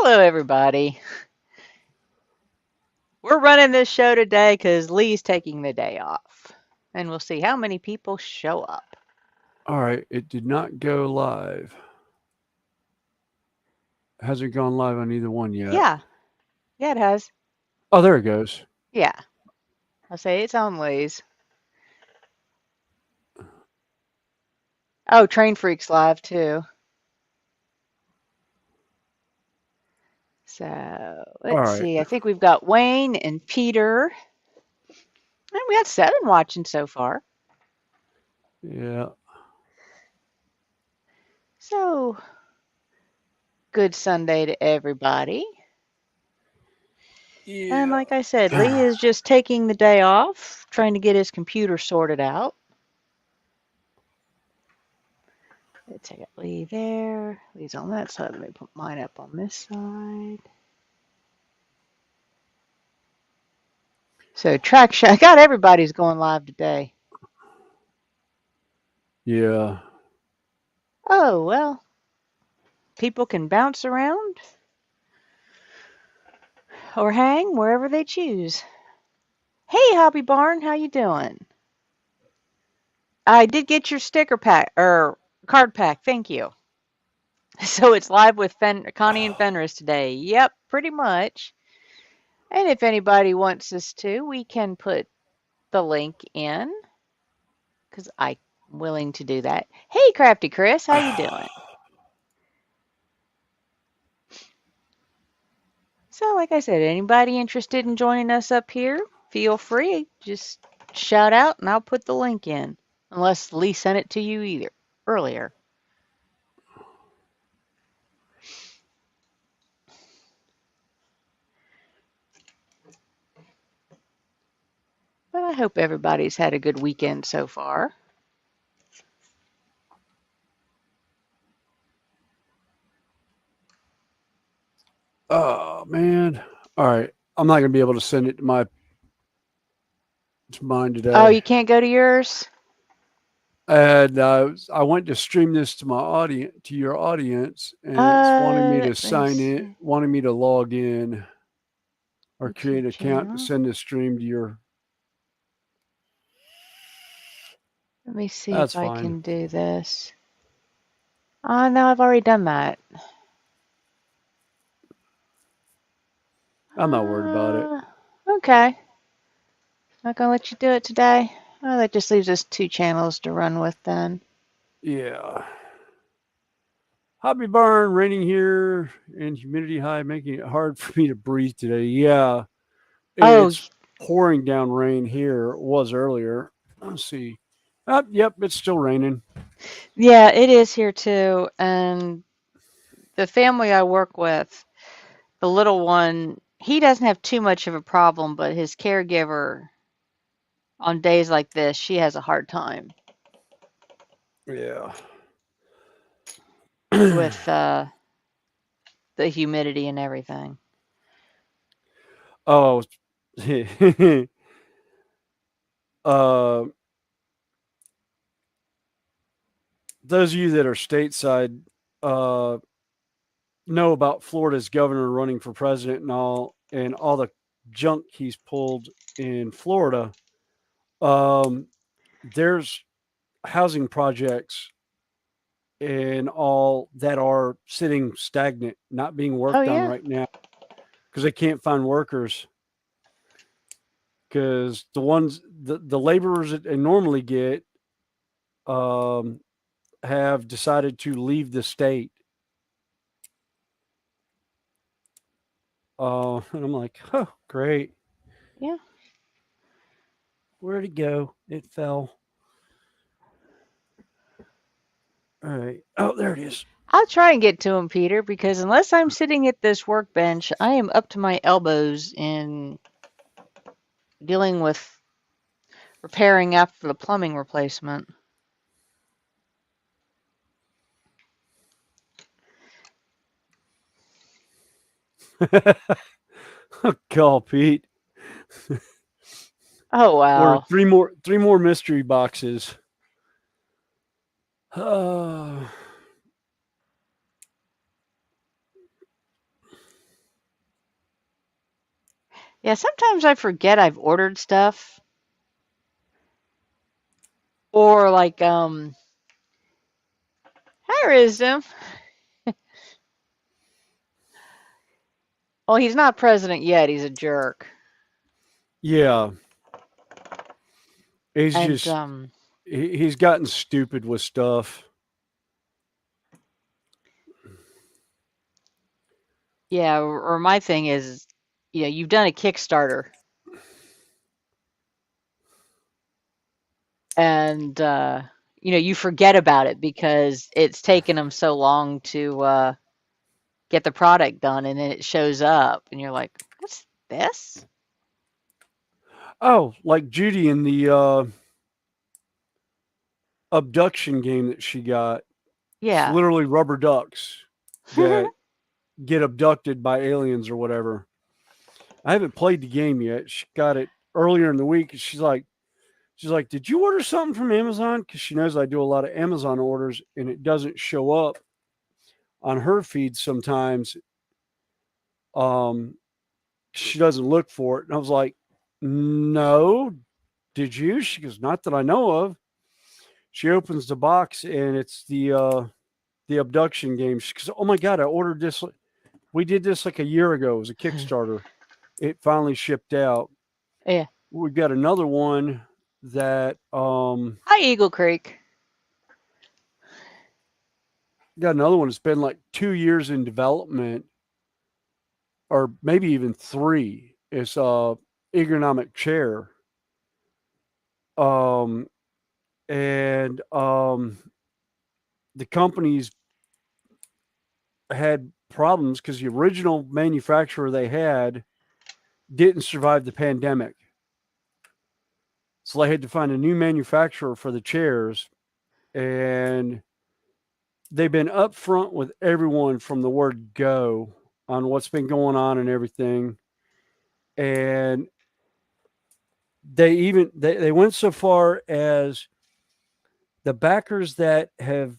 Hello, everybody. We're running this show today because Lee's taking the day off. And we'll see how many people show up. All right, it did not go live. Hasn't gone live on either one yet. Yeah, yeah, it has. Oh, there it goes. Yeah, I'll say it's on Lee's. Oh, Train Freaks live too. So All let's right. see. I think we've got Wayne and Peter. And we got 7 watching so far. Yeah. So good Sunday to everybody. And Yeah. like I said, Lee is just taking the day off, trying to get his computer sorted out. Let's take Lee there. Lee's on that side. Let me put mine up on this side. So track show. I got everybody's going live today. Yeah. Oh well, people can bounce around or hang wherever they choose. Hey, Hobby Barn, how you doing? I did get your sticker pack or card pack. Thank you. So it's live with Connie and Fenris today. Yep, pretty much. And if anybody wants us to, we can put the link in because I'm willing to do that. Hey, Crafty Chris, how you doing? So, like I said, anybody interested in joining us up here, feel free. Just shout out and I'll put the link in. Unless Lee sent it to you either earlier. But I hope everybody's had a good weekend so far. Oh man. All right. I'm not gonna be able to send it to mine Oh, today. you can't go to yours? And I went to stream this to my audience, to your audience, and it's wanting me to Let me sign in, see. wanting me to log in or create YouTube an account to channel. send this stream to your. Let me see That's if I fine. can do this. Oh, no, I've already done that. I'm not worried about it. Okay. Not gonna let you do it today. Oh, that just leaves us 2 channels to run with then. Yeah. Hobby barn raining here and humidity high, making it hard for me to breathe today. Yeah, Oh, it's pouring down rain here. It was earlier. Let's see. Yep, it's still raining. yeah, it is here too. And the family I work with, the little one, he doesn't have too much of a problem, but his caregiver on days like this, she has a hard time Yeah. with the humidity and everything. Oh, uh, those of you that are stateside uh, know about Florida's governor running for president and all the junk he's pulled in Florida. Um, there's housing projects and all that are sitting stagnant, not being Oh, worked on yeah. right now because they can't find workers. Because the laborers that they normally get um, have decided to leave the state. And I'm like, oh, great. Yeah. Where'd it go? It fell. All right. Oh, there it is. I'll try and get to him, Peter, because unless I'm sitting at this workbench, I am up to my elbows in dealing with repairing after the plumbing replacement. Call Pete. Oh, Order wow. three more mystery boxes. Uh, Yeah, sometimes I forget I've ordered stuff. Or like, hi, Wisdom. Well, he's not president yet. He's a jerk. Yeah, he's And just he's gotten stupid with stuff. yeah, or my thing is, you've done a Kickstarter, and you forget about it because it's taken them so long to get the product done, and then it shows up, and you're like, "What's this?" Oh, like Judy in the abduction game that she got. It's Yeah. literally rubber ducks that get abducted by aliens or whatever. I haven't played the game yet. She got it earlier in the week. She's like, did you order something from Amazon? Because she knows I do a lot of Amazon orders, and it doesn't show up on her feed sometimes. Um, she doesn't look for it, and I was like, no, did you? She goes, not that I know of. She opens the box, and it's the abduction game. She goes, oh my god, I ordered this. We did this like a year ago. It was a Kickstarter. It finally shipped out. Yeah. We've got another one that Hi, Eagle Creek. got another one that's been like 2 years in development, or maybe even three. It's a ergonomic chair. Um and the company's had problems because the original manufacturer they had didn't survive the pandemic. So they had to find a new manufacturer for the chairs, and they've been upfront with everyone from the word go on what's been going on and everything. And they went so far as the backers that have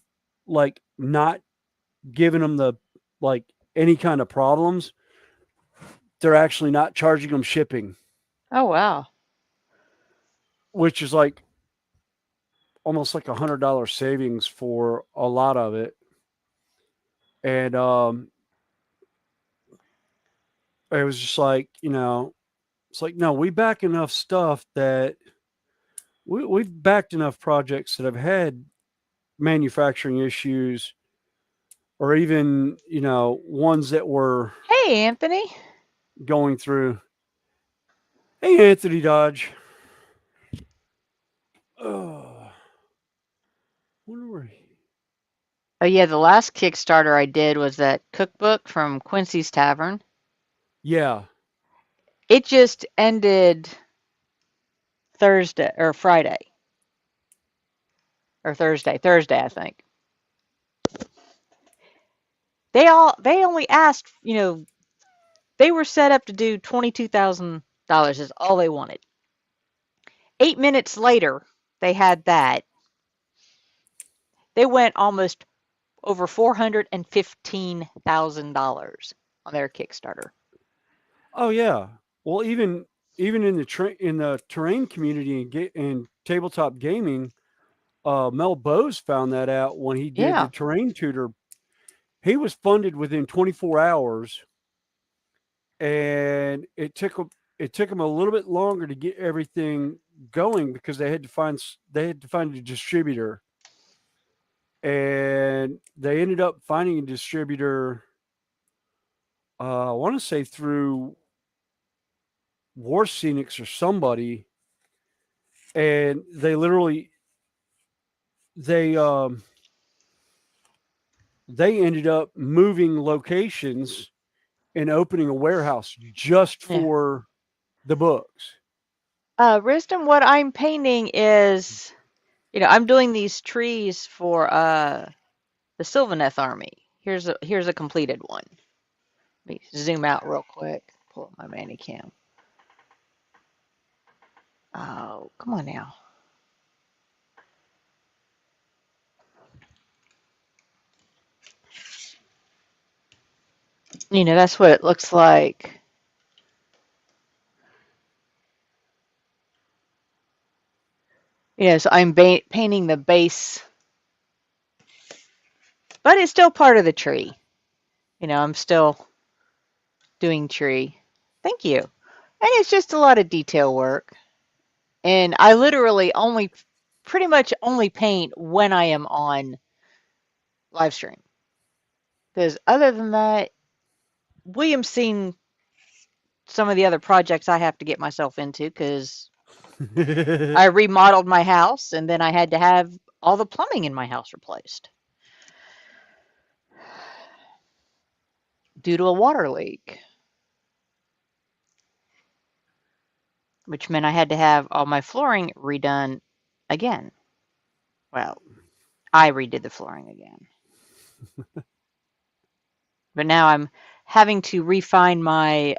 like not given them the like any kind of problems, they're actually not charging them shipping, Oh, wow. which is like almost like $100 savings for a lot of it. And it was just like, it's like, no, we back enough stuff that we've backed enough projects that have had manufacturing issues, or even ones that were Hey, Anthony. going through. Hey, Anthony Dodge. Oh, wonder where Oh, yeah, the last Kickstarter I did was that cookbook from Quincy's Tavern. Yeah. It just ended Thursday or Friday or Thursday, I think. They only asked, they were set up to do $22,000 is all they wanted. 8 minutes later, they had that. They went almost over $415,000 on their Kickstarter. Oh yeah. Well, even in the terrain community and tabletop gaming, Mel Bose found that out when he did the Yeah. terrain tutor. He was funded within 24 hours, and it took him a little bit longer to get everything going because they had to find a distributor, and they ended up finding a distributor. I want to say through War Scenics or somebody, and they um, they ended up moving locations and opening a warehouse just Yeah. for the books. Wisdom, what I'm painting is, I'm doing these trees for the Sylvaneth army. Here's a completed one. Let me zoom out real quick. Pull up my Manicam. Oh, come on now. That's what it looks like. Yes, I'm painting the base, but it's still part of the tree. I'm still doing tree. Thank you. And it's just a lot of detail work. And I literally only, pretty much only paint when I am on live stream. Because other than that, William's seen some of the other projects I have to get myself into because I remodeled my house and then I had to have all the plumbing in my house replaced due to a water leak, which meant I had to have all my flooring redone again. Well, I redid the flooring again. But now I'm having to refine my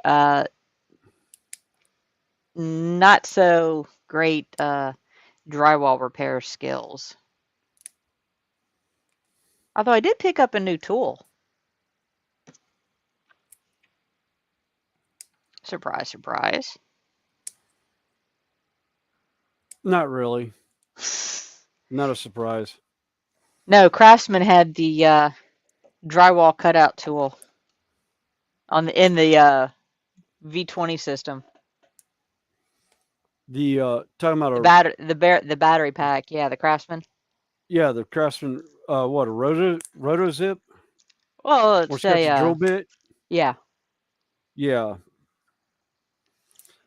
not so great drywall repair skills. Although I did pick up a new tool. Surprise, surprise. Not really. Not a surprise. No, Craftsman had the drywall cutout tool in the V20 system. The talking about The battery pack. Yeah, the Craftsman. the Craftsman what a roto zip Well, where it's it's got a the drill bit. yeah. Yeah,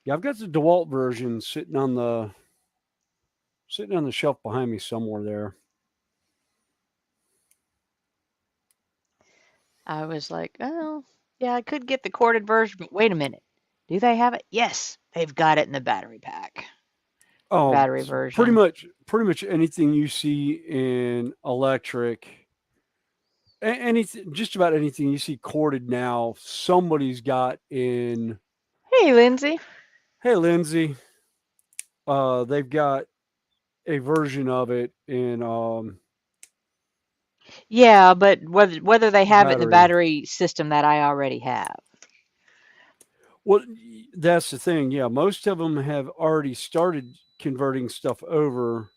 yeah. I've got the DeWalt version sitting on the shelf behind me somewhere there. I was like, oh, yeah, I could get the corded version, but wait a minute. Do they have it? Yes, they've got it in the battery pack, Oh, battery so pretty version. much pretty much anything you see in electric, anything, just about anything you see corded now, somebody's got in. Hey, Lindsay. Hey, Lindsay, they've got a version of it in Yeah, but whether they have it in the battery. battery system that I already have. Well, that's the thing. Yeah, most of them have already started converting stuff over.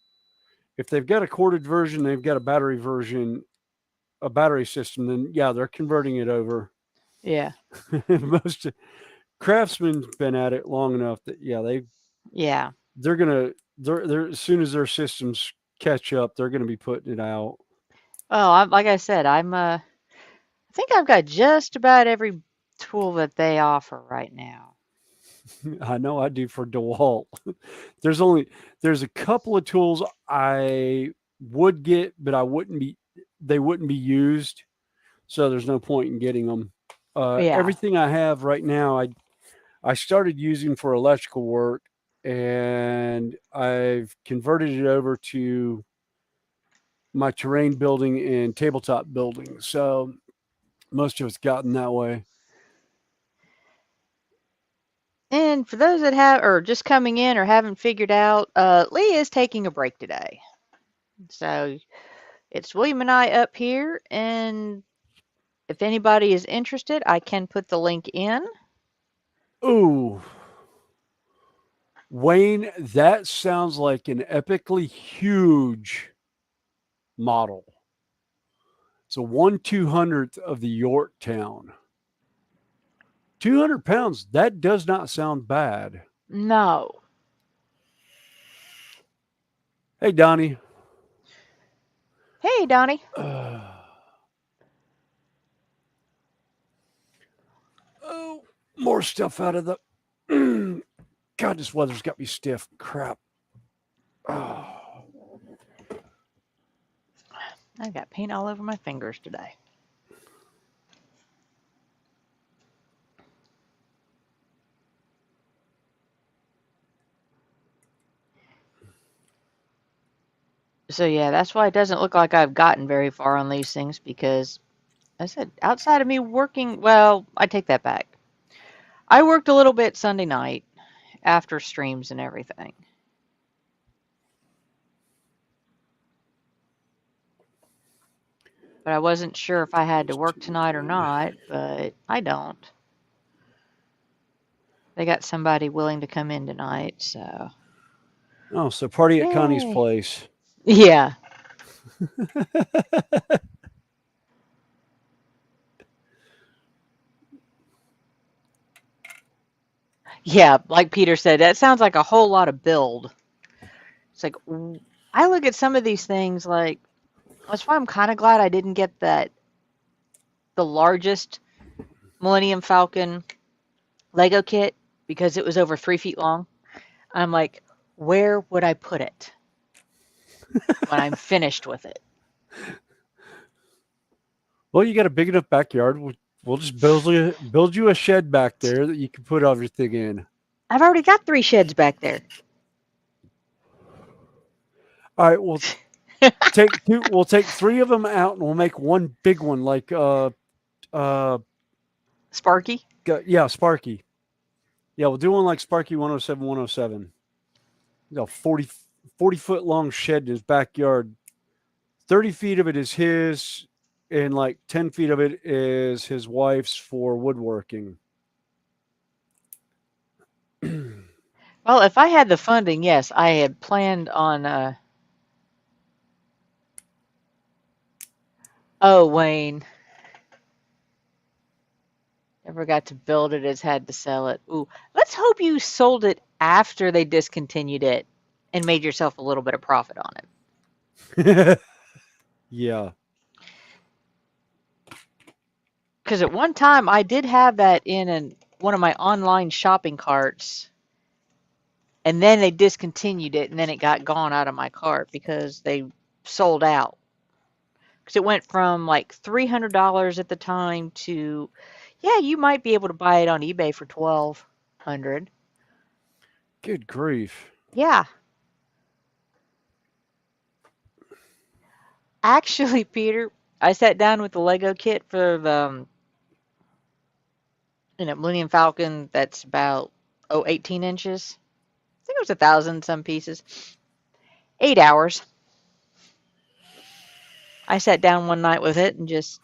If they've got a corded version, they've got a battery version, a battery system. Then yeah, they're converting it over. Yeah, Most Craftsman's been at it long enough that yeah, yeah. they're gonna they're as soon as their systems catch up, they're gonna be putting it out. Well, like I said, I think I've got just about every tool that they offer right now. I know I do for DeWalt. there's only there's a couple of tools I would get, but I wouldn't be they wouldn't be used, so there's no point in getting them. Yeah. Everything I have right now, I started using for electrical work, and I've converted it over to my terrain building and tabletop building. So most of it's gotten that way. And for those that have or just coming in or haven't figured out, Lee is taking a break today. So it's William and I up here, and if anybody is interested, I can put the link in. Ooh, Wayne, that sounds like an epically huge model. It's a 1/200th of the Yorktown. 200 pounds. That does not sound bad. No. Hey, Donnie. Hey, Donnie. Oh, more stuff out of the. God, this weather's got me stiff. Crap. Oh. I got paint all over my fingers today. So yeah, that's why it doesn't look like I've gotten very far on these things because I said outside of me working, well, I take that back. I worked a little bit Sunday night after streams and everything. But I wasn't sure if I had to Those work two tonight or in. not, but I don't. They got somebody willing to come in tonight, so Oh, so party at Connie's Yay. place. Yeah. Yeah, like Peter said, that sounds like a whole lot of build. It's like I look at some of these things like that's why I'm kind of glad I didn't get the largest Millennium Falcon Lego kit because it was over 3 feet long. I'm like, where would I put it when I'm finished with it? Well, you got a big enough backyard. We'll just build you a shed back there that you can put everything in. I've already got 3 sheds back there. All right, we'll take two. We'll take three of them out, and we'll make one big one, like uh, Sparky? yeah, Sparky. Yeah, we'll do one like Sparky 107 107. You know, 40 foot long shed in his backyard. 30 feet of it is his, and like 10 feet of it is his wife's for woodworking. Well, if I had the funding, yes, I had planned on. Oh, Wayne, never got to build it. Has had to sell it. Ooh, let's hope you sold it after they discontinued it and made yourself a little bit of profit on it. Yeah. Because at one time I did have that in one of my online shopping carts, and then they discontinued it, and then it got gone out of my cart because they sold out. Because it went from like $300 at the time to, yeah, you might be able to buy it on eBay for 1200. Good grief. Yeah, actually, Peter, I sat down with the Lego kit for the Millennium Falcon. That's about 18 inches. I think it was 1,000 some pieces. 8 hours. I sat down one night with it and just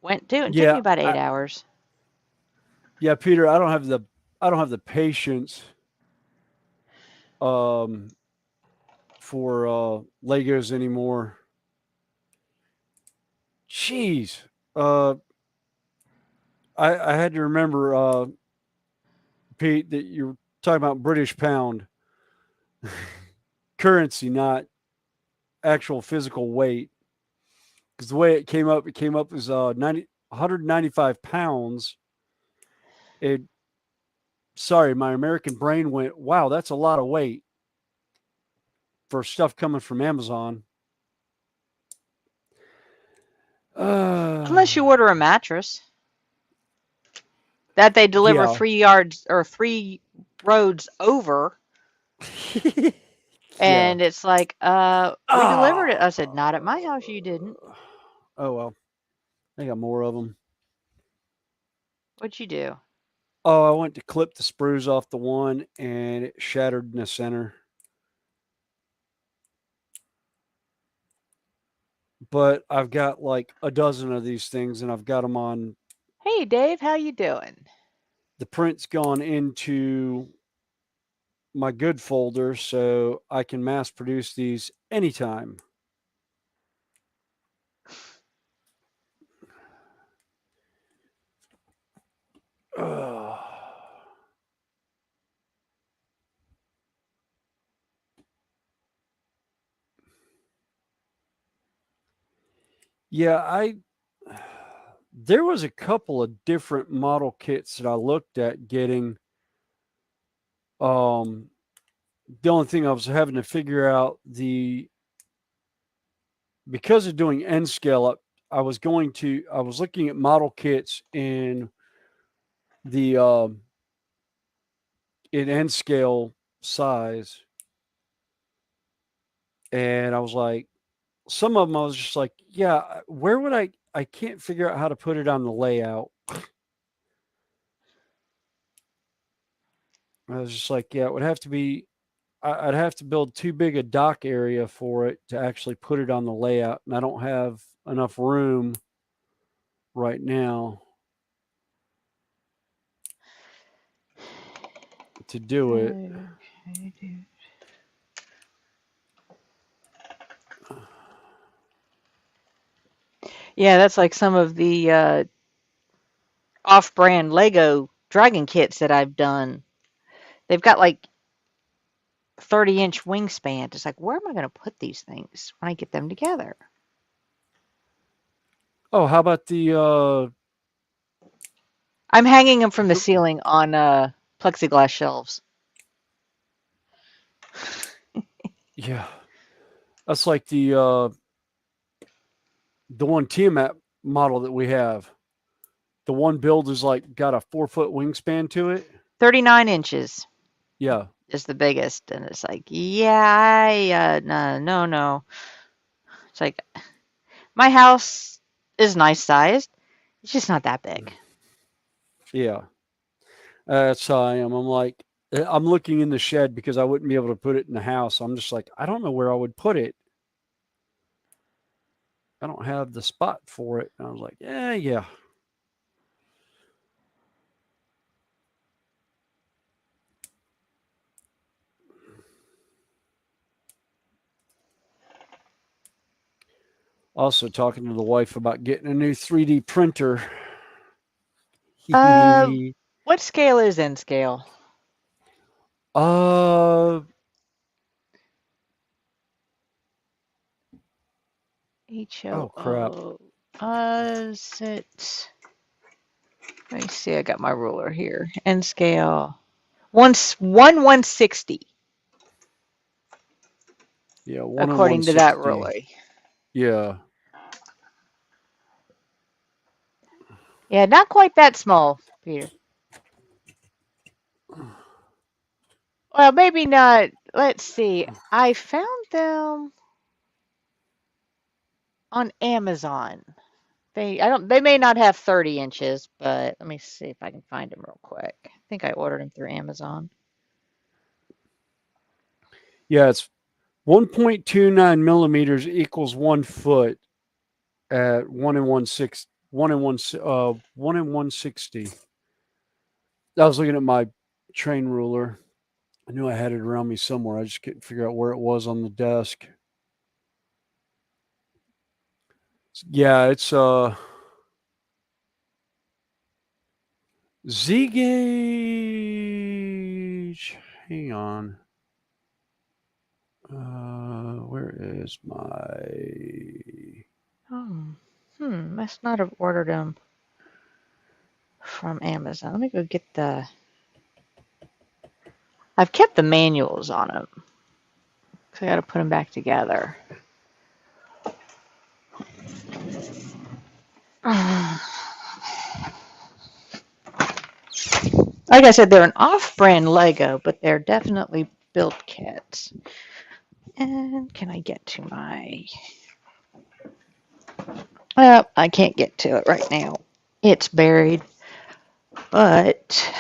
went to it. It took me Yeah, about 8 hours. yeah, Peter. I don't have the patience um for Legos anymore. Jeez. Uh, I had to remember, Pete, that you're talking about British pound currency, not actual physical weight. Because the way it came up as 195 pounds. It Sorry, my American brain went, wow, that's a lot of weight for stuff coming from Amazon. Uh, Unless you order a mattress that they deliver yeah. 3 yards or 3 roads over. Yeah. And it's like, we delivered it. Ah. I said, not at my house, you didn't. Oh well, I got more of them. What'd you do? Oh, I went to clip the sprues off the one, and it shattered in the center. But I've got like a dozen of these things, and I've got them on. Hey, Dave, how you doing? The print's gone into my good folder, so I can mass produce these anytime. Ugh. Yeah, I there was a couple of different model kits that I looked at getting. Um, the only thing I was having to figure out the because of doing N scale, I was looking at model kits the in N scale size, and I was like, some of them I was just like, yeah, where would I can't figure out how to put it on the layout. I was just like, yeah, it would have to be. I'd have to build too big a dock area for it to actually put it on the layout, and I don't have enough room right now to do it. Okay. Yeah, that's like some of the off-brand Lego Dragon kits that I've done. They've got like 30-inch wingspan. It's like, where am I going to put these things when I get them together? Oh, how about I'm hanging them from the the ceiling on plexiglass shelves. yeah, that's like the one Tiamat model that we have. The one build is like got a 4 foot wingspan to it. 39 inches Yeah, is the biggest, and it's like, yeah, no, no, no. It's like my house is nice sized. It's just not that big. yeah. That's how I am. I'm like, I'm looking in the shed because I wouldn't be able to put it in the house. I'm just like, I don't know where I would put it. I don't have the spot for it. And I was like, yeah, yeah. Also talking to the wife about getting a new 3D printer. Uh, what scale is N scale? uh, H oh O crap. O. Is it? Let me see. I got my ruler here. N scale. One 160 Yeah, one and one according to that sixty. ruler. Yeah, Yeah, not quite that small, Peter. Well, maybe not. Let's see. I found them on Amazon. They may not have 30 inches, but let me see if I can find them real quick. I think I ordered them through Amazon. yeah. It's 1.29 millimeters equals 1 foot at one and 160. I was looking at my train ruler. I knew I had it around me somewhere. I just couldn't figure out where it was on the desk. Yeah, it's Z gauge. Hang on. Where is my? Oh, must not have ordered them from Amazon. Let me go get the. I've kept the manuals on them, so I got to put them back together. Like I said, they're an off-brand Lego, but they're definitely built kits. And can I get to my? Well, I can't get to it right now. It's buried, but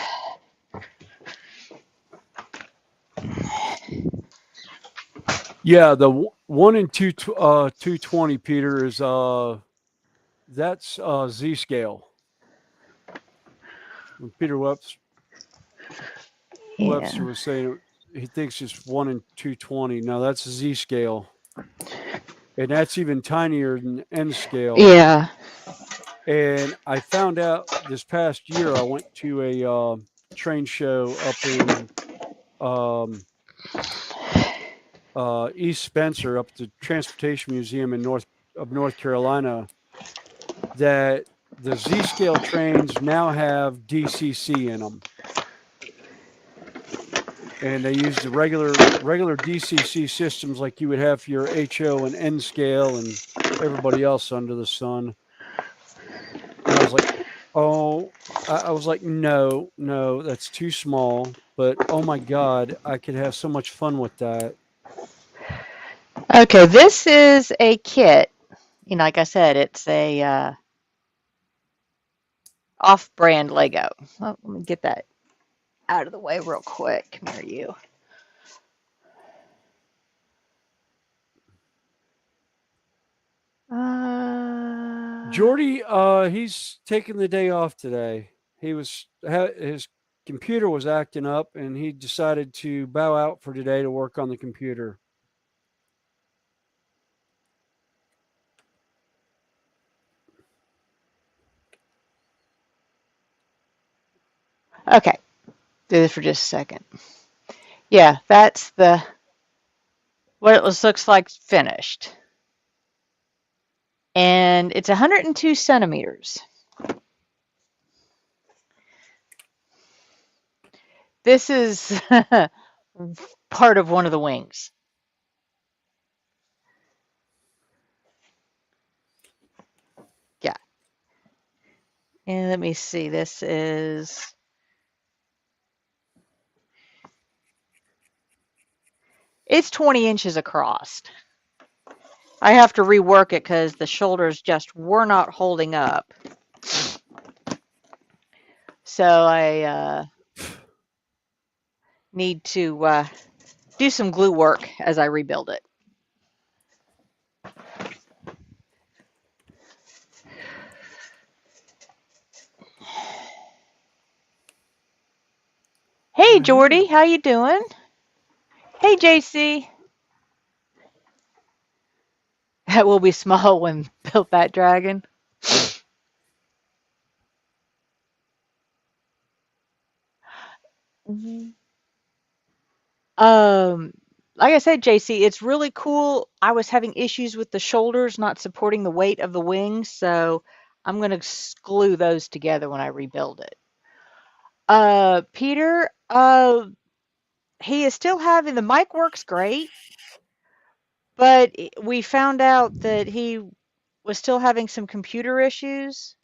Yeah, the one and 220, Peter, is that's Z scale. When Peter Webster yeah, was saying he thinks it's 1 and 220. No, that's Z scale, and that's even tinier than N scale. yeah, And I found out this past year I went to a train show up in um, East Spencer, up at the Transportation Museum in North Carolina. That the Z scale trains now have DCC in them, and they use the regular DCC systems like you would have for your HO and N scale and everybody else under the sun. And I was like, oh, I was like, no, no, that's too small. But oh my God, I could have so much fun with that. okay, this is a kit. Like I said, it's a off-brand Lego. Well, let me get that out of the way real quick. Come here, you. Uh, Jordy, he's taking the day off today. His computer was acting up, and he decided to bow out for today to work on the computer. Okay, do this for just a second. Yeah, that's the what it looks like finished. And it's 102 centimeters. This is part of one of the wings. Yeah. And let me see. This is it's 20 inches across. I have to rework it because the shoulders just were not holding up. So I need to do some glue work as I rebuild it. Hey, Hey, Jordy, how you doing? Hey, JC. That will be small when built that dragon. Um, like I said, JC, it's really cool. I was having issues with the shoulders not supporting the weight of the wings, so I'm going to glue those together when I rebuild it. Peter, he is still having the mic works great, but we found out that he was still having some computer issues,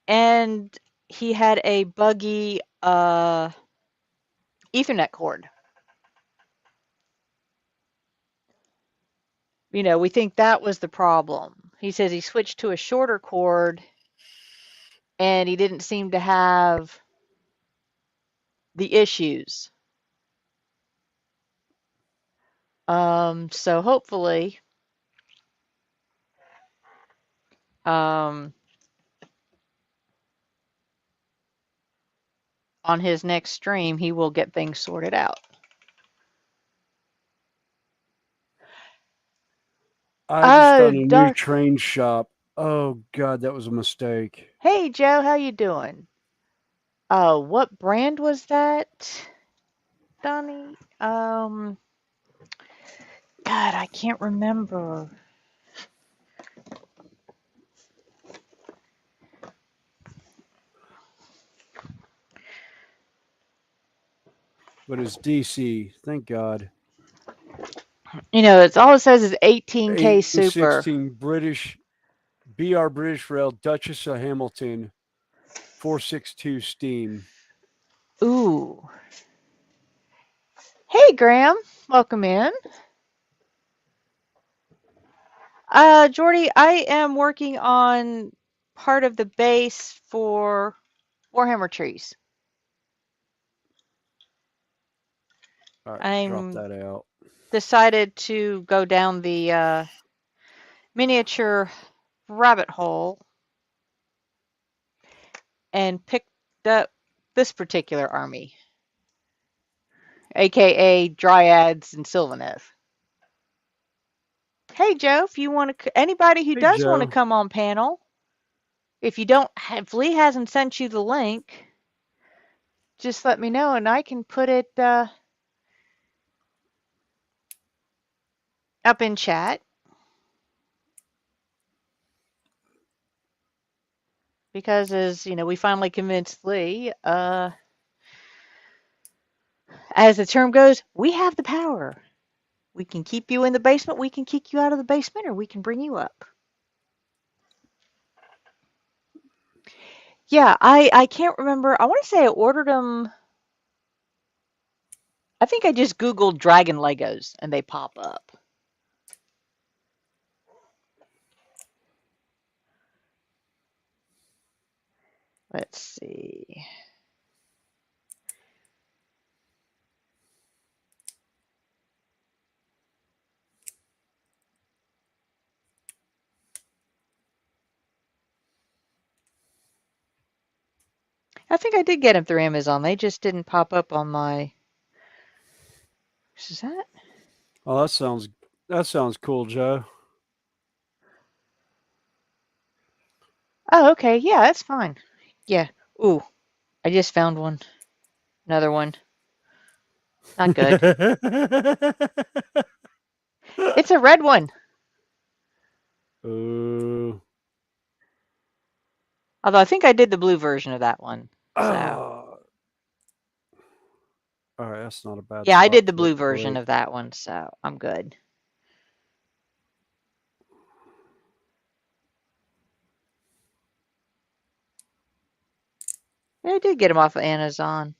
and he had a buggy Ethernet cord. We think that was the problem. He says he switched to a shorter cord and he didn't seem to have the issues. So hopefully, um, on his next stream, he will get things sorted out. I just found a new Doc. train shop. Oh God, that was a mistake. Hey, Joe, how you doing? What brand was that, Donnie? God, I can't remember. But it's DC. Thank God. It's all it says is 18K super. 1816 British BR British Rail Duchess of Hamilton 462 steam. Ooh. Hey, Graham, welcome in. Jordy, I am working on part of the base for Warhammer trees. All right, drop I'm that out. decided to go down the miniature rabbit hole and picked up this particular army, aka Dryads and Sylvaneth. Hey, Joe, if you want to, anybody who Hey does want to Joe. come on panel, if you don't, if Lee hasn't sent you the link, just let me know and I can put it up in chat. Because as we finally convinced Lee, as the term goes, we have the power. We can keep you in the basement, we can kick you out of the basement, or we can bring you up. Yeah, I can't remember. I want to say I ordered them. I think I just Googled Dragon Legos and they pop up. Let's see. I think I did get them through Amazon. They just didn't pop up on my. Is that? Oh, that sounds cool, Joe. Oh, okay. Yeah, that's fine. Yeah. Ooh, I just found one. Another one. Not good. It's a red one. uh, Although I think I did the blue version of that one. So, oh, all right, that's not a bad yeah, I spot did the to blue version put. of that one. So I'm good. Yeah, I did get them off of Amazon.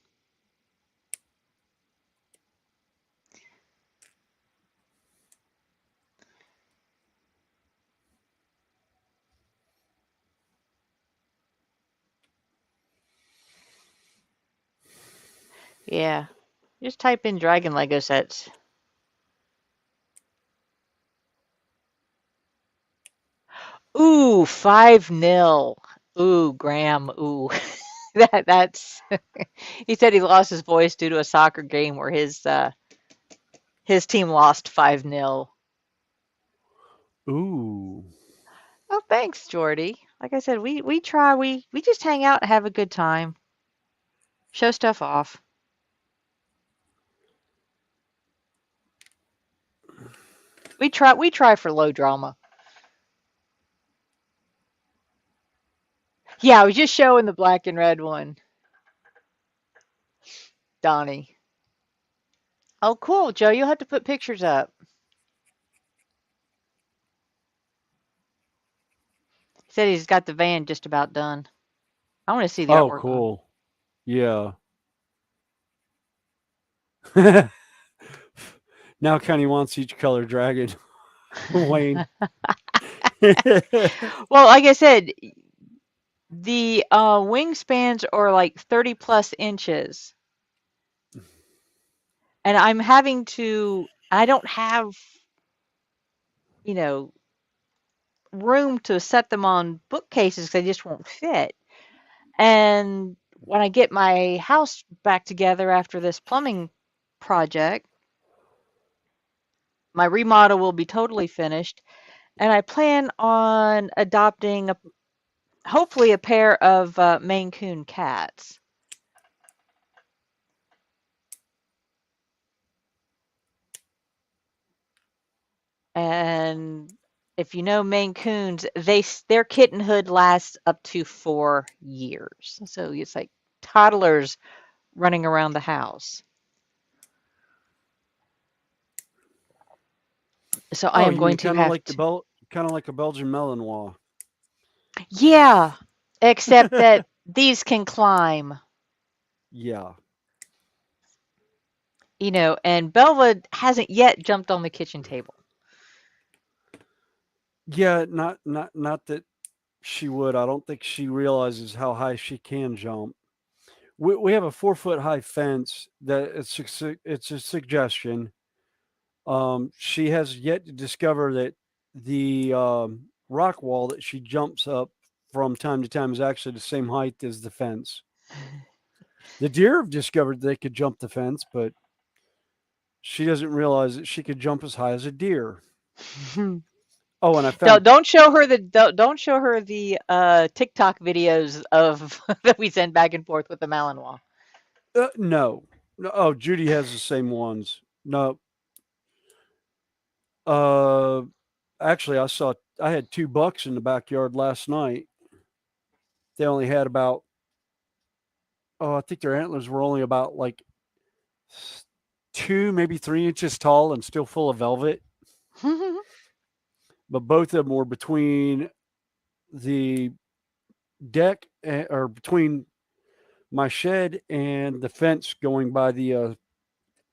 Yeah. Just type in Dragon Lego sets. Ooh, 5-0. Ooh, Graham. Ooh. That's he said he lost his voice due to a soccer game where his team lost 5-0. Ooh. Oh, thanks, Jordy. Like I said, we try we just hang out and have a good time. Show stuff off. We try for low drama. Yeah, I was just showing the black and red one, Donnie. Oh, cool, Joe. You'll have to put pictures up. He said he's got the van just about done. I want to see the Oh, artwork on. cool. Yeah. Now Kenny wants each color dragon. Wayne. Well, like I said, the wingspans are like 30 plus inches, and I'm having to. I don't have, you know, room to set them on bookcases because they just won't fit. And when I get my house back together after this plumbing project, my remodel will be totally finished, and I plan on adopting hopefully a pair of Maine Coon cats. And if you know Maine Coons, their kittenhood lasts up to 4 years. So it's like toddlers running around the house. So I Oh, am you going mean to kind of have like to. a Belgian Malinois? Yeah, except that these can climb, Yeah. and Belva hasn't yet jumped on the kitchen table. Yeah, not that she would. I don't think she realizes how high she can jump. We have a 4 foot high fence that it's a suggestion. She has yet to discover that the rock wall that she jumps up from time to time is actually the same height as the fence. The deer have discovered they could jump the fence, but she doesn't realize that she could jump as high as a deer. Oh, and I found Don't show her the TikTok videos of that we send back and forth with the Malinois. no. No, oh, Judy has the same ones. No. Uh Actually, I had 2 bucks in the backyard last night. They only had about, oh, I think their antlers were only about like 2, maybe 3 inches tall and still full of velvet. But both of them were between the deck or between my shed and the fence going by the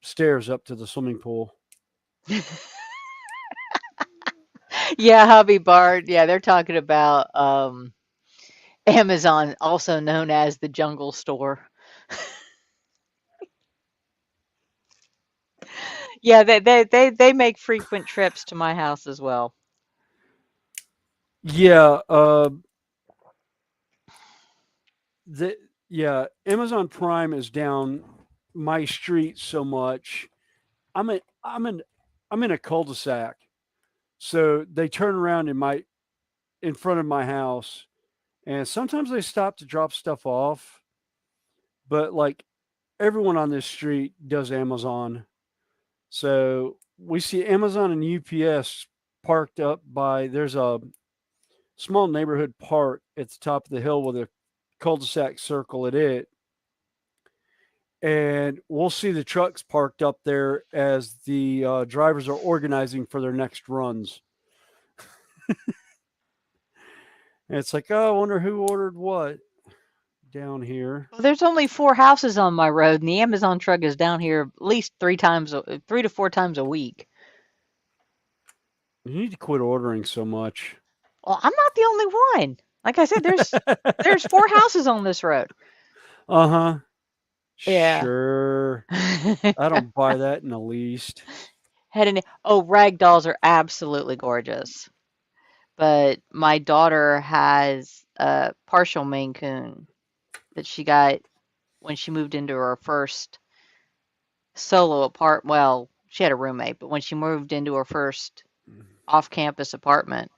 stairs up to the swimming pool. Yeah, Hobby Bard. Yeah, they're talking about Amazon, also known as the Jungle Store. Yeah, they make frequent trips to my house as well. Yeah, the Yeah, Amazon Prime is down my street so much. I'm in I'm in I'm in a cul-de-sac. So they turn around in front of my house, and sometimes they stop to drop stuff off, but like everyone on this street does Amazon. So we see Amazon and UPS parked up by there's a small neighborhood park at the top of the hill with a cul-de-sac circle at it, and we'll see the trucks parked up there as the drivers are organizing for their next runs. And it's like, oh, I wonder who ordered what down here. Well, there's only 4 houses on my road, and the Amazon truck is down here at least 3 to 4 times a week. You need to quit ordering so much. Well, I'm not the only one. Like I said, there's 4 houses on this road. Uh huh. Yeah. Sure. I don't buy that in the least. Oh, rag dolls are absolutely gorgeous. But my daughter has a partial Maine Coon that she got when she moved into her first solo apartment. Well, she had a roommate, but when she moved into her first off-campus apartment,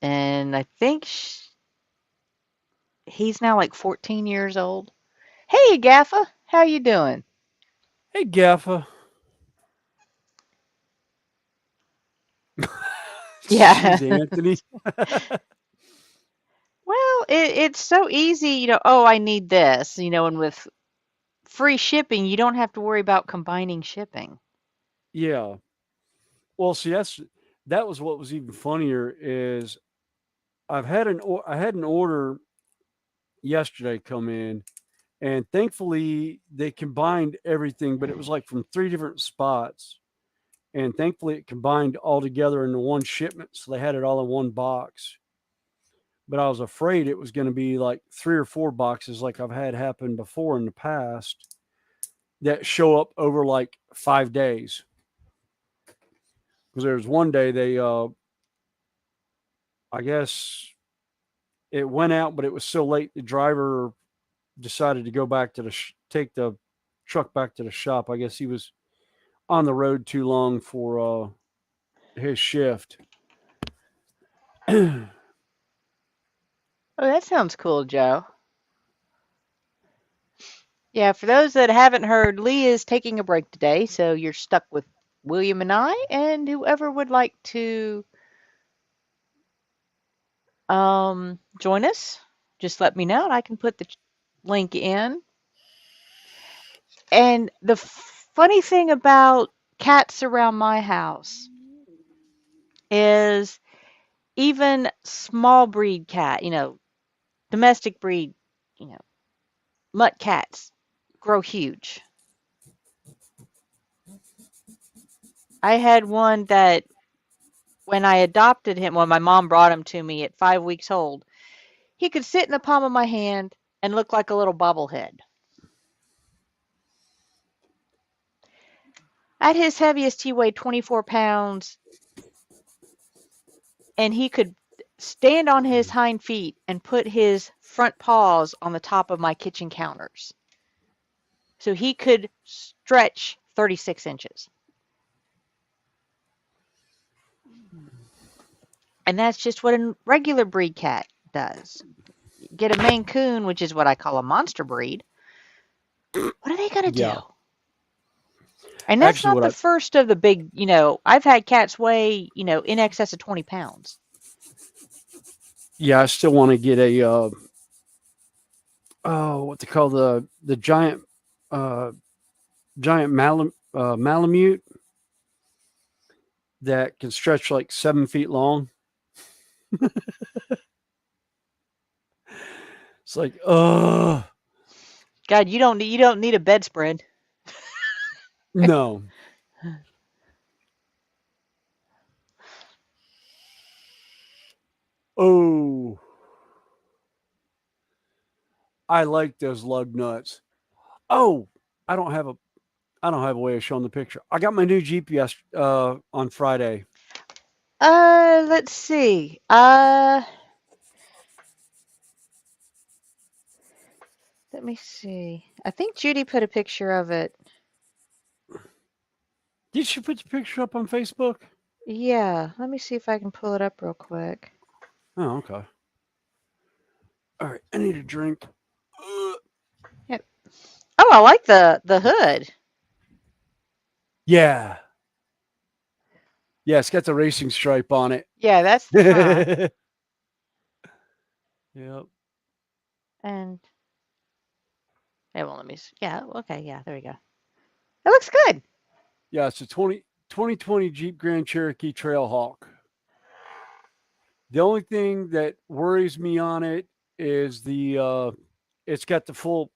and I think he's now like 14 years old. Hey, Gaffa, how you doing? Hey, Gaffa. Yeah. Jeez, Anthony. Well, it's so easy, oh, I need this, and with free shipping, you don't have to worry about combining shipping. Yeah. Well, see, that was what was even funnier is I had an order yesterday come in, and thankfully they combined everything, but it was like from three different spots, and thankfully it combined all together into one shipment, so they had it all in one box. But I was afraid it was going to be like three or four boxes, like I've had happen before in the past, that show up over like 5 days. Because there was one day I guess it went out, but it was so late the driver decided to go back to take the truck back to the shop. I guess he was on the road too long for his shift. Yeah, Oh, that sounds cool, Joe. Yeah, for those that haven't heard, Lee is taking a break today, so you're stuck with William and I, and whoever would like to join us, just let me know, and I can put the link in. And the funny thing about cats around my house is even small breed cat, domestic breed, you know, mutt cats grow huge. I had one that when I adopted him, when my mom brought him to me at 5 weeks old, he could sit in the palm of my hand and look like a little bobblehead. At his heaviest, he weighed 24 pounds, and he could stand on his hind feet and put his front paws on the top of my kitchen counters. So he could stretch 36 inches. And that's just what a regular breed cat does. Get a Maine Coon, which is what I call a monster breed. What are they going to do? And that's actually, not what the I first of the big, I've had cats weigh, in excess of 20 pounds. I still want to get a what they call the uh giant malamute that can stretch like 7 feet long. It's like, God, you don't need a bedspread. no. Oh, I like those lug nuts. Oh, I don't have a I don't have a way of showing the picture. I got my new GPS on Friday. Let's see. Let me see. I think Judy put a picture of it. Did she put the picture up on Facebook? Yeah, let me see if I can pull it up real quick. Oh, okay. All right, I need a drink. Yep. Oh, I like the hood. Yeah, yeah, it's got the racing stripe on it. Yeah, that's the front. Yep. And it won't let me. Yeah, okay, yeah, there we go. It looks good. Yeah, it's a 2020 Jeep Grand Cherokee Trailhawk. The only thing that worries me on it is it's got the full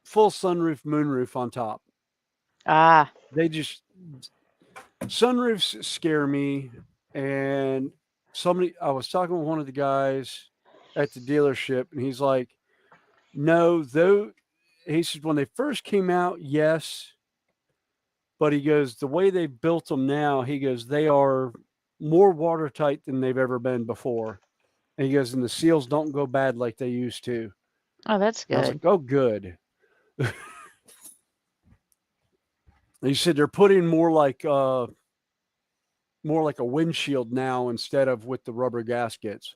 sunroof, moonroof on top. Ah, They just sunroofs scare me. And I was talking with one of the guys at the dealership, and he's like, "No, though." He said when they first came out, yes, but he goes the way they built them now. He goes they are more watertight than they've ever been before. And he goes, and the seals don't go bad like they used to. oh, that's And I was good. like, oh, good. He said they're putting more like a windshield now instead of with the rubber gaskets.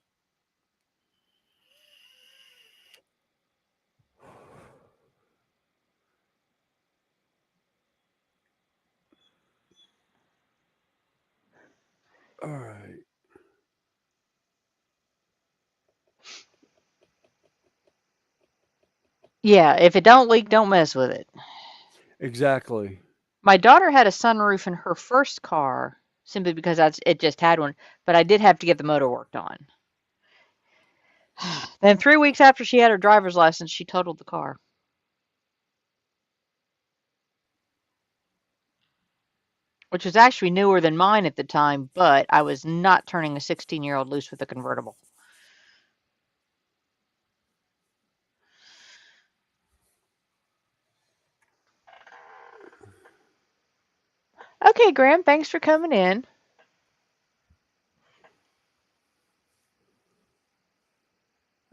All right. Yeah, if it don't leak, don't mess with it. Exactly. My daughter had a sunroof in her first car simply because it just had one, but I did have to get the motor worked on. Then 3 weeks after she had her driver's license, she totaled the car, which was actually newer than mine at the time, but I was not turning a 16-year-old loose with a convertible. Okay, Graham, thanks for coming in.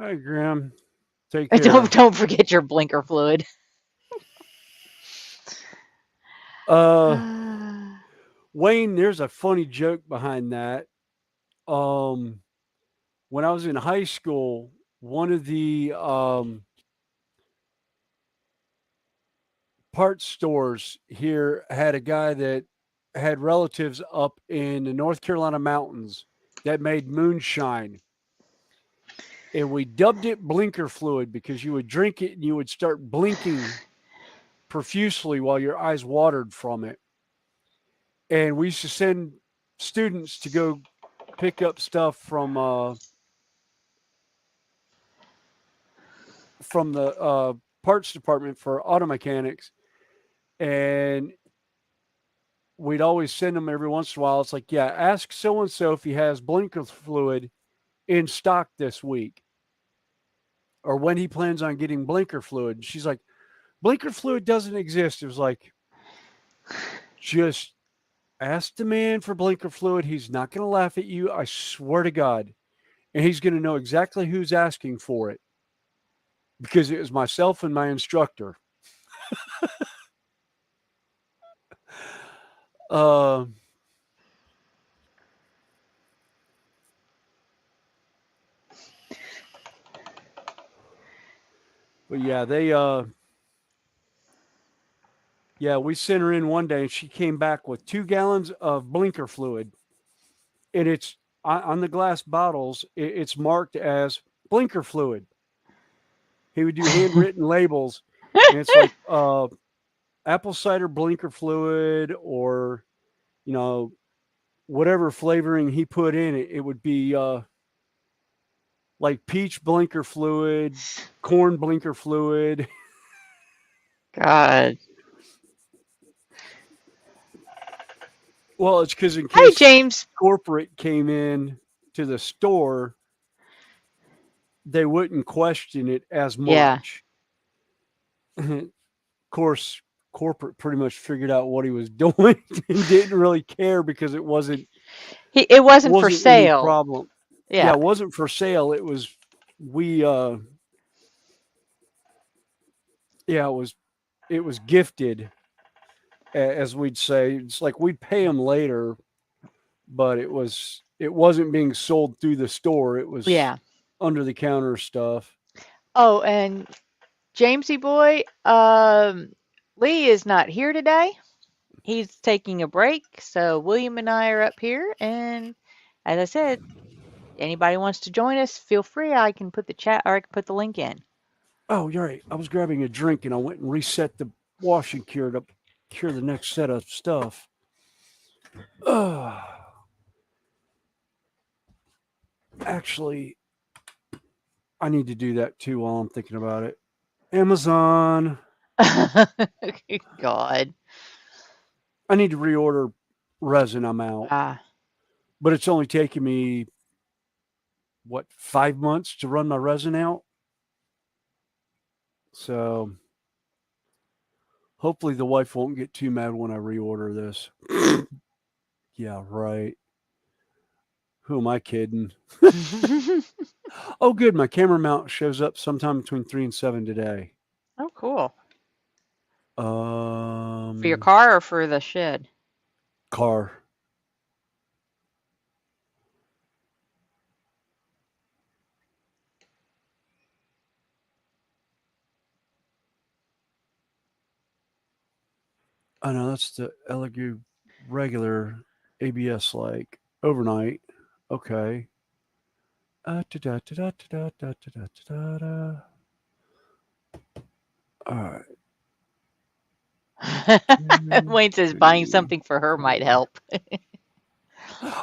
All right, Graham. Take Don't care. don't forget your blinker fluid. Uh, Wayne, there's a funny joke behind that. Um, when I was in high school, one of the parts stores here had a guy that had relatives up in the North Carolina mountains that made moonshine. And we dubbed it blinker fluid because you would drink it and you would start blinking profusely while your eyes watered from it. And we used to send students to go pick up stuff from the parts department for auto mechanics, and we'd always send them every once in a while. It's like, yeah, ask so and so if he has blinker fluid in stock this week, or when he plans on getting blinker fluid. And she's like, blinker fluid doesn't exist. It was like, just ask the man for blinker fluid. He's not going to laugh at you. I swear to God. And he's going to know exactly who's asking for it because it was myself and my instructor. Uh, but yeah, we sent her in one day and she came back with 2 gallons of blinker fluid. And it's on the glass bottles, it's marked as blinker fluid. He would do handwritten labels, and it's like apple cider blinker fluid, or you know whatever flavoring he put in it. It would be like peach blinker fluid, corn blinker fluid. God. Well, it's because in Hey, case James. corporate came in to the store, they wouldn't question it as Yeah. much. Of course, corporate pretty much figured out what he was doing and didn't really care because It wasn't for wasn't any sale. problem. Yeah, Yeah. it wasn't for sale. It was we Yeah, it was gifted, as we'd say. It's like we'd pay them later, but it wasn't being sold through the store. It was Yeah. under the counter stuff. Oh, and Jamesy boy, Lee is not here today. He's taking a break, so William and I are up here. And as I said, anybody wants to join us, feel free. I can put the chat or I can put the link in. Oh, you're right. I was grabbing a drink and I went and reset the washing cure to cure the next set of stuff. Actually, I need to do that too while I'm thinking about it. Amazon. God. I need to reorder resin. I'm out, Ah. but it's only taken me what 5 months to run my resin out. So hopefully the wife won't get too mad when I reorder this. Yeah, right. Who am I kidding? Oh, good. My camera mount shows up sometime between 3 and 7 today. Oh, cool. For your Um, car or for the shed? car. I know that's the Elegoo regular ABS like overnight. Okay. Da-da-da-da-da-da-da-da-da-da. All right. Wayne says buying something for her might help. I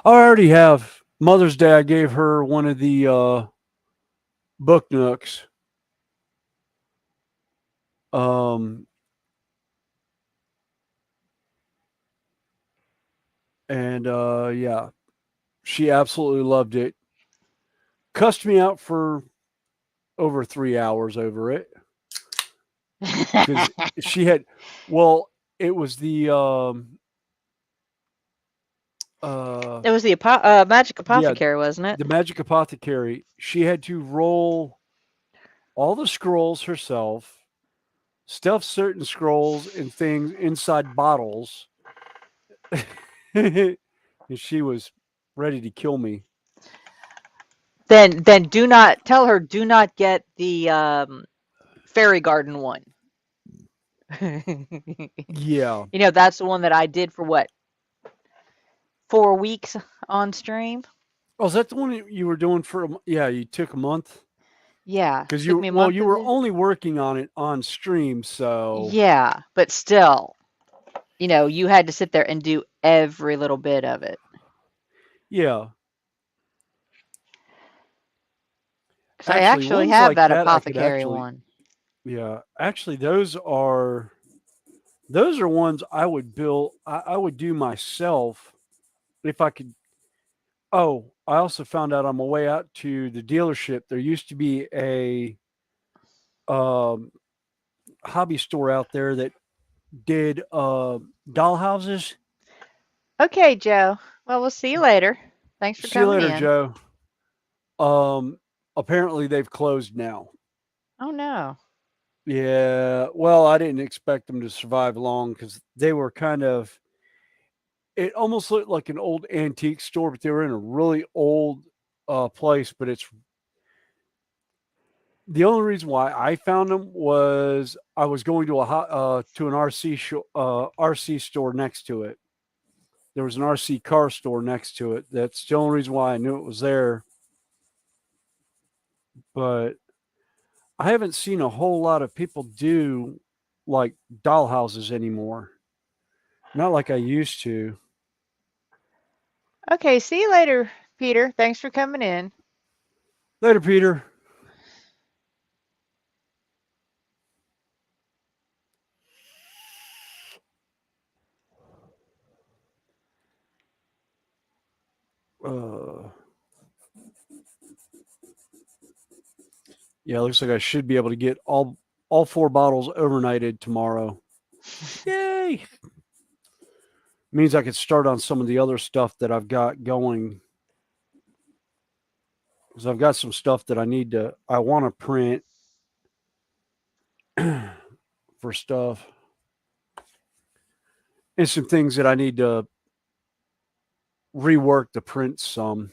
already have Mother's Day. I gave her one of the book nooks. Um, and yeah, she absolutely loved it. Cussed me out for over 3 hours over it because she had, well, it was the uh It was the magic yeah, apothecary, wasn't it? the magic apothecary. She had to roll all the scrolls herself, stuff certain scrolls and things inside bottles, and she was ready to kill me. Then do not tell her do not get the fairy garden one. Yeah. That's the one that I did for what, 4 weeks on stream. Oh, is that the one you were doing for? Yeah, you took a month Yeah, because took you me a well month you to were do. only working on it on stream, so Yeah, but still, you had to sit there and do every little bit of it. yeah. Because I Actually, actually ones have like that that I could apothecary actually, one. yeah. Actually, those are ones I would build. I would do myself if I could. Oh, I also found out on my way out to the dealership there used to be a um, hobby store out there that did doll houses. Okay, Joe. Well, we'll see you later. Thanks for See you coming later, in. Joe. Um, Apparently they've closed now. Oh no. Yeah, well, I didn't expect them to survive long because they were kind of. It almost looked like an old antique store, but they were in a really old place. But it's the only reason why I found them was I was going to an RC store next to it. There was an RC car store next to it. That's the only reason why I knew it was there. But I haven't seen a whole lot of people do like doll houses anymore. Not like I used to. Okay, see you later, Peter. Thanks for coming in. Later, Peter. Uh, yeah, looks like I should be able to get all 4 bottles overnighted tomorrow. Yay! Means I could start on some of the other stuff that I've got going. Because I've got some stuff that I want to print. for stuff and some things that I need to rework the prints some.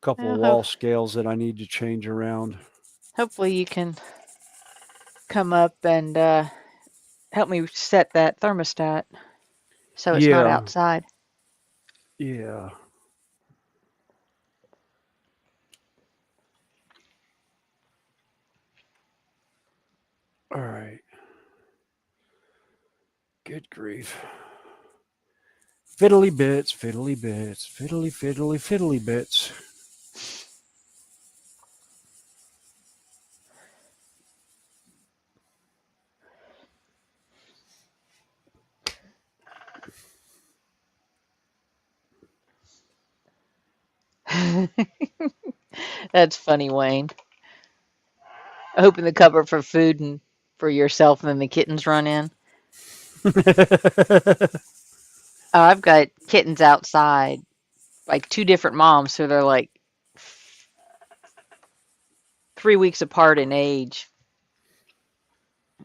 Couple of Well, wall scales that I need to change around. hopefully you can come up and help me set that thermostat so it's not Yeah, outside. yeah. All right. Good grief. Fiddly bits, fiddly bits, fiddly, fiddly, fiddly bits. That's funny, Wayne. Open the cupboard for food and for yourself, and then the kittens run in. I've got kittens outside, like two different moms, so they're like 3 weeks apart in age.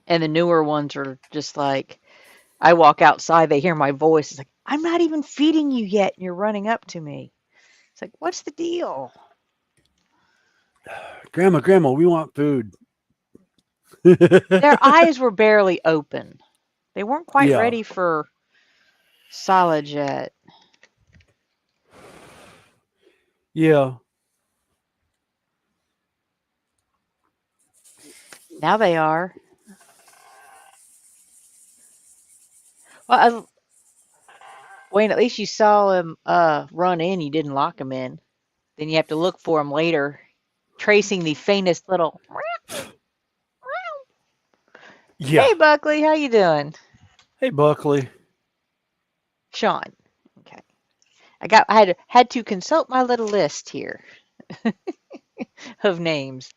And the newer ones are just like, I walk outside, they hear my voice. It's like, I'm not even feeding you yet, and you're running up to me. It's like, what's the deal? Grandma, Grandma, we want food. Their eyes were barely open. They weren't quite Yeah, ready for solid yet. yeah, Now they are. Well, Wayne, at least you saw him run in. You didn't lock him in. Then you have to look for him later, tracing the faintest little. yeah. Hey, Buckley, how you doing? Hey, Buckley. Sean. Okay. I had to consult my little list here of names.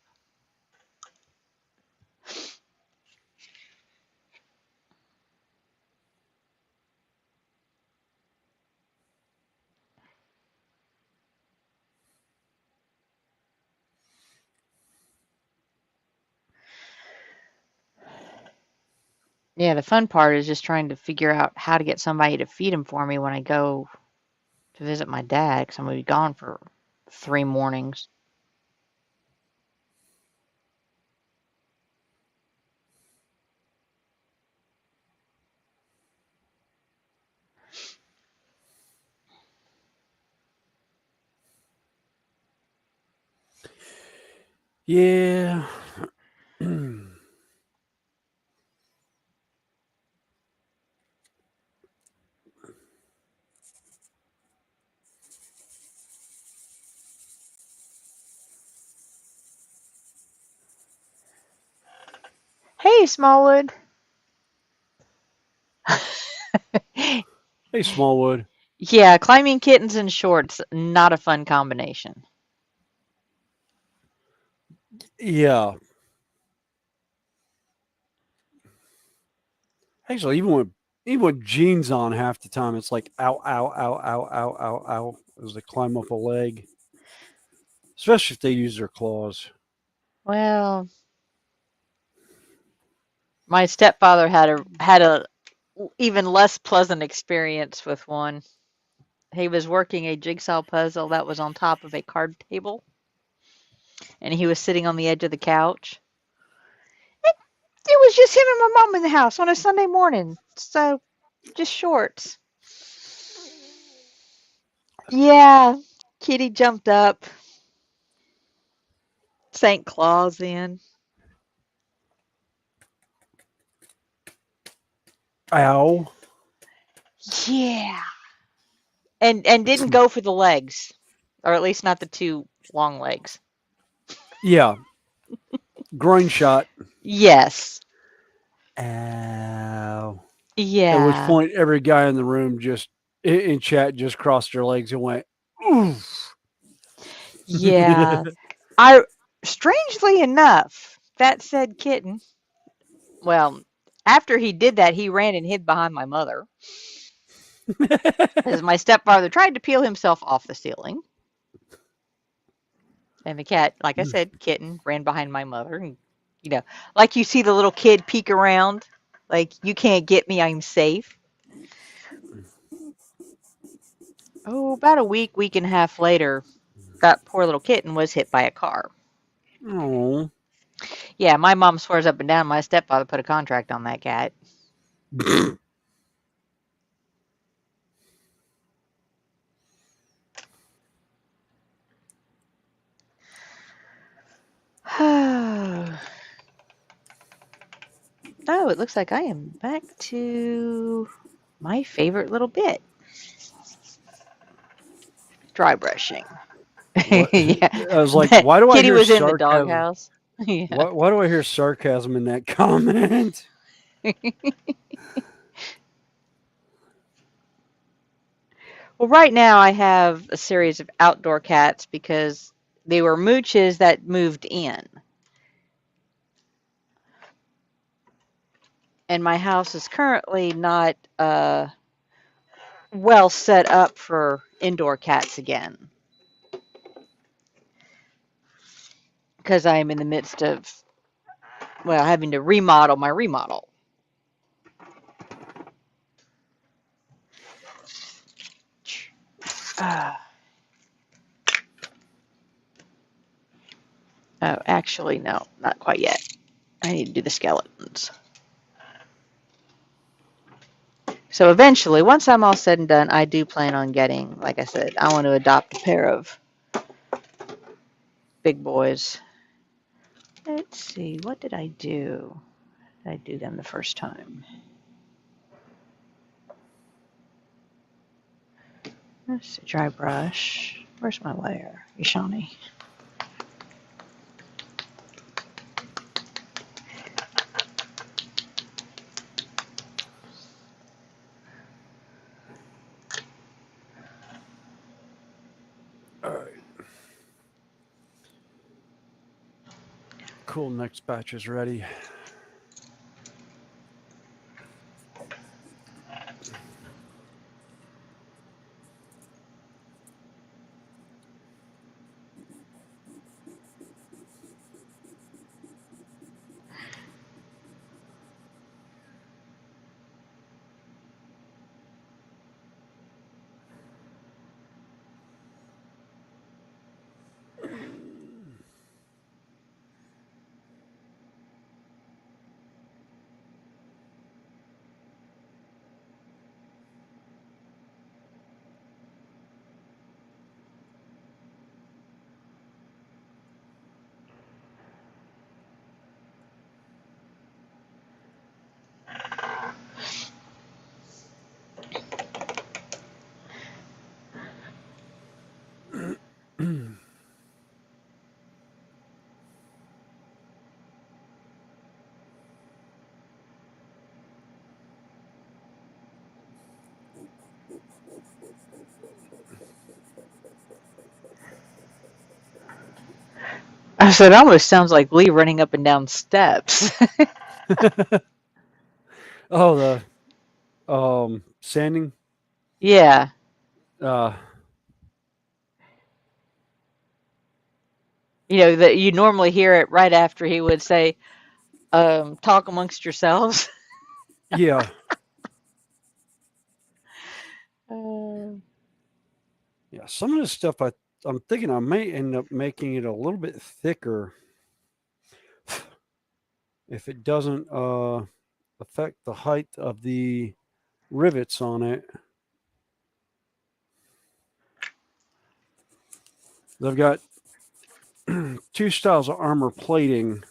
Yeah, the fun part is just trying to figure out how to get somebody to feed him for me when I go to visit my dad, because I'm going to be gone for 3 mornings. Yeah. Hey, Smallwood. Hey, Smallwood. Yeah, climbing kittens in shorts, not a fun combination. Yeah. Actually, even with jeans on, half the time it's like ow, ow, ow, ow, ow, ow, ow, as they climb up a leg. Especially if they use their claws. Well, my stepfather had a even less pleasant experience with one. He was working a jigsaw puzzle that was on top of a card table, and he was sitting on the edge of the couch. It was just him and my mom in the house on a Sunday morning, so just shorts. Yeah, Kitty jumped up, sank claws in. Ow. Yeah, and didn't go for the legs, or at least not the two long legs. Yeah. Groin shot. Yes. Ow. At which Yeah. point, every guy in the room just in chat just crossed their legs and went, oof. Yeah. I strangely enough, that said kitten. Well, after he did that, he ran and hid behind my mother. As my stepfather tried to peel himself off the ceiling. And the cat, like I said, kitten, ran behind my mother. And, you know, like you see the little kid peek around, like, you can't get me, I'm safe. Oh, about a week and a half later, that poor little kitten was hit by a car. Oh. Yeah, my mom swears up and down my stepfather put a contract on that cat. Oh, it looks like I am back to my favorite little bit, dry brushing. What? Yeah, I was like, why do I Kitty hear was in the sarcasm? doghouse. Yeah. Why do I hear sarcasm in that comment? Well, right now I have a series of outdoor cats because they were mooches that moved in. And my house is currently not well set up for indoor cats again because I am in the midst of, well, having to remodel my remodel. Uh, oh, actually, no, not quite yet. I need to do the skeletons. So eventually, once I'm all said and done, I do plan on getting, like I said, I want to adopt a pair of big boys. Let's see, what did I do? Did I do them the first time? Let's see, dry brush. Where's my layer? Ishani. All right. Cool. Next batch is ready. I said, it almost sounds like Lee running up and down steps. Oh, the sanding. Yeah. Uh, You know, that you normally hear it right after he would say, talk amongst yourselves. yeah, Uh, yeah. Some of the stuff I'm thinking I may end up making it a little bit thicker if it doesn't affect the height of the rivets on it. They've got two styles of armor plating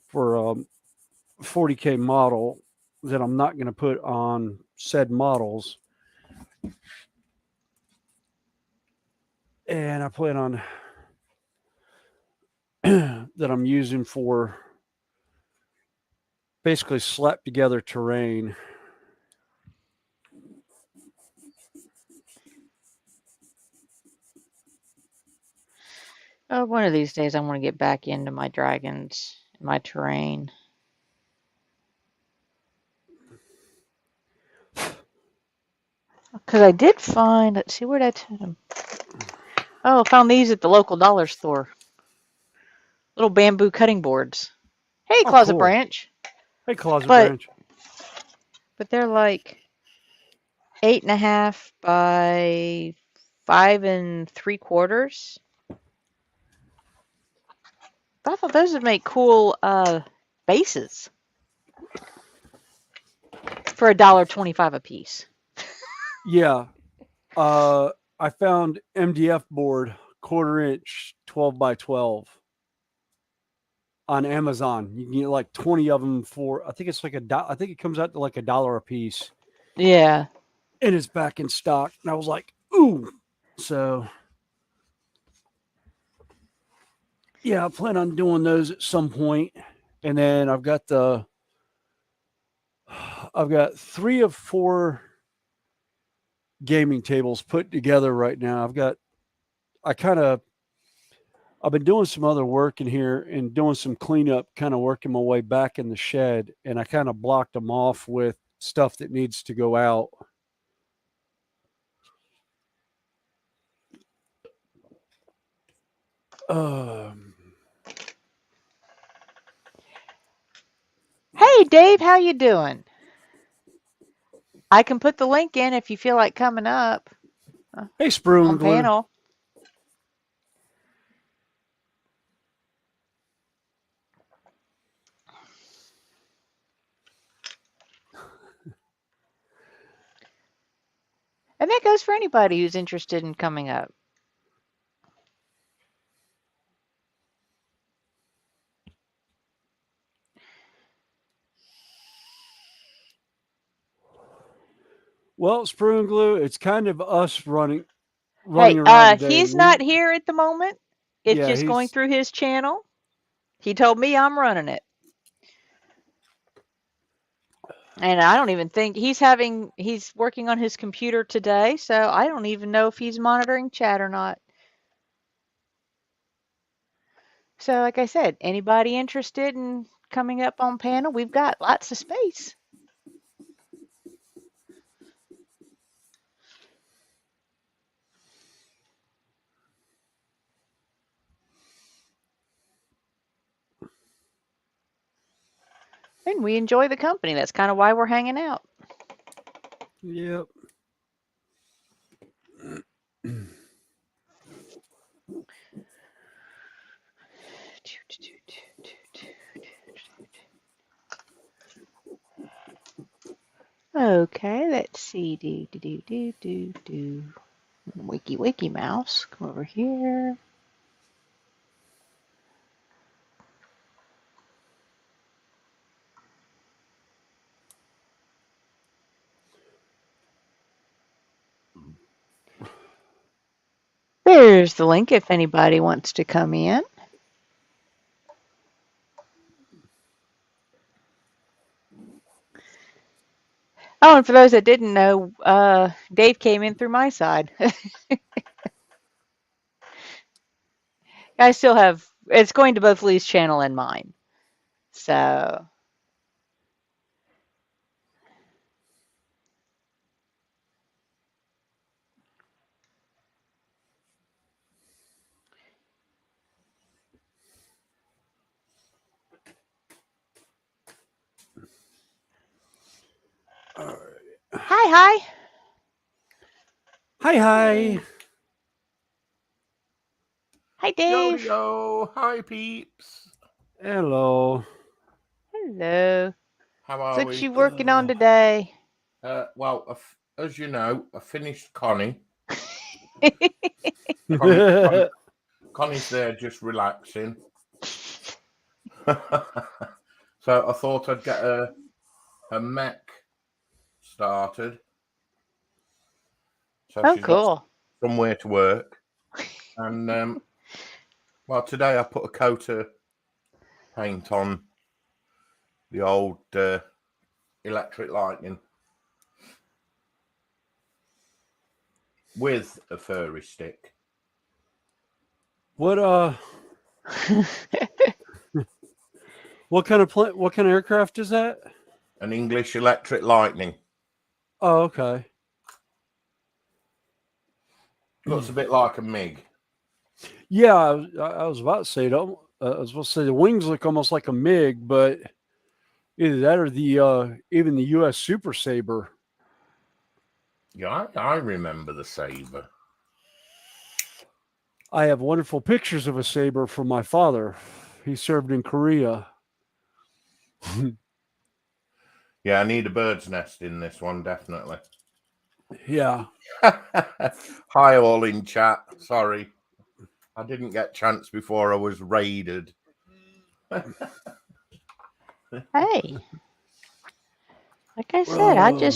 for a 40K model that I'm not going to put on said models. And I plan on that I'm using for basically slapped together terrain. oh, one of these days I want to get back into my dragons, my terrain. Because I did find, let's see, where did I Oh, found these at the local dollar store. Little bamboo cutting boards. Hey, Oh, Closet cool. Branch. Hey, Closet But Branch. they're like 8.5 by 5 3/4. I thought those would make cool bases for $1.25 a piece. Yeah. I found MDF board, 1/4 inch, 12 by 12 on Amazon. You can get like 20 of them for, I think it's like I think it comes out to like $1 a piece, Yeah. and it's back in stock. And I was like, ooh. So yeah, I plan on doing those at some point. And then I've got 3 of 4 gaming tables put together right now. I kind of I've been doing some other work in here and doing some cleanup, kind of working my way back in the shed, and I kind of blocked them off with stuff that needs to go out. Um, Hey, Dave, how you doing? I can put the link in if you feel like coming up hey, Spruan on Glue. panel. And that goes for anybody who's interested in coming up. Well, Spruan Glue, it's kind of us running Hey, around today. he's not here at the moment. It's Yeah, just going he's through his channel. He told me I'm running it. And I don't even think he's working on his computer today, so I don't even know if he's monitoring chat or not. So, like I said, anybody interested in coming up on panel, we've got lots of space. And we enjoy the company. That's kind of why we're hanging out. yep. Okay, let's see. Do. Wiki mouse. Come over here. There's the link if anybody wants to come in. Oh, and for those that didn't know, Dave came in through my side. I still have it's going to both Lee's channel and mine. So All right. hi. Hi, hi. Hi Yo, Dave. yo, hi peeps. Hello. Hello. How are So what we? you working on today? Well, as you know, I finished Connie. oh, Connie's there just relaxing. So I thought I'd get her mech started. So Oh, she's got cool. somewhere to work. And, well, today I put a coat of paint on the old electric lightning with a furry stick. what what kind of what kind of aircraft is that? An English electric lightning. Oh, okay. Looks a bit like a MiG. Yeah, I was about to say it. I was supposed to say the wings look almost like a MiG, but either that or the even the U.S. Super Saber. Yeah, I remember the Sabre. I have wonderful pictures of a Saber from my father. He served in Korea. Yeah, I need a bird's nest in this one, definitely. Yeah. Hi, all in chat. Sorry, I didn't get chance before I was raided. Hey, like I said, Oh.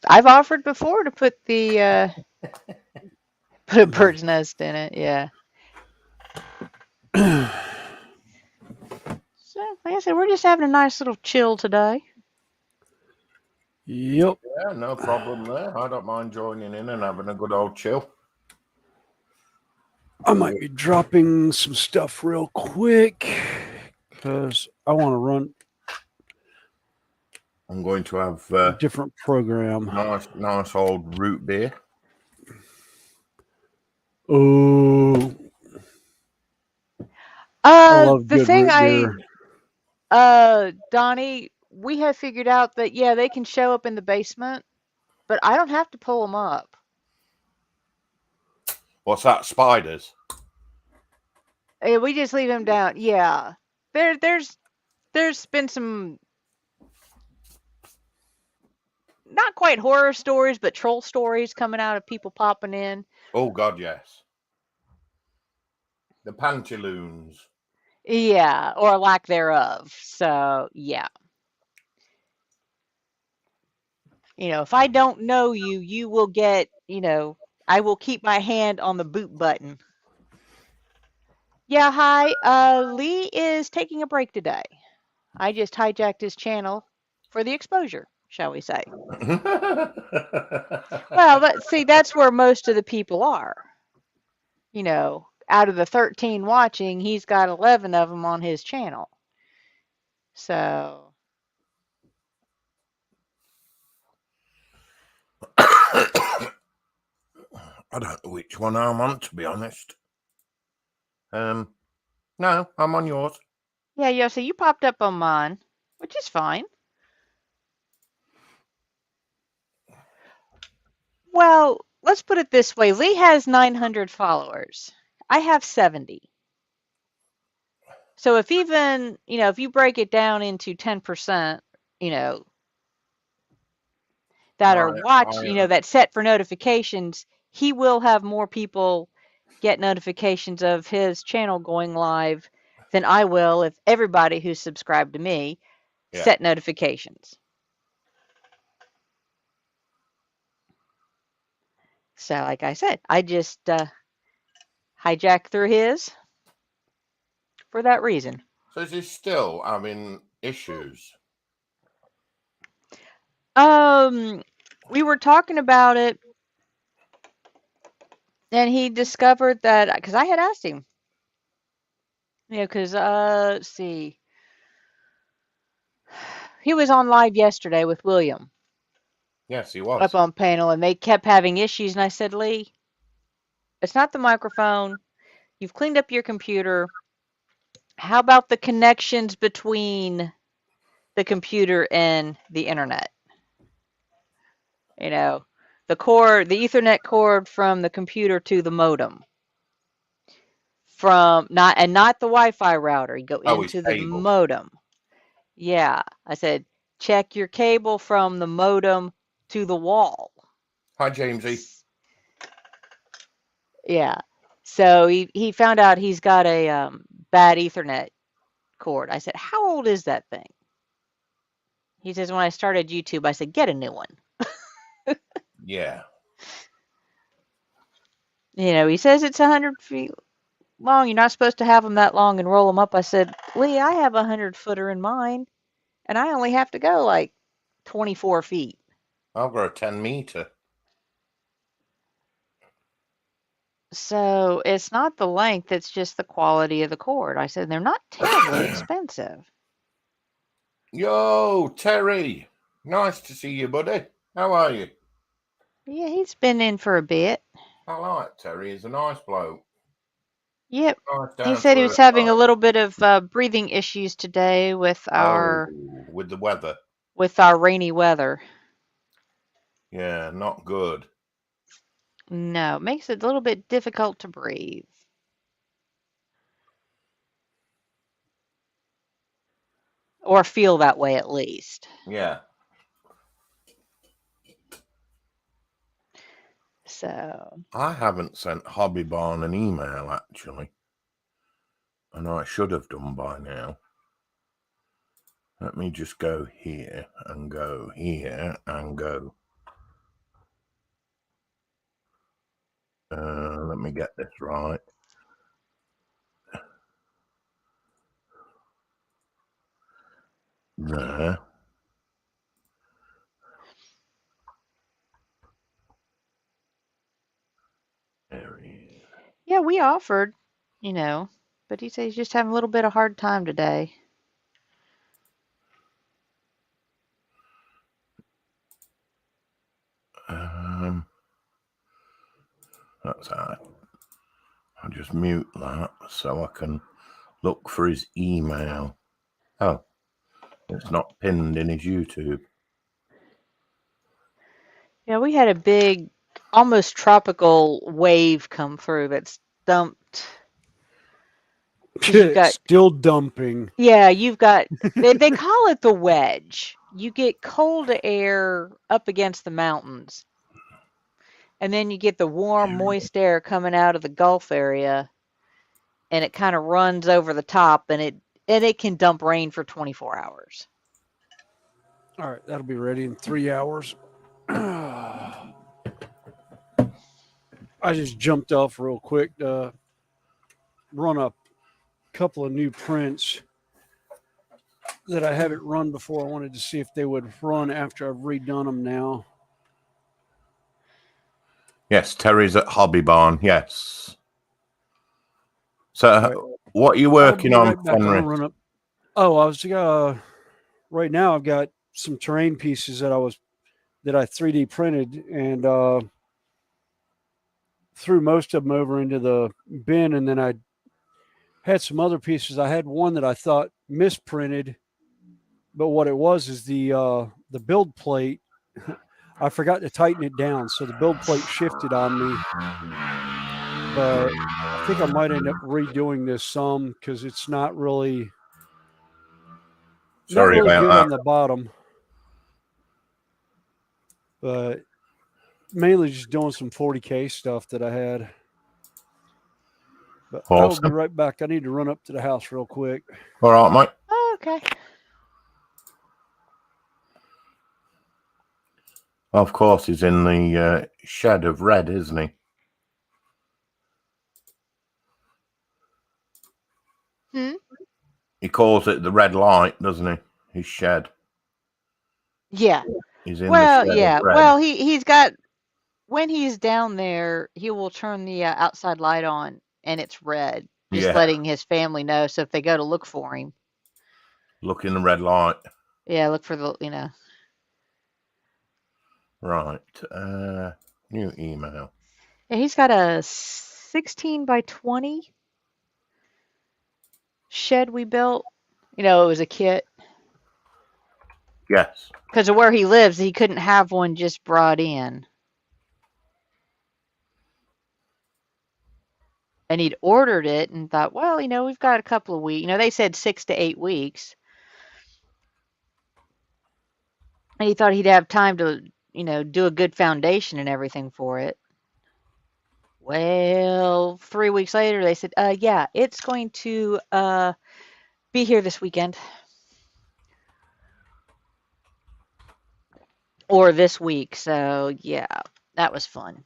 I've offered before to put the put a bird's nest in it. Yeah. So, like I said, we're just having a nice little chill today. Yep. Yeah, no problem there. I don't mind joining in and having a good old chill. I might be dropping some stuff real quick because I want to run I'm going to have a different program. nice old root beer. Oh, I love The good thing root beer. Donnie, we have figured out that yeah, they can show up in the basement, but I don't have to pull them up. What's that? Spiders? We just leave them down. Yeah. There's been some not quite horror stories, but troll stories coming out of people popping in. Oh God, yes. The pantaloons. Yeah, or lack thereof. So, yeah. If I don't know you, you will get, I will keep my hand on the boot button. Yeah, hi. Lee is taking a break today. I just hijacked his channel for the exposure, shall we say. Well, see, that's where most of the people are. Out of the 13 watching, he's got 11 of them on his channel. So, I don't know which one I'm on, to be honest. No, I'm on yours. yeah, so you popped up on mine, which is fine. Well, let's put it this way. Lee has 900 followers. I have 70. So if even, if you break it down into 10%, that are that set for notifications, he will have more people get notifications of his channel going live than I will if everybody who's subscribed to me set notifications. So like I said, I just hijack through his for that reason. So is he still having issues? We were talking about it, and he discovered that because I had asked him, because let's see, he was on live yesterday with William. Yes, he was Up on panel, and they kept having issues, and I said, Lee, it's not the microphone. You've cleaned up your computer. How about the connections between the computer and the internet? The Ethernet cord from the computer to the modem. Not the Wi-Fi router. You go into the modem. Yeah, I said, check your cable from the modem to the wall. Hi, Jamesy. Yeah. So he found out he's got a bad Ethernet cord. I said, how old is that thing? He says, when I started YouTube, I said, get a new one. Yeah. He says it's 100 feet long. You're not supposed to have them that long and roll them up. I said, Lee, I have a 100-footer in mine, and I only have to go like 24 feet. I've got a 10-meter. So it's not the length, it's just the quality of the cord. I said, they're not terribly expensive. Yo, Terry. Nice to see you, buddy. How are you? Yeah, he's been in for a bit. I like Terry. He's a nice bloke. Yep. Nice He down said to he was earth. having a little bit of breathing issues today with Oh, our with the weather. rainy weather. Yeah, not good. No, it makes it a little bit difficult to breathe. Or feel that way at least. Yeah. So, I haven't sent Hobby Barn an email, actually. I know I should have done by now. Let me just go here and go here and go. Let me get this right. There. There he is. yeah, we offered, but he said he's just having a little bit of hard time today. That's all right. I'll just mute that so I can look for his email. Oh, it's not pinned in his YouTube. Yeah, we had a big, almost tropical wave come through that's dumped. 'Cause you've got, Still dumping. yeah, you've got, they call it the wedge. You get cold air up against the mountains, and then you get the warm, moist air coming out of the Gulf area, and it kind of runs over the top, and it can dump rain for 24 hours. All right, that'll be ready in 3 hours. I just jumped off real quick to run a couple of new prints that I haven't run before. I wanted to see if they would run after I've redone them now. Yes, Terry's at Hobby Barn. Yes. So, Right. what are you working I'll be on, right back. I'm Henry? gonna run up. Oh, I was right now. I've got some terrain pieces that I 3D printed and threw most of them over into the bin, and then I had some other pieces. I had one that I thought misprinted, but what it was is the build plate. I forgot to tighten it down, so the build plate shifted on me. But I think I might end up redoing this some because it's not really Sorry about good that. on the bottom. But mainly just doing some 40K stuff that I had. But I will be Awesome. right back. I need to run up to the house real quick. All right, mate. Oh, okay. Of course, he's in the shed of red, isn't he? Hmm? He calls it the red light, doesn't he? His shed. Yeah. He's in the Well, shed of yeah. red. Well, he's got when he's down there, he will turn the outside light on and it's red, just Yeah, letting his family know. So if they go to look for him, look in the red light. yeah, look for Right. New email. Yeah, he's got a 16 by 20 shed we built. It was a kit Yes. because of where he lives. He couldn't have one just brought in. And he'd ordered it and thought, well, we've got a couple of weeks. They said 6 to 8 weeks. And he thought he'd have time to, do a good foundation and everything for it. Well, 3 weeks later, they said, yeah, it's going to be here this weekend. Or this week. So, yeah, that was fun.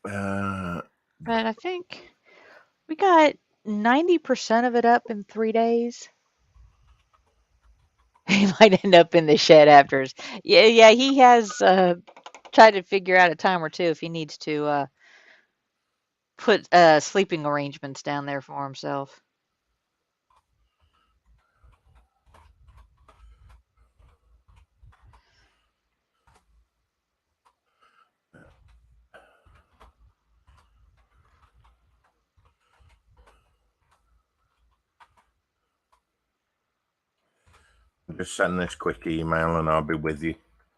But I think we got 90% of it up in 3 days. He might end up in the shed after. Yeah, he has tried to figure out a time or two if he needs to put sleeping arrangements down there for himself. Just send this quick email and I'll be with you.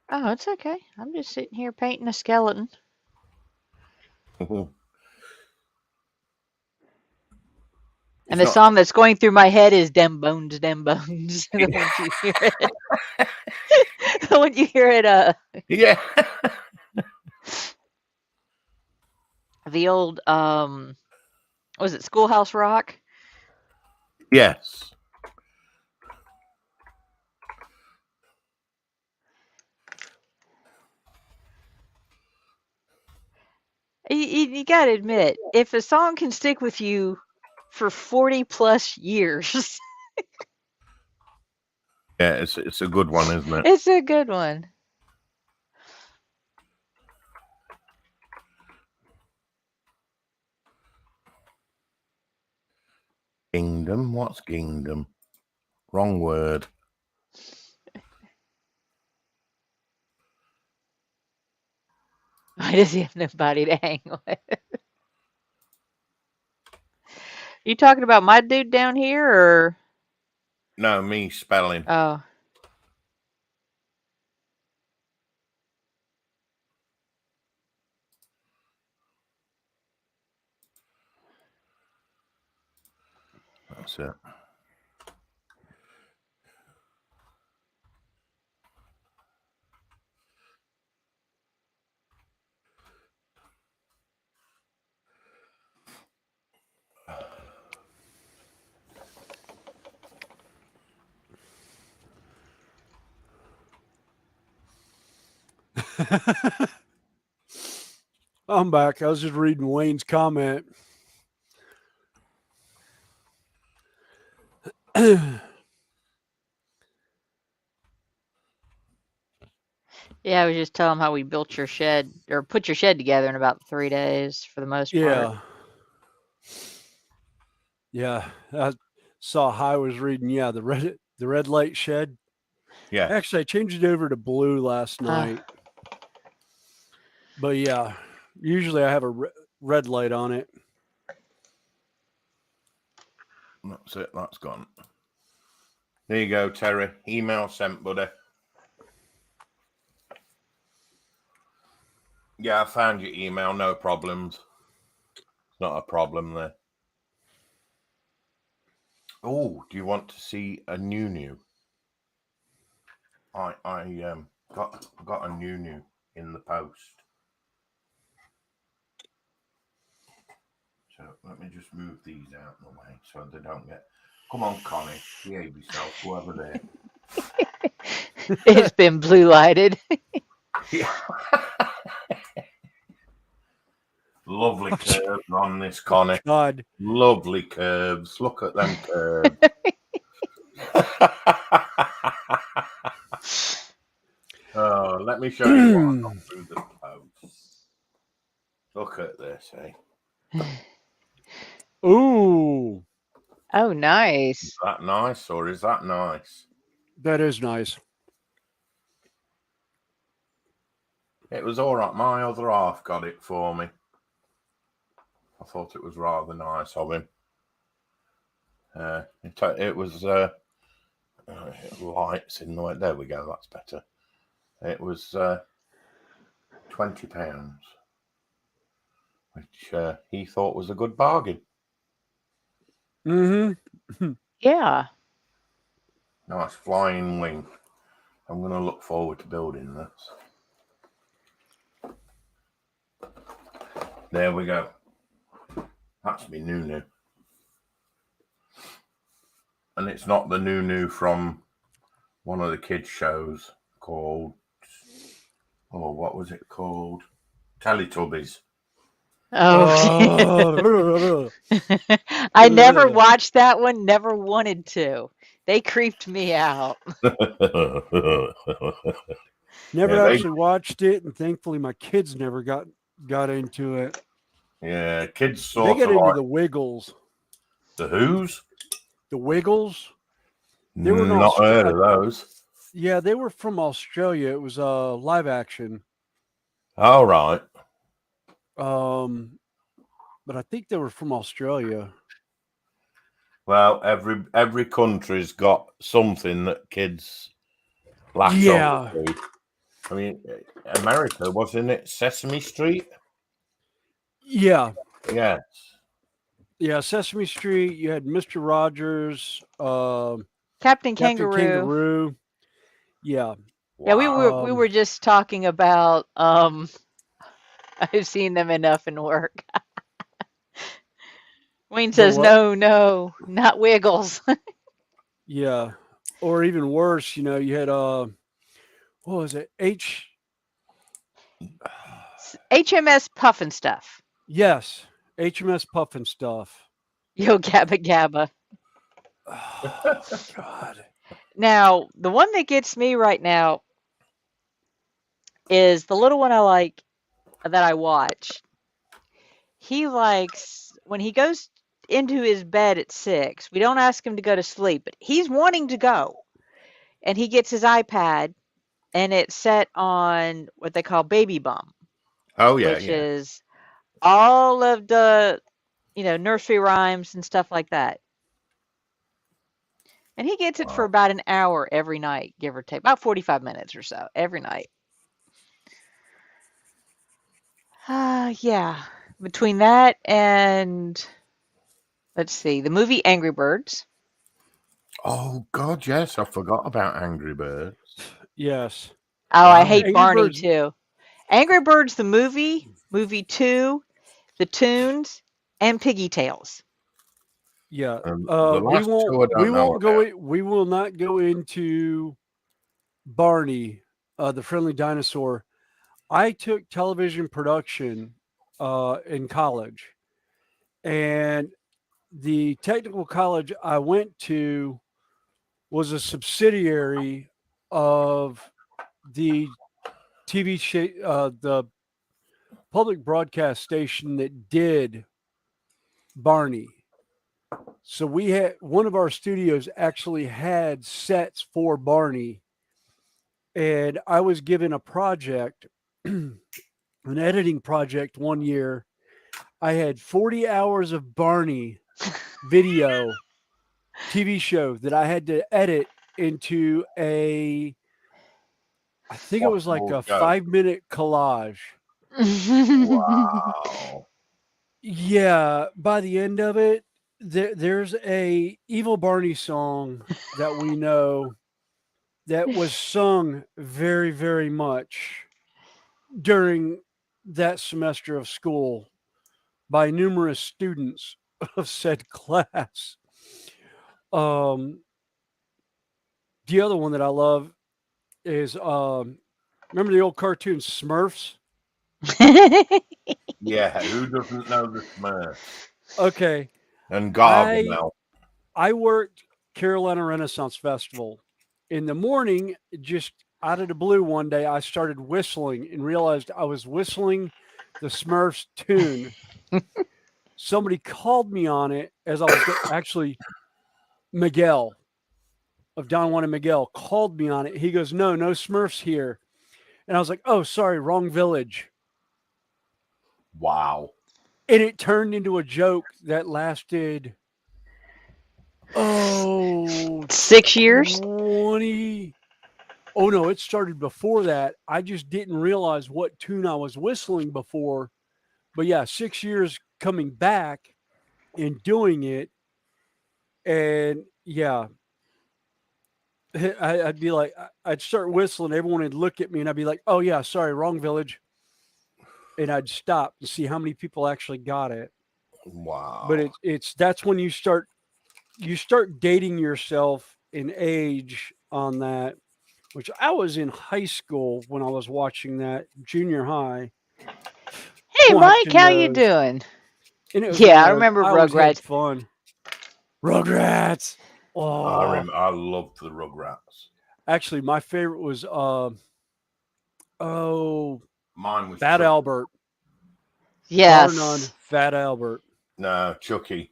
Oh, it's okay. I'm just sitting here painting a skeleton. And the song that's going through my head is "Dem Bones, Dem Bones." When you hear it, when you hear it, Yeah. the old was it Schoolhouse Rock? Yes. You got to admit, if a song can stick with you for 40 plus years, Yeah, it's a good one, isn't it? it's a good one. Kingdom? What's kingdom? Wrong word. Why does he have nobody to hang with? You talking about my dude down here, or? No, me spelling. Oh. That's it. I'm back. I was just reading Wayne's comment. Yeah, I was just telling him how we built your shed or put your shed together in about 3 days for the most part. Yeah. I saw High was reading, the red light shed. Yeah. Actually, I changed it over to blue last night. But yeah, usually I have a red light on it. That's it. That's gone. There you go, Terry. Email sent, buddy. Yeah, I found your email. No problems. Not a problem there. Oh, do you want to see a new? I got a new in the post. So let me just move these out of the way so they don't get. Come on, Connie, behave yourself, whoever there. It's been blue lighted. Yeah. Lovely curves on this, Connie. God. Lovely curves. Look at them curves. Oh, let me show you what I got through the post. Look at this, eh? Ooh. Oh, nice. Is that nice or is that nice? That is nice. It was all right. My other half got it for me. I thought it was rather nice of him. It was lights in the way. There we go. That's better. It was £20, which he thought was a good bargain. Mm-hmm. Yeah. Nice flying wing. I'm going to look forward to building this. There we go. That's me new. And it's not the new from one of the kids' shows called, what was it called? Teletubbies. Oh. I never watched that one, never wanted to. They creeped me out. Never actually watched it, and thankfully my kids never got into it. Yeah, kids They sort get of into like the Wiggles. the Who's? The Wiggles? They were not heard of those. Yeah, they were from Australia. It was live action. All right. But I think they were from Australia. Well, every country's got something that kids latch on Yeah. to. I mean, America, wasn't it Sesame Street? Yeah. Yes. Yeah. Sesame Street. You had Mr. Rogers, Captain Captain Kangaroo. Kangaroo. Yeah. Yeah, we were Wow. we Um, were just talking about I've seen them enough in work. Wayne the says what? no, no, not Wiggles. Yeah. Or even worse, you had what was it? HMS Puffin stuff. Yes, HMS Puffin stuff. Yo Gabba Gabba. Oh God. Now, the one that gets me right now is the little one I like that I watch. He likes when he goes into his bed at 6. We don't ask him to go to sleep, but he's wanting to go. And he gets his iPad and it's set on what they call baby bum, Oh yeah, which yeah. is all of the, nursery rhymes and stuff like that. And he gets it for Wow. about an hour every night, give or take, about 45 minutes or so every night. Yeah. Between that and let's see, the movie Angry Birds. Oh God, yes, I forgot about Angry Birds. Yes. Oh, I Wow. hate Angry Barney Birds. too. Angry Birds the movie, movie 2, the tunes, and Piggy Tales. Yeah. The We last won't. two I We don't know won't go. about. We will not go into Barney, the friendly dinosaur. I took television production in college, and the technical college I went to was a subsidiary of the the public broadcast station that did Barney. So we had one of our studios actually had sets for Barney, and I was given a project, an editing project one year. I had 40 hours of Barney video TV show that I had to edit into I think it was like Possible a show. 5-minute collage. Wow. Yeah, by the end of it, there's a Evil Barney song that we know that was sung very, very much during that semester of school by numerous students of said class. Um, the other one that I love is remember the old cartoon Smurfs? Yeah, who doesn't know the Smurfs Okay, and I Gargamel? I worked Carolina Renaissance Festival. In the morning, just out of the blue one day, I started whistling and realized I was whistling the Smurfs tune. Somebody called me on it as I was actually Miguel of Don Juan and Miguel called me on it. He goes, "No, no Smurfs here," and I was like, "Oh, sorry, wrong village." Wow. And it turned into a joke that lasted 6 years? 20. Oh no, it started before that. I just didn't realize what tune I was whistling before. But yeah, 6 years coming back and doing it. And yeah, I'd be like, I'd start whistling. Everyone would look at me and I'd be like, oh yeah, sorry, wrong village. And I'd stop to see how many people actually got it. But Wow. it's that's when you start dating yourself in age on that, which I was in high school when I was watching that, junior high, Hey, Mike, watching how you those. doing? And it was Yeah, I good. remember I always had Rugrats. fun. Rugrats. I Oh, remember. I loved the Rugrats. actually, my favorite was oh, Mine was Fat Chucky. Albert. Bar none, Yes. Fat Albert. No, Chucky.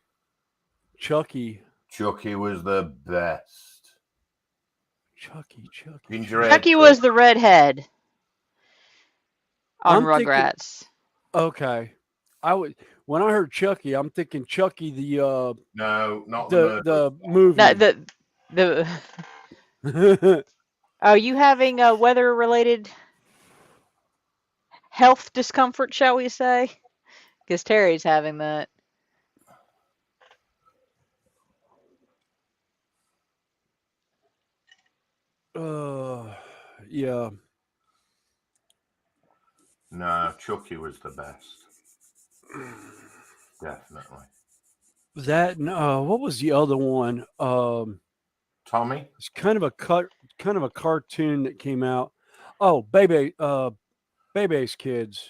Chucky. Chucky was the best. Chucky. Gingerhead Chucky kid. was the redhead on I'm thinking. Rugrats. Okay, I would when I heard Chucky, I'm thinking Chucky No, not the murder. the No, movie. the are you having a weather related health discomfort, shall we say? Because Terry's having that. uh, yeah, No, Chucky was the best. Definitely. that. What was the other one? Tommy? It's kind of a cartoon that came out. Oh, Bebe's Kids.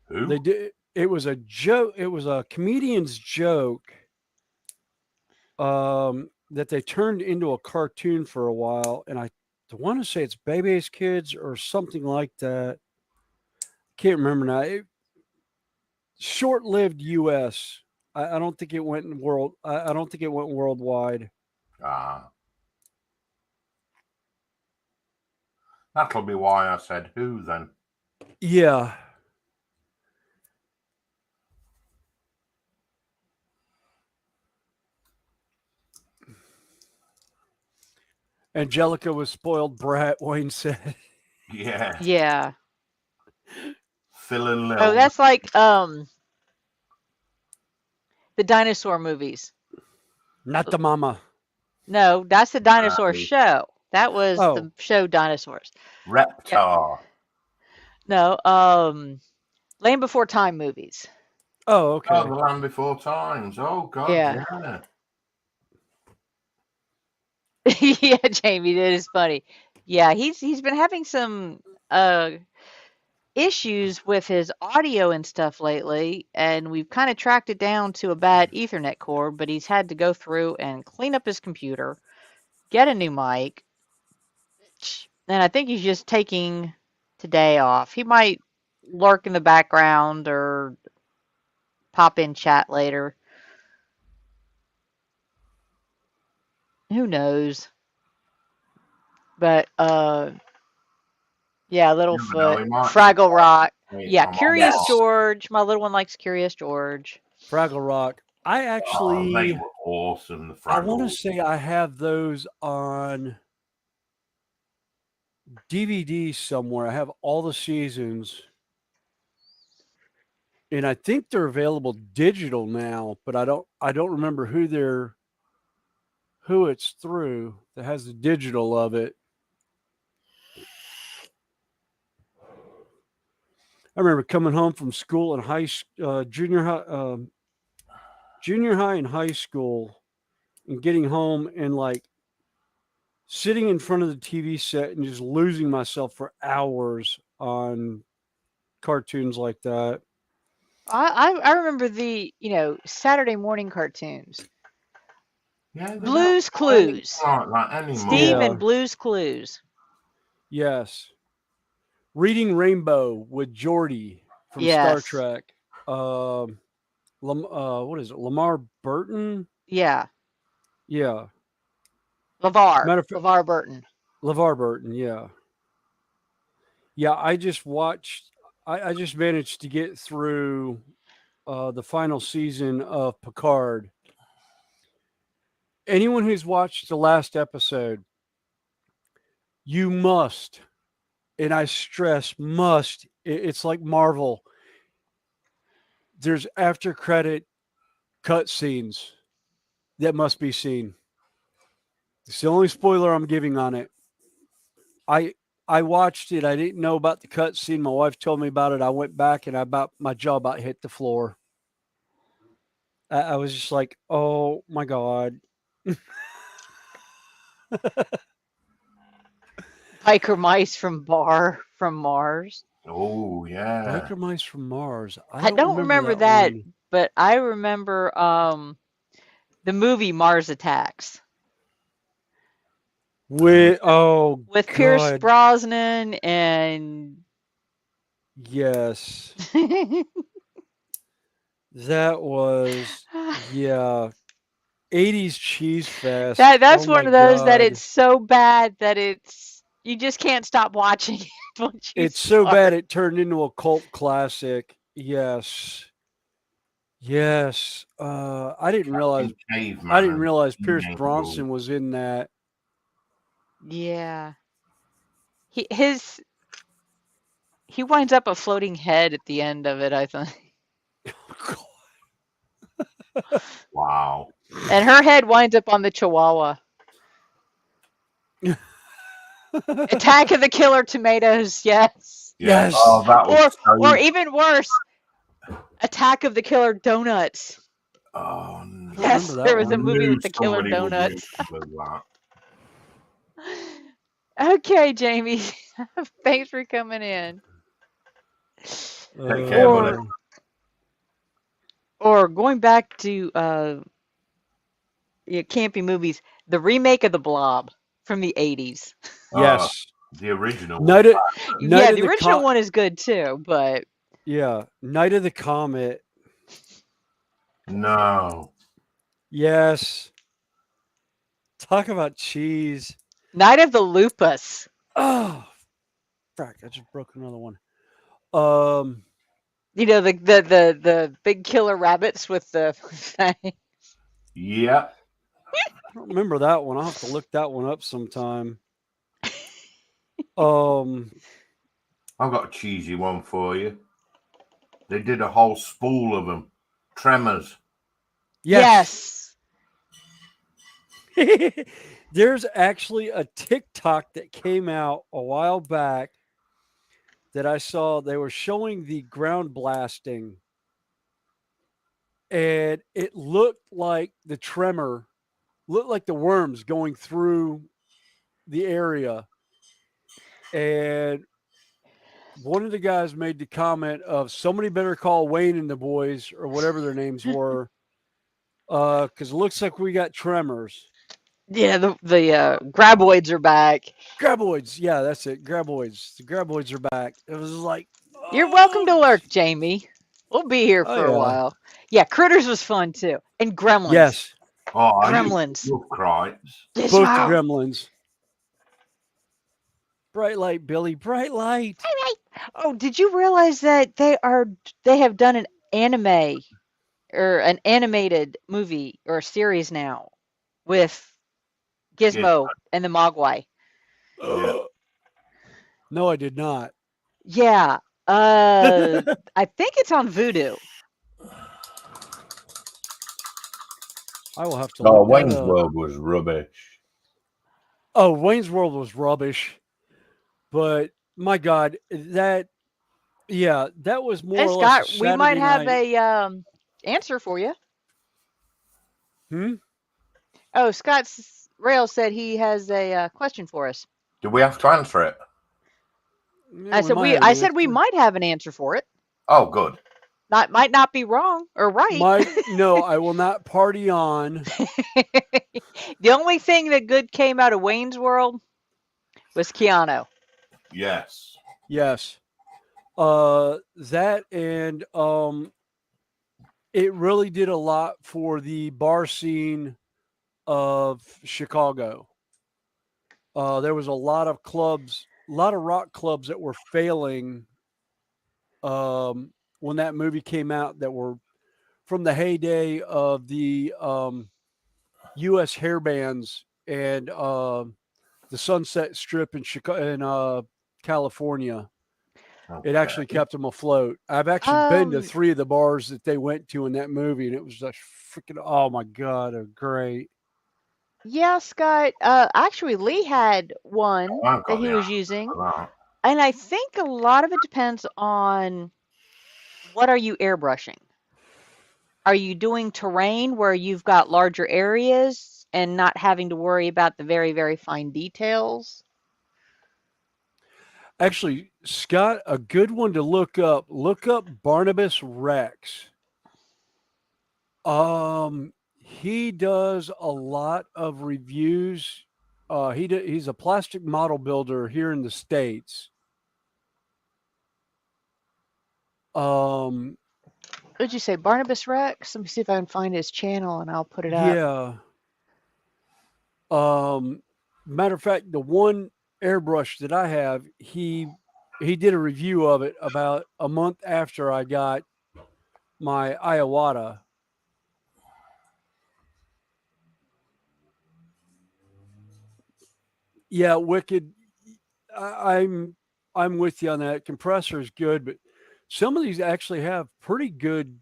They Who? did. It was a joke. It was a comedian's joke. That they turned into a cartoon for a while, and I want to say it's Bebe's Kids or something like that. Can't remember now. Short-lived U.S. I don't think it went in world. I don't think it went worldwide. Ah. That'll be why I said who then. Yeah. Angelica was spoiled brat. Wayne said. Yeah. Yeah. Phil and Lil. Oh, that's like the dinosaur movies. Not the mama. No, that's the dinosaur No. show. That was Oh, the show Dinosaurs. Yeah. Reptar. No, Land Before Time movies. oh, Oh, okay. The Land Before Times. Oh, God, Yeah. yeah. Yeah, Jamie, that is funny. Yeah, he's been having some uh issues with his audio and stuff lately, and we've kind of tracked it down to a bad Ethernet cord, but he's had to go through and clean up his computer, get a new mic, and I think he's just taking today off. He might lurk in the background or pop in chat later. Who knows? But yeah, Never know, Littlefoot, he might Fraggle Rock. Yeah, I'm on Curious Yes. George. My little one likes Curious George. Fraggle Rock. I Oh, they actually, were awesome, the I want to Fraggles. say I have those on DVD somewhere. I have all the seasons, and I think they're available digital now. But I don't remember who it's through that has the digital of it. I remember coming home from school in junior high and high school, and getting home and like sitting in front of the TV set and just losing myself for hours on cartoons like that. I remember the Saturday morning cartoons. Yeah, they don't Blues do anything Clues. like that Steve anymore. Yeah. and Blues Clues. Yes. Reading Rainbow with Geordi from Star Yes. Trek. What is it? Lamar Burton? Yeah. Yeah. LeVar. Matter of fact, LeVar Burton. LeVar Burton. Yeah. Yeah. I just managed to get through the final season of Picard. Anyone who's watched the last episode, you must, and I stress must, it's like Marvel. There's after credit cut scenes that must be seen. It's the only spoiler I'm giving on it. I I watched it. I didn't know about the cut scene. My wife told me about it. I went back and my jaw about hit the floor. I was just like, oh my god. Biker Mice from Mars. Oh, yeah. Biker Mice from Mars. I I don't don't remember remember that that, one. but I remember the movie Mars Attacks Oh with Pierce god. Brosnan and Yes. That was yeah. 80s cheese fest. that's Oh my one of those that it's god. so bad that it's you just can't stop watching it once you It's so bad start. it turned into a cult classic. Yes. Yes. I didn't realize Caveman. Pierce Teenage Bronson Boy. was in that. Yeah. He winds up a floating head at the end of it, I think. Wow. And her head winds up on the Chihuahua. Attack of the Killer Tomatoes, yes. Yeah. Yes. Oh, that was Or so. even worse, Attack of the Killer Donuts. Oh, no. Remember Yes, that there was I a one. movie knew with the Killer somebody would Donuts. remember Okay, Jamie. Thanks for coming in. that. Take care, buddy. Or going back to campy movies, the remake of The Blob from the 80s. Yes. The original Night was of Yeah, the the original one is good too, but Yeah, Night of the Comet. no. Yes. Talk about cheese. Night of the Lupus. Oh, frack! I just broke another one. Um, You know, the big killer rabbits with the thing. Yeah. I don't remember that one. I'll have to look that one up sometime. Um, I've got a cheesy one for you. They did a whole spool of them. Tremors. yes. There's actually a TikTok that came out a while back that I saw. They were showing the ground blasting, and it looked like the tremor, looked like the worms going through the area. And one of the guys made the comment of somebody better call Wayne and the boys or whatever their names were, because it looks like we got tremors. Yeah, the graboids are back. Graboids, yeah, that's it. Graboids, the graboids are back. It was like, You're welcome oh, to lurk, Jamie. We'll be here oh for a yeah, while. Yeah, Critters was fun too, and Gremlins. yes, Oh, I Gremlins. love Crites. This both the wow. gremlins. Bright light, Billy, bright light. Oh, did you realize that they have done an anime or an animated movie or series now with Gizmo and the Mogwai? Yeah. No, I did not. Yeah. I think it's on Vudu. I will have to Oh, look that Wayne's up. World was rubbish. Oh, Wayne's World was rubbish, but my God, that was more Hey, or less a Scott, we might Saturday have night. a answer for you. Hmm? Oh, Scott Rail said he has a question for us. Do we have to answer it? Yeah, might have an I said we answer. might have an answer for it. Oh, good. Might not be wrong or right. No, I will not party on. The only thing that good came out of Wayne's World was Keanu. Yes. Yes. That and it really did a lot for the bar scene of Chicago. There was a lot of clubs, a lot of rock clubs that were failing when that movie came out, that were from the heyday of the U.S. hair bands and the Sunset Strip in Chicago, in California. Okay. It actually kept them afloat. I've actually been to 3 of the bars that they went to in that movie, and it was just freaking, oh my God, they're great. Yeah, Scott. Actually, Lee had one I've that got he the was answer using, for that. and I think a lot of it depends on what are you airbrushing. Are you doing terrain where you've got larger areas and not having to worry about the very, very fine details? Actually, Scott, a good one to look up. Look up Barnabas Rex. He does a lot of reviews. He's a plastic model builder here in the States. What did you say, Barnabas Rex? Let me see if I can find his channel and I'll put it up. Yeah. Matter of fact, the one airbrush that I have, he did a review of it about a month after I got my Iowata. Yeah, Wicked. I'm with you on that. Compressor is good, but some of these actually have pretty good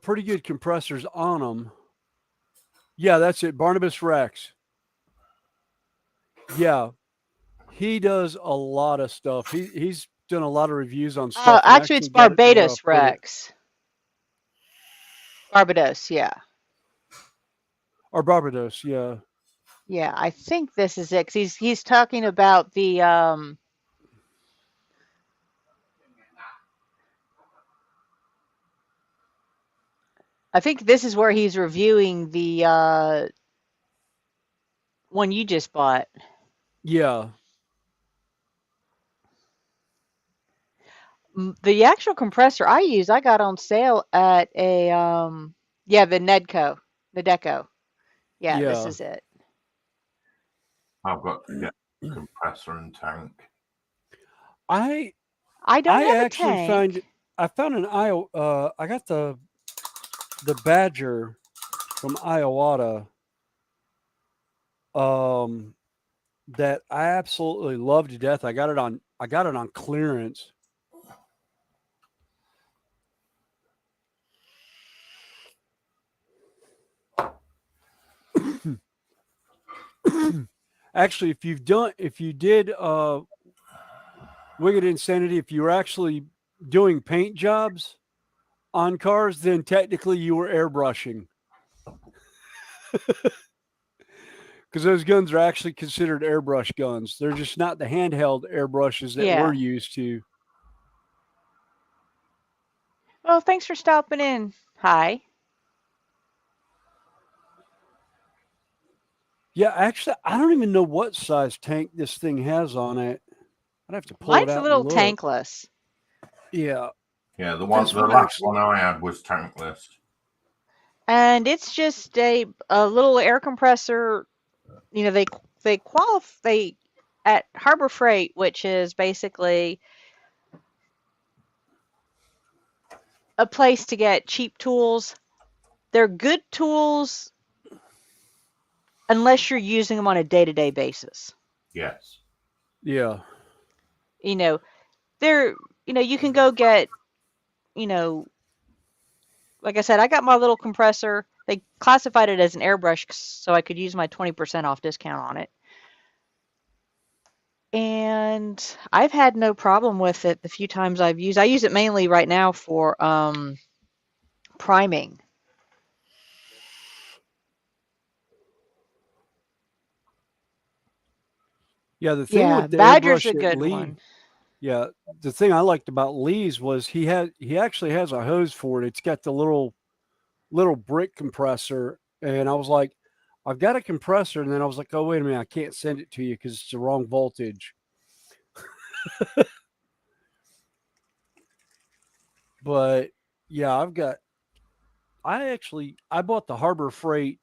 pretty good compressors on them. Yeah, that's it. Barnabas Rex. Yeah, he does a lot of stuff. He's done a lot of reviews on stuff and Actually, it's actually got it to where I Barbados put it. Rex. Barbados, yeah. Or Barbados, yeah. Yeah, I think this is it. 'Cause he's talking about the I think this is where he's reviewing the one you just bought. Yeah. The actual compressor I use, I got on sale at a yeah, the Deco. Yeah, this Yeah. is it. I've got to get compressor and tank. I I don't I have a actually tank. found an I got the Badger from Iowata um that I absolutely love to death. I got it on clearance. Actually, if you did Wicked Insanity, if you were actually doing paint jobs on cars, then technically you were airbrushing. Because those guns are actually considered airbrush guns. They're just not the handheld airbrushes that we're Yeah. used to. Well, thanks for stopping in. Hi. Yeah, actually, I don't even know what size tank this thing has on it. I'd have to pull it Mine's a out and little look. tankless. Yeah, Yeah, the this one last actually. one I had was tankless. And it's just a little air compressor. You know, they qualify at Harbor Freight, which is basically a place to get cheap tools. They're good tools unless you're using them on a day-to-day basis. Yes. Yeah, You know, they're you can go get, you know, like I said, I got my little compressor. They classified it as an airbrush so I could use my 20% off discount on it. And I've had no problem with it the few times I've used. I use it mainly right now for priming. yeah. The thing Yeah, with the Badger's a airbrush at good Lee, one. yeah, the thing I liked about Lee's was he actually has a hose for it. It's got the little brick compressor, and I was like, I've got a compressor, and then I was like, oh wait a minute, I can't send it to you because it's the wrong voltage. But yeah, I bought the Harbor Freight.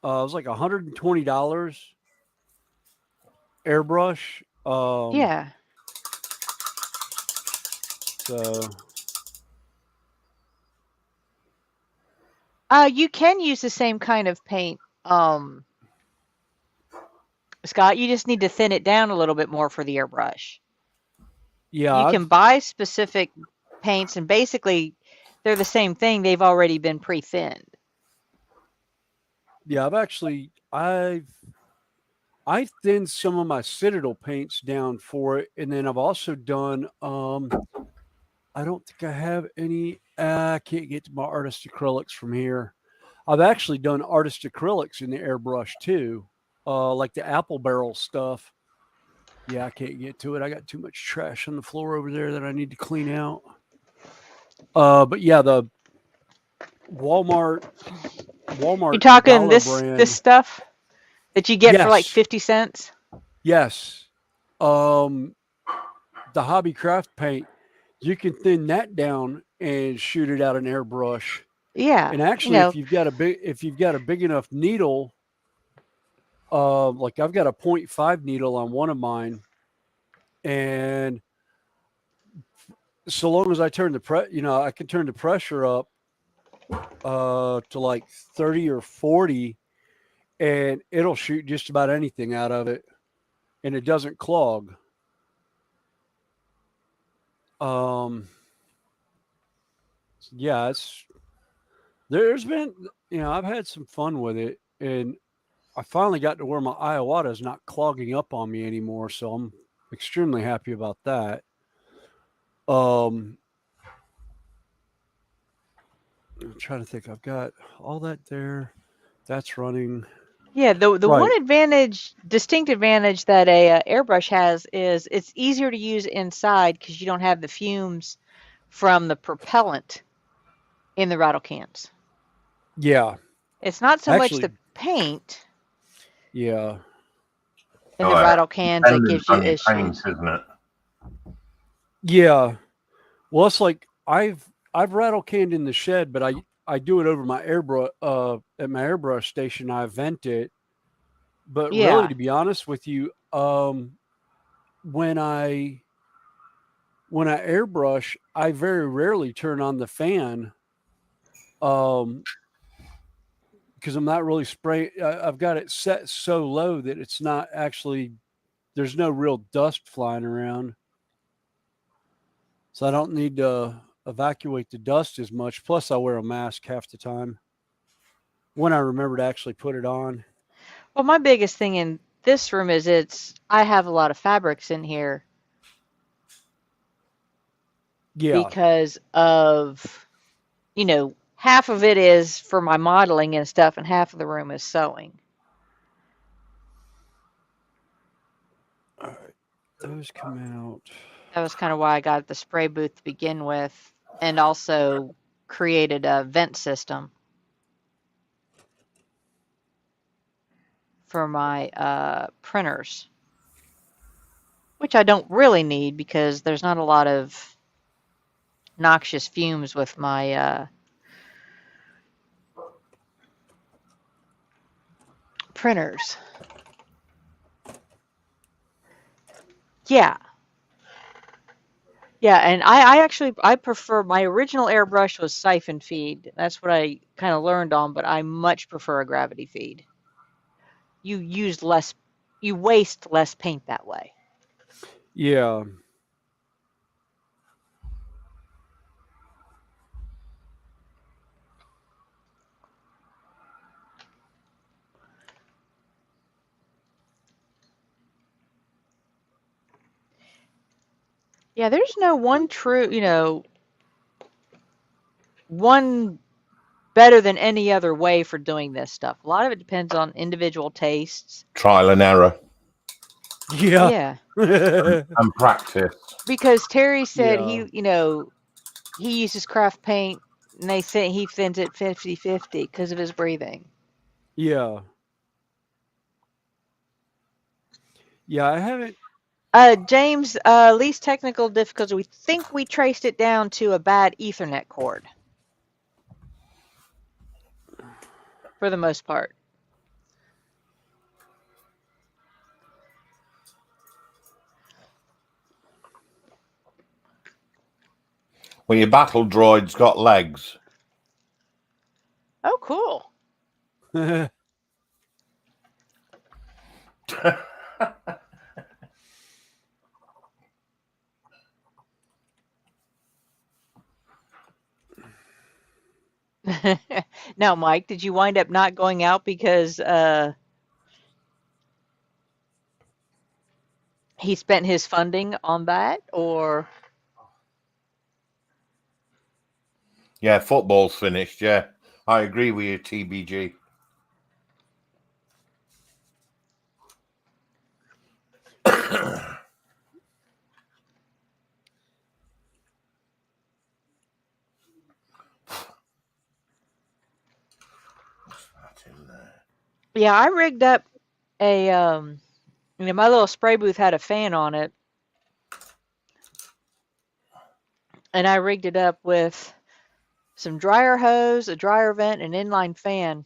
It was like $120 airbrush. Yeah. So You can use the same kind of paint, Scott. You just need to thin it down a little bit more for the airbrush. yeah, You can buy specific paints, and basically they're the same thing. They've already been pre-thinned. I thinned some of my Citadel paints down for it, and then I've also done. I don't think I have any. I can't get to my artist acrylics from here. I've actually done artist acrylics in the airbrush too, like the apple barrel stuff. Yeah, I can't get to it. I got too much trash on the floor over there that I need to clean out. But yeah, the Walmart You're Walmart talking dollar this brand. stuff that you get for like Yes, 50 cents? yes. Um, the hobby craft paint, you can thin that down and shoot it out an airbrush. Yeah, And actually, if you've got a big enough needle, like I've got a .5 needle on one of mine, and so long as I turn I can turn the pressure up to like 30 or 40, and it'll shoot just about anything out of it, and it doesn't clog. Um, yeah, there's been, I've had some fun with it, and I finally got to where my Iowata is not clogging up on me anymore, so I'm extremely happy about that. Um, I'm trying to think. I've got all that there. That's running. Yeah, the one Right. distinct advantage that a airbrush has is it's easier to use inside because you don't have the fumes from the propellant in the rattle cans. Yeah. It's not so much Actually, the paint yeah. in the Oh, rattle cans that dependent gives you on your paint, issues. isn't it? Yeah. Well, it's like I've rattle canned in the shed, but I do it over my airbrush at my airbrush station. I vent it, but really, Yeah. to be honest with you, when I when I airbrush, I very rarely turn on the fan, um, because I'm not really spraying. I've got it set so low that it's not actually there's no real dust flying around, so I don't need to evacuate the dust as much. Plus, I wear a mask half the time when I remember to actually put it on. Well, my biggest thing in this room is I have a lot of fabrics in here Yeah, because of, half of it is for my modeling and stuff, and half of the room is sewing. all right, those come out. That was kind of why I got the spray booth to begin with, and also created a vent system for my printers, which I don't really need because there's not a lot of noxious fumes with my printers. Yeah, yeah, and I prefer my original airbrush was siphon feed. That's what I kind of learned on, but I much prefer a gravity feed. You use less, you waste less paint that way. Yeah, Yeah, there's no one true, one better than any other way for doing this stuff. A lot of it depends on individual tastes. Trial and error yeah, Yeah, and practice. because Terry said yeah, he uses craft paint and they say he thins it 50-50 because of his breathing. yeah, yeah. I haven't. James, least technical difficulty. We think we traced it down to a bad Ethernet cord for the most part. Well, your battle droid's got legs. Oh, cool. Now, Mike, did you wind up not going out because he spent his funding on that, or Yeah, football's finished. Yeah, I agree with you, TBG. That's in there. yeah, I rigged up a my little spray booth had a fan on it, and I rigged it up with some dryer hose, a dryer vent, and inline fan,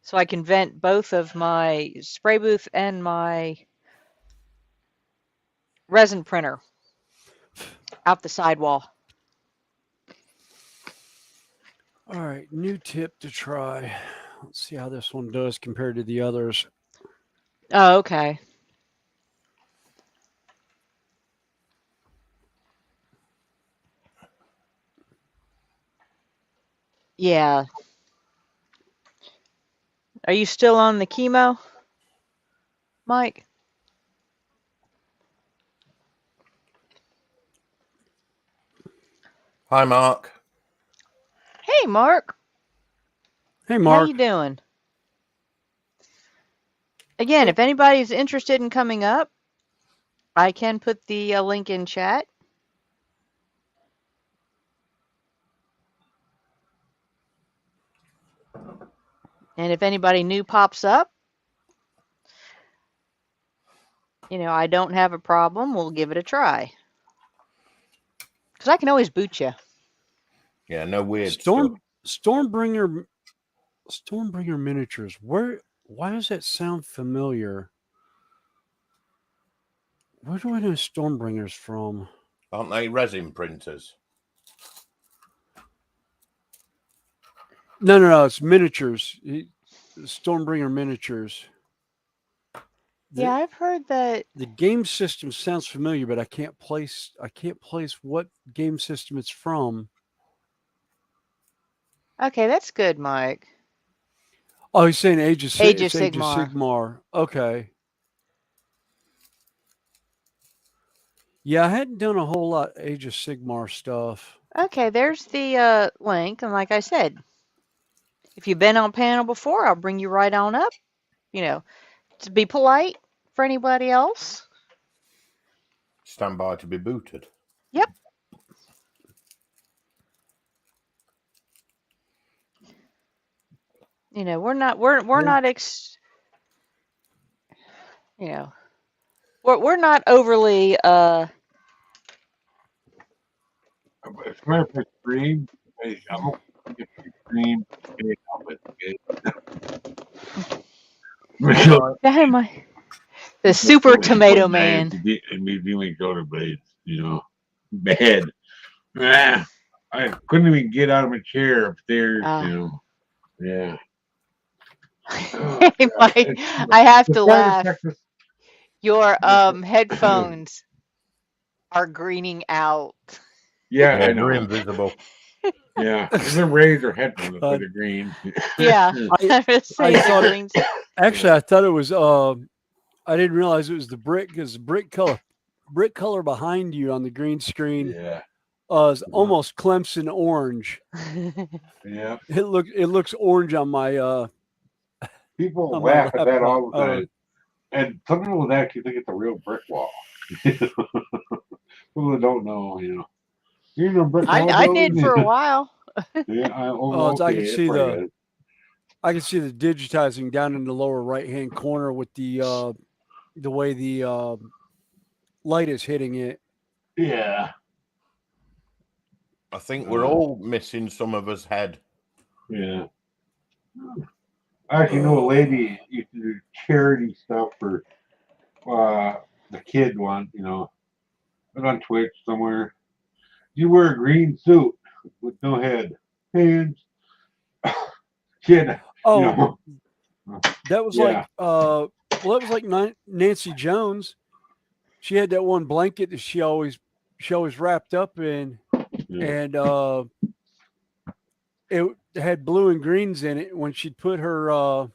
so I can vent both of my spray booth and my resin printer. out the sidewall. All right, new tip to try. Let's see how this one does compared to the others. Oh, okay. Yeah. Are you still on the chemo, Mike? Hi, Mark. Hey, Mark. Hey, How you Mark. doing? Again, if anybody's interested in coming up, I can put the link in chat. And if anybody new pops up, I don't have a problem. We'll give it a try. Because I can always boot you. Yeah, no weird stuff. Stormbringer miniatures. Why does that sound familiar? Where do I know Stormbringers from? Aren't they resin printers? No, it's miniatures. Stormbringer miniatures. Yeah, I've heard that. The game system sounds familiar, but I can't place what game system it's from. Okay, that's good, Mike. Oh, he's saying Age of Sigmar. Sigmar. Okay. Yeah, I hadn't done a whole lot Age of Sigmar stuff. Okay, there's the link. And like I said, if you've been on panel before, I'll bring you right on up. To be polite for anybody else. Stand by to be booted. Yep. We're not we're not we're not overly As a matter of fact, stream, I'm gonna get the stream. Okay, I'll let you Hey, the super tomato man. Immediately go to bed, bed. I couldn't even get out of my chair upstairs, Yeah. Oh, Hey, Mike, I have to laugh. Texas. Your headphones are greening out. Yeah, Yeah, I know. they're invisible. Yeah, they're razor headphones for the green. Yeah, I was saying thought the greens. Actually, I thought it was. I didn't realize it was the brick because the brick color behind you on the green screen. Yeah. Is almost Clemson orange. Yeah. It looks orange on my. People on my laugh at that laptop. all the time. And some people actually think it's a real brick wall. People that don't know, brick wall. I did for a while. Yeah, I can see I can see the digitizing down in the lower right hand corner with the way the light is hitting it. Yeah. I think we're all missing some of us head. Yeah. I actually know a lady used to do charity stuff for the kid one, it was on Twitch somewhere. You wear a green suit with no head. Hands. She had, that was like that was like Nancy Jones. She had that one blanket that she always wrapped up in, and it had blue and greens in it. When she'd put her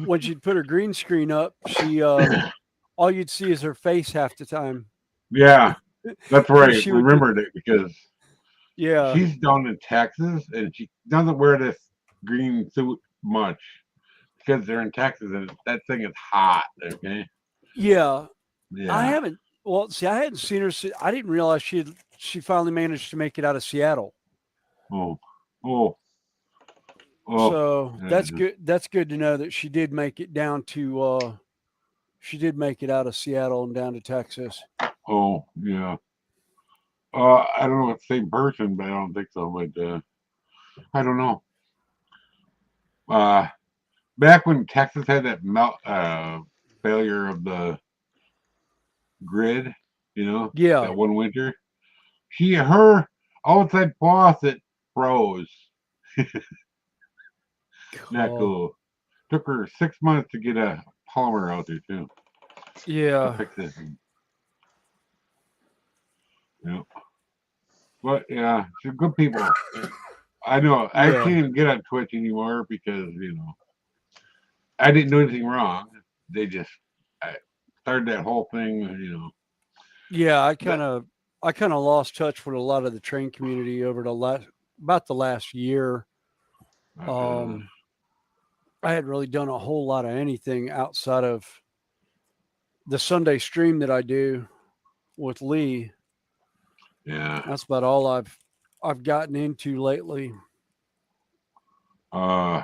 when she'd put her green screen up, she all you'd see is her face half the time. Yeah, that's right. I remembered it because she's down in Texas and she doesn't wear this green suit much because they're in Texas and that thing is hot. Okay. Yeah. I haven't. Well, see, I hadn't seen her. I didn't realize she finally managed to make it out of Seattle. So that's good. That's good to know that she did make it down to. She did make it out of Seattle and down to Texas. Oh yeah. I don't know if it's the same person, but I don't think so. But I don't know. Back when Texas had that failure of the grid, You know, Yeah. that one winter. Her outside faucet froze. Not Oh, cool. Took her 6 months to get a plumber out there too to yeah. fix it. You know, but yeah, she's good people. I know I Yeah. can't even get on Twitch anymore because I didn't do anything wrong. They just I started that whole thing. Yeah. That, I kind of lost touch with a lot of the train community over about the last year. uh, Um, I hadn't really done a whole lot of anything outside of the Sunday stream that I do with Lee. yeah. That's about all I've gotten into lately. Uh,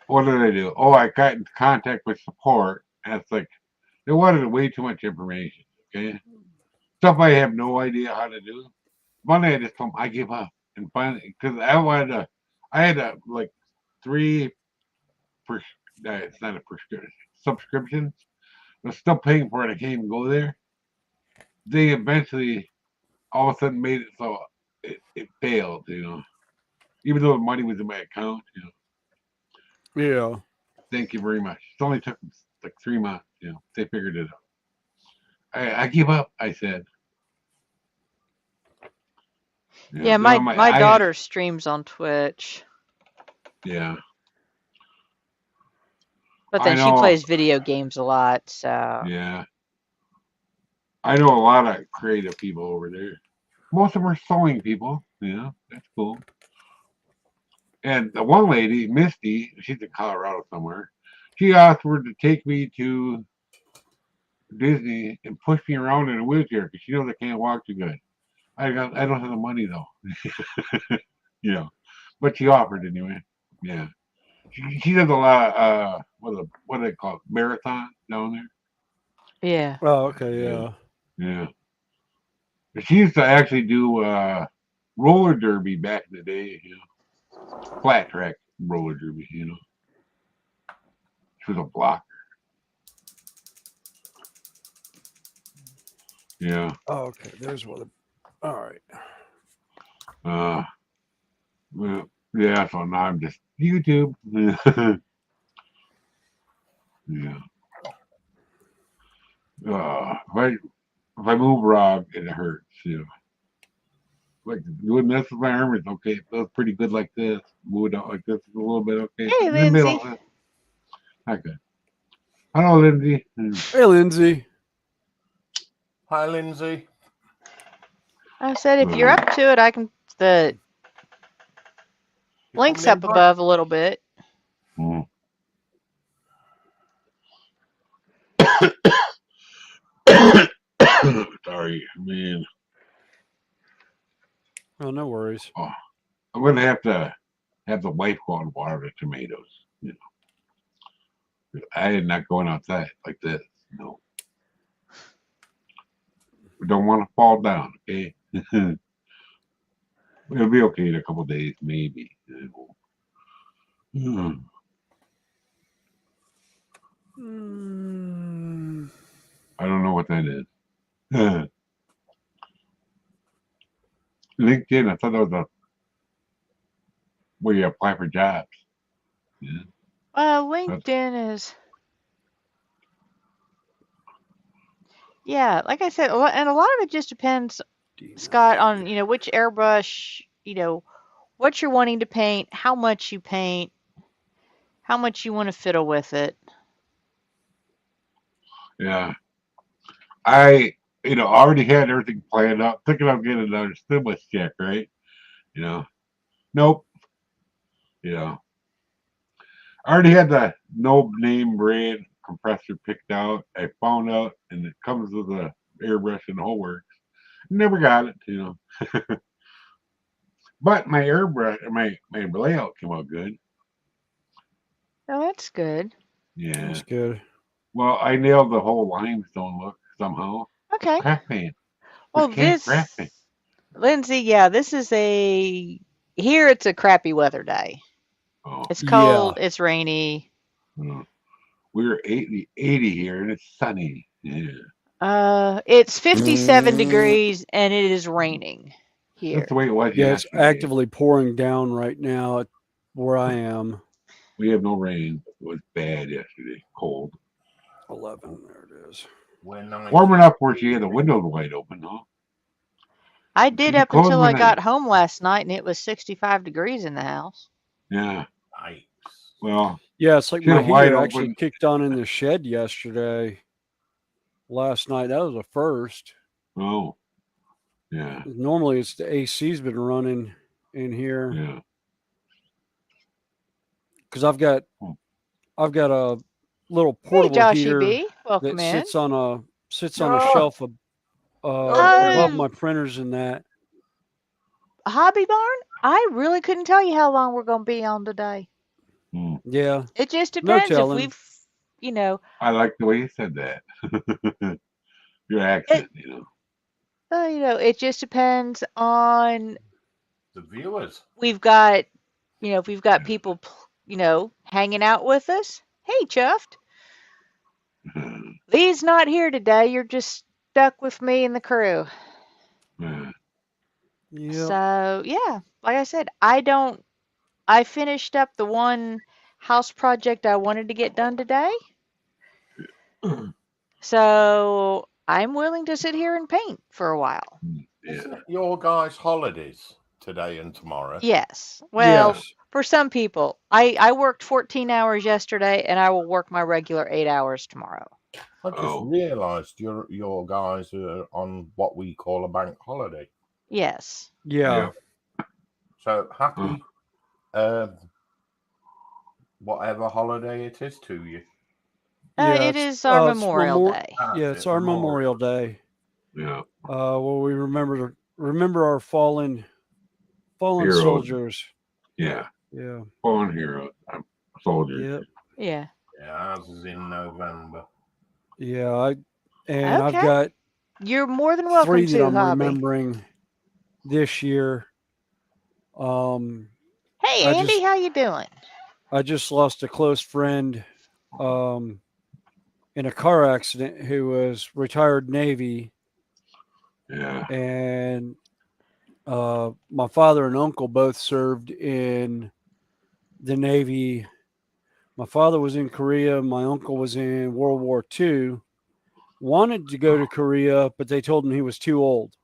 what did I do? Oh, I got in contact with support, and it's like they wanted way too much information. Okay, stuff I have no idea how to do. Finally, I just told them I give up, and finally, because I had like three. It's not a prescription subscriptions. I was still paying for it. I can't even go there. They eventually all of a sudden made it so it failed. Even though the money was in my account. Yeah. Thank you very much. It only took like 3 months. They figured it out. I give up. I said. Yeah, Then my daughter streams on Twitch, yeah. but I then she know. plays video games a lot, so Yeah. I know a lot of creative people over there. Most of them are sewing people. That's cool. And the one lady, Misty, she's in Colorado somewhere. She offered to take me to Disney and push me around in a wheelchair because she knows I can't walk too good. I don't have the money though. you know, but she offered anyway. Yeah, she does a lot of what do they call it, marathon down there. yeah. Oh, okay. Yeah, Yeah. yeah. She used to actually do roller derby back in the day. Flat track roller derby. She was a blocker. Yeah. Oh, okay. There's one. All right. Uh, well, yeah. So now I'm just YouTube. yeah. If I move wrong, it hurts. Like doing this with my arm is okay. It feels pretty good like this. Move it out like this a little bit okay. Hey, In the middle, Lindsay. not good. Hello, Lindsay. Hey, Lindsay. Hi, Lindsay. I said if you're up to it, I can the You links coming in, up bud? above a little bit. Mm. Sorry, man. Oh, no worries. Oh, I'm gonna have to have the wife go and water the tomatoes. I am not going outside like this. No, we don't want to fall down. Okay, it'll be okay in a couple days, maybe. Mm. Mm, I don't know what that is. LinkedIn. I thought that was a where you apply for jobs. Yeah. That's, LinkedIn is, yeah, like I said, and a lot of it just depends, Scott, on which airbrush, what you're wanting to paint, how much you paint, how much you want to fiddle with it. yeah. I already had everything planned out, thinking I'm getting another stimulus check, right? You know, nope. You know, I already had the no name brand compressor picked out. I found out, and it comes with a airbrush and the whole works. Never got it. But my airbrush, my layout came out good. Oh, that's good. Yeah. that's good. Well, I nailed the whole limestone look somehow. It's Okay. craft paint. This Well, can't craft paint. Lindsay, yeah, this is here it's a crappy weather day. Oh, It's Yeah. cold, it's rainy. oh. We're 80 here and it's sunny. Yeah. It's 57 degrees and it is raining here. That's the way it was Yeah, it's yesterday. actively pouring down right now at where I am. We have no rain. It was bad yesterday. Cold. 11. There it is. We're 90. Warm enough where she had the windows wide open, huh? I did You up close until them I at got night. home last night and it was 65 degrees in the house. Yeah. Yikes. Well, Yeah, it's like she had my them wide heater actually open. kicked on in the shed yesterday. Last night, that was a first. Oh. Yeah. Normally, it's the AC's been running in here Yeah. because I've got a little Hey, portable Joshy heater B, welcome that in. sits on a Oh, shelf above Oh, my printers and that. Hobby Barn, I really couldn't tell you how long we're going to be on today. Yeah, It just no depends if telling. we've, you know, I like the way you said that. Your it, accent, you know. it just depends on The viewers. we've got, if we've got people, hanging out with us. Hey, Chuffed, Lee's not here today. You're just stuck with me and the crew. Yep. So yeah, like I said, I finished up the one house project I wanted to get done today. So I'm willing to sit here and paint for a while. Isn't it your guys' holidays today and tomorrow? Yes. Well, Yes. for some people, I worked 14 hours yesterday and I will work my regular 8 hours tomorrow. I just realised your guys are on what we call a bank holiday. Yes. Yeah. So happy whatever holiday it is to you. Yeah, It is our it's Memorial Day. Yeah, it's our Memorial Day. Yeah. Where we remember our fallen Heroes. soldiers. Yeah. Yeah. Fallen heroes. Soldiers. Yep. Yeah. Yeah, ours is in November. Yeah. I've Okay. got You're more than welcome 3 that to, I'm Hobby. remembering this year. Hey, Andy, how you doing? I just lost a close friend in a car accident who was retired Navy. Yeah. And my father and uncle both served in the Navy. My father was in Korea. My uncle was in World War II. Wanted to go to Korea, but they told him he was too old.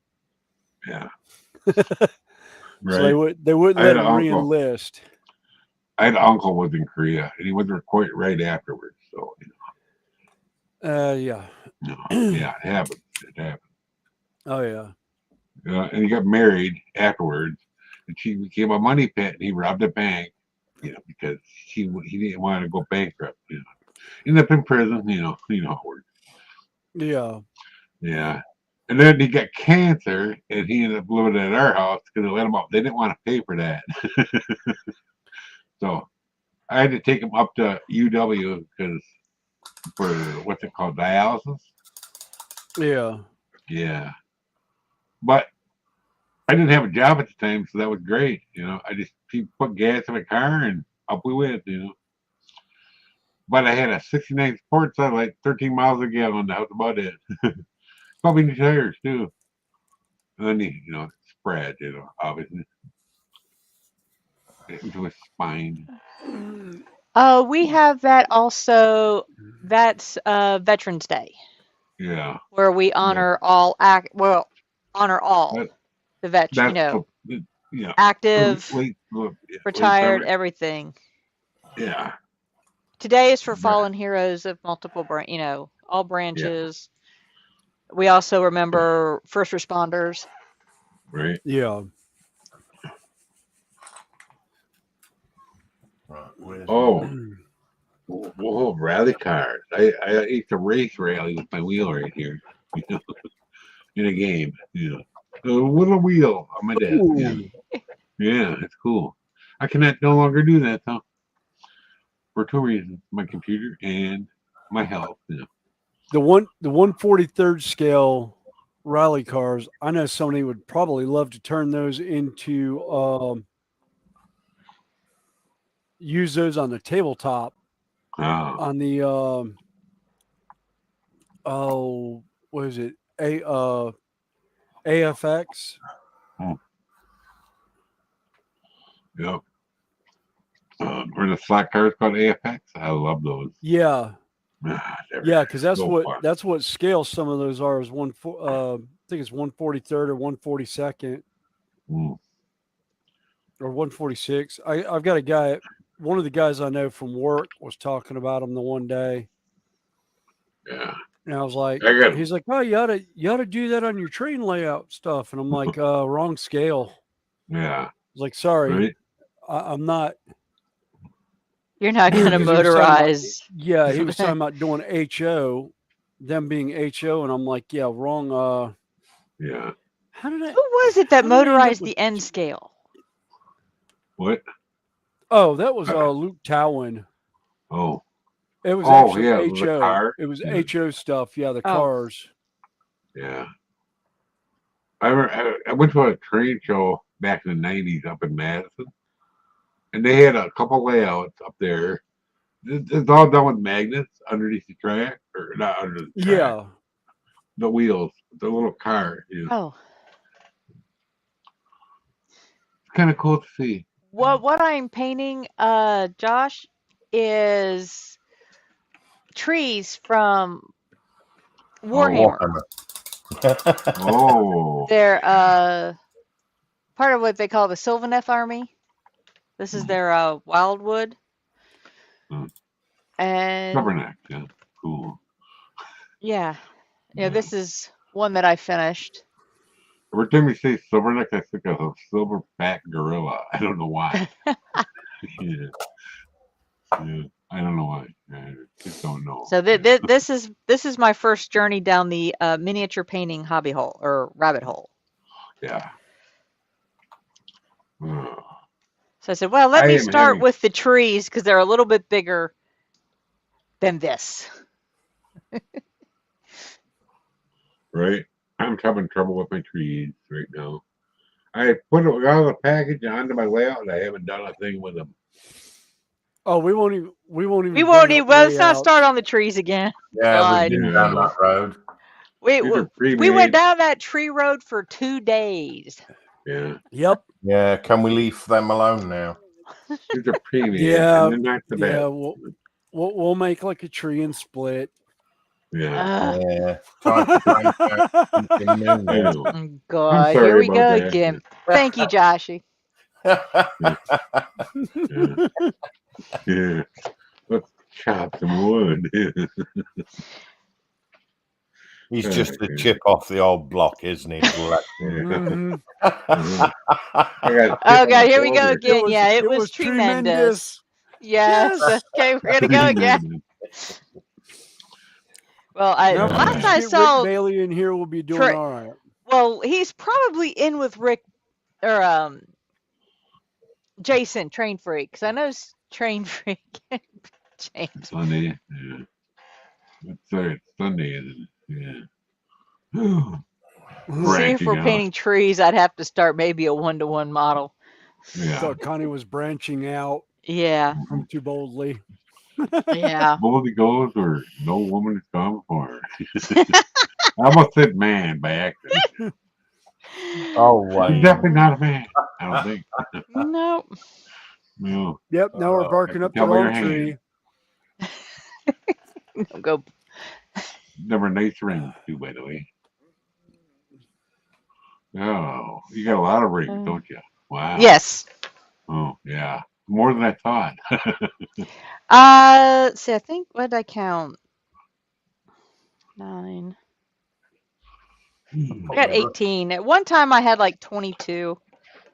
Yeah. So Right. they wouldn't I let had him an uncle. re-enlist. I had an uncle was in Korea, and he went there quite right afterwards. So, Yeah. yeah, it happened. It happened. Oh yeah. And he got married afterwards, and she became a money pit, and he robbed a bank, because he didn't want to go bankrupt. Ended up in prison. You know how it works. Yeah. Yeah. And then he got cancer, and he ended up living at our house because they let him up. They didn't want to pay for that, so I had to take him up to UW because for what's it called, dialysis. Yeah. Yeah, but I didn't have a job at the time, so that was great. I just put gas in my car and up we went. But I had a '69 Sport Satellite, 13 miles a gallon. That was about it. Probably new tires too. And then spread, obviously into his spine. We have that also. That's Veterans Day, Yeah, where we honor all honor all that, the vets. that's Active, late retired, summer. everything. Yeah, Today is for right. fallen heroes of multiple all branches. We also remember first responders. Right. Yeah. Right. Oh, rally cars. I used to race rally with my wheel right here, in a game. With a wheel on my desk. Yeah, it's cool. I cannot no longer do that though, for two reasons: my computer and my health. The 143rd scale rally cars, I know somebody would probably love to turn those into use those on the tabletop Oh, on the what is it? AFX. Yep. Where the slack cars called AFX. I love those. Yeah, They're yeah, because so fun. that's what scale some of those are. Is I think it's 143rd or 142nd Mm, or 146. I've got a guy. One of the guys I know from work was talking about them the one day, yeah. and I was like, I got. he's like, oh, you ought to do that on your train layout stuff, and I'm like, wrong scale. Yeah. I was like, sorry, Right. I'm not. You're not going to Because he was talking about, motorize. yeah, he was talking about doing HO, them being HO, and I'm like, yeah, wrong. Yeah. How did I? Who was it that How did I end up motorized with? the N scale? What? Oh, that was Uh, Luke Towan. Oh. It was Oh actually yeah. The HO. car. It was Yeah. HO stuff. Yeah, the Oh. cars. Yeah. I went to a train show back in the '90s up in Madison, and they had a couple layouts up there. It's all done with magnets underneath the track, or not under the track, Yeah. the wheels, the little car. You know. Oh. It's kind of cool to see. What I'm painting, Josh, is trees from Oh. Warhammer. Oh. They're part of what they call the Sylvaneth army. This is their wildwood. Mm. And Rubberneck. Yeah. Cool. yeah. Yeah. This is one that I finished. Every time you say silverneck, I think of a silverback gorilla. I don't know why. Yeah. Yeah. I don't know why. I just don't know. So this is my first journey down the miniature painting hobby hole or rabbit hole. Yeah. Oh. So I said, well, let I me am start having- with the trees because they're a little bit bigger than this. Right? I'm having trouble with my trees right now. I put it out of the package onto my layout, and I haven't done a thing with them. Oh, we won't even. We won't even. We won't bring even. up Well, let's not layouts. start on the trees again. Yeah, God. we've been down that road. We These are pre-made. we went down that tree road for 2 days. Yeah. Yep. Yeah, can we leave them alone now? These are pre-made. Yeah. And they're not the Yeah. best. We'll make like a tree and split. Yeah. Yeah. Trying to find out something new I now. know. Oh, God, sorry here we about go that. again. Thank you, Joshy. Yeah. Let's chop some wood. He's just a chip off the old block, isn't he? Mhm. Oh, God, here we go again. It was tremendous. Yes. Yes. Okay, we're gonna go again. Well, Now, if we last just I get saw, Rick Bailey in here, we'll be doing Tra- all right. well, he's probably in with Rick or Jason Train Freak because I know Train Freak. James. Sunday. Yeah. It's Sunday, isn't it? Yeah. See, if we're painting trees, I'd have to start maybe a 1-to-1 model. Yeah. Thought Connie was branching out Yeah. from too boldly. Yeah. Boldly goes where no woman has gone before. I almost said man by accident. Oh, wow. He's definitely not a man. I don't think. No. No. Yep. Now we're barking up the tell by your wrong tree. Go. Never nice rings too, by the way. Oh, you got a lot of rings, don't you? Wow. Yes. Oh, yeah. More than I thought. See, I think, what did I count? 9. I got 18. At one time, I had like 22.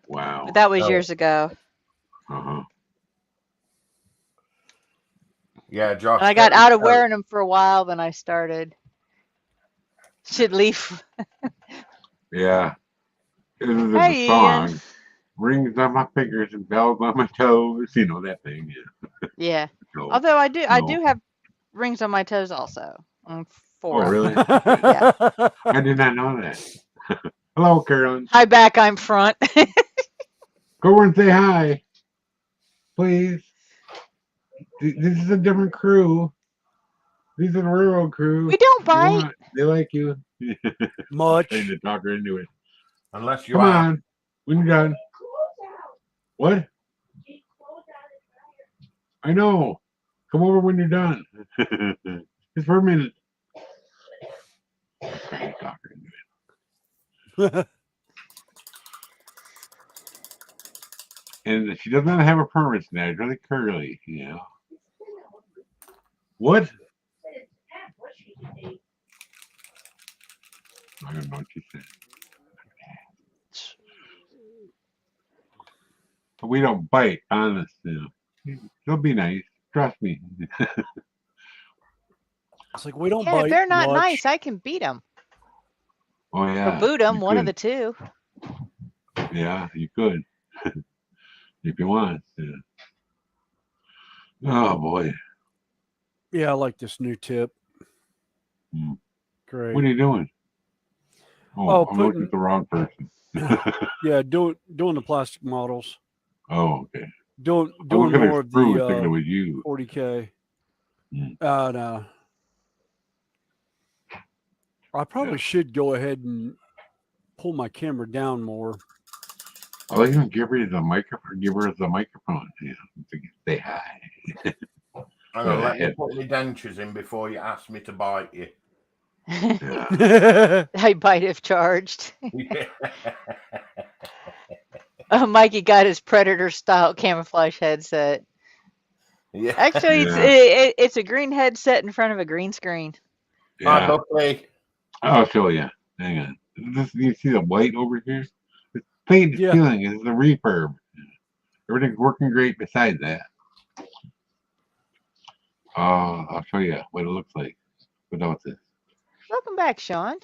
Wow. But that was years ago. Uh-huh. Yeah, Josh. And I got out of wearing them for a while, then I started. Should leave. Yeah. This is Hey, the song. Rings on my fingers and bells on my toes. You know that thing. Yeah. Yeah. No. Although I do have rings on my toes also. 4. Oh, really? Yeah. I did not know that. Hello, Carolyn. Hi back, I'm front. Go over and say hi. Please. This is a different crew. These are the railroad crew. We don't bite. They like you. Much. Trying to talk her into it. Unless you Come are. on. When you're done. What? I know. Come over when you're done. Just for a minute. Trying to talk her into it. And she does not have a permit now. It's really curly, you know. What? I don't know what you said. But we don't bite, honest. You know. She'll be nice. Trust me. It's like we don't Yeah, if bite they're not much. nice, I can beat them Oh or yeah. boot them. You One of could. the two. Yeah, you could. If you want. Yeah. Oh boy. Yeah, I like this new tip. Hmm. Great. What are you doing? Oh, Oh, I'm looking putting at the wrong person. yeah, doing the plastic models. Oh, okay. Doing I'm looking more at of screws thinking the it was you. 40K. Hmm. No. I probably Yeah. should go ahead and pull my camera down more. Oh, you can give her the microphone. Give her the microphone. Yeah, to say hi. Hang on, let me put my dentures in before you ask me to bite you. Yeah. I bite if charged. Yeah. Mikey got his predator style camouflage headset. Yeah. Actually, Yeah. it's a green headset in front of a green screen. Hi, Yeah. Buckley. I'll show you. Hang on. You see the white over here? It's painted Yeah. ceiling. It's the refurb. Everything's working great besides that. I'll show you what it looks like without this. Welcome back, Sean.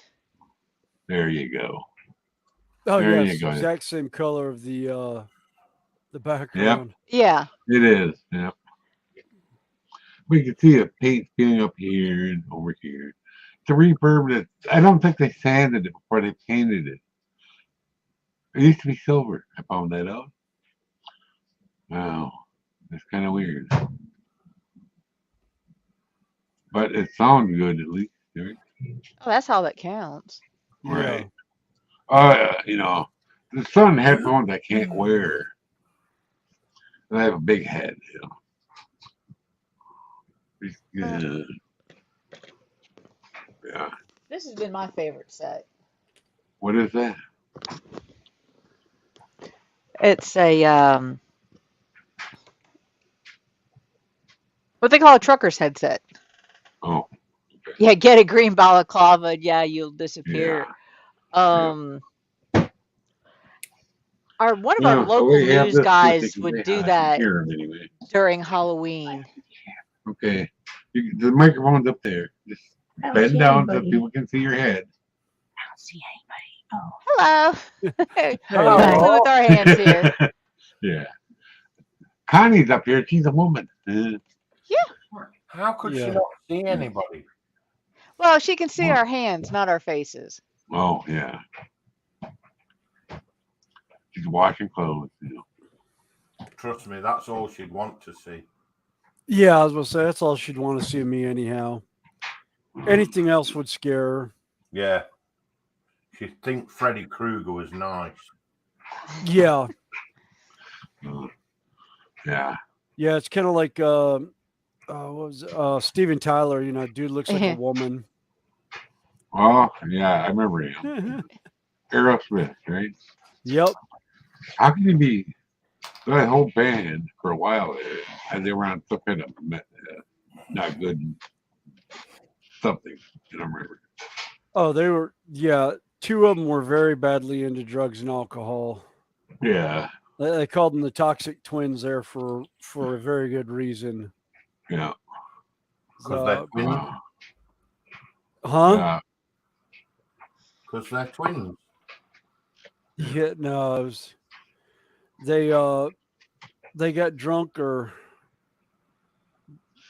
There you go. Oh There yes, you go. exact same color of the Yep, background. Yeah. it is. Yep. We can see the paint peeling up here and over here. It's a refurb that I don't think they sanded it before they painted it. It used to be silver. I found that out. Wow. That's kind of weird. But it sounds good at least. Right? Oh, that's all that counts. Right. Yeah. You know, there's some headphones I can't wear. And I have a big head, you know. Yeah. This has been my favorite set. What is that? It's a what they call a trucker's headset. Oh, Yeah, get a green balaclava, and yeah, you'll yeah. disappear. Yeah. Um, one of our Well, local we have news this so they guys can would say do hi. I can that hear them anyway. during Halloween. Okay. The microphone's up there. Just bend down so people can see your head. I don't see anybody. Oh. Hello. Hey. Messing with our hands here. Yeah. Connie's up here. She's a woman. How could she Yeah. not see anybody? Well, she can see our hands, not our faces. Oh, yeah. She's washing clothes. You know. Trust me, that's all she'd want to see. Yeah, I was gonna say that's all she'd want to see of me anyhow. Anything else would scare her. Yeah. She'd think Freddy Krueger was nice. Yeah. Yeah. Yeah, it's kind of like what was Steven Tyler, you know, dude looks like a woman. Oh, yeah. I remember him. Aerosmith, right? Yep. How can you be that whole band for a while there? And they were on some kind of not good something. I don't remember. Oh, they were, yeah, two of them were very badly into drugs and alcohol. Yeah. They called them the Toxic Twins there for a very good reason. Yeah. Because they're twins. Huh? Yeah. Because they're twins. Yeah, no, it was, they got drunk or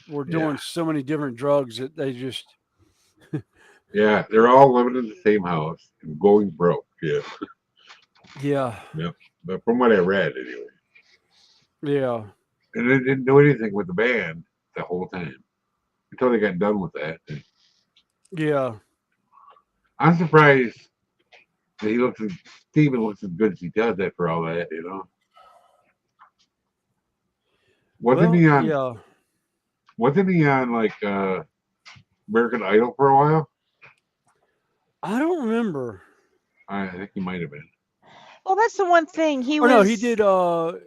were doing so many different drugs that they just Yeah. They're all living in the same house and going broke. Yeah. yeah. Yep. But from what I read, anyway. Yeah. And they didn't do anything with the band the whole time until they got done with that. Yeah. I'm surprised that Steven looks as good as he does after all that, you know. Wasn't Well, he on? yeah. Wasn't he on like American Idol for a while? I don't remember. I think he might have been. Well, that's the one thing he Oh no, was. he did.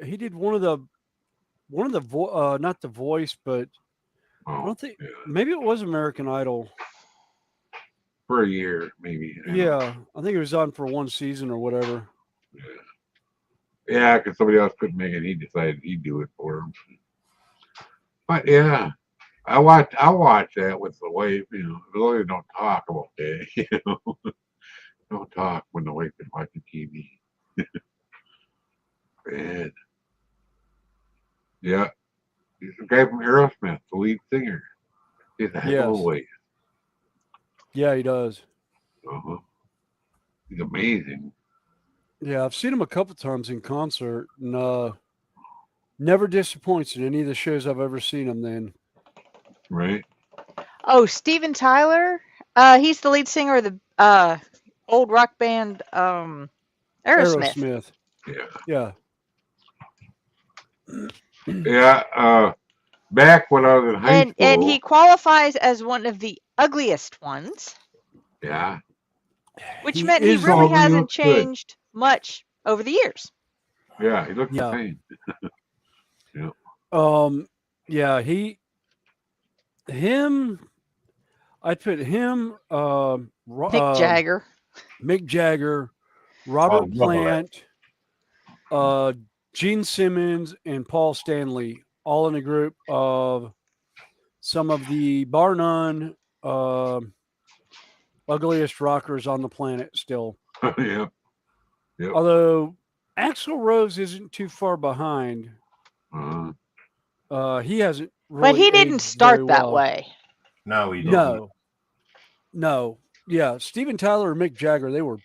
He did one of the not the voice, but I Oh, don't think yeah, maybe it was American Idol. for a year maybe. I don't know. Yeah, I think it was on for one season or whatever. Yeah, because somebody else couldn't make it. He decided he'd do it for him. But yeah, I watch that with the wife. You know, as long as don't talk about that. You know, don't talk when the wife is watching TV. Bad. Yeah, he's the guy from Aerosmith, the lead singer. He's a heck of a Yes. voice. Yeah, he does. Uh-huh. He's amazing. Yeah, I've seen him a couple times in concert, and never disappoints in any of the shows I've ever seen him. Then Right? Oh, Steven Tyler. He's the lead singer of the old rock band Aerosmith. Aerosmith. Yeah. Yeah. Yeah. Back when I was in high school. And he qualifies as one of the ugliest ones, Yeah. which He meant he is really always hasn't looks good. changed much over the years. Yeah, he looks Yeah. the same. Yeah, him. I'd put him, Mick Jagger. Mick Jagger, Robert love all that. Plant, Gene Simmons, and Paul Stanley, all in a group of some of the bar none ugliest rockers on the planet still. Yeah. Although Axl Rose isn't too far behind. Uh-huh. He hasn't really But he didn't aged start very that well. way. No, he doesn't. No. Yeah, Steven Tyler and Mick Jagger, they were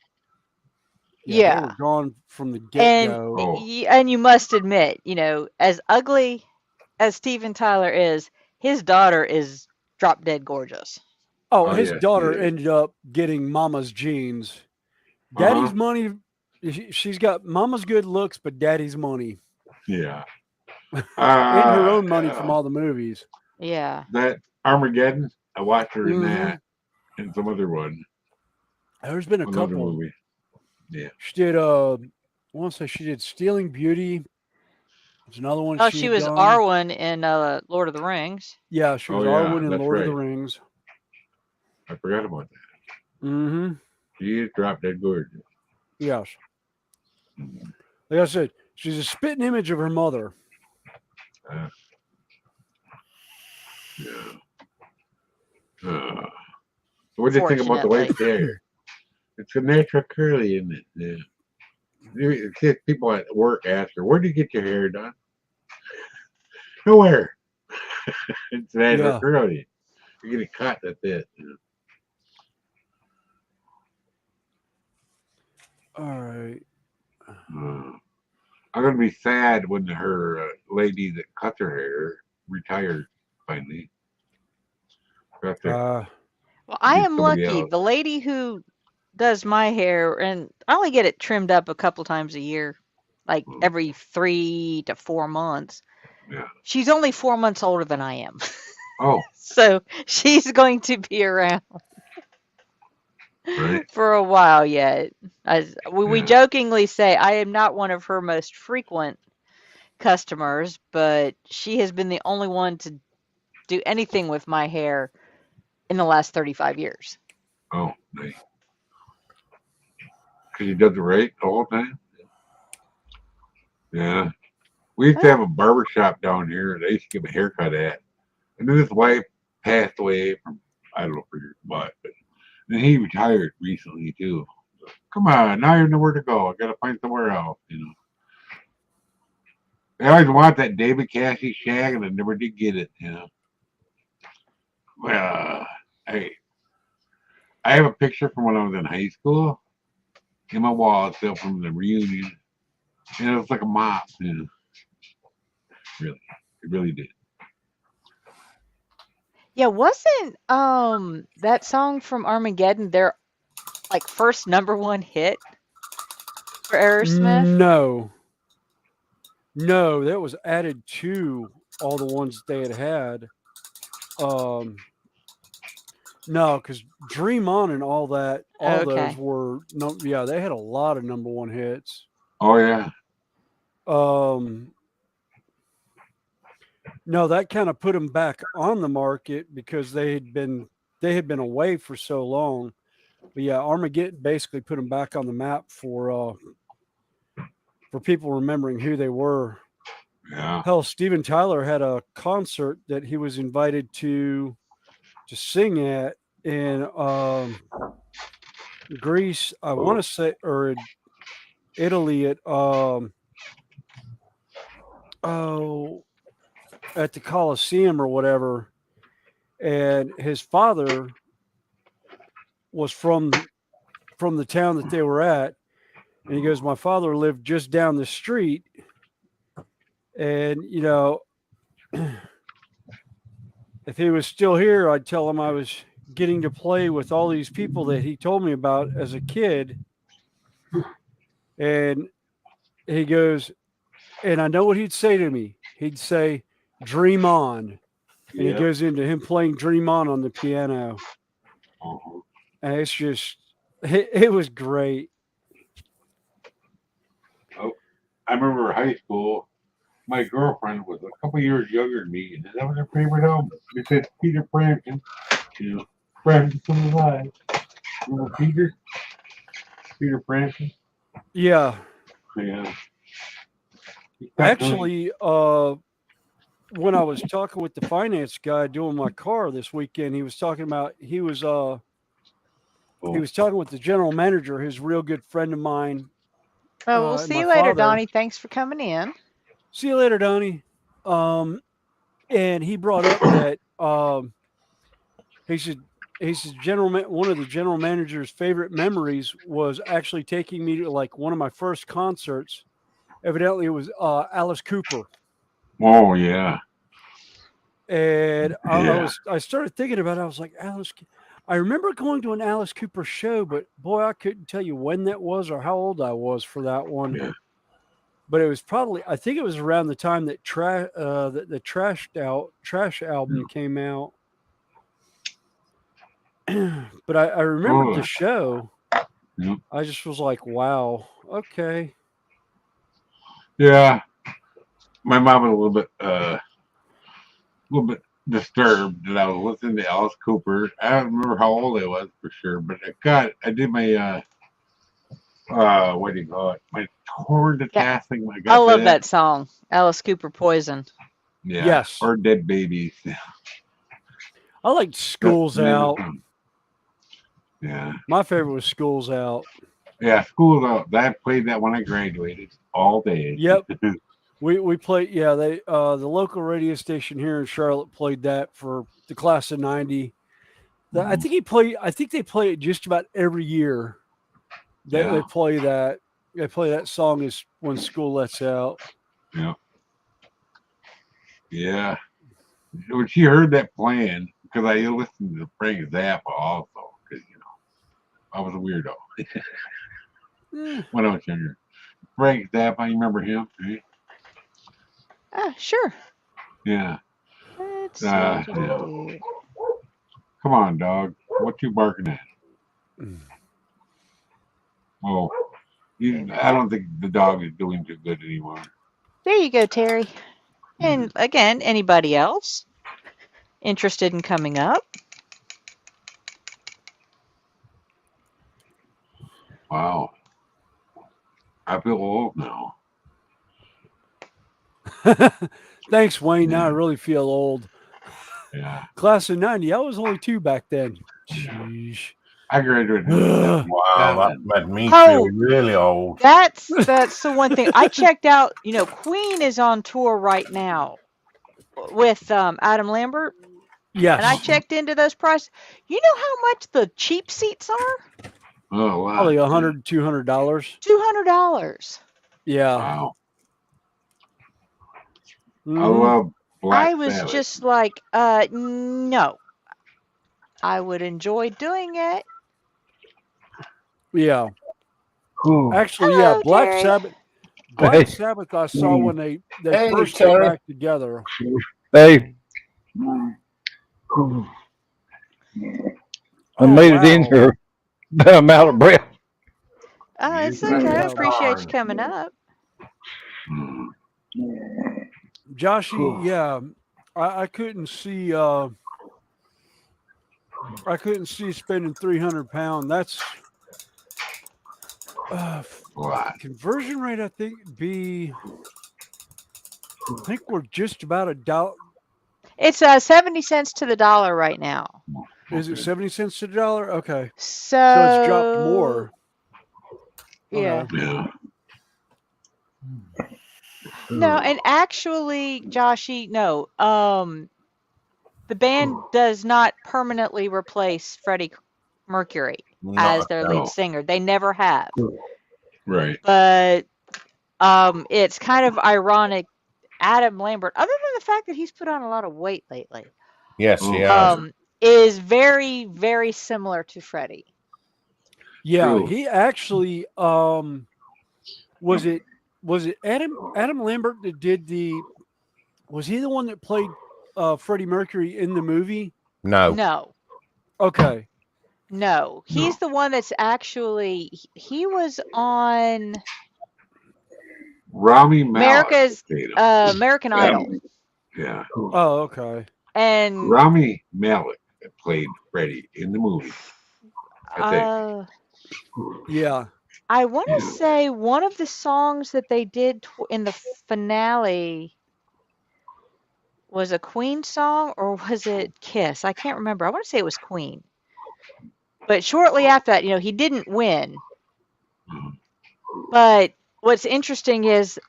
Yeah. they were gone from the get And go. Oh. and you must admit, you know, as ugly as Steven Tyler is, his daughter is drop dead gorgeous. Oh, Oh, his yes, daughter he is. ended up getting mama's genes. Daddy's Uh-huh. money. She's got mama's good looks, but daddy's money Yeah. and her own money Yeah. from all the movies. Yeah. That Armageddon, I watched her in Mhm. that and some other one. There's been a Another couple. movie. She did. I want to say she did Stealing Beauty. There's another one. Oh, she she had was done. Arwen in Lord of the Rings. Yeah, she was Oh, yeah, Arwen in that's Lord of the right. Rings. I forgot about that. Mm-hmm. She is drop dead gorgeous. Yes. Like I said, she's a spitting image of her mother. Yeah. So what do you think about the wife's hair? It's a natural curly, isn't it? Yeah. People at work ask her, "Where do you get your hair done?" Nowhere. It's natural Yeah. curly. You get it cut. That's it. All right. I'm gonna be sad when her lady that cuts her hair retired finally. Got to Well, I get am somebody lucky. else. The lady who does my hair, and I only get it trimmed up a couple times a year, like every 3 to 4 months. Yeah. She's only 4 months older than I am. Oh, So she's going to be around right. for a while yet. We Yeah. jokingly say I am not one of her most frequent customers, but she has been the only one to do anything with my hair in the last 35 years. Oh, nice. Because he does it right the whole time. Yeah. We used to have a barber shop down here that I used to give a haircut at. And then his wife passed away from, I don't know, for what. But then he retired recently, too. So, come on, now you know where to go. I got to find somewhere else, you know. I always want that David Cassie shag, and I never did get it, you know. Well, I have a picture from when I was in high school in my wall still from the reunion. And it was like a mop, you know. Really. It really did. Yeah, wasn't that song from Armageddon? They're like first #1 hit for Aerosmith? No, that was added to all the ones they had. Um, no, because Dream On and all that, all those Okay. were no, yeah, they had a lot of #1 hits. Oh yeah. Um, no, that kind of put them back on the market because they had been away for so long. But yeah, Armageddon basically put them back on the map for people remembering who they were. Yeah. Hell, Steven Tyler had a concert that he was invited to sing at in Greece. I want to say, or Italy at oh at the Coliseum or whatever. And his father was from the town that they were at, and he goes, "My father lived just down the street, and if he was still here, I'd tell him I was getting to play with all these people that he told me about as a kid." And he goes, and I know what he'd say to me. He'd say, "Dream on." And he Yep. goes into him playing Dream On the piano. Uh-huh. And it's just, it was great. Oh, I remember high school. My girlfriend was a couple years younger than me, and that was her favorite album. It said Peter Frampton. You know, Frampton from the Live. Remember Peter? Peter Frampton? Yeah. Yeah. Actually, when I was talking with the finance guy doing my car this weekend, he was talking about he was talking with the general manager, who's a real good friend of mine, Oh, we'll and see my you later, father. Donnie. Thanks for coming in. See you later, Donnie. And he brought up that he said one of the general manager's favorite memories was actually taking me to like one of my first concerts. Evidently, it was Alice Cooper. Oh yeah. And Yeah. I started thinking about it. I was like, I remember going to an Alice Cooper show, but boy, I couldn't tell you when that was or how old I was for that one. Yeah. But it was probably, I think it was around the time that the Trash album came out. But I remembered the show. Yep. I just was like, wow, okay. Yeah. My mom was a little bit disturbed that I was listening to Alice Cooper. I don't remember how old I was for sure, but I did my what do you call it? My torn to Yeah. thing. I love that song, Alice Cooper Poison. Yeah. Yes. Or Dead Babies. I liked School's Out. Yeah. My favorite was School's Out. Yeah, School's Out. I played that when I graduated all day. Yep. We played, yeah, the local radio station here in Charlotte played that for the class of 90. I think they play it just about every year. They play that. They play that song is when school lets out. Yeah. Yeah. When she heard that playing, because I listened to Frank Zappa also, because I was a weirdo when I was younger. Frank Zappa, you remember him? Right? Sure. Yeah. Let's see. Yeah. Come on, dog. What you barking at? Oh, I don't think the dog is doing too good anymore. There you go, Terry. And again, anybody else interested in coming up? Wow. I feel old now. Thanks, Wayne. Now I really feel old. Yeah. Class of 90. I was only 2 back then. Jeez. I graduated. Wow, that made me feel really old. That's the one thing. I checked out, Queen is on tour right now with Adam Lambert. Yes. And I checked into those prices. You know how much the cheap seats are? Oh, wow. Probably $100, $200. $200. Yeah. Wow. Mm-hmm. I love Black I was Sabbath. just like, no. I would enjoy doing it, Yeah. Ooh. Actually, yeah, Hello, Jerry. Black Hey. Sabbath I saw when they Hey, first got Terry. back together. Hey. Ooh. I Oh made it in wow. here, but I'm out of breath. Oh, You it's okay. I Yeah. appreciate you coming up. Joshy, yeah. I couldn't see spending £300. That's What? conversion rate. I think it'd be. I think we're just about a dollar. It's 70 cents to the dollar right now. Is it 70 cents to the dollar? Okay, so it's dropped So, more. yeah. Okay. Yeah. No, and actually, Joshy, no. The band does not permanently replace Freddie Mercury Not as at their lead all. singer. They never have. Right. But it's kind of ironic. Adam Lambert, other than the fact that he's put on a lot of weight lately, Yes, he Oh, has. is very, very similar to Freddie. Yeah, true. he actually was it Adam Lambert that did the was he the one that played Freddie Mercury in the movie? No. No, Okay. no. He's the one that's actually, he was on Rami Malek America's played him. American Idol. Yeah. Oh, okay. And Rami Malek played Freddie in the movie. I think. Yeah. I want to say one of the songs that they did in the finale was a Queen song, or was it Kiss? I can't remember. I want to say it was Queen. But shortly after that, he didn't win. But what's interesting is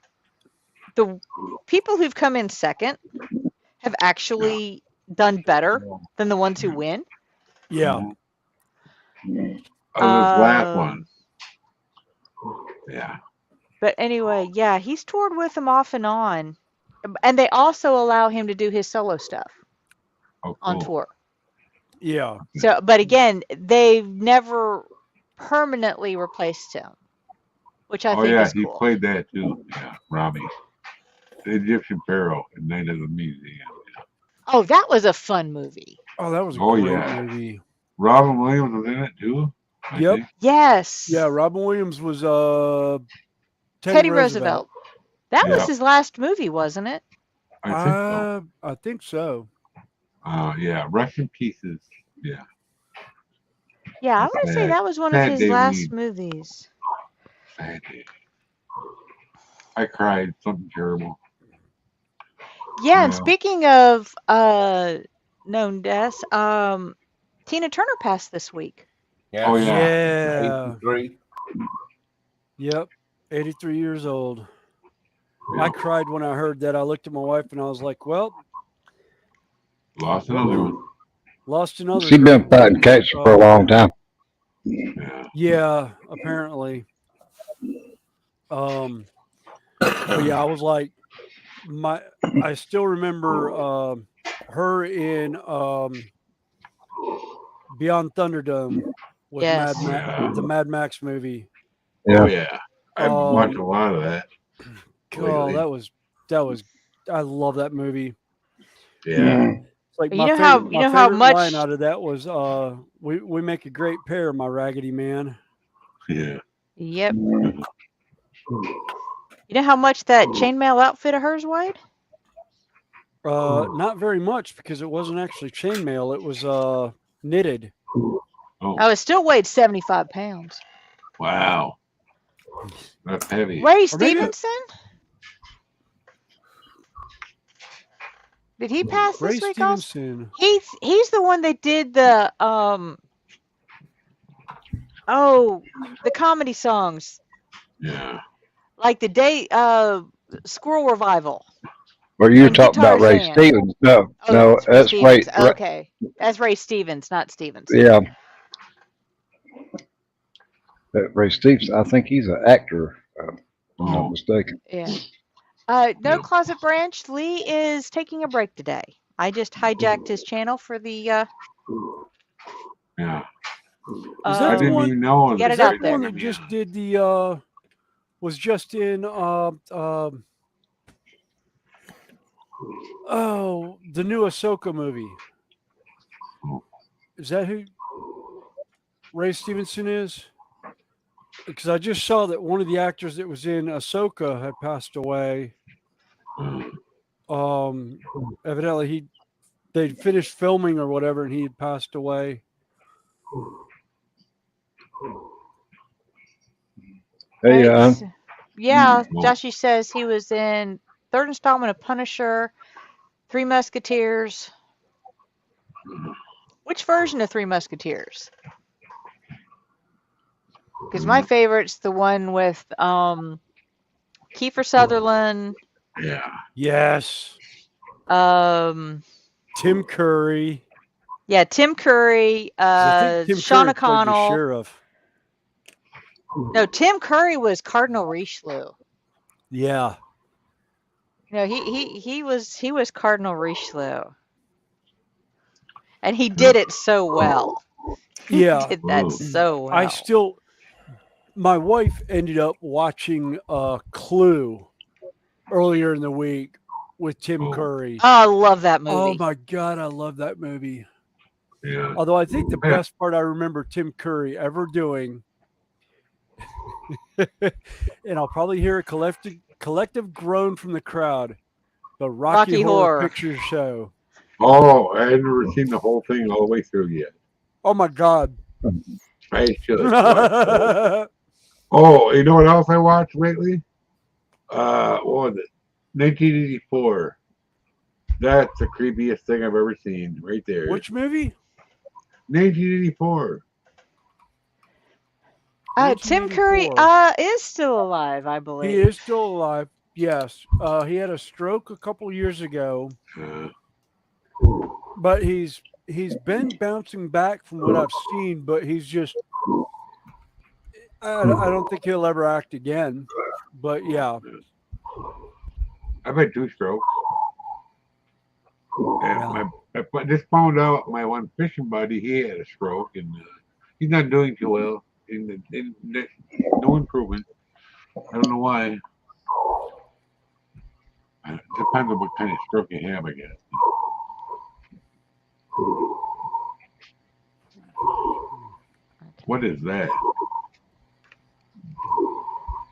the people who've come in second have actually done better than the ones who win. Yeah. Oh, this last one. Um, Yeah. But anyway, yeah, he's toured with them off and on. And they also allow him to do his solo stuff Oh, on cool. tour. Yeah. So, but again, they've never permanently replaced him, which I Oh think yeah, is he cool. played that too. Yeah, Rami, the Egyptian Pharaoh in Night of the Museum. Oh, that was a fun movie. Oh, that was a Oh great yeah, movie. Robin Williams was in it too. I Yep. think. Yes. Yeah, Robin Williams was Teddy Roosevelt. That was Yep. his last movie, wasn't it? I think so. I think so. Yeah, Rest in Pieces. Yeah. Yeah, I want to say Sad- that was one of sad his day last we- movies. Sad day. I cried. Something terrible. Yeah, and Yeah. speaking of known deaths, Tina Turner passed this week. Yes. Oh yeah. Yeah. 83. Yep. 83 years old. Yeah. I cried when I heard that. I looked at my wife and I was like, well, Lost another one. lost another She's been great fighting one. cancer for a long time. Yeah. Yeah, apparently. But yeah, I was like, I still remember her in Beyond Thunderdome with Yes. the Mad Max movie. Yeah. Oh yeah. I've watched a lot of that. Oh, lately. that was I love that movie. Yeah. It's like You my know favorite, how- my you know how favorite much- line out of that was we make a great pair, my raggedy man. Yeah. Yep. You know how much that chainmail outfit of hers weighed? Not very much because it wasn't actually chainmail, it was knitted. Oh. Oh, it still weighed 75 pounds. Wow. That's heavy. Ray Or maybe- Stevenson? Did he pass Ray this week also? Stevenson. He's the one that did the the comedy songs, Yeah. like the day Squirrel Revival. Were you And talking Guitar about Ray Sand. Stevens? No, Oh, no, it's Ray that's Ray. Stevens. Okay, that's Ray Stevens, not Stevens. Yeah. Ray Stevens, I think he's an actor, if I'm not Oh. mistaken. Yeah. No Yep. Closet Branch. Lee is taking a break today. I just hijacked his channel for the Yeah. Is I that the didn't one? even know. Get Is it that out the one there. that just did the? Was just in. Oh, the new Ahsoka movie. Is that who Ray Stevenson is? Because I just saw that one of the actors that was in Ahsoka had passed away. Evidently they'd finished filming or whatever, and he had passed away. Hey, Yeah, Well, Joshy says he was in third installment of Punisher, Three Musketeers. Which version of Three Musketeers? Because my favorite's the one with Kiefer Sutherland, yeah. Yes, um, Tim Curry. yeah, Tim Curry, 'Cause I think Tim Sean Curry played the O'Connell. sheriff. No, Tim Curry was Cardinal Richelieu. Yeah, No, he was Cardinal Richelieu, and he did it so well. He yeah. did that so I well. still. My wife ended up watching Clue earlier in the week with Tim Curry. Oh, I love that Oh movie. my god, I love that movie. Yeah. Although I think the best part I remember Tim Curry ever doing, and I'll probably hear a collective groan from the crowd, the Rocky Rocky Horror Horror. Picture Show. Oh, I had never seen the whole thing all the way through yet. Oh my god. I should watch the whole. Oh, you know what else I watched lately? What was it? 1984. That's the creepiest thing I've ever seen, right there. Which movie? 1984. Tim Curry 1984. is still alive, I He believe. is still alive. Yes. He had a stroke a couple years ago, Uh, but he's been bouncing back from what I've seen, but he's just I don't think he'll ever act again. But yeah. I've had 2 strokes. Yeah. And I just found out my one fishing buddy, he had a stroke, and he's not doing too well. No improvement. I don't know why. It depends on what kind of stroke you have, I guess. What is that?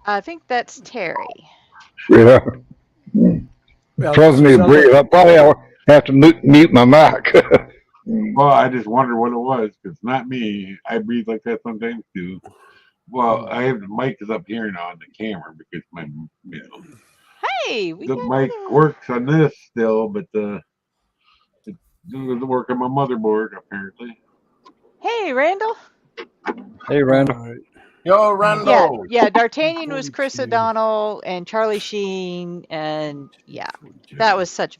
I think that's Terry. yeah, Yeah, causing me to sounds breathe. like I probably have to mute my mic. Well, I just wondered what it was, because it's not me. I breathe like that sometimes too. Well, I have the mic is up here now on the camera because Hey, we the got mic works on this still, but it doesn't work on my motherboard apparently. Hey, Randall. Hey, Randall. all right. Yo, Yeah, Randall. yeah. D'Artagnan was Chris 42, O'Donnell and Charlie Sheen, and yeah, 42. that was such.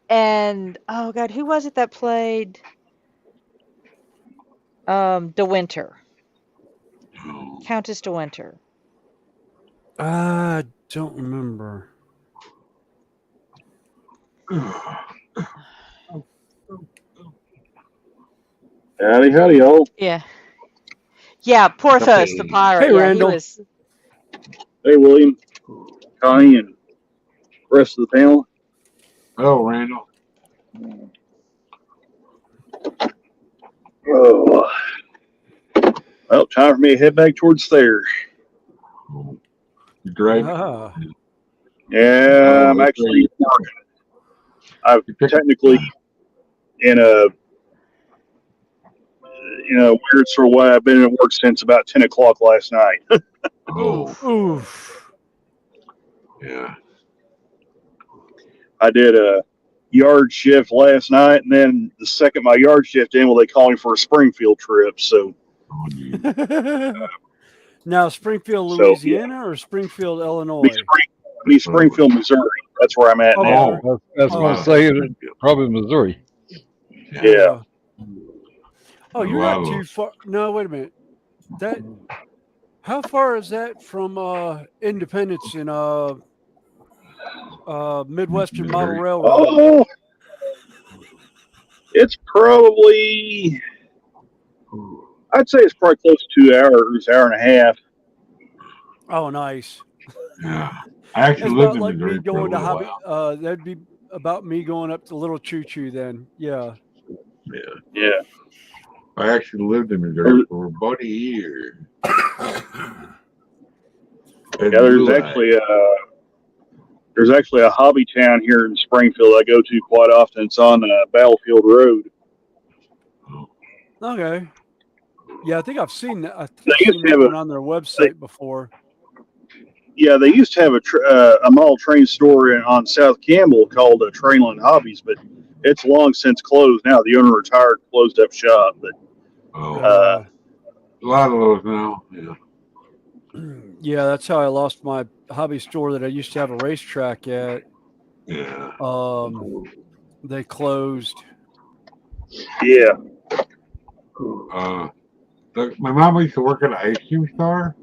And oh god, who was it that played De Winter, Countess De Winter? I don't remember. Howdy, howdy, y'all. Yeah, yeah. Porthos, the pirate. Hey, Yeah, he Randall. was. Hey, William, Connie, and rest of the panel. Oh, Randall. Oh, well, time for me to head back towards there. You driving? Ah. Yeah, I'm actually working. I've technically, in a weird sort of way, I've been at work since about 10 o'clock last night. Oh, Oof. yeah. I did a yard shift last night, and then the second my yard shift ended, well, they called me for a Springfield trip. So, Oh, geez. Now, Springfield, So, yeah. Louisiana, or Springfield, be, Illinois? be Springfield, Missouri. That's where I'm at Oh, now. okay. That's Oh, what I'm saying. Probably Missouri. Yeah. Oh, you're not too far. No, wait a minute. How far is that from Independence in Midwestern Model Railroad? Oh, it's probably I'd say it's probably close to 2 hours, hour and a half. Oh, nice. Yeah. I actually It's lived about in like me Missouri for a going to little Hobby. while. That'd be about me going up to Little Choo Choo then. Yeah. Yeah. Yeah. I actually lived in Missouri for about a year. In Yeah, Lulac. there's actually a hobby town here in Springfield I go to quite often. It's on Battlefield Road. Okay. Yeah, I think I've seen that. I think They I've used seen to that have one on their they, website before. yeah, they used to have a model train store on South Campbell called Trainland Hobbies, but it's long since closed now. The owner retired, closed up shop. But Oh, uh, a lot of those now. Yeah. Yeah, that's how I lost my hobby store that I used to have a racetrack at. Yeah. They closed. yeah, My mom used to work at an ice cream store.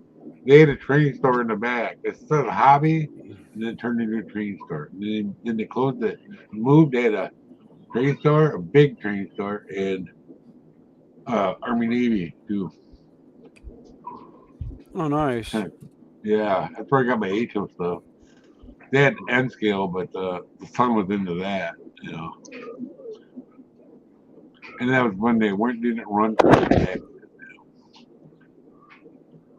They had a train store in the back. It started a hobby and then turned into a train store. Then they closed it. Moved. They had a train store, a big train store, and Army Navy too. Oh, nice. Yeah, that's where I got my HO stuff. They had N scale, but the son was into that, you know. And that was when they didn't run for track. It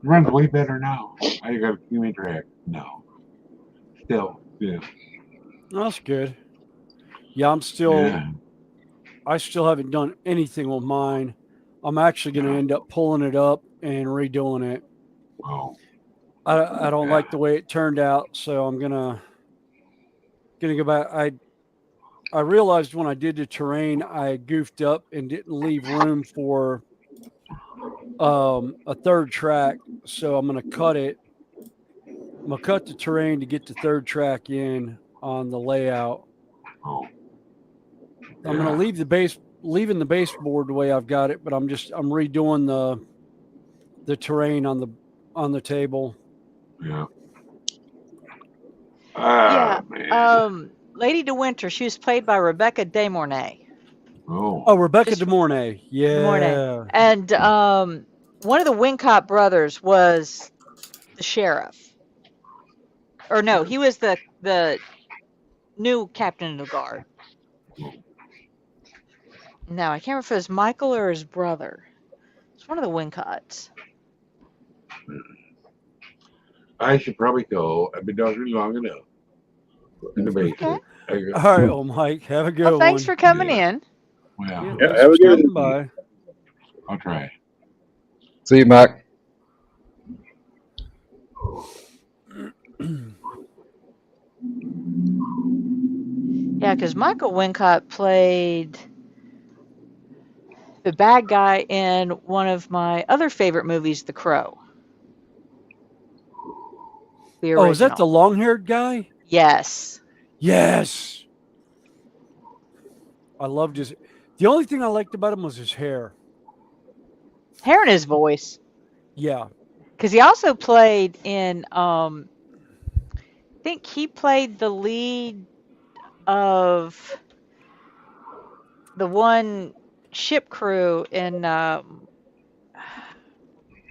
runs way better now. I got a teammate track now. Still, yeah. That's good. Yeah, Yeah. I still haven't done anything with mine. I'm actually going to Yeah. end up pulling it up and redoing it. Oh, I don't yeah. like the way it turned out, so I'm gonna go back. I realized when I did the terrain, I goofed up and didn't leave room for a third track. So I'm gonna cut it. I'm gonna cut the terrain to get the third track in on the layout. Oh, I'm gonna yeah. leaving the baseboard the way I've got it, but I'm redoing the terrain on the table. Yeah. Yeah. Ah, man. Lady de Winter, she was played by Rebecca De Mornay. Oh, Oh, Rebecca Just De Mornay. De Mornay. Yeah. And one of the Wincott brothers was the sheriff. Or no, he was the new captain of the guard. No, I can't remember if it was Michael or his brother. It's one of the Wincotts. I should probably go. I've been down here long enough in the Okay. basement. I All got, right, old Mike. Have a Well, good thanks one. for coming yeah. in. Well, Yeah, yeah. thanks Have for a good stopping one. by. I'll try. See you, Mike. Yeah, because Michael Wincott played the bad guy in one of my other favorite movies, The Crow, the Oh, is that the original. long-haired guy? Yes. Yes. I loved his. The only thing I liked about him was his hair. Hair in his voice. Yeah. Because he also played in, I think he played the lead of the one ship crew in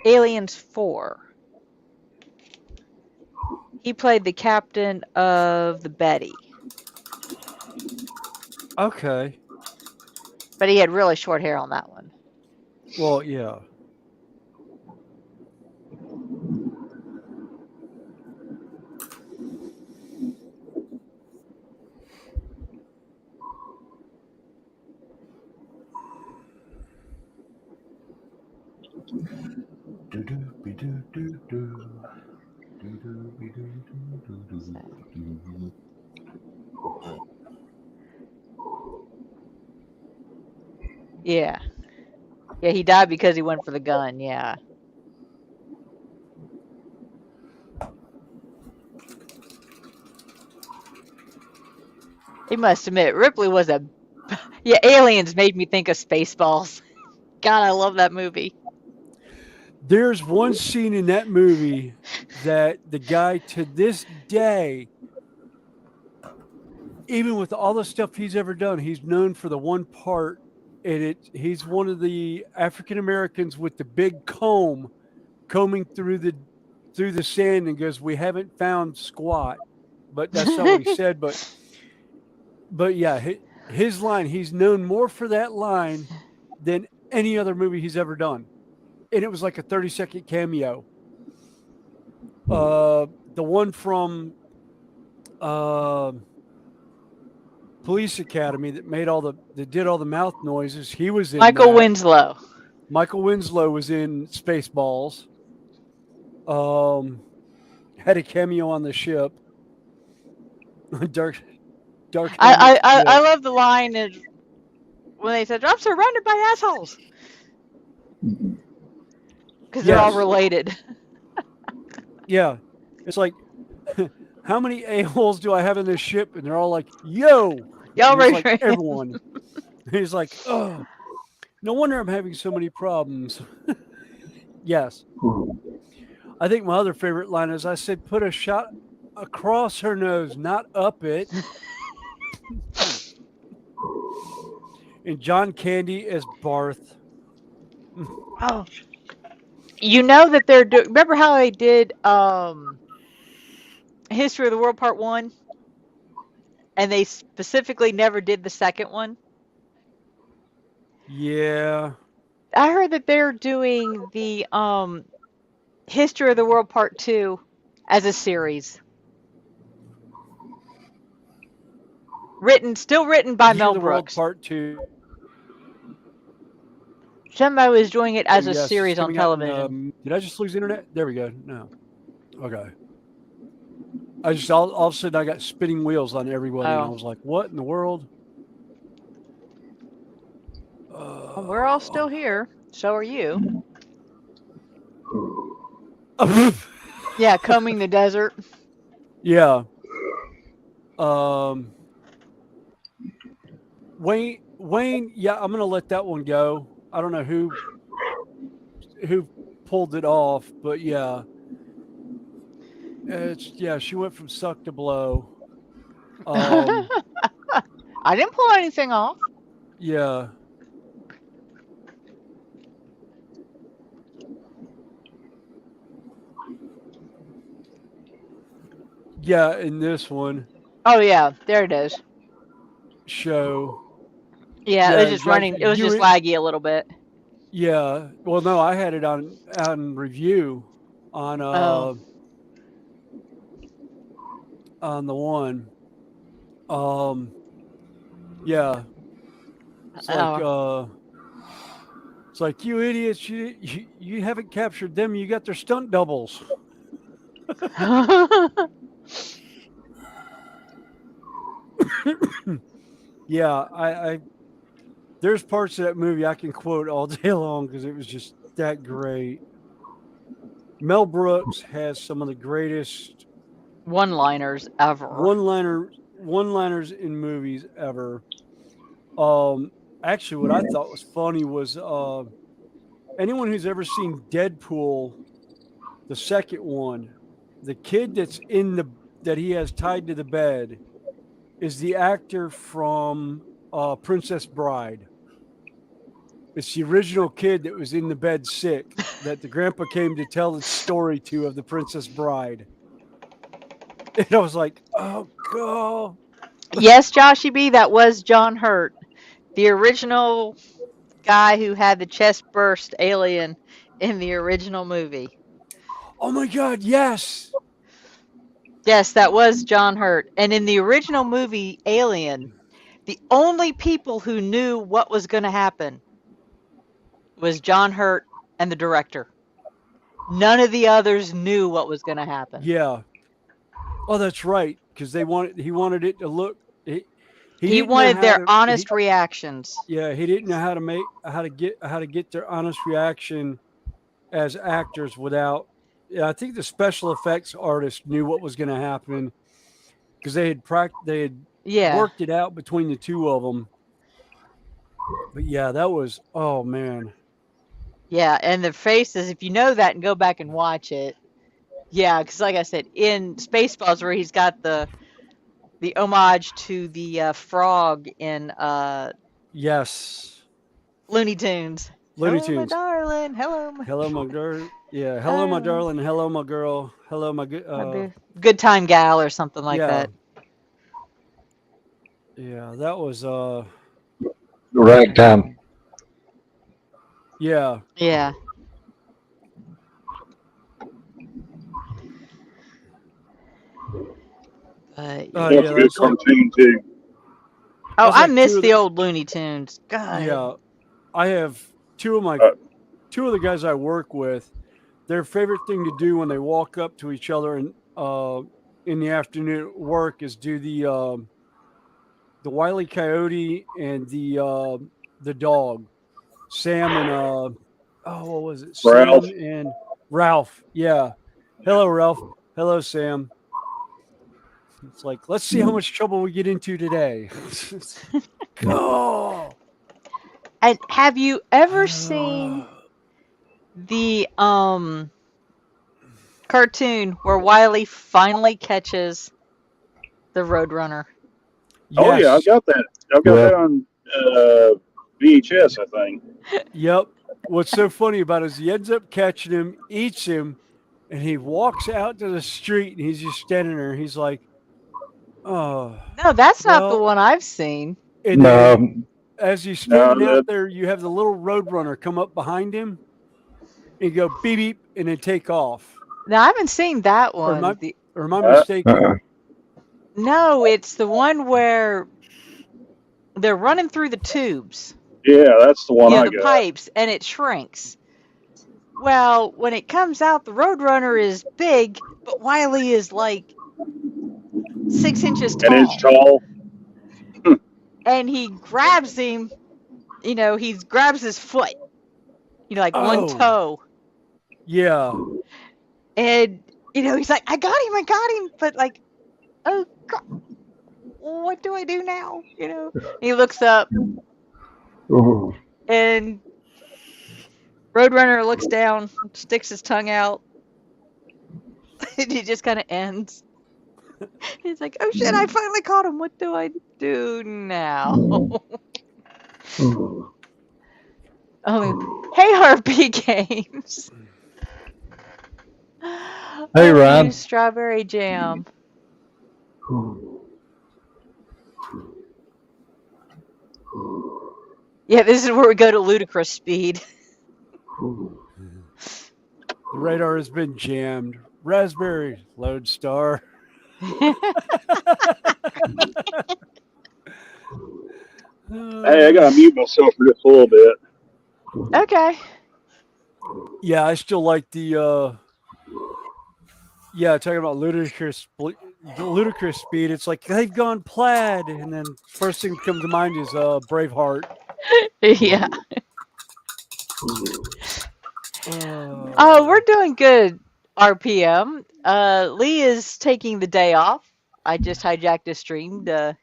Aliens 4. He played the captain of the Betty, Okay. but he had really short hair on that one. Well, yeah. Yeah. Yeah, he died because he went for the gun. Yeah. He must admit, Ripley was a. Yeah, Aliens made me think of Spaceballs. God, I love that movie. There's one scene in that movie that the guy to this day, even with all the stuff he's ever done, he's known for the one part and he's one of the African Americans with the big comb combing through the sand and goes, "We haven't found squat," but that's not what he said. But yeah, his line, he's known more for that line than any other movie he's ever done, and it was like a 30-second cameo. The one from uh, Police Academy that did all the mouth noises. He was in Michael that. Winslow. Michael Winslow was in Spaceballs. Had a cameo on the ship. Dark Helmet's I ship. love the line is when they said, "I'm surrounded by assholes," because they're all Yes. related. Yeah. It's like, how many a-holes do I have in this ship? And they're all like, yo. Y'all And it's raise like your hand. everyone. He's like, oh, no wonder I'm having so many problems. Yes. I think my other favorite line is I said, put a shot across her nose, not up it. And John Candy as Barth. Oh, you know that they're doing. Remember how they did History of the World Part 1, and they specifically never did the second one? Yeah. I heard that they're doing the History of the World Part 2 as a series. Still written by History Mel of the World Brooks. Part 2. Somebody was doing it as a Yes, it's series on coming out television. did I just lose internet? There we go. No. Okay. I just all of a sudden I got spinning wheels on everybody, and I Oh. was like, "What in the world?" Well, we're all still here. So are you. Yeah, combing the desert. Yeah. Wayne. Yeah, I'm gonna let that one go. I don't know who pulled it off, but yeah, she went from suck to blow. I didn't pull anything off. Yeah. Yeah, in this one Oh yeah, there it is. show. Yeah, it was just like running. It was just laggy a little bit. Yeah. Well, no, I had it on review on Oh. on the one. Yeah. It's like you idiots, you haven't captured them, you got their stunt doubles. Yeah, I there's parts of that movie I can quote all day long because it was just that great. Mel Brooks has some of the greatest one-liners ever. one-liners in movies ever. Actually, what I thought was funny was anyone who's ever seen Deadpool, the second one, the kid that he has tied to the bed is the actor from Princess Bride. It's the original kid that was in the bed sick that the grandpa came to tell the story to of the Princess Bride. And I was like, oh, God. Yes, Joshy B, that was John Hurt, the original guy who had the chest burst alien in the original movie. Oh, my God, yes. Yes, that was John Hurt. And in the original movie, Alien, the only people who knew what was going to happen was John Hurt and the director. None of the others knew what was going to happen. Yeah. Oh, that's right. Because he wanted it to look. He wanted their honest reactions. Yeah, he didn't know how to get their honest reaction as actors without. Yeah, I think the special effects artist knew what was going to happen because they had worked it out between the two of them. But yeah, that was, oh man. Yeah, and the faces, if you know that and go back and watch it. Yeah, because like I said, in Spaceballs where he's got the homage to the frog in Yes. Looney Tunes. Looney Hello, my Tunes. darling. Hello, my. Hello, my girl. Yeah. Hello, my Oh, darling. Hello, my girl. Hello, my good. might be a good time gal or something like Yeah. that. Yeah. That was. Ragtime. Yeah. Yeah. But Oh, That's yeah. a good That's like. cartoon too. oh, That's I like two miss of the the. old Looney Tunes. God. Yeah. I have two of Uh, the guys I work with. Their favorite thing to do when they walk up to each other and in the afternoon at work is do the Wile E. Coyote and the dog, Sam and what was it? Ralph. Sam and Ralph. Yeah. Hello, Ralph. Hello, Sam. It's like, let's see how much trouble we get into today. Oh. And have you ever seen the cartoon where Wiley finally catches the Roadrunner? Oh yeah, I've Yes. got that. I've got Yeah. that on VHS, I think. Yep. What's so funny about it is he ends up catching him, eats him, and he walks out to the street and he's just standing there. He's like, oh, No, that's not the well. one I've seen. And then No, as he's No, standing out there, you have the little roadrunner come up behind him and go beep beep and then take off. No, I haven't seen that Or am I, one. or am I uh, mistaken? No, it's the one where they're running through the tubes, yeah, that's the one I the got. pipes, and it shrinks. Well, when it comes out, the Roadrunner is big, but Wiley is like 6 inches An inch tall. tall. And he grabs him, he grabs his foot, like one Oh, toe. yeah. And, he's like, I got him. But like, oh, God, what do I do now? He looks up Ooh. and Roadrunner looks down, sticks his tongue out, and he just kind of ends. He's like, oh shit, I finally caught him. What do I do now? Oh, hey, RP Games. Hey, Oh, Ryan. you strawberry jam. Yeah, this is where we go to ludicrous speed. The radar has been jammed. Raspberry Lodestar. Hey, I gotta mute myself for just a little bit. Okay. Yeah, I still like the talking about the ludicrous speed. It's like they've gone plaid, and then first thing that comes to mind is Braveheart. Yeah. Uh, We're doing good, RPM. Lee is taking the day off. I just hijacked his stream to.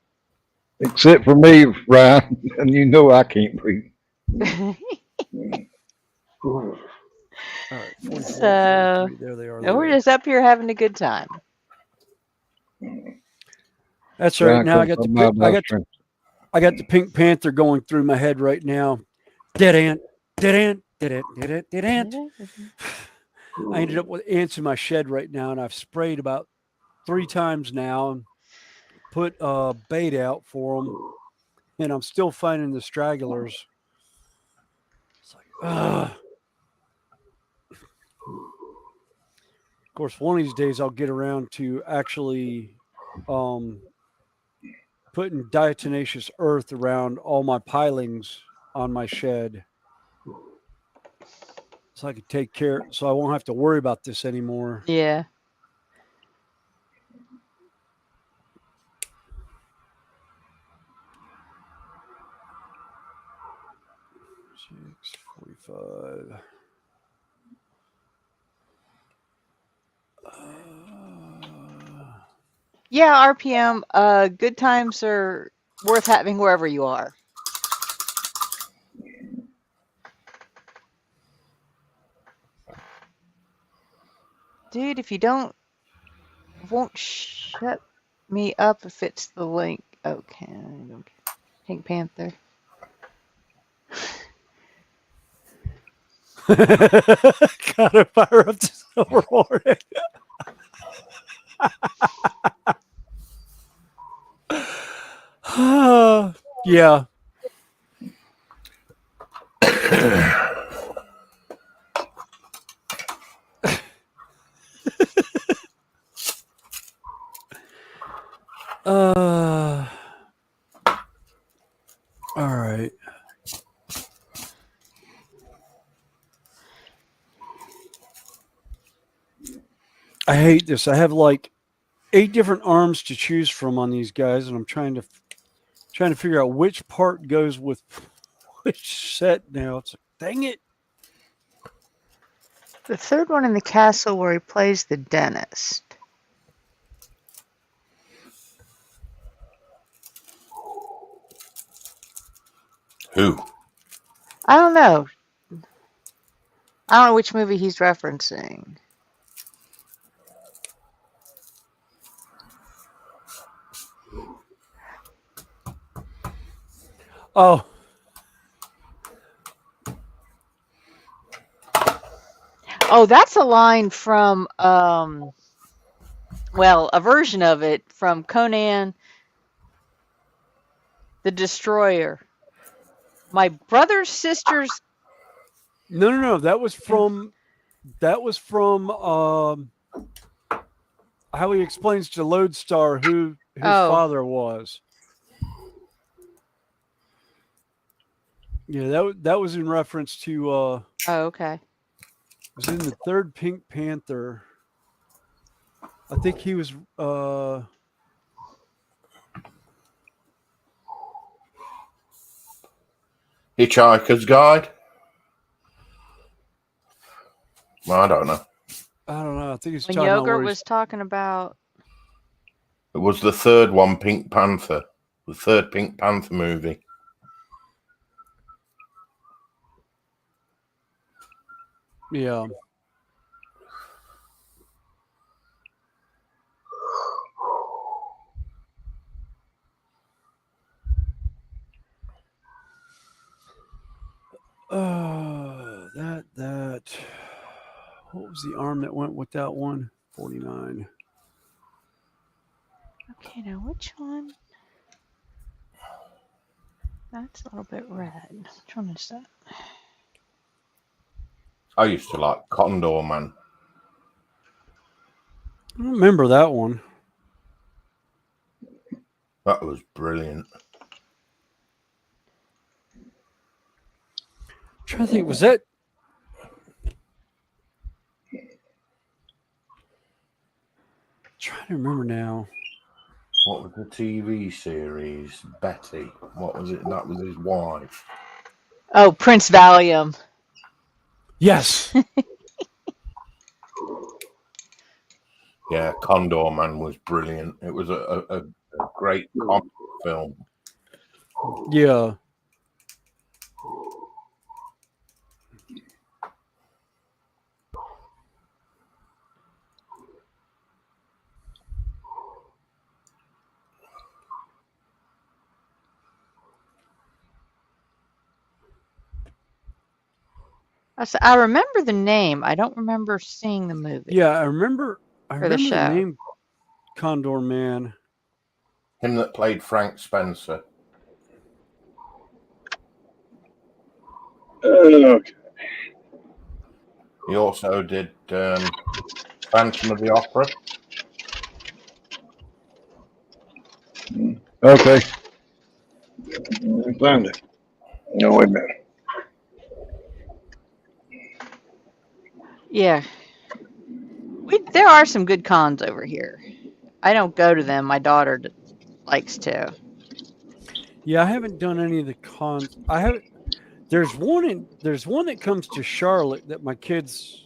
Except for me, Ryan, and you know I can't breathe. all right, 44, So, 43, there they are. we're There. just up here having a good time. That's right. Ryan Now I comes got from my the stream. I got the Pink Panther going through my head right now. Dead ant, dead ant, dead ant, dead ant, dead ant. I ended up with ants in my shed right now, and I've sprayed about 3 times now and put bait out for them, and I'm still finding the stragglers. It's like, ugh. Of course, one of these days I'll get around to actually putting diatomaceous earth around all my pilings on my shed, so I could take care, so I won't have to worry about this anymore. Yeah. 6:45. Yeah, RPM, good times are worth having wherever you are. Dude, if you won't shut me up if it's the link. Okay. Pink Panther. Gotta fire up the silver hornet. Yeah. All right. I hate this. I have like 8 different arms to choose from on these guys, and I'm trying to figure out which part goes with which set now. It's like, dang it. The third one in the castle where he plays the dentist. Who? I don't know. I don't know which movie he's referencing. Oh, Oh, that's a line from well, a version of it from Conan the Destroyer. My brother's sister's no. That was from how he explains to Lodestar who his Oh. father was. Yeah, that was in reference to Oh, okay. it was in the third Pink Panther. I think he was Hitchhiker's Guide? Well, I don't know. I don't know. I think it's When talking about Yogurt where was talking about It was the third one, Pink Panther. The third Pink Panther movie. yeah. That what was the arm that went with that one? 49. okay, now which one? That's a little bit red. Which one is that? I used to like Condor Man. I don't remember that one. That was brilliant. I'm trying to think, was that trying to remember now. What was the TV series? Betty. What was it? That was his wife. Oh, Prince Valium. Yes. Yeah, Condor Man was brilliant. It was a great comic film. Yeah. I remember the name. I don't remember seeing the movie. Yeah, I remember the the show. name Condor Man. Him that played Frank Spencer. Okay. He also did Phantom of the Opera. Okay. I found it. No, wait a minute. Yeah. There are some good cons over here. I don't go to them. My daughter likes to. Yeah, I haven't done any of the cons. I haven't. There's one that comes to Charlotte that my kids,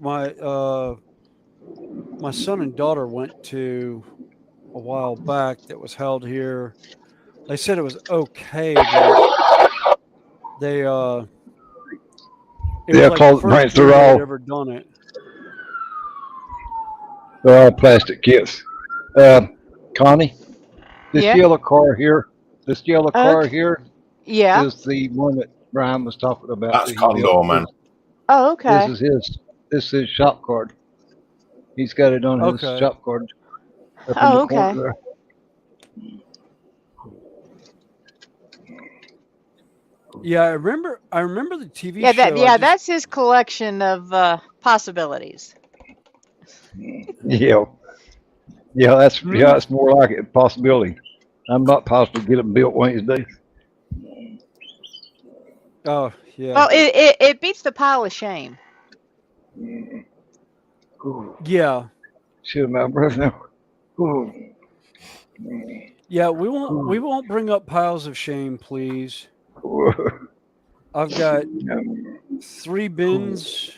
my son and daughter went to a while back. That was held here. They said it was okay, but they it was Yeah, like call the it right. first year They're they had all ever done it. plastic kits. Connie, this Yeah. yellow car here. This yellow car Okay. here Yeah. is the one that Brian was talking about. That's that he Condor built Man. Oh, This okay. is his. This is his shop card. He's got it on his Okay. shop card up in the Oh, corner okay. there. Yeah, I remember the TV Yeah, show. I just that's his collection of possibilities. Yeah, hmm? that's more like it. Possibility. I'm not positive to get them built one of these days. Oh, yeah. Well, it beats the pile of shame. Yeah. Shoot my breath now. Ooh. Yeah, we won't bring up piles of shame, please. I've got 3 bins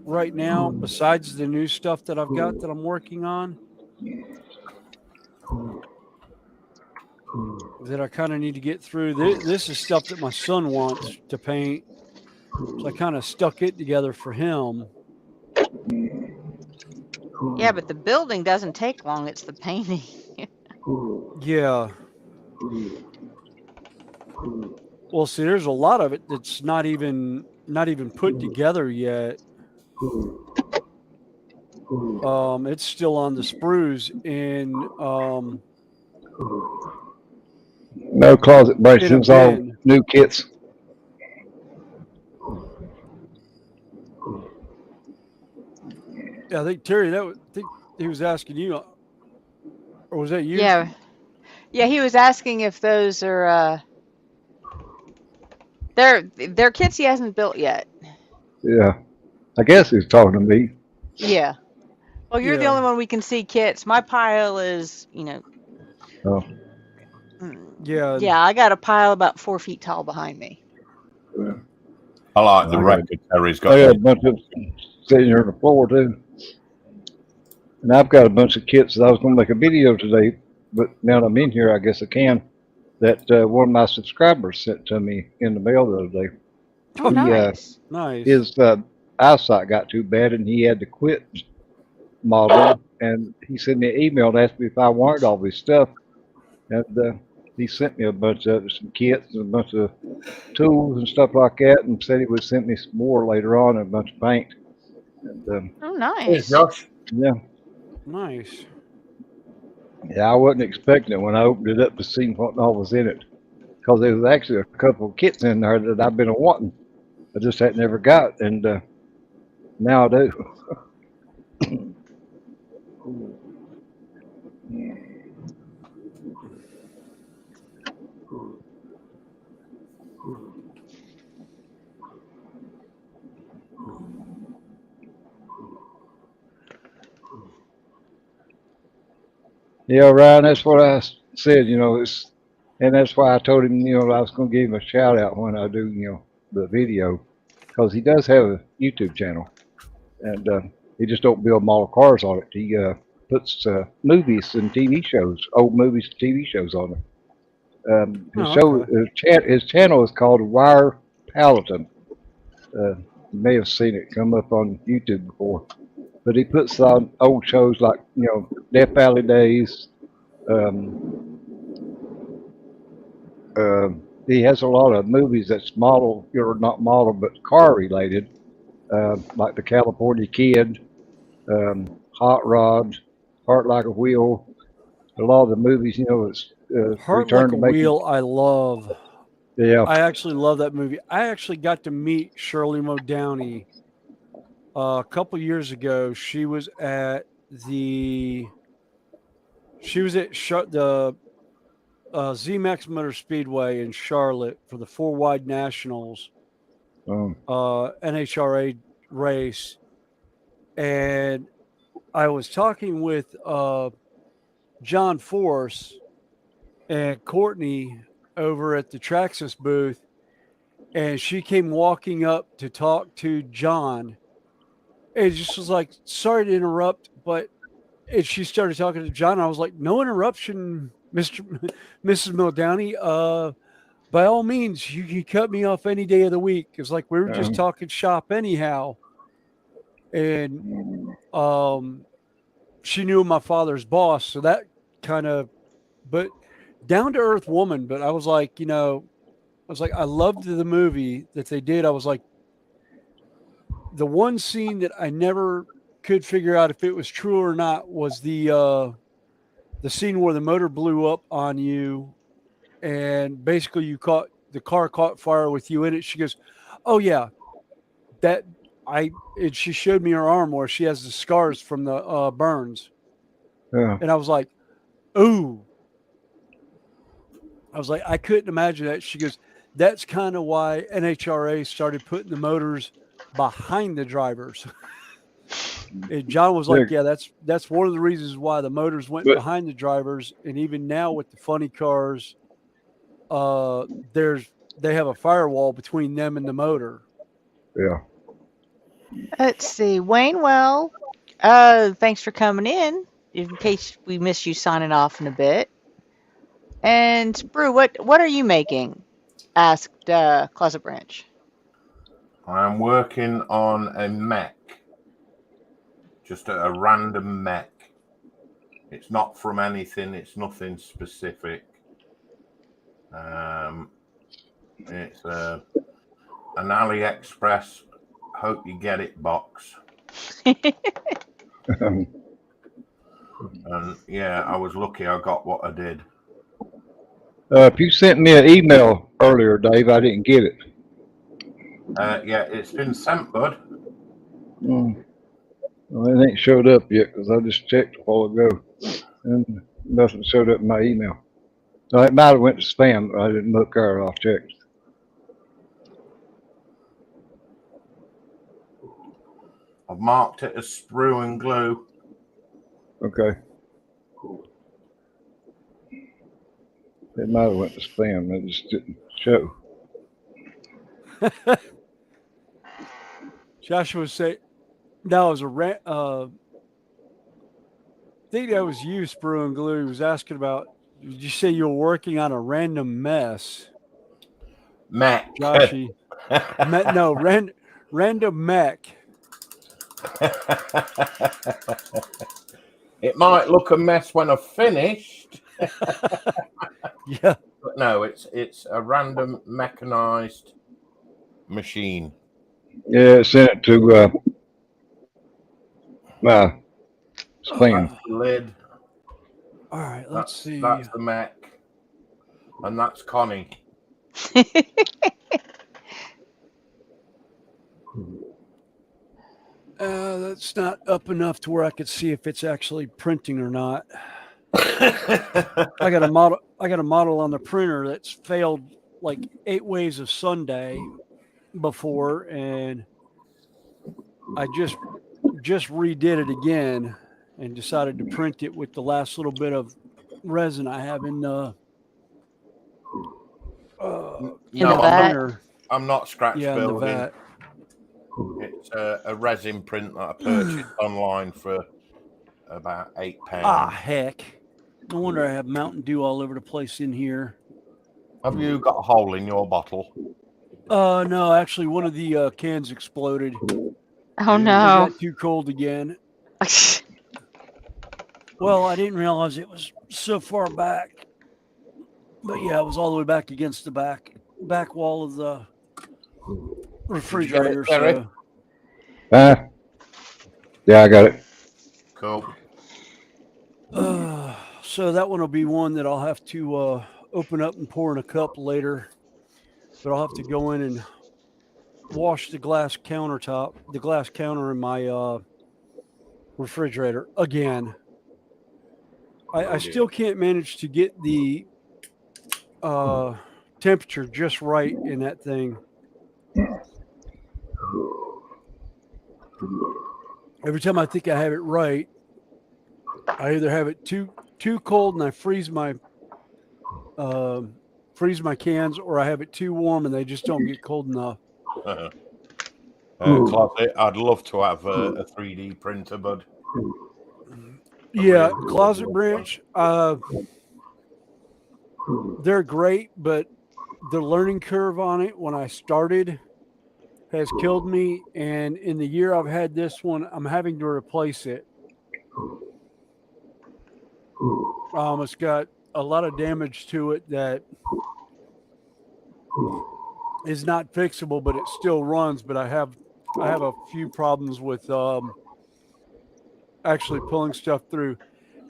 right now besides the new stuff that I've got that I'm working on that I kind of need to get through. This is stuff that my son wants to paint, so I kind of stuck it together for him. Yeah, but the building doesn't take long. It's the painting. Yeah. Well, see, there's a lot of it that's not even put together yet. It's still on the sprues No closet in a braces, all bin. new kits. Yeah, I think Terry, I think he was asking you, or was that you? Yeah. Yeah, he was asking if those are they're kits he hasn't built yet. Yeah, I guess he's talking to me. Yeah. Well, you're the Yeah, only one we can see kits. My pile is, Oh, yeah, yeah, I got a pile about 4 feet tall behind me. yeah. I like the I got record Terry's I got got a there. bunch of sitting here on the floor too, and I've got a bunch of kits that I was going to make a video today, but now that I'm in here, I guess I can. That one of my subscribers sent to me in the mail the other day. Oh, He nice. nice. his eyesight got too bad, and he had to quit modeling. And he sent me an email and asked me if I wanted all this stuff. And he sent me a bunch of some kits and a bunch of tools and stuff like that, and said he would send me some more later on and a bunch of paint. And Oh, Here's nice. Josh. yeah, Nice. yeah, I wasn't expecting it when I opened it up to see what all was in it, because there was actually a couple of kits in there that I've been wanting. I just had never got, and now I do. Yeah, Ryan, that's what I said. It's and that's why I told him, I was going to give him a shout out when I do, the video, because he does have a YouTube channel, and he just don't build model cars on it. He puts movies and TV shows, old movies and TV shows on it. His Oh, show, okay. his channel is called Wire Paladin. You may have seen it come up on YouTube before, but he puts on old shows like Death Valley Days. Um, he has a lot of movies that's model or not model but car related, like The California Kid, Hot Rod, Heart Like a Wheel. A lot of the movies, it's Heart return Like to a making. Wheel, I love. Yeah, I actually love that movie. I actually got to meet Shirley Modowney a couple years ago. The she was at the ZMAX Motor Speedway in Charlotte for the Four Wide Nationals um, NHRA race, and I was talking with John Force and Courtney over at the Traxxas booth, and she came walking up to talk to John. And it just was like, sorry to interrupt, but she started talking to John. I was like, no interruption, Mr. Mrs. Mildowney. By all means, you can cut me off any day of the week. It's like we were just um, talking shop anyhow. And she knew my father's boss, so that kind of, but down to earth woman. But I was like, I loved the movie that they did. I was like, the one scene that I never could figure out if it was true or not was the scene where the motor blew up on you, and basically the car caught fire with you in it. She goes, "Oh yeah, that and she showed me her arm where she has the scars from the burns, Yeah. and I was like, ooh." I was like, I couldn't imagine that. She goes, that's kind of why NHRA started putting the motors behind the drivers. And John was like, Yeah. yeah, that's one of the reasons why the motors went But behind the drivers. And even now with the funny cars, they have a firewall between them and the motor. yeah. Let's see. Wayne, well, thanks for coming in case we miss you signing off in a bit. And Brew, what are you making? Asked Closet Branch. I'm working on a mech, just a random mech. It's not from anything. It's nothing specific. It's an AliExpress. Hope you get it box. And yeah, I was lucky. I got what I did. If you sent me an email earlier, Dave, I didn't get it. Yeah, it's been sent, bud. Mm. Well, it ain't showed up yet because I just checked a while ago, and nothing showed up in my email. No, it might have went to spam. But I didn't look there. I'll check. I've marked it as sprue and glue. Okay. It might have went to spam. It just didn't show. Joshua say that was I think that was you, Sprue and Glue. He was asking about. Did you say you were working on a random mess, Mech. Joshy? No, random mech. It might look a mess when I've finished. Yeah. But no, it's a random mechanized machine. Yeah, it sent it to my spam. That's the lid. All right, let's see. That's the mech. And that's Connie. That's not up enough to where I could see if it's actually printing or not. I got a model on the printer that's failed like 8 waves of Sunday before, and I just redid it again and decided to print it with the last little bit of resin I have in the printer. I'm not scratch building. In the vat. It's a resin print that I purchased online for about £8. Ah, heck. No wonder I have Mountain Dew all over the place in here. Have you got a hole in your bottle? No, actually one of the cans exploded. Oh no. It got too cold again. Well, I didn't realize it was so far back. But yeah, it was all the way back against the back wall of the refrigerator. So. Yeah, I got it. Cool. So that one will be one that I'll have to open up and pour in a cup later. But I'll have to go in and wash the glass counter in my refrigerator again. I still can't manage to get the temperature just right in that thing. Every time I think I have it right, I either have it too cold and I freeze my cans, or I have it too warm and they just don't get cold enough. Closet, I'd love to have a 3D printer, bud. Yeah, Closet Branch. They're great, but the learning curve on it when I started has killed me. And in the year I've had this one, I'm having to replace it. It's got a lot of damage to it that is not fixable, but it still runs. But I have I have a few problems with actually pulling stuff through.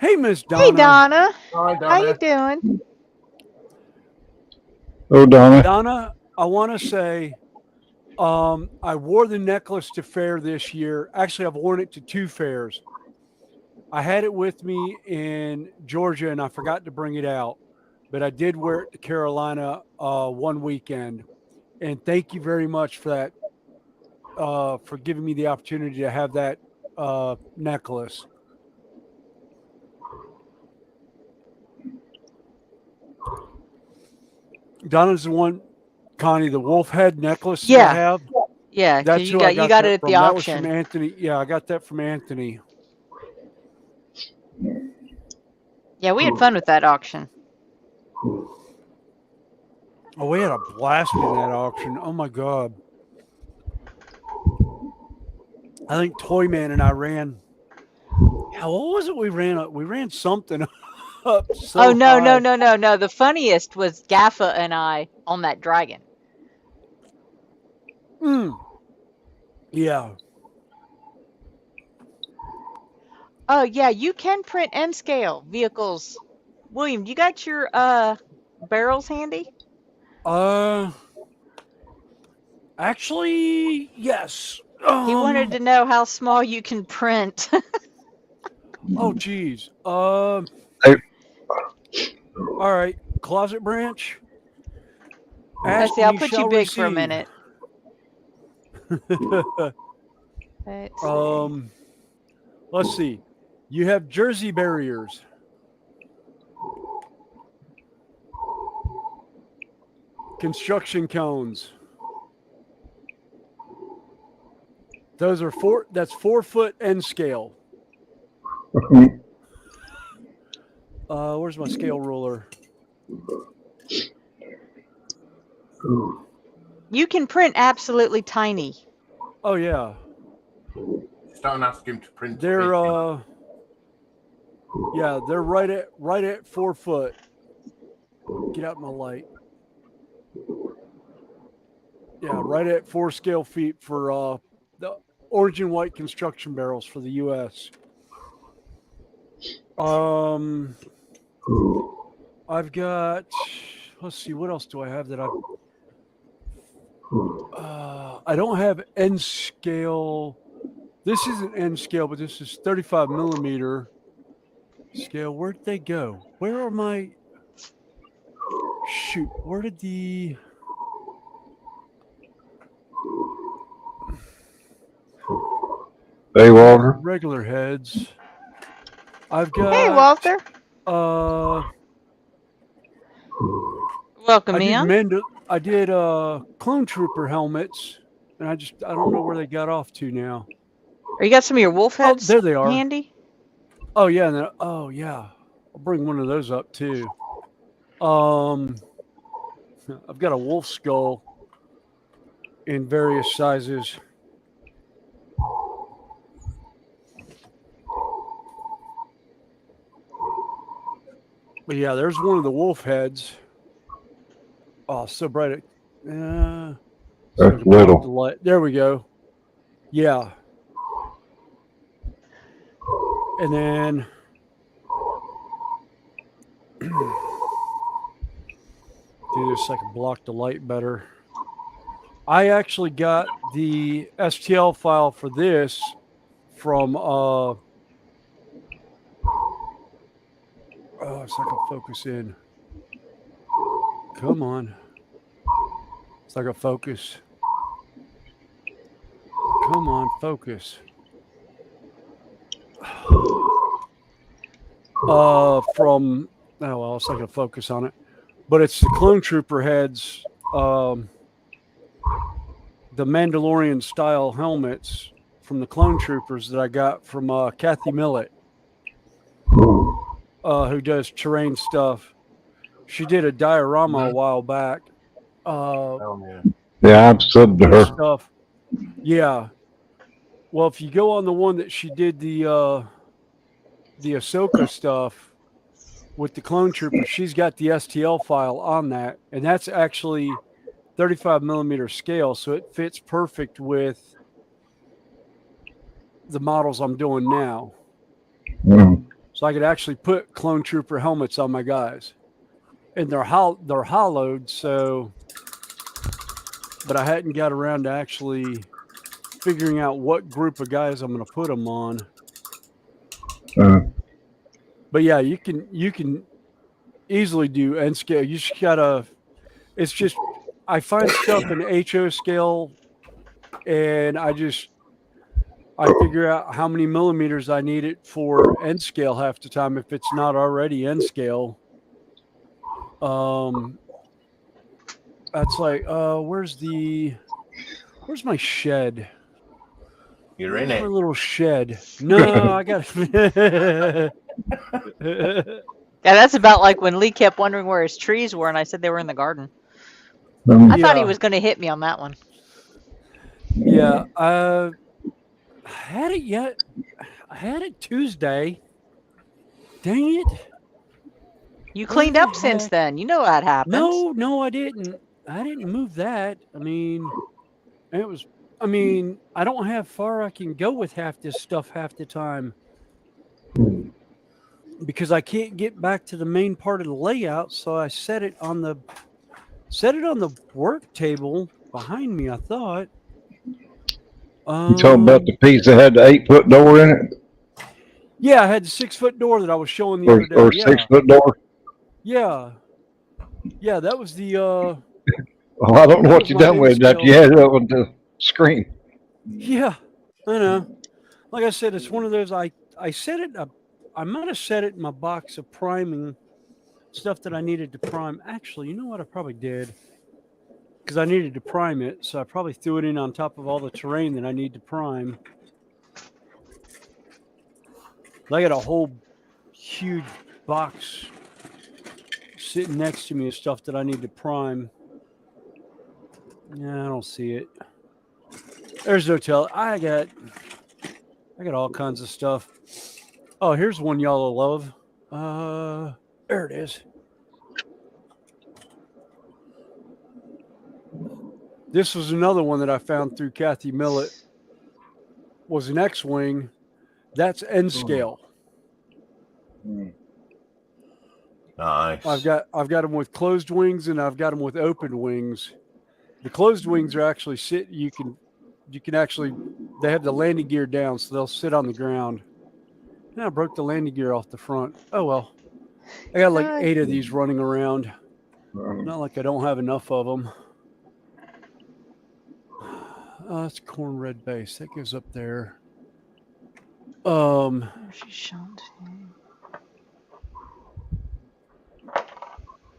Hey, Miss Hey, Donna. Donna. Hi, How you Donna. doing? Oh, Donna. Donna, I want to say I wore the necklace to fair this year. Actually, I've worn it to 2 fairs. I had it with me in Georgia and I forgot to bring it out, but I did wear it to Carolina one weekend. And thank you very much for that, for giving me the opportunity to have that necklace. Donna's the one, Connie, the wolf head necklace that I Yeah, have. yeah. 'Cause That's you who I got got it that at the from. That was from auction. Anthony. Yeah, I got that from Anthony. Yeah, we had fun with that auction. Oh, we had a blast in that auction. Oh my god! I think Toyman and I ran. Yeah, what was it? We ran something up Oh so no, no, high. no, no, no. The funniest was Gaffa and I on that dragon. Mm, yeah. Oh yeah, you can print N scale vehicles. William, you got your barrels handy? Uh, actually, yes. He wanted to know how small you can print. Oh, geez. Hey, All right. Closet branch. Let's Ask see, and I'll you put you shall big for a receive. minute. Let's see. um, let's see. You have Jersey barriers. Construction cones. Those are that's 4-foot N scale. Where's my scale ruler? You can print absolutely tiny. Oh yeah. Just don't ask him to print They're big. yeah, they're right at 4 foot. Get out my light. Yeah, right at 4 scale feet for the orange and white construction barrels for the US. I've got, let's see, what else do I have that I don't have N scale. This isn't N scale, but this is 35 millimeter scale. Where'd they go? Where are my, shoot, where did the, hey, Walter. regular heads? I've Hey, got, Walter. Welcome in. I did clone trooper helmets, and I don't know where they got off to now. Or you got some of your wolf Oh, heads there they are. handy? Oh yeah, oh yeah. I'll bring one of those up too. I've got a wolf skull in various sizes. But yeah, there's one of the wolf heads. Oh, so bright. That's little. There we go. Yeah. And then do this so I can block the light better. I actually got the STL file for this from so I can focus in. Come on. It's like a focus. Come on, focus. From oh well, it's not gonna focus on it. But it's the clone trooper heads, the Mandalorian style helmets from the clone troopers that I got from Kathy Millett, who does terrain stuff. She did a diorama a while back. Yeah. Yeah, I'm subbed to her. Stuff. Yeah. Well, if you go on the one that she did the Ahsoka stuff with the clone trooper, she's got the STL file on that, and that's actually 35 millimeter scale, so it fits perfect with the models I'm doing now. Mm. So I could actually put clone trooper helmets on my guys. And they're hollowed, so but I hadn't got around to actually figuring out what group of guys I'm going to put them on. Uh, But yeah, you can easily do N scale. You just gotta. It's just I find stuff in HO scale, and I figure out how many millimeters I need it for N scale half the time if it's not already N scale. Um, that's like where's my shed? You're in Where's my it. little shed? No, I got. Yeah, that's about like when Lee kept wondering where his trees were, and I said they were in the garden. mm. I thought he Yeah, was going to hit me on that one. yeah. I had it yet. I had it Tuesday. Dang it! You Where cleaned the up since heck? then. You know that happens. No, I didn't. I didn't move that. I mean, it was. I mean, I don't have far I can go with half this stuff half the time because I can't get back to the main part of the layout. So I set it on the work table behind me. I thought. You talking about the piece that had the 8-foot door in it, Yeah, I had the 6 foot door that I was showing the other day. or Yeah, 6-foot door? yeah, yeah. That was the Well, I don't know that what was you my done N with that. You scale. had it up on the screen. Yeah, I know. Like I said, it's one of those. I set it up. I might have set it in my box of priming stuff that I needed to prime. Actually, you know what? I probably did because I needed to prime it, so I probably threw it in on top of all the terrain that I need to prime. I got a whole huge box sitting next to me of stuff that I need to prime. Yeah, I don't see it. There's no tell. I got all kinds of stuff. Oh, here's one y'all will love. There it is. This was another one that I found through Kathy Millett. Was an X-wing. That's N scale. Nice. I've got them with closed wings and I've got them with open wings. The closed wings are actually sit. You can actually. They have the landing gear down, so they'll sit on the ground. And I broke the landing gear off the front. Oh well. I got like 8 of these running around. Not like I don't have enough of them. That's corn red base. That goes up there.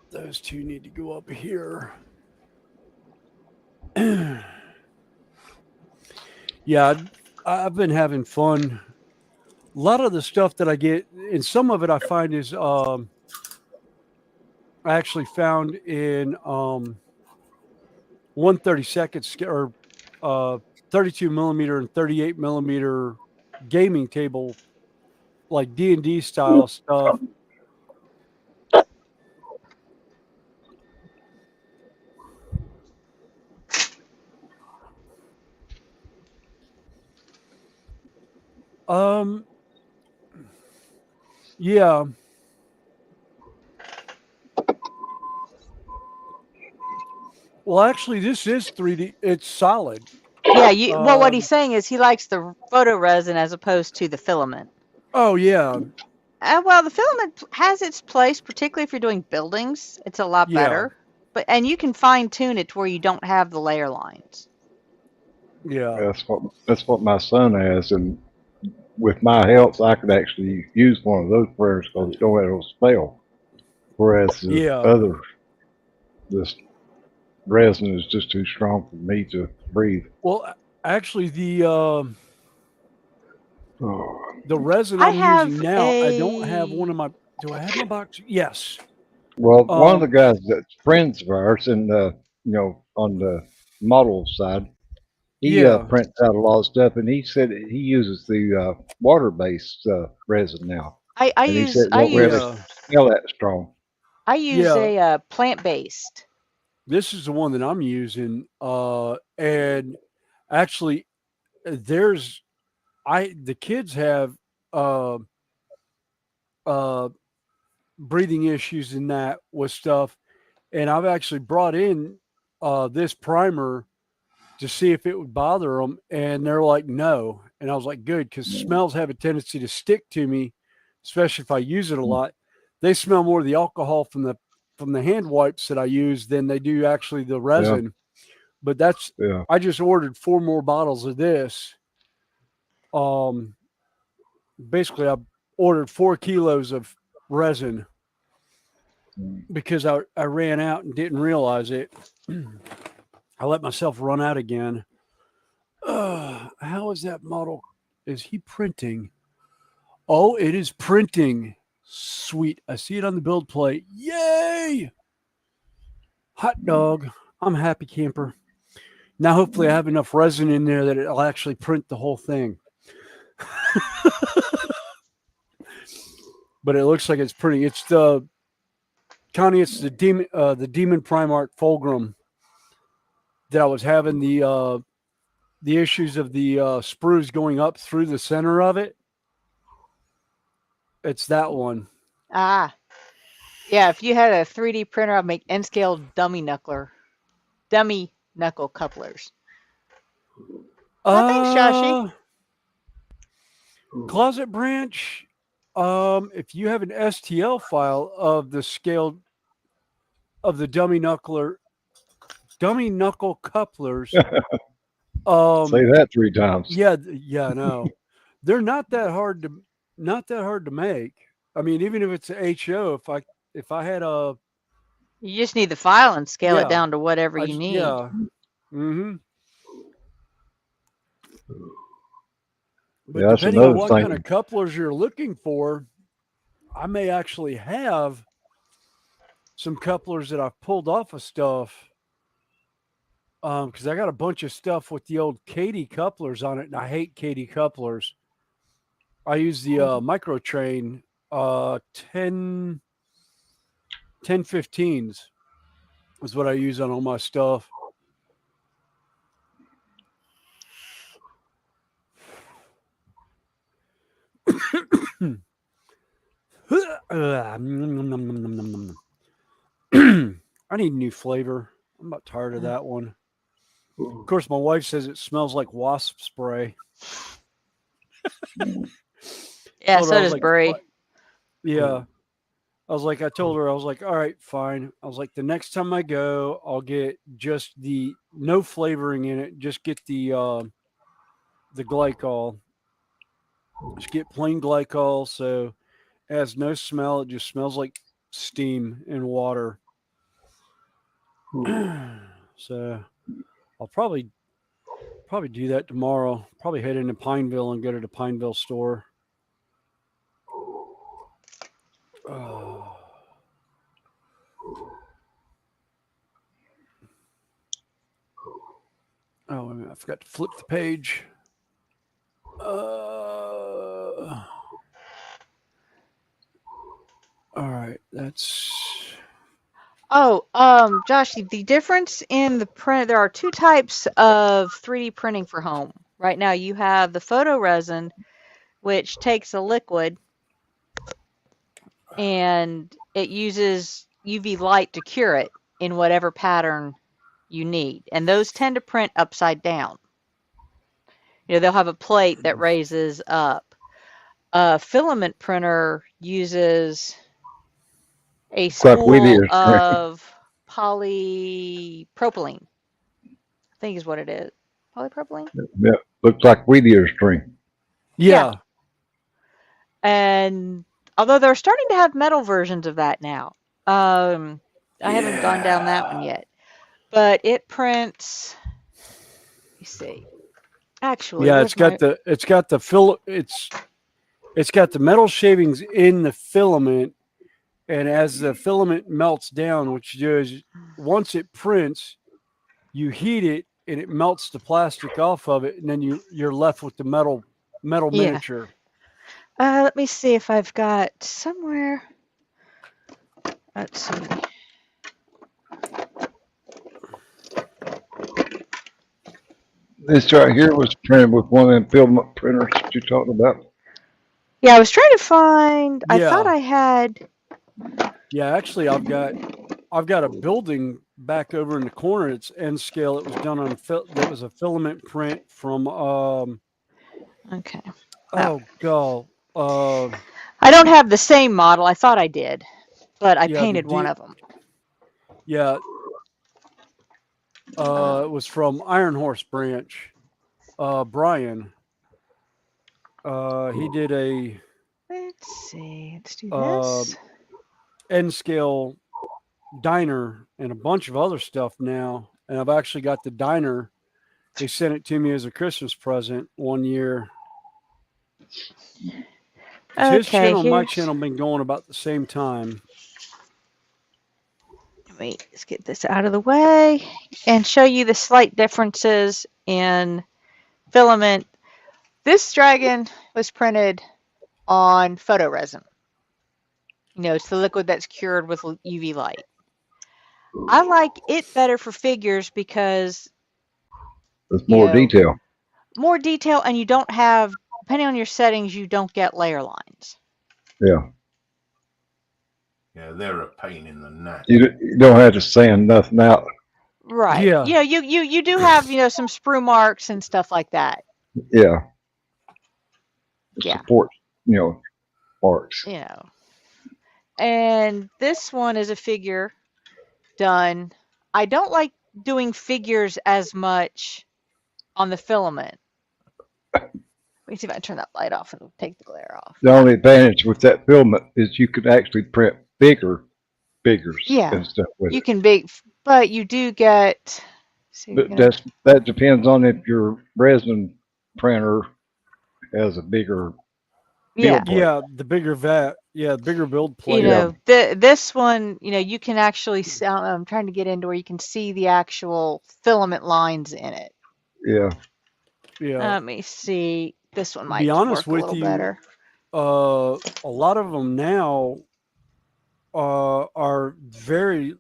Those two need to go up here. Yeah, I've been having fun. A lot of the stuff that I get, and some of it I find is I actually found in 1/32 or 32 millimeter and 38 millimeter gaming table, like D&D style stuff. Yeah. Well, actually, this is 3D. It's solid. Yeah, well, what he's saying is he likes the photo resin as opposed to the filament. Oh yeah. Well, the filament has its place, particularly if you're doing buildings. It's a lot Yeah. better. And you can fine tune it to where you don't have the layer lines. Yeah. That's what my son has, and with my health, I could actually use one of those prayers because it don't have no spell. Whereas the Yeah. other, this resin is just too strong for me to breathe. Well, actually, the Oh. resin I I'm have using now, I don't have one of my. Do I have my box? Yes. Well, one of the guys that's friends of ours, and on the model side, he Yeah. prints out a lot of stuff, and he said that he uses the water-based resin now, I and he said use it don't really smell that strong. I use Yeah. a plant based. This is the one that I'm using. And actually, there's the kids have uh, uh, breathing issues in that with stuff, and I've actually brought in this primer to see if it would bother them, and they're like, no. And I was like, good, because smells have a tendency to stick to me, especially if I use it a lot. They smell more of the alcohol from the hand wipes that I use than they do actually the resin. But that's Yeah. I just ordered 4 more bottles of this. Basically, I ordered 4 kilos of resin because I ran out and didn't realize it. I let myself run out again. How is that model? Is he printing? Oh, it is printing. Sweet. I see it on the build plate. Yay! Hot dog. I'm a happy camper. Now, hopefully, I have enough resin in there that it'll actually print the whole thing. But it looks like it's printing. It's the Connie. It's the demon Primarch Fulgrim that I was having the issues of the sprues going up through the center of it. It's that one. Ah, yeah. If you had a 3D printer, I'd make N-scale dummy knuckle couplers. Oh, thanks, Joshi. Closet Branch. If you have an STL file of the scale of the dummy knuckle couplers. Say that 3 times. Yeah, no, they're not that hard to make. I mean, even if it's a HO, if I had a, You just need the file and scale it down to whatever you need. Yeah. Mm-hmm. But depending on what kind of couplers you're looking for, I may actually have some couplers that I've pulled off of stuff. Because I got a bunch of stuff with the old Katie couplers on it, and I hate Katie couplers. I use the Microtrain 1015s is what I use on all my stuff. I need new flavor. I'm about tired of that one. Of course, my wife says it smells like wasp spray. Yeah, so does Brie. Yeah. I told her, I was like, all right, fine. I was like, the next time I go, I'll get just no flavoring in it. Just get the glycol. Just get plain glycol. So it has no smell. It just smells like steam and water. So I'll probably do that tomorrow. Probably head into Pineville and go to the Pineville store. Oh, wait a minute. I forgot to flip the page. All right, that's. Oh, Josh, the difference in the print, there are 2 types of 3D printing for home. Right now, you have the photo resin, which takes a liquid and it uses UV light to cure it in whatever pattern you need. And those tend to print upside down. They'll have a plate that raises up. A filament printer uses a spool of polypropylene, I think is what it is. Polypropylene? Yeah, looks like wheat ear string. Yeah. And although they're starting to have metal versions of that now, I haven't gone down that one yet. But it prints. Let me see. Actually, yeah, it's got the metal shavings in the filament. And as the filament melts down, which is once it prints, you heat it and it melts the plastic off of it, and then you're left with the metal miniature. Let me see if I've got somewhere. Let's see. This right here was printed with one of them filament printers that you're talking about. Yeah, I was trying to find. I thought Yeah. I had. Yeah, actually, I've got a building back over in the corner. It's N scale. It was done on that was a filament print from Okay. oh god I don't have the same model. I thought I did, but I yeah painted one of them. yeah it was from Iron Horse Branch. Brian. He did a Let's see. Let's do uh, this. N scale diner and a bunch of other stuff now. And I've actually got the diner. They sent it to me as a Christmas present one year. His Okay, channel and my here's. channel have been going about the same time. Wait, let's get this out of the way and show you the slight differences in filament. This dragon was printed on photoresin. You know, it's the liquid that's cured with UV light. I like it better for figures because, There's you more know, detail. more detail, and you don't have, depending on your settings, you don't get layer lines. Yeah. Yeah, they're a pain in the neck. You don't have to sand nothing out. Right. Yeah. You know, you do have, you know, some sprue marks and stuff like that. Yeah. Yeah. Support, marks. You know. And this one is a figure done. I don't like doing figures as much on the filament. Let me see if I can turn that light off and take the glare off. The only advantage with that filament is you could actually print bigger figures Yeah. and stuff with You it. can bake, but you do get. So you're But gonna, that depends on if your resin printer has a bigger yeah. build plate. Yeah, the bigger vat. Yeah, the bigger build plate. You know, this one, you know, you can actually. I'm trying to get into where you can see the actual filament lines in it. Yeah. Yeah. Let me see. This one To might be honest work a with little you, better. a lot of them now are very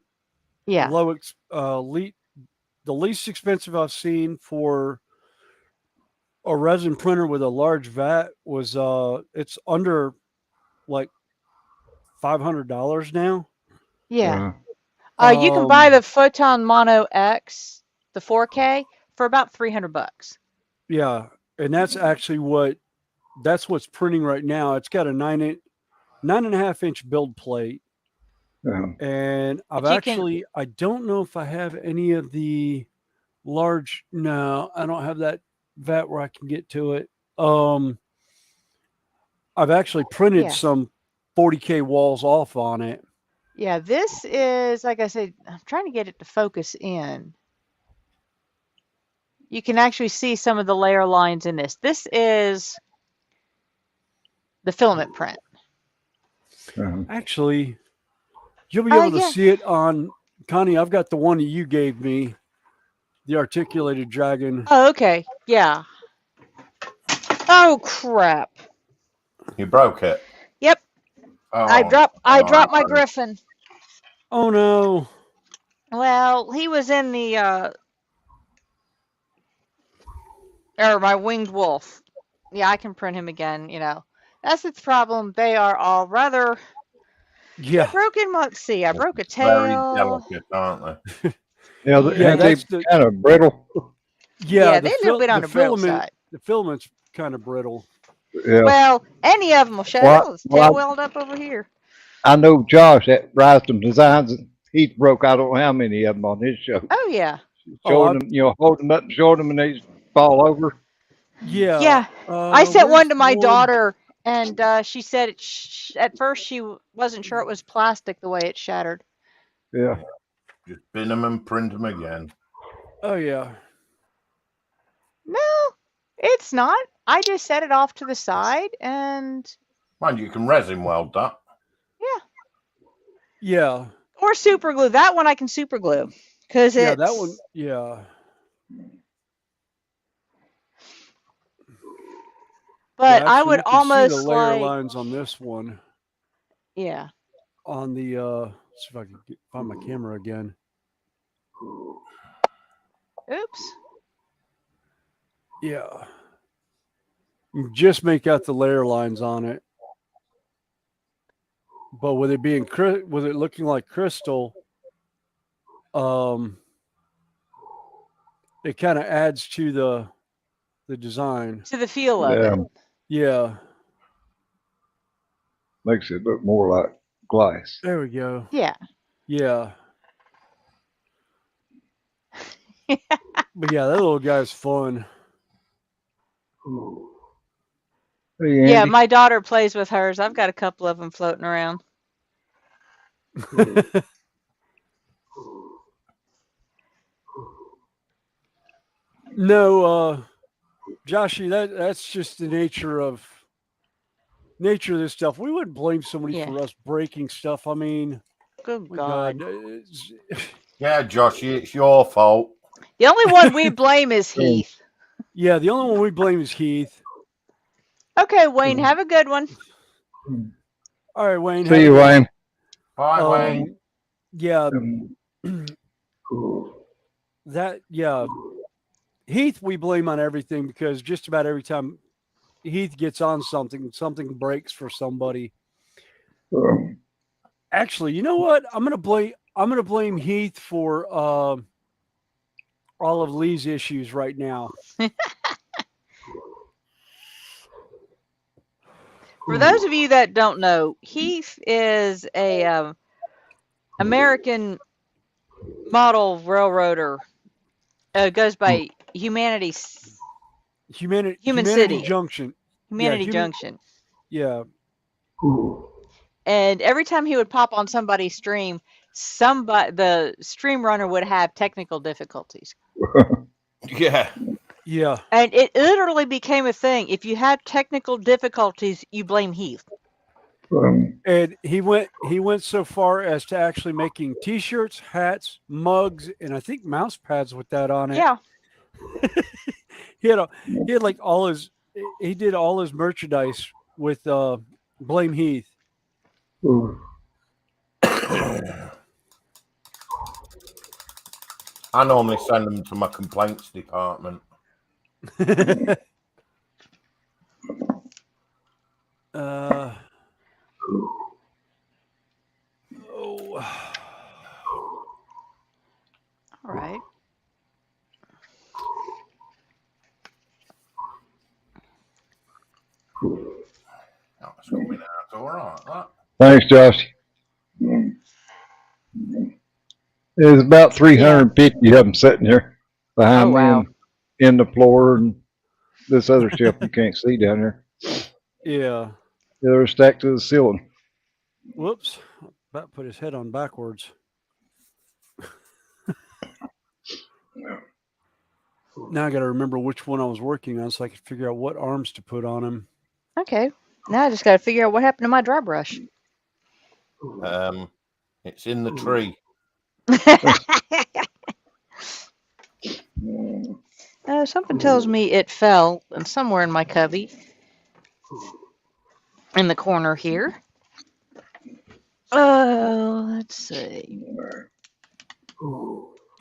Yeah. low. The least expensive I've seen for a resin printer with a large vat was it's under like $500 now. Yeah. You can buy Um, the Photon Mono X, the 4K, for about $300. yeah, and that's actually what's printing right now. It's got a 9.5 inch build plate, and But you can, I don't know if I have any of the large. No, I don't have that vat where I can get to it. I've actually printed yeah. some 40K walls off on it. Yeah, this is, like I said, I'm trying to get it to focus in. You can actually see some of the layer lines in this. This is the filament print. Actually, you'll be able to Yeah. see it on Connie. I've got the one that you gave me, the articulated dragon. Oh, okay. Yeah. Oh, crap. You broke it. Yep. Oh, I dropped my no. griffin. Oh no. Well, he was in the or my winged wolf. Yeah, I can print him again, you know. That's its problem. They are all rather Yeah. broken. Let's see. I broke a Very tail. delicate, aren't they? Yeah, Yeah. ain't they That's the kind of brittle? Yeah, the they're a little bit on the brittle filament. side. The filament's kind of brittle. Yeah. Well, any of them will shut Well, up. Let's tail weld up over here. I know Josh at Rystam Designs. He broke I don't know how many of them on his show. Oh yeah. Showing them, holding them up and showing them, and they fall over. Yeah. Yeah. I sent where's one to my one? daughter, and she said at first she wasn't sure it was plastic the way it shattered. Yeah. Just bin them and print them again. Oh yeah. No, it's not. I just set it off to the side, and Mind you can resin weld that. Yeah. or super glue. That one I can super glue because Yeah, it's that one. Yeah. But Yeah, I actually, would you can see the almost layer like, lines on this one. yeah. On the let's see if I can find my camera again. Oops. Yeah. You just make out the layer lines on it. But with it being with it looking like crystal, um, it kind of adds to the design. To the feel of Yeah, it. Yeah. makes it look more like glass. There we go. Yeah. Yeah. But yeah, that little guy's fun. Hey, Yeah, Andy. my daughter plays with hers. I've got a couple of them floating around. No, Joshy, that's just the nature of this stuff. We wouldn't blame somebody Yeah. for us breaking stuff. I mean, Good my God. God. Yeah, Joshy, it's your fault. The only one we blame is Heath. Yeah, the only one we blame is Heath. Okay, Wayne, have a good one. All right, Wayne. See you, Wayne. Bye, Wayne. Yeah, Um, yeah. Heath, we blame on everything because just about every time Heath gets on something, something breaks for somebody. Actually, you know what? I'm gonna blame Heath for all of Lee's issues right now. For those of you that don't know, Heath is a American model railroader. Goes by Human Humanity City, Junction. Humanity Junction. Yeah. And every time he would pop on somebody's stream, the stream runner would have technical difficulties. Yeah. Yeah. And it literally became a thing. If you had technical difficulties, you blame Heath. And he went so far as to actually making T-shirts, hats, mugs, and I think mouse pads with that on it. Yeah. he had like all his he did all his merchandise with Blame Heath. I normally send them to my complaints department. Oh. All right. That's coming out all right. That. Thanks, Josh. There's about 350 of them sitting here behind me and in the floor and this other shelf you can't see down there. Yeah. They're stacked to the ceiling. Whoops. About put his head on backwards. Now I got to remember which one I was working on so I could figure out what arms to put on him. Okay. Now I just got to figure out what happened to my dry brush. It's in the tree. Something tells me it fell and somewhere in my cubby. In the corner here. Let's see.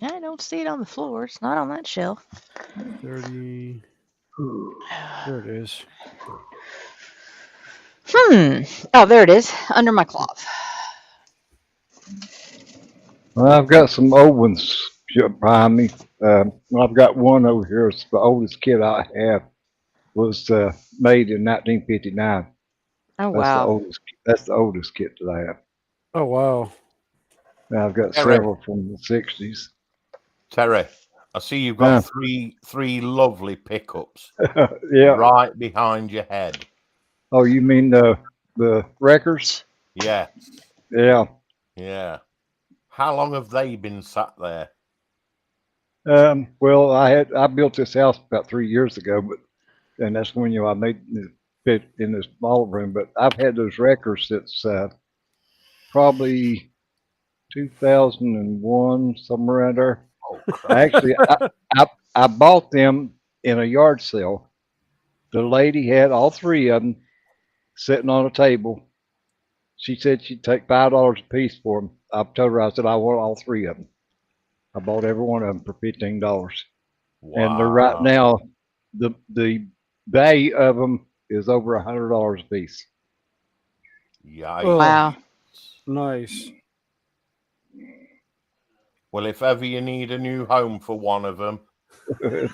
I don't see it on the floor. It's not on that shelf. 30. There it is. Oh, there it is. Under my cloth. Well, I've got some old ones behind me. I've got one over here. It's the oldest kit I have. Was made in 1959. Oh, wow. That's the oldest kit that I have. Oh, wow. And I've got several from the 60s. Terry, I see you've got three lovely pickups. Yeah. Right behind your head. Oh, you mean the records? Yes. Yeah. Yeah. How long have they been sat there? Well, I built this house about 3 years ago, and that's when I made it fit in this ballroom. But I've had those records since probably 2001, somewhere around there. Oh, Actually, I bought them in a yard sale. The lady had all three of them sitting on a table. She said she'd take $5 a piece for them. I told her, I said, I want all three of them. I bought every one of them for $15. wow. And they're right now, the value of them is over $100 a piece. Yikes. Oh, Wow. nice. Well, if ever you need a new home for one of them, you've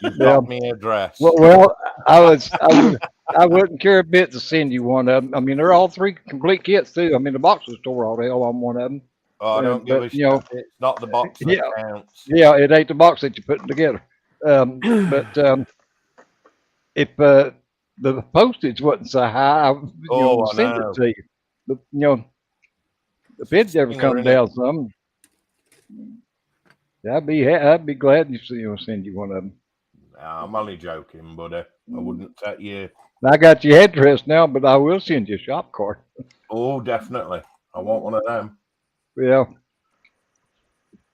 Yeah. got me address. Well, I wouldn't care a bit to send you one of them. I mean, they're all 3 complete kits too. I mean, the box was tore all the hell on one of them. Oh, I don't give a But shit. you know, It's not the box that yeah, counts. yeah, it ain't the box that you're putting together. But if the postage wasn't so high, I would, Oh, I send know. it to you. But if it ever Stinger, come innit? down some, I'd be glad to send you one of them. Nah, I'm only joking, buddy. I wouldn't take you. I got your address now, but I will send you a shop card. Oh, definitely. I want one of them. Yeah.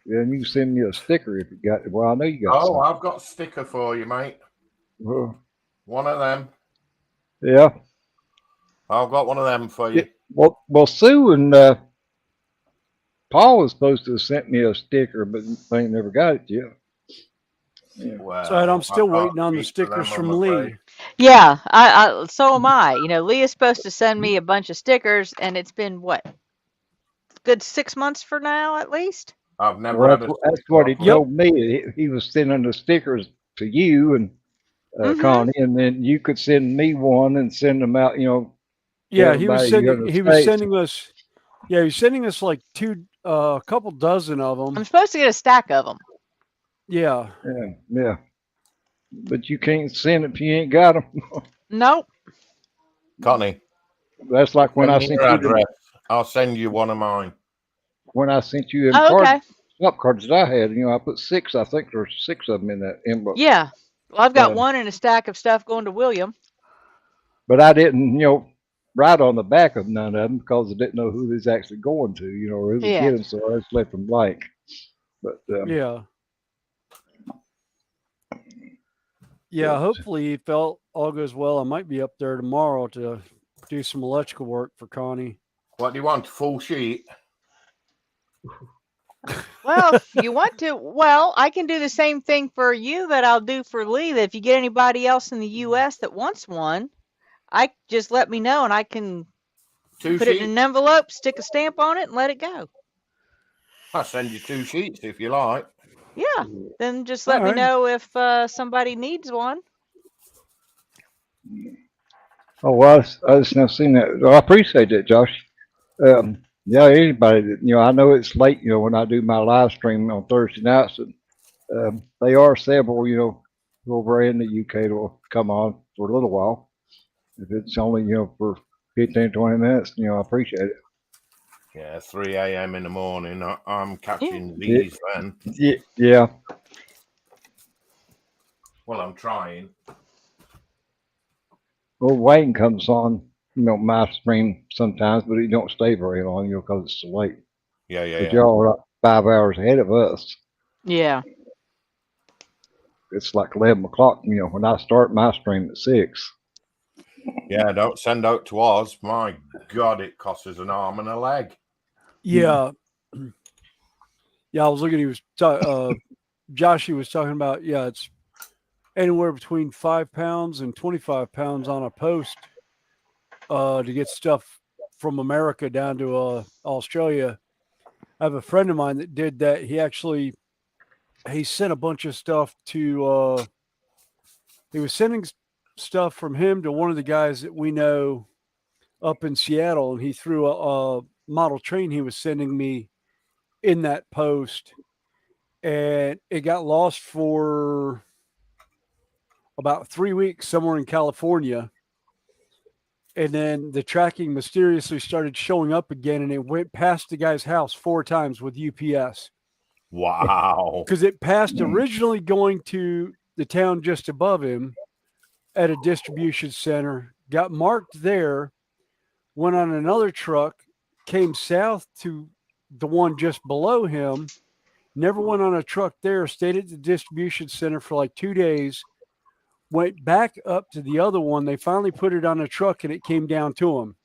Yeah, and you can send me a sticker if you got it. Well, I know you got Oh, some. I've got a sticker for you, mate. Well, One of them. yeah. I've got one of them for you. Well, Sue and Paul was supposed to have sent me a sticker, but they ain't never got it yet. Yeah. Well, So I'm still I can't waiting on the speak for them, stickers I'm from afraid. Lee. Yeah, so am I. Leah's supposed to send me a bunch of stickers, and it's been what? Good 6 months for now, at least. I've never Well, had a that's sticker what off he them. Yep. told me. He was sending the stickers to you and Mm-hmm. Connie, and then you could send me one and send them out. Yeah, he was everybody sending. in the He was States. sending us. Yeah, he was sending us like a couple dozen of them. I'm supposed to get a stack of them. Yeah. Yeah. But you can't send it if you ain't got them. Nope. Connie, That's like when send I me sent your you address. I'll send you one of mine. when I sent you them Oh, okay. swap cards that I had. I put 6. I think there's 6 of them in that envelope. Yeah. Well, I've got Um, one in a stack of stuff going to William. But I didn't, write on the back of none of them because I didn't know who they was actually going to, or who to Yeah. get them, so I just left them blank. But Yeah. Yeah. Hopefully, if all goes well, I might be up there tomorrow to do some electrical work for Connie. What do you want? Full sheet? Well, if you want to, I can do the same thing for you that I'll do for Lee. That if you get anybody else in the U.S. that wants one, just let me know and I can 2 put it in sheets? an envelope, stick a stamp on it, and let it go. I'll send you 2 sheets if you like. Yeah. Then just let All me right. know if somebody needs one. well, I just never seen that. Well, I appreciate that, Josh. Yeah, anybody that I know it's late. When I do my live stream on Thursday nights, and they are several. Over in the UK that will come on for a little while. If it's only for 15, 20 minutes, I appreciate it. Yeah, 3 a.m. in the morning. I'm catching Yeah. these then. Yeah. Well, I'm trying. Well, Wayne comes on, my stream sometimes, but he don't stay very long, because it's so late. Yeah. But y'all are like 5 hours ahead of us. Yeah. It's like 11 o'clock, when I start my stream at 6. Yeah, don't send out to us. My God, it costs us an arm and a leg. Yeah. Yeah, I was looking. He was Joshy was talking about. Yeah, it's anywhere between 5 pounds and 25 pounds on a post to get stuff from America down to Australia. I have a friend of mine that did that. He sent a bunch of stuff to. He was sending stuff from him to one of the guys that we know up in Seattle, and he threw a model train he was sending me in that post, and it got lost for about 3 weeks somewhere in California. And then the tracking mysteriously started showing up again, and it went past the guy's house 4 times with UPS. Wow. Because it passed originally going to the town just above him at a distribution center, got marked there, went on another truck, came south to the one just below him, never went on a truck there, stayed at the distribution center for like 2 days, went back up to the other one. They finally put it on a truck and it came down to him.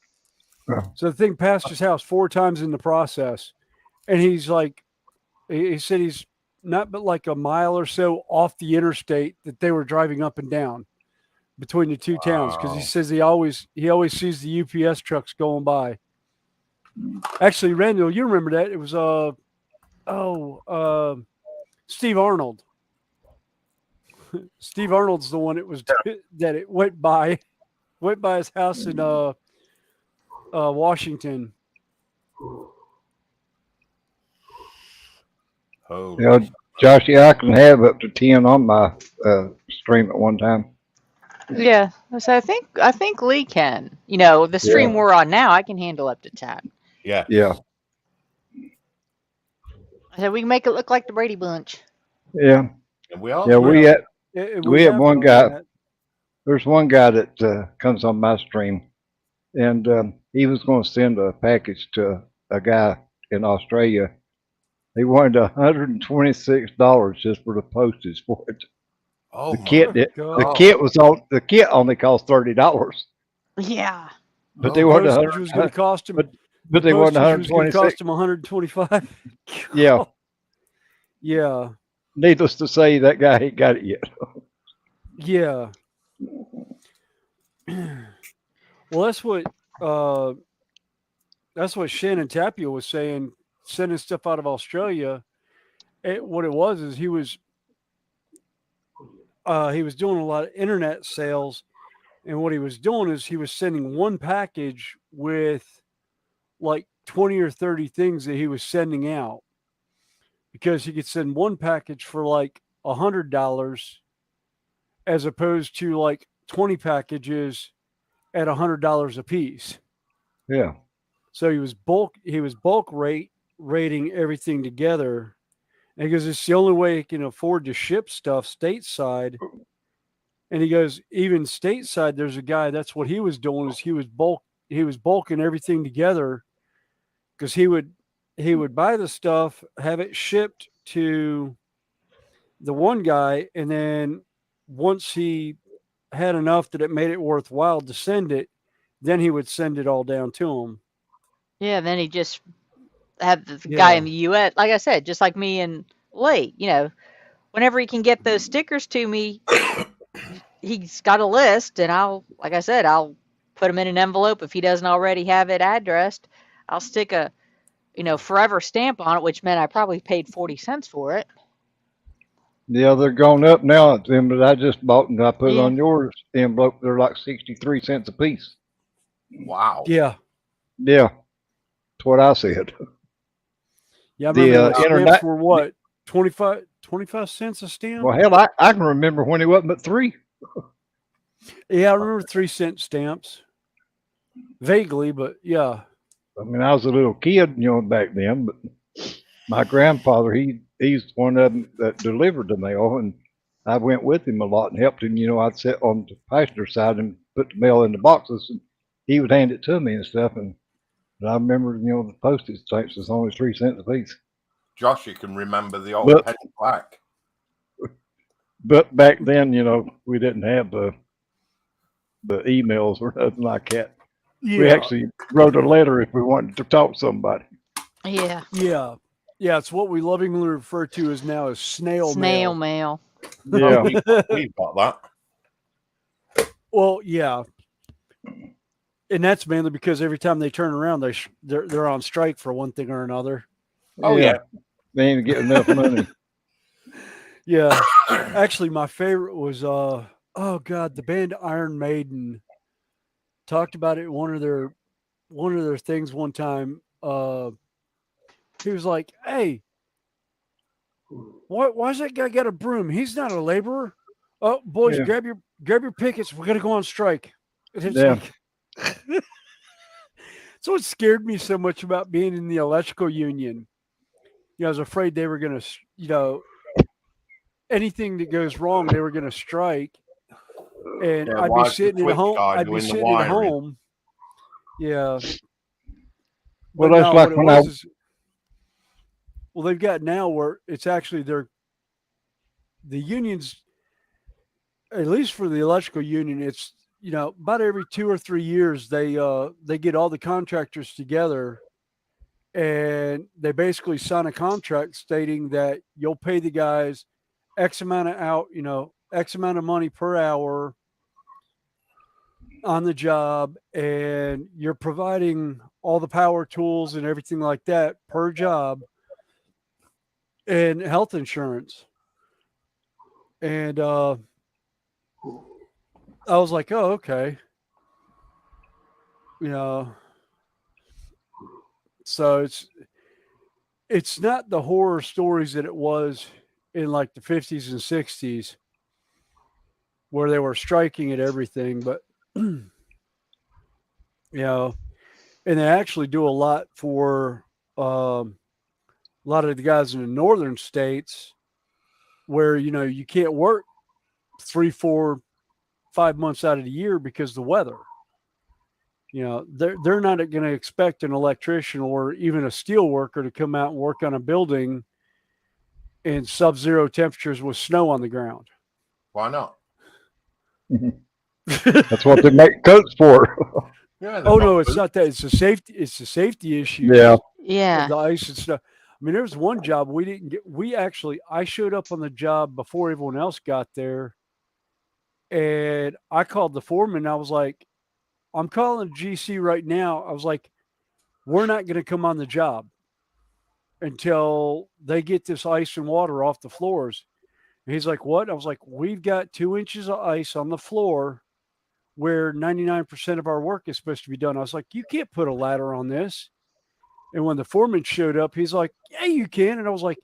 So the thing passed his house 4 times in the process. And he's like, he said he's not but like a mile or so off the interstate that they were driving up and down between the two towns because he Wow. says he always sees the UPS trucks going by. Actually, Randall, you remember that? It was Steve Arnold. Steve Arnold's the one that was that it went by his house in Washington. Holy You know, Josh, yeah, I can have up to 10 on my stream at one time. Yeah. So I think Lee can. You know, the stream Yeah, we're on now, I can handle up to 10. yeah. yeah, So we can make it look like the Brady Bunch. yeah, And we are. yeah. Yeah, we We have have one done guy. that. There's one guy that comes on my stream, and he was going to send a package to a guy in Australia. He wanted $126 just for the postage for it. Oh The my kit, the God. kit was on. The kit only cost $30, Yeah. but Oh, they The wanted postage was going to cost him. but The they wanted postage was going to 126. cost him 125. Yeah. Yeah, Needless to say, that guy ain't got it yet. yeah. Well, uh, that's what Shannon Tapia was saying, sending stuff out of Australia. What it was is he was doing a lot of internet sales, and what he was doing is he was sending one package with like 20 or 30 things that he was sending out because he could send one package for like $100 as opposed to like 20 packages at $100 a piece. Yeah. So he was bulk rating everything together because it's the only way he can afford to ship stuff stateside. And he goes, even stateside, there's a guy. That's what he was doing is he was bulking everything together because he would buy the stuff, have it shipped to the one guy, and then once he had enough that it made it worthwhile to send it, then he would send it all down to him. Yeah. Then he just had the guy in Yeah. the U.S. Like I said, just like me and Lee. You know, whenever he can get those stickers to me, he's got a list, and like I said, I'll put them in an envelope if he doesn't already have it addressed. I'll stick a forever stamp on it, which meant I probably paid 40 cents for it. Yeah, they're gone up now at them, but I just bought and I put it Yeah. on yours envelope. They're like 63 cents a piece. Wow. Yeah. Yeah, that's what I said. Yeah. I The remember those stamps internet. were what? 25 cents a stamp? Well, hell, I can remember when it wasn't but 3. Yeah, I remember 3-cent stamps. Vaguely, but yeah. I mean, I was a little kid, back then, but my grandfather, he's one of them that delivered the mail, and I went with him a lot and helped him. I'd sit on the passenger side and put the mail in the boxes, and he would hand it to me and stuff. And I remember, the postage stamps was only 3 cents a piece. Josh, you can remember the old But penny black. but back then, we didn't have the emails or nothing like that. We Yeah. actually wrote a letter if we wanted to talk to somebody. Yeah. Yeah. Yeah. It's what we lovingly refer to as now as snail Snail mail. mail. Yeah. We've got that. Well, yeah. And that's mainly because every time they turn around, they're on strike for one thing or another. Oh, yeah. They ain't get enough money. Yeah. Actually, my favorite was oh god, the band Iron Maiden talked about it in one of their things one time. He was like, "Hey, why's that guy got a broom? He's not a laborer." Oh, boys, Yeah. grab your pickets. We're gonna go on strike. And it's Yeah. like, so what scared me so much about being in the electrical union. I was afraid they were gonna, anything that goes wrong, they were gonna strike, and Yeah, I'd be why is the sitting at Twitch home. guy I'd be doing the sitting at wiring? home. Yeah. Well, But that's no, like what it when was is, well, they've got now where it's actually the unions, at least for the electrical union, it's about every 2 or 3 years they get all the contractors together and they basically sign a contract stating that you'll pay the guys X amount of X amount of money per hour on the job, and you're providing all the power tools and everything like that per job, and health insurance. And I was like, oh, okay. You know, so it's not the horror stories that it was in like the 50s and 60s where they were striking at everything, but you know, and they actually do a lot for a lot of the guys in the northern states where you can't work 3, 4, 5 months out of the year because of the weather. They're not going to expect an electrician or even a steel worker to come out and work on a building in sub-zero temperatures with snow on the ground. Why not? That's what they make coats for. Yeah. Oh no, it's not that. It's a safety. It's the safety issues. Yeah. Of Yeah. the ice and stuff. I mean, there was one job we didn't get. I showed up on the job before everyone else got there, and I called the foreman. And I was like, "I'm calling the GC right now." I was like, "We're not going to come on the job until they get this ice and water off the floors." And he's like, "What?" I was like, "We've got 2 inches of ice on the floor where 99% of our work is supposed to be done." I was like, "You can't put a ladder on this." And when the foreman showed up, he's like, "Yeah, you can." And I was like,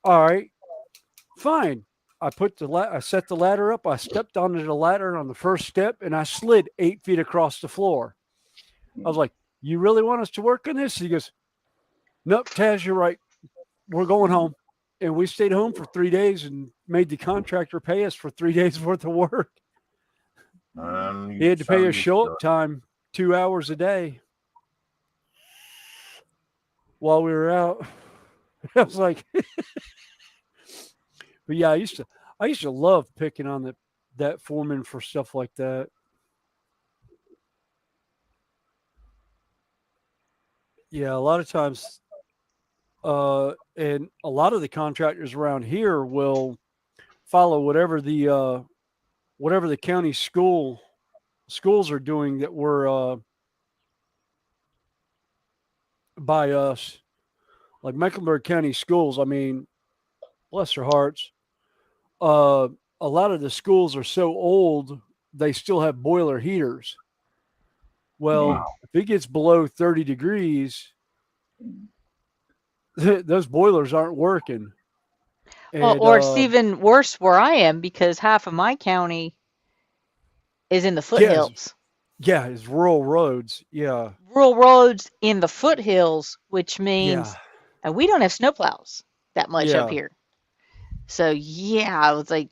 "All right, fine." I set the ladder up. I stepped onto the ladder on the first step, and I slid 8 feet across the floor. I was like, "You really want us to work on this?" He goes, "Nope, Taz, you're right. We're going home." And we stayed home for 3 days and made the contractor pay us for 3 days worth of work. He had to pay us show up time 2 hours a day while we were out. I was like, but yeah, I used to love picking on that foreman for stuff like that. Yeah, a lot of times, and a lot of the contractors around here will follow whatever the county schools are doing that were by us, like Mecklenburg County schools. I mean, bless their hearts. A lot of the schools are so old they still have boiler heaters. Well, if it gets below 30 degrees, those boilers aren't working. Well, And or it's even worse where I am because half of my county is in the foothills. yeah, it's rural roads. Yeah, Rural roads in the foothills, which yeah, means and we don't have snowplows that much up yeah, here. So yeah, I was like,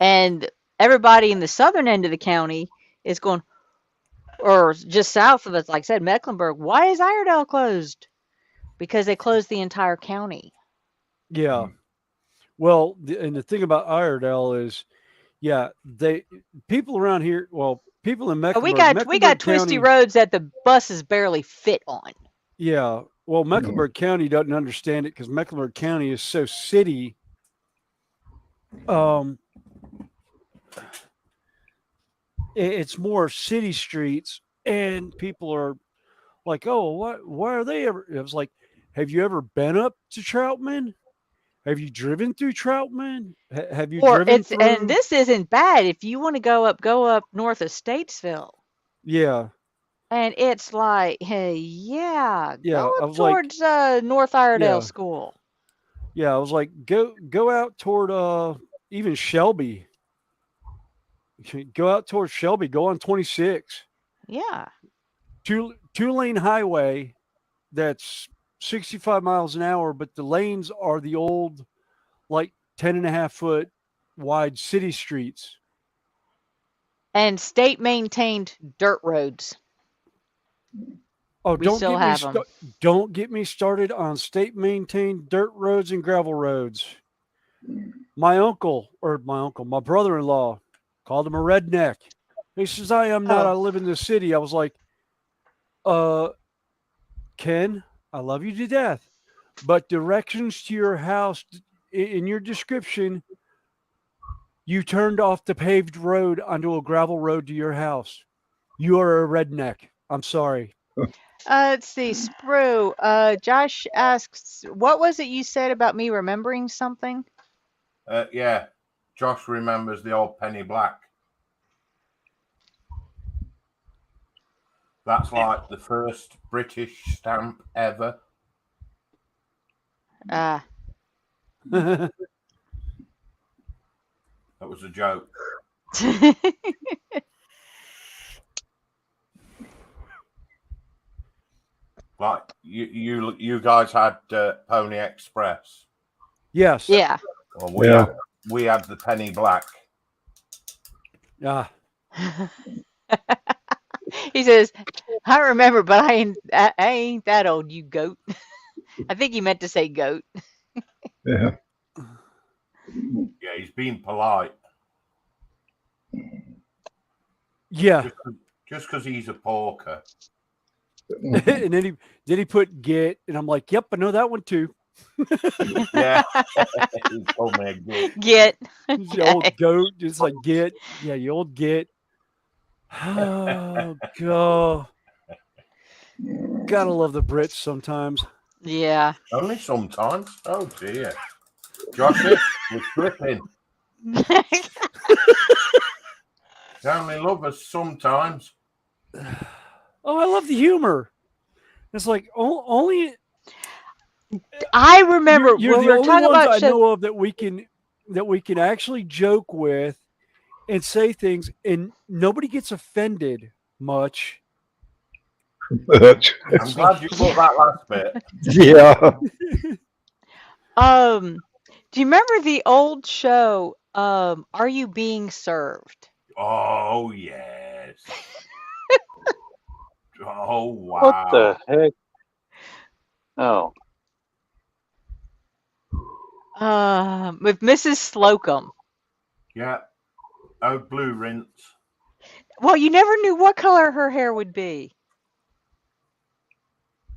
and everybody in the southern end of the county is going, or just south of us, like I said, Mecklenburg. Why is Iredell closed? Because they closed the entire county. yeah. Well, and the thing about Iredell is, yeah, people around here. Well, people in We Mecklenburg got twisty County. roads that the buses barely fit on. Yeah, well, Mecklenburg County doesn't understand it because Mecklenburg County is so city. It's more city streets, and people are like, "Oh, what? Why are they ever?" It was like, "Have you ever been up to Troutman? Have you driven through Troutman? Have you Or driven and through?" this isn't bad. If you want to go up north of Statesville. Yeah, And it's like, hey, yeah, yeah. go I up was like, towards North Iredale yeah, School. yeah. I was like, go out toward even Shelby. Go out towards Shelby. Go on 26. Yeah. Two-lane highway that's 65 miles an hour, but the lanes are the old, like 10.5 foot wide city streets. And state maintained dirt roads. Oh, We still have them. Don't get me started on state maintained dirt roads and gravel roads. My brother-in-law called him a redneck. He says, "I am not. I live in the city." I was like, Ken, I love you to death, but directions to your house in your description, you turned off the paved road onto a gravel road to your house. You are a redneck. I'm sorry. Let's see, Sprue. Josh asks, what was it you said about me remembering something? Yeah, Josh remembers the old penny black. That's like the first British stamp ever. Ah, Yeah. That was a joke. Like you guys had Pony Express. Yes. yeah. Well, Yeah. we had the penny black. Yeah. He says, I remember, but I ain't that old, you goat. I think he meant to say goat. Yeah. Yeah, he's being polite. Yeah. Just because he's a porker. And then he put get, and I'm like, yep, I know that one too. Yeah, he told me a git. Get. The old goat, just like get. Yeah, you old get. Oh god. Gotta love the Brits sometimes. Yeah. Only sometimes. Oh dear. Josh, we're slipping. They only love us sometimes. Oh, I love the humor. It's like only I remember you're when the we were only talking ones about I shows. know of that we can actually joke with and say things, and nobody gets offended much. I'm glad you put that last bit. Yeah. Do you remember the old show, Are You Being Served? Oh yes. Oh wow. What the heck? Oh, With Mrs. Slocum. Yeah. Oh, blue rinse. Well, you never knew what color her hair would be.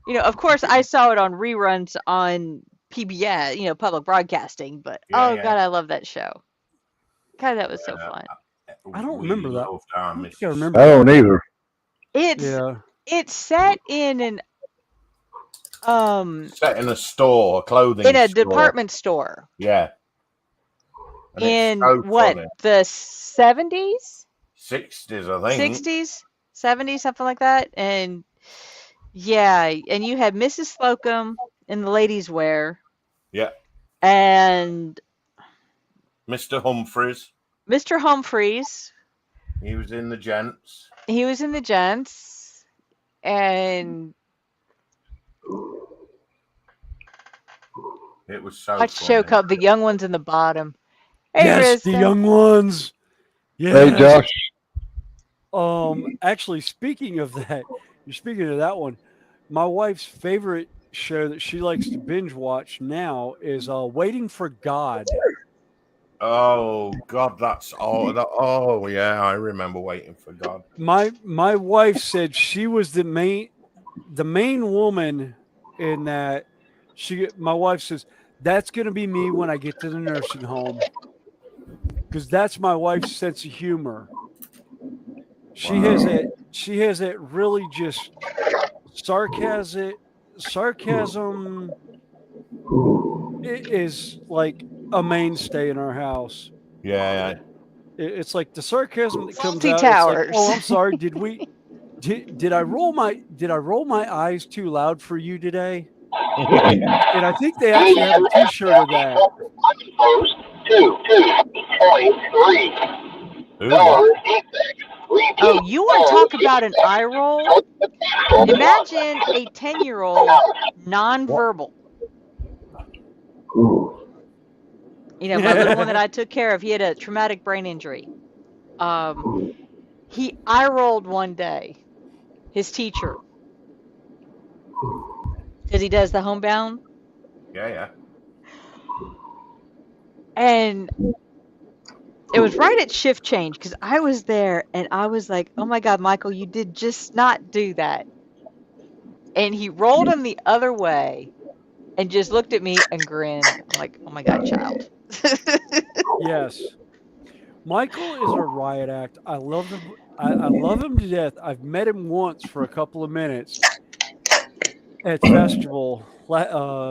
You know, of course, I saw it on reruns on PBS, you know, public broadcasting, but Yeah, oh yeah. God, I love that show. God, that was so fun. I don't We remember that. loved our I don't Mrs. think I remember I that. don't either. It's Yeah. set in an Set in a store, a clothing in a store. department store Yeah. And in it's so what, funny. the 70s, 60s, I think. 60s, 70s, something like that. And yeah, and you had Mrs. Slocum in the ladies' wear. Yeah. And Mr. Humphreys, Mr. Humphreys, he was in the gents. he was in the gents, and It was so watch the show funny. called The Young Ones in the Bottom. Hey, Yes, the Krista. young ones. Hey, Yes. Josh. Actually, speaking of that, you're speaking of that one. My wife's favorite show that she likes to binge watch now is Waiting for God. Oh God, that's oh yeah, I remember Waiting for God. My wife said she was the main woman in that. My wife says that's going to be me when I get to the nursing home, because that's my wife's sense of humor. She has that really just sarcasm is like a mainstay in our house. Yeah, It's like the sarcasm that comes Salty out. It's like, Towers. oh, I'm sorry. Did I roll my eyes too loud for you today? And I think they actually have a T-shirt of that. 2.3. Ooh, what? Oh, you want to talk about an eye roll? Imagine a 10-year-old nonverbal. You know, my little one that I took care of, he had a traumatic brain injury. He eye rolled one day, his teacher, because he does the homebound. Yeah. And it was right at shift change, because I was there and I was like, oh my God, Michael, you did just not do that. and he rolled him the other way and just looked at me and grinned. I'm like, oh my God, child. Yes. Michael is a riot act. I love the I love him to death. I've met him once for a couple of minutes at festival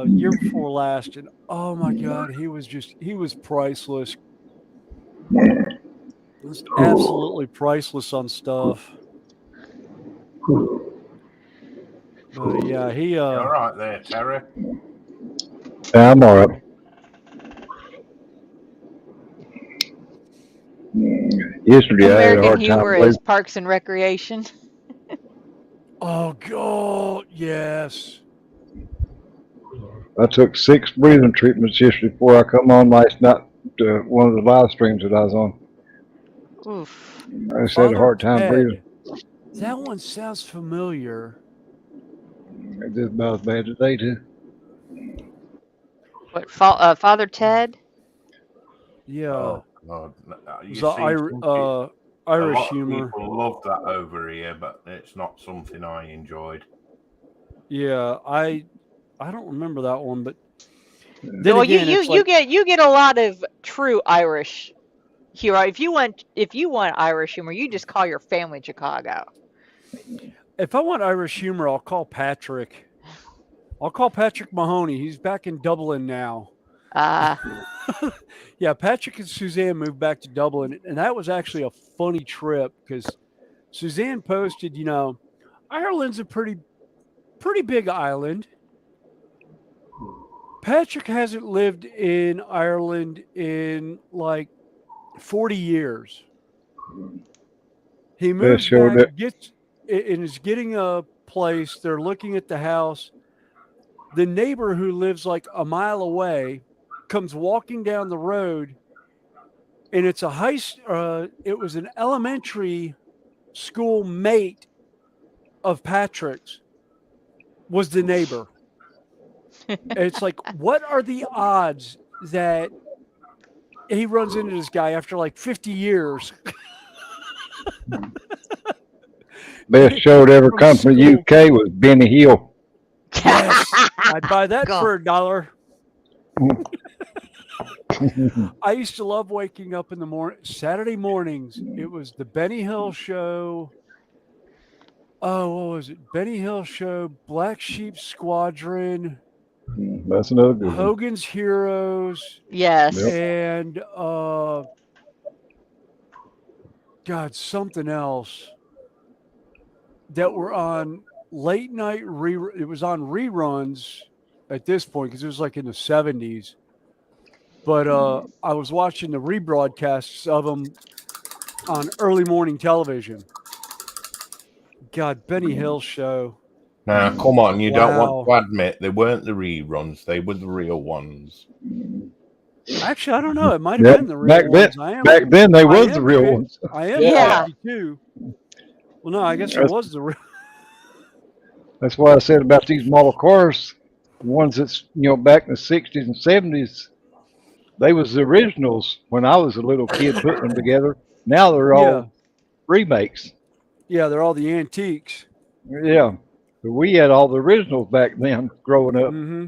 year before last, and oh my God, he was priceless. He was absolutely priceless on stuff. But yeah, he All right there, Terry. Yeah, I'm all right. Yesterday I had a American hard time humor is believing. Parks and Recreation. oh God, yes. I took 6 breathing treatments yesterday before I come on last night to one of the live streams that I was on. Oof. I just had a Father hard time breathing. Ted. That one sounds familiar. It's just about as bad as they do. What, Father Ted? Yeah. Oh God, It you was see, a Irish lot of humor. people love that over here, but it's not something I enjoyed. Yeah, I don't remember that one, but then Well, again, it's like you get a lot of true Irish humor. If you want Irish humor, you just call your family Chicago. if I want Irish humor, I'll call Patrick. I'll call Patrick Mahoney. He's back in Dublin now. Uh, Yeah, Patrick and Suzanne moved back to Dublin, and that was actually a funny trip because Suzanne posted, Ireland's a pretty big island. Patrick hasn't lived in Ireland in like 40 years. He They moves showed back, that. and is getting a place. They're looking at the house. The neighbor who lives like a mile away comes walking down the road, and it's it was an elementary school mate of Patrick's was the neighbor. It's like, what are the odds that he runs into this guy after like 50 years? Best show to ever From come from the school. UK was Benny Hill. Yes, I'd buy that God. for $1. I used to love waking up in the morning, Saturday mornings. It was the Benny Hill show. Oh, what was it? Benny Hill show, Black Sheep Squadron, That's another good one. Hogan's Heroes, Yes. Yep. and God, something else that were on late night it was on reruns at this point because it was like in the 70s. But I was watching the rebroadcasts of them on early morning television. God, Benny Hill show. Now, come on, you don't want Wow. to admit they weren't the reruns; they were the real ones. Actually, I don't know. It might have Yeah, been the real ones. back then they I was the am real fi- ones. I am Yeah. 52. Well, no, I guess it That's, was the real. that's why I said about these model cars, the ones that's back in the 60s and 70s, they was the originals when I was a little kid putting them together. Now they're Yeah, all remakes. yeah, they're all the antiques. Yeah, but we had all the originals back then growing up. Mm-hmm.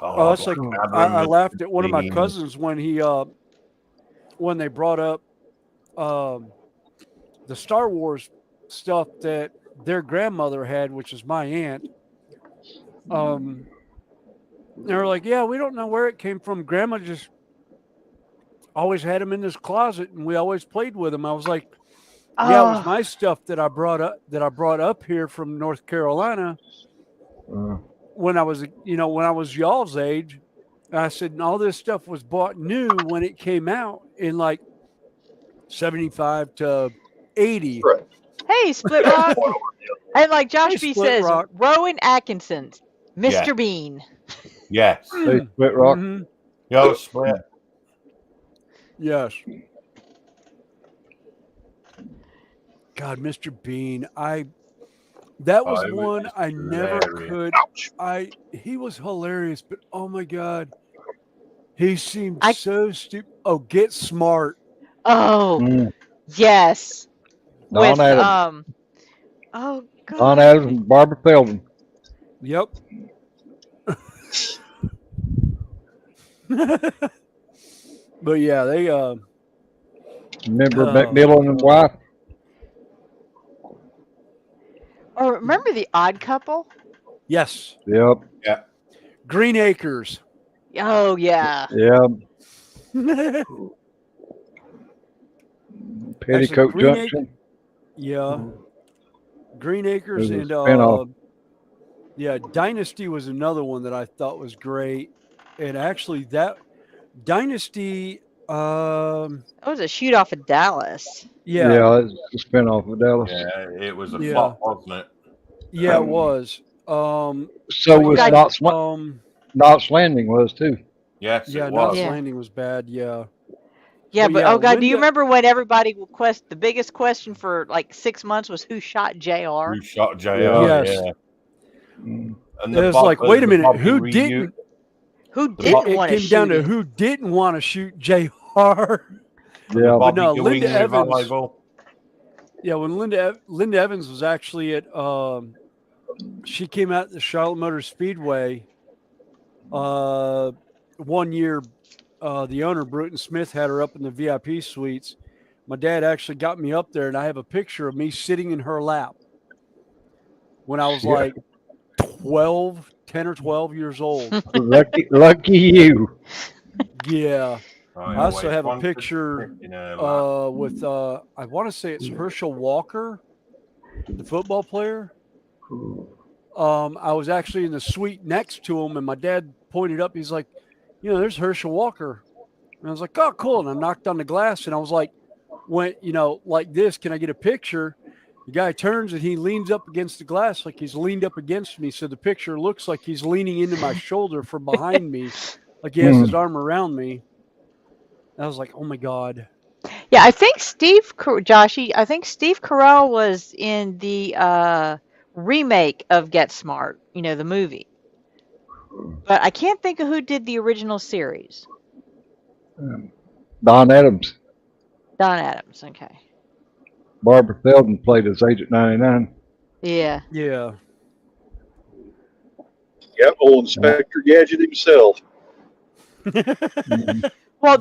Oh, It's like Black I Adam laughed at one of my and cousins when they brought up the Star Wars stuff that their grandmother had, which is my aunt. They were like, "Yeah, we don't know where it came from. Grandma just always had them in this closet, and we always played with them." I was like, "Yeah, it was Oh, my stuff that I brought up here from North Carolina Uh, when I was y'all's age." And I said, and all this stuff was bought new when it came out in like 75 to 80. hey, Split Rock. And like Josh Hey, B Split says, Rock. Rowan Atkinson, Mr. Yeah. Bean. yes, they split rock. Mm-hmm. yo, Split. Yes. God, Mr. Bean. That was Oh, it one was I never hilarious. could. He was hilarious, but oh my God. He seemed I- so stupid. Oh, Get Smart. Oh, Mm. yes. Don With Adams. oh Don God. Adams and Barbara Feldman. Yep. But yeah, they Remember oh my McMillan and god. wife? Oh, remember the Odd Couple? Yes. Yep. Yeah. Green Acres. Oh yeah. Yeah. Actually, Petticoat Junction. Yeah. Green It Acres was and a spinoff. yeah, Dynasty was another one that I thought was great. And actually that Dynasty That was a shoot off of Dallas. yeah. Yeah, it's a spinoff of Dallas. Yeah, it was a Yeah. flop, wasn't it? Yeah, it was. So But was yeah, Knott's Landing was too. Yes, yeah, it Knott's was. Yeah. Landing was bad, yeah. Yeah, But but yeah, oh god, do you Linda remember when everybody the biggest question for like 6 months was who shot JR? Who shot JR? Yeah. Yes. Yeah. Mm. And It was like, wait a the minute, Bobby who Reunion- didn't? Who The didn't It want to came down shoot to him? who didn't want to shoot JR. and the Yeah. Bobby no, Ewing Linda Evans- revival. Yeah, when Linda Evans was actually at, she came out at the Charlotte Motor Speedway. 1 year, the owner Bruton Smith had her up in the VIP suites. My dad actually got me up there, and I have a picture of me sitting in her lap when I was Yeah. like 10 or 12 years old. Lucky you. Yeah. I also always have a wanted to picture sit in her lap. with I want to say it's Herschel Walker, the football player. I was actually in the suite next to him, and my dad pointed up. He's like, there's Herschel Walker. And I was like, oh, cool. And I knocked on the glass, and I was like, like this, can I get a picture? The guy turns, and he leans up against the glass like he's leaned up against me. So the picture looks like he's leaning into my shoulder from behind me, like he has his arm around me. I was like, oh, my God. Yeah, I think Steve Carell was in the remake of Get Smart, the movie. But I can't think of who did the original series. Don Adams. Don Adams, okay. Barbara Feldman played as Agent 99. Yeah. Yeah. Yep, old Inspector Gadget himself. Well,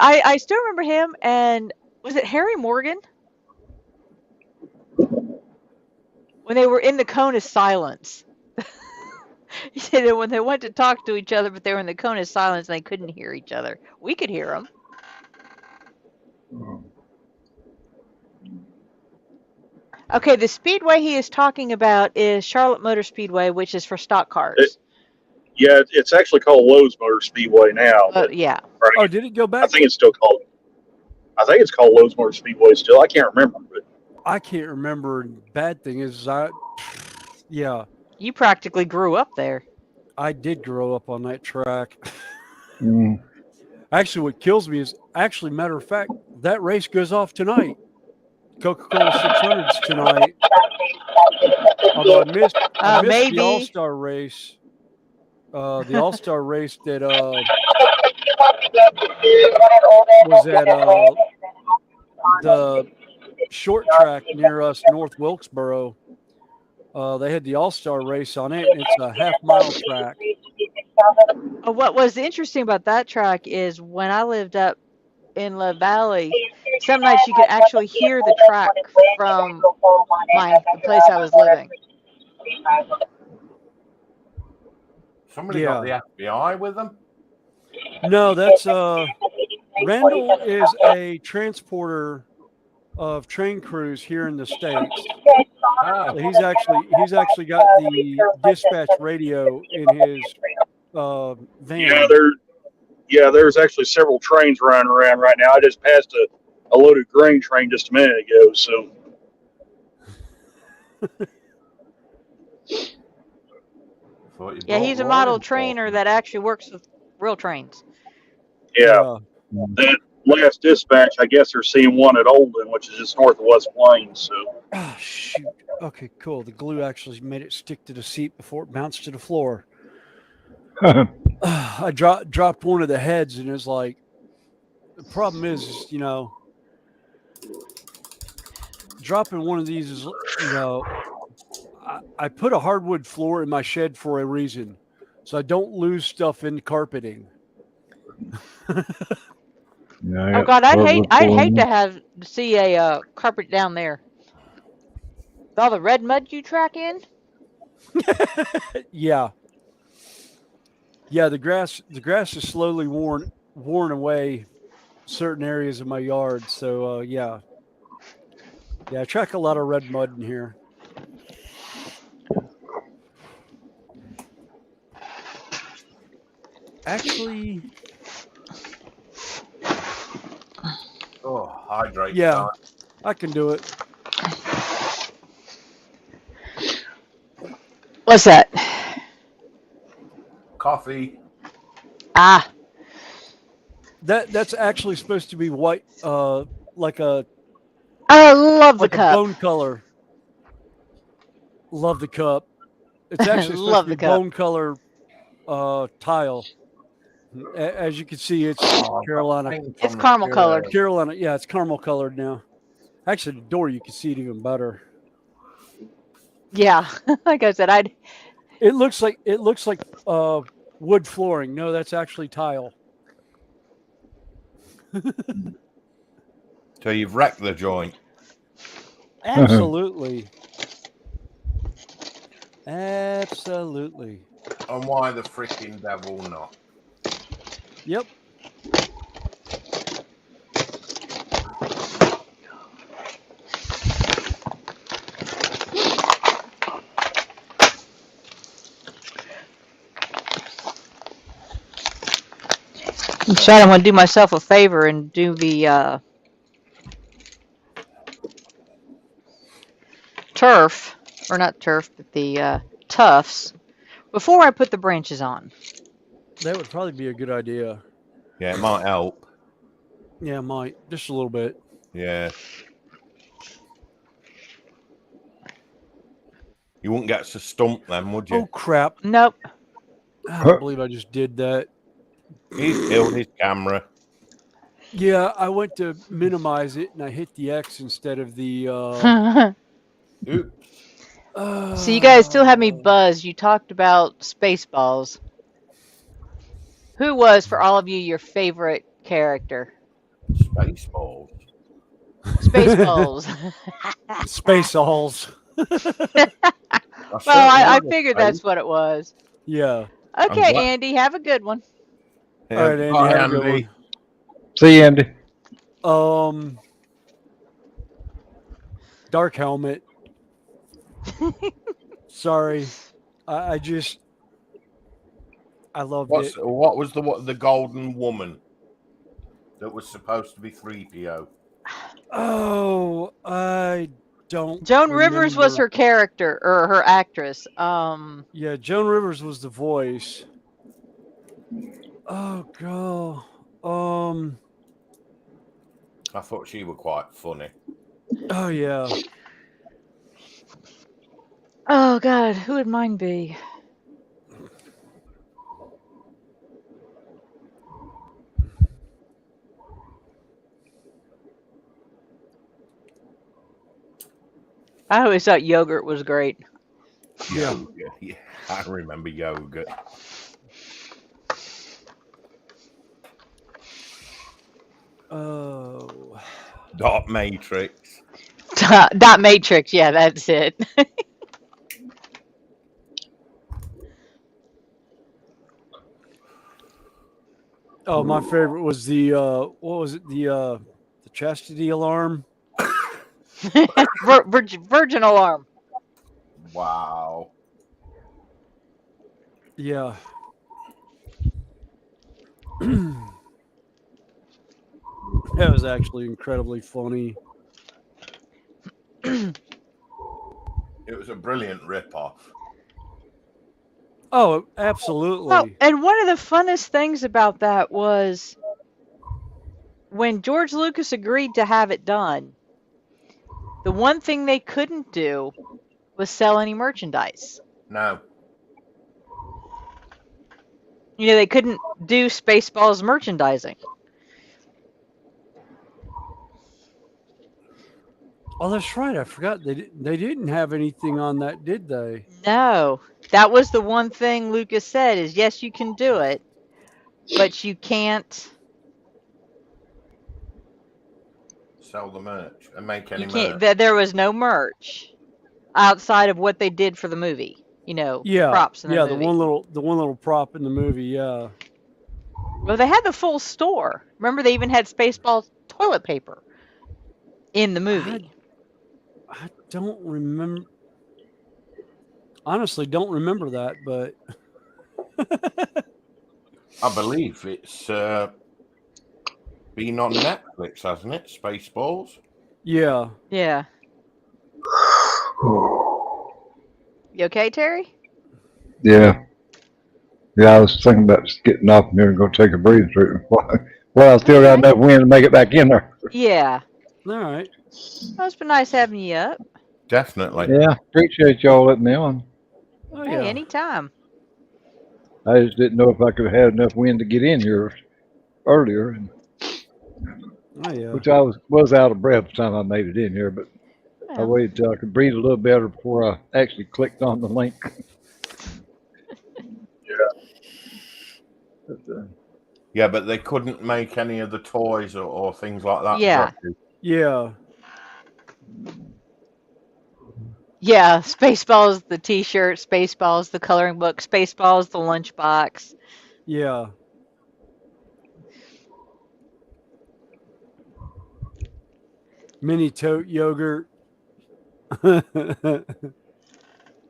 I still remember him, and was it Harry Morgan? When they were in the cone of silence. He said that when they went to talk to each other, but they were in the cone of silence and they couldn't hear each other. We could hear them. Okay, the speedway he is talking about is Charlotte Motor Speedway, which is for stock cars. Yeah, it's actually called Lowe's Motor Speedway now. But, Yeah. right, Oh, did it go back? I think it's called Lowe's Motor Speedway still. I can't remember. But I can't remember. Bad thing is, yeah, You practically grew up there. I did grow up on that track. Mm. Actually, what kills me is matter of fact, that race goes off tonight. Coca-Cola 600s tonight. Although I missed Maybe. the All-Star race. The All-Star race that was at the short track near us, North Wilkesboro. They had the All-Star race on it, and it's a half-mile track. What was interesting about that track is when I lived up in Love Valley, some nights you could actually hear the track from the place I was living. Somebody got the FBI with them? No, that's Randall is a transporter of train crews here in the States. So he's actually got the dispatch radio in his van. There's actually several trains running around right now. I just passed a loaded grain train just a minute ago. So Yeah, he's a model trainer that actually works with real trains. yeah. That last dispatch, I guess they're seeing one at Olden, which is just north of West Plains. So. Oh, shoot. Okay, cool. The glue actually made it stick to the seat before it bounced to the floor. I dropped one of the heads, and it's like, the problem is, dropping one of these is, I put a hardwood floor in my shed for a reason, so I don't lose stuff in carpeting. Yeah, Oh God, I'd hate hardwood to see a carpet down there. With all the red mud you track in. Yeah, yeah. The grass is slowly worn away certain areas of my yard. So yeah, I track a lot of red mud in here. Actually, Oh, hydrate yeah, time. I can do it. What's that? Coffee. Ah, That's actually supposed to be white, like a I love the cup. bone color. Love the cup. It's actually supposed Love to be the cup. bone color tile. As you can see, it's Oh, I've got Carolina. paint It's on the caramel chair. colored. Carolina, yeah, it's caramel colored now. Actually, the door you can see it even better. Yeah, like I said, It looks like wood flooring. No, that's actually tile. So you've wrecked the joint. Absolutely, absolutely. And why the freaking devil not? Yep. decided I'm going to do myself a favor and do the turf, or not turf, but the tufts before I put the branches on. That would probably be a good idea. Yeah, it might help. Yeah, might just a little bit. Yeah. You wouldn't get to stump them, would you? Oh crap! Nope. I don't believe I just did that. He's killed his camera. Yeah, I went to minimize it and I hit the X instead of the. Oops. So you guys still have me buzzed. You talked about Spaceballs. Who was, for all of you, your favorite character? Spaceballs. Spaceballs. Space alls. Well, I figured that's what it was. Yeah. Okay, glad- Andy, have a good one. All right, Andy. Bye, Have a good Andy. See you, Andy. one. Dark helmet. Sorry, I just I loved it. What was the golden woman that was supposed to be 3PO? Oh, I don't. Joan Rivers was remember. her character or her actress. Yeah, Joan Rivers was the voice. Oh god. I thought she was quite funny. Oh yeah. Oh God, who would mine be? I always thought yogurt was great. Yeah. Yeah, I remember yogurt. Oh. Dot Matrix. Dot Matrix, yeah, that's it. Oh, my favorite was the what was it? The chastity alarm. Virgin alarm. Wow. Yeah. That was actually incredibly funny. It was a brilliant rip-off. Oh, absolutely. Oh, and one of the funnest things about that was when George Lucas agreed to have it done, the one thing they couldn't do was sell any merchandise. No. You know, they couldn't do Spaceballs merchandising. Oh, that's right. I forgot they didn't have anything on that, did they? No, that was the one thing Lucas said is yes, you can do it, but you can't. Sell the merch and make any You can't. merch. There was no merch outside of what they did for the movie. You know, Yeah, props in the yeah. movie. The one little prop in the movie. Yeah, Well, they had the full store. Remember, they even had Spaceballs toilet paper in the movie. I don't remember. Honestly, don't remember that, but I believe it's been on Netflix, hasn't it? Spaceballs. yeah. Yeah. You okay, Terry? Yeah. Yeah, I was thinking about just getting off here and go take a breather. Well, I still got Okay. enough wind to make it back in there. Yeah. All right. Well, it's been nice having you up. Definitely. Yeah, appreciate y'all letting me on. Oh Hey, yeah. anytime. I just didn't know if I could have had enough wind to get in here earlier, and, Oh yeah. which I was out of breath by the time I made it in here, but I Well, waited till I could breathe a little better before I actually clicked on the link. But, Yeah, but they couldn't make any of the toys or things like that. yeah. Yeah. Yeah. Spaceballs, the t-shirt, Spaceballs, the coloring book, Spaceballs, the lunchbox. Yeah. Mini tote yogurt.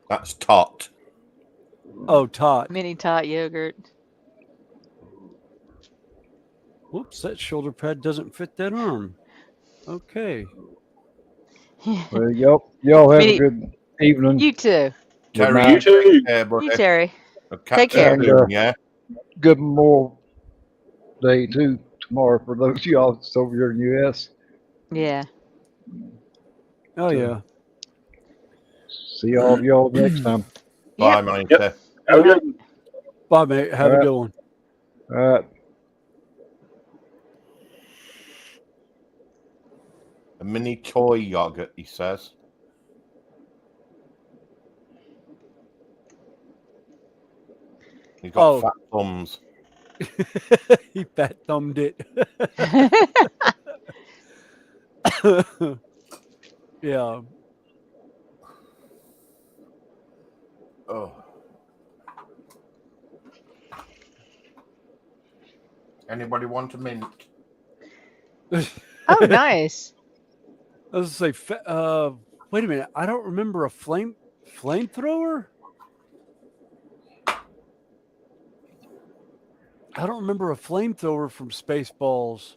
That's tot. Oh, tot. Mini tot yogurt. Whoops, that shoulder pad doesn't fit that arm. Okay. well, y'all have a Mini. good evening. You too. Good Terry, You you night, too. take care, You, buddy. Terry. I'll Take catch you care. and soon, yeah? good Memorial Day too tomorrow for those of y'all that's over here in the U.S. Yeah. Oh So, yeah. see all of y'all next time. Bye, Yep. mate. Yep. Have a good one. Bye, mate. Have All a right. good one. All right. A mini toy yogurt, he says. He's got Oh, fat thumbs. he fat thumbed it. Yeah. Oh. Anybody want a mint? Oh, nice. I was gonna say, wait a minute. I don't remember a flamethrower. I don't remember a flamethrower from Spaceballs.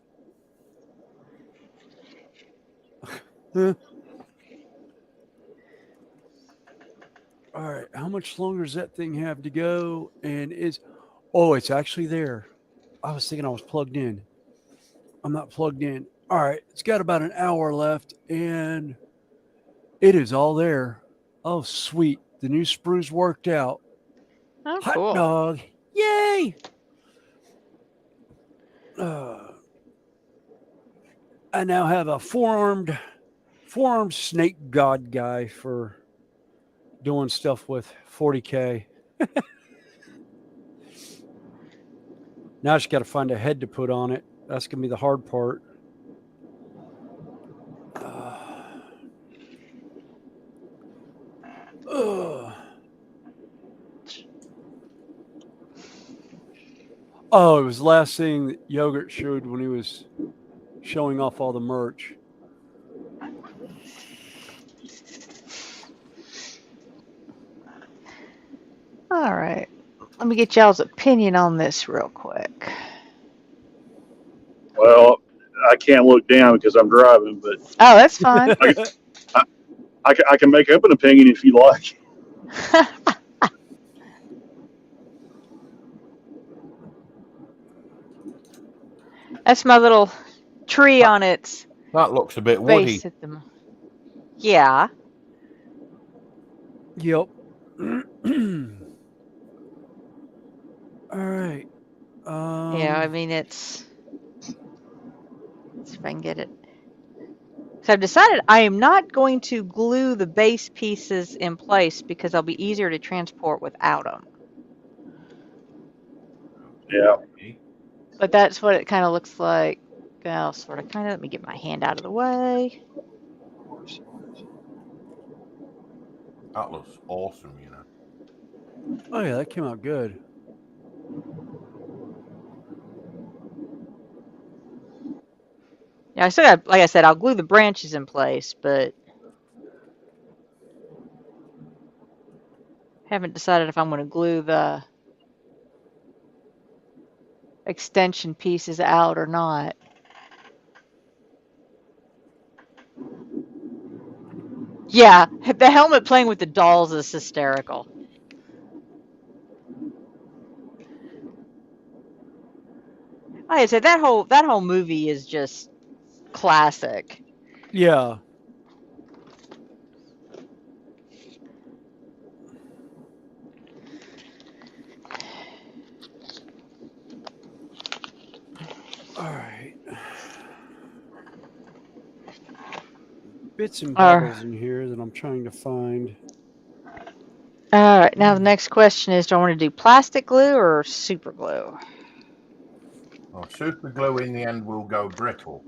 All right, how much longer does that thing have to go? And it's actually there. I was thinking I was plugged in. I'm not plugged in. All right, it's got about an hour left, and it is all there. Oh, sweet. The new sprues worked out. Oh, Hot cool. dog. Yay. I now have a four-armed snake god guy for doing stuff with 40K. Now I just got to find a head to put on it. That's going to be the hard part. Oh, it was the last thing that Yogurt showed when he was showing off all the merch. All right. Let me get y'all's opinion on this real quick. Well, I can't look down because I'm driving, but Oh, that's fine. I can make up an opinion if you like. That's my little tree on its That looks a bit woody. base at the. Yeah. Yep. All right. Yeah. I mean, it's. Let's see if I can get it. So I've decided I am not going to glue the base pieces in place because they'll be easier to transport without them. Yeah. But that's what it kind of looks like. Well, sort of, kind of. Let me get my hand out of the way. That looks awesome, you know. Oh yeah, that came out good. Yeah, I still got, like I said, I'll glue the branches in place, but haven't decided if I'm going to glue the extension pieces out or not. Yeah, the helmet playing with the dolls is hysterical. Like I said, that whole movie is just classic. Yeah. All right. Bits and bobbles in here that I'm trying to find. All right, now the next question is, do I want to do plastic glue or super glue? Well, super glue in the end will go brittle.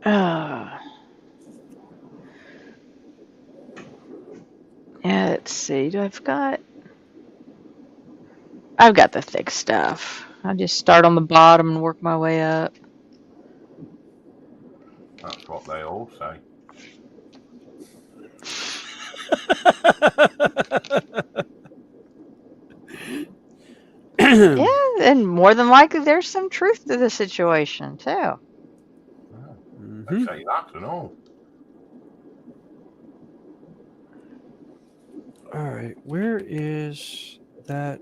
Yeah, let's see. I've got the thick stuff. I just start on the bottom and work my way up. That's what they all say. Yeah, and more than likely there's some truth to the situation too. Yeah. They say that and all. All right, where is that?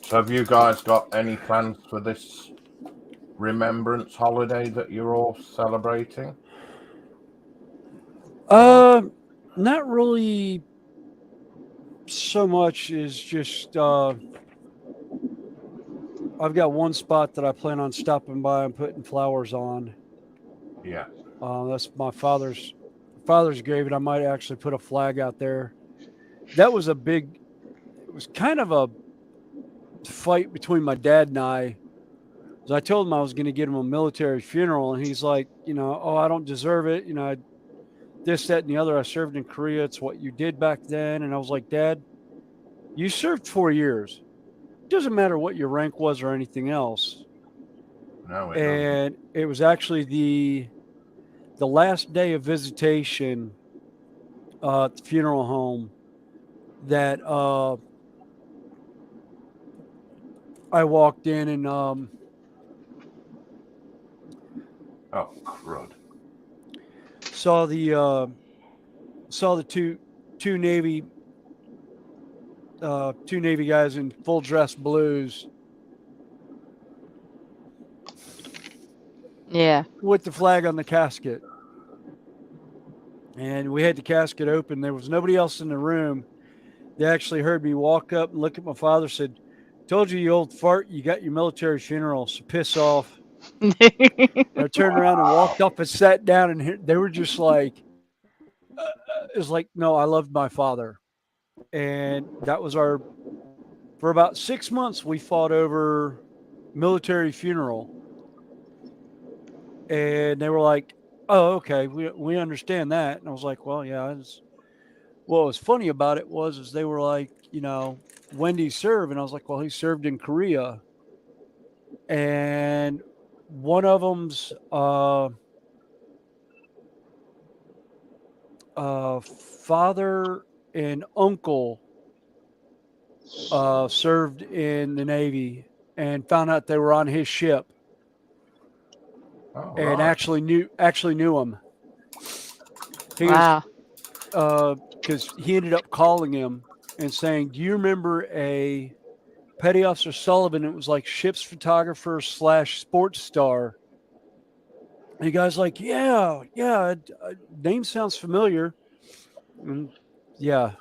So have you guys got any plans for this remembrance holiday that you're all celebrating? Not really so much as just I've got one spot that I plan on stopping by and putting flowers on. Yeah. That's my father's grave, and I might actually put a flag out there. That was it was kind of a fight between my dad and I. I told him I was going to get him a military funeral, and he's like, oh, I don't deserve it. This, that, and the other. I served in Korea. It's what you did back then. And I was like, Dad, you served 4 years. It doesn't matter what your rank was or anything else. No, it doesn't. And it was actually the last day of visitation at the funeral home that I walked in and oh, crud. saw the two Navy guys in full dress blues. Yeah. With the flag on the casket. And we had the casket open. There was nobody else in the room. They actually heard me walk up and look at my father, said, "Told you, you old fart, you got your military funeral, so piss off." I turned around and walked up and sat down, and they were just like, it was like, no, I loved my father. And that was for about 6 months, we fought over military funeral. And they were like, oh, okay, we understand that. And I was like, well, yeah. What was funny about it is they were like, when did he serve? And I was like, well, he served in Korea. And one of them's father and uncle served in the Navy and found out they were on his ship. Oh, and right. actually knew him. Wow. Because he ended up calling him and saying, "Do you remember a Petty Officer Sullivan? It was like ship's photographer / sports star." And the guy's like, "Yeah, name sounds familiar." And yeah,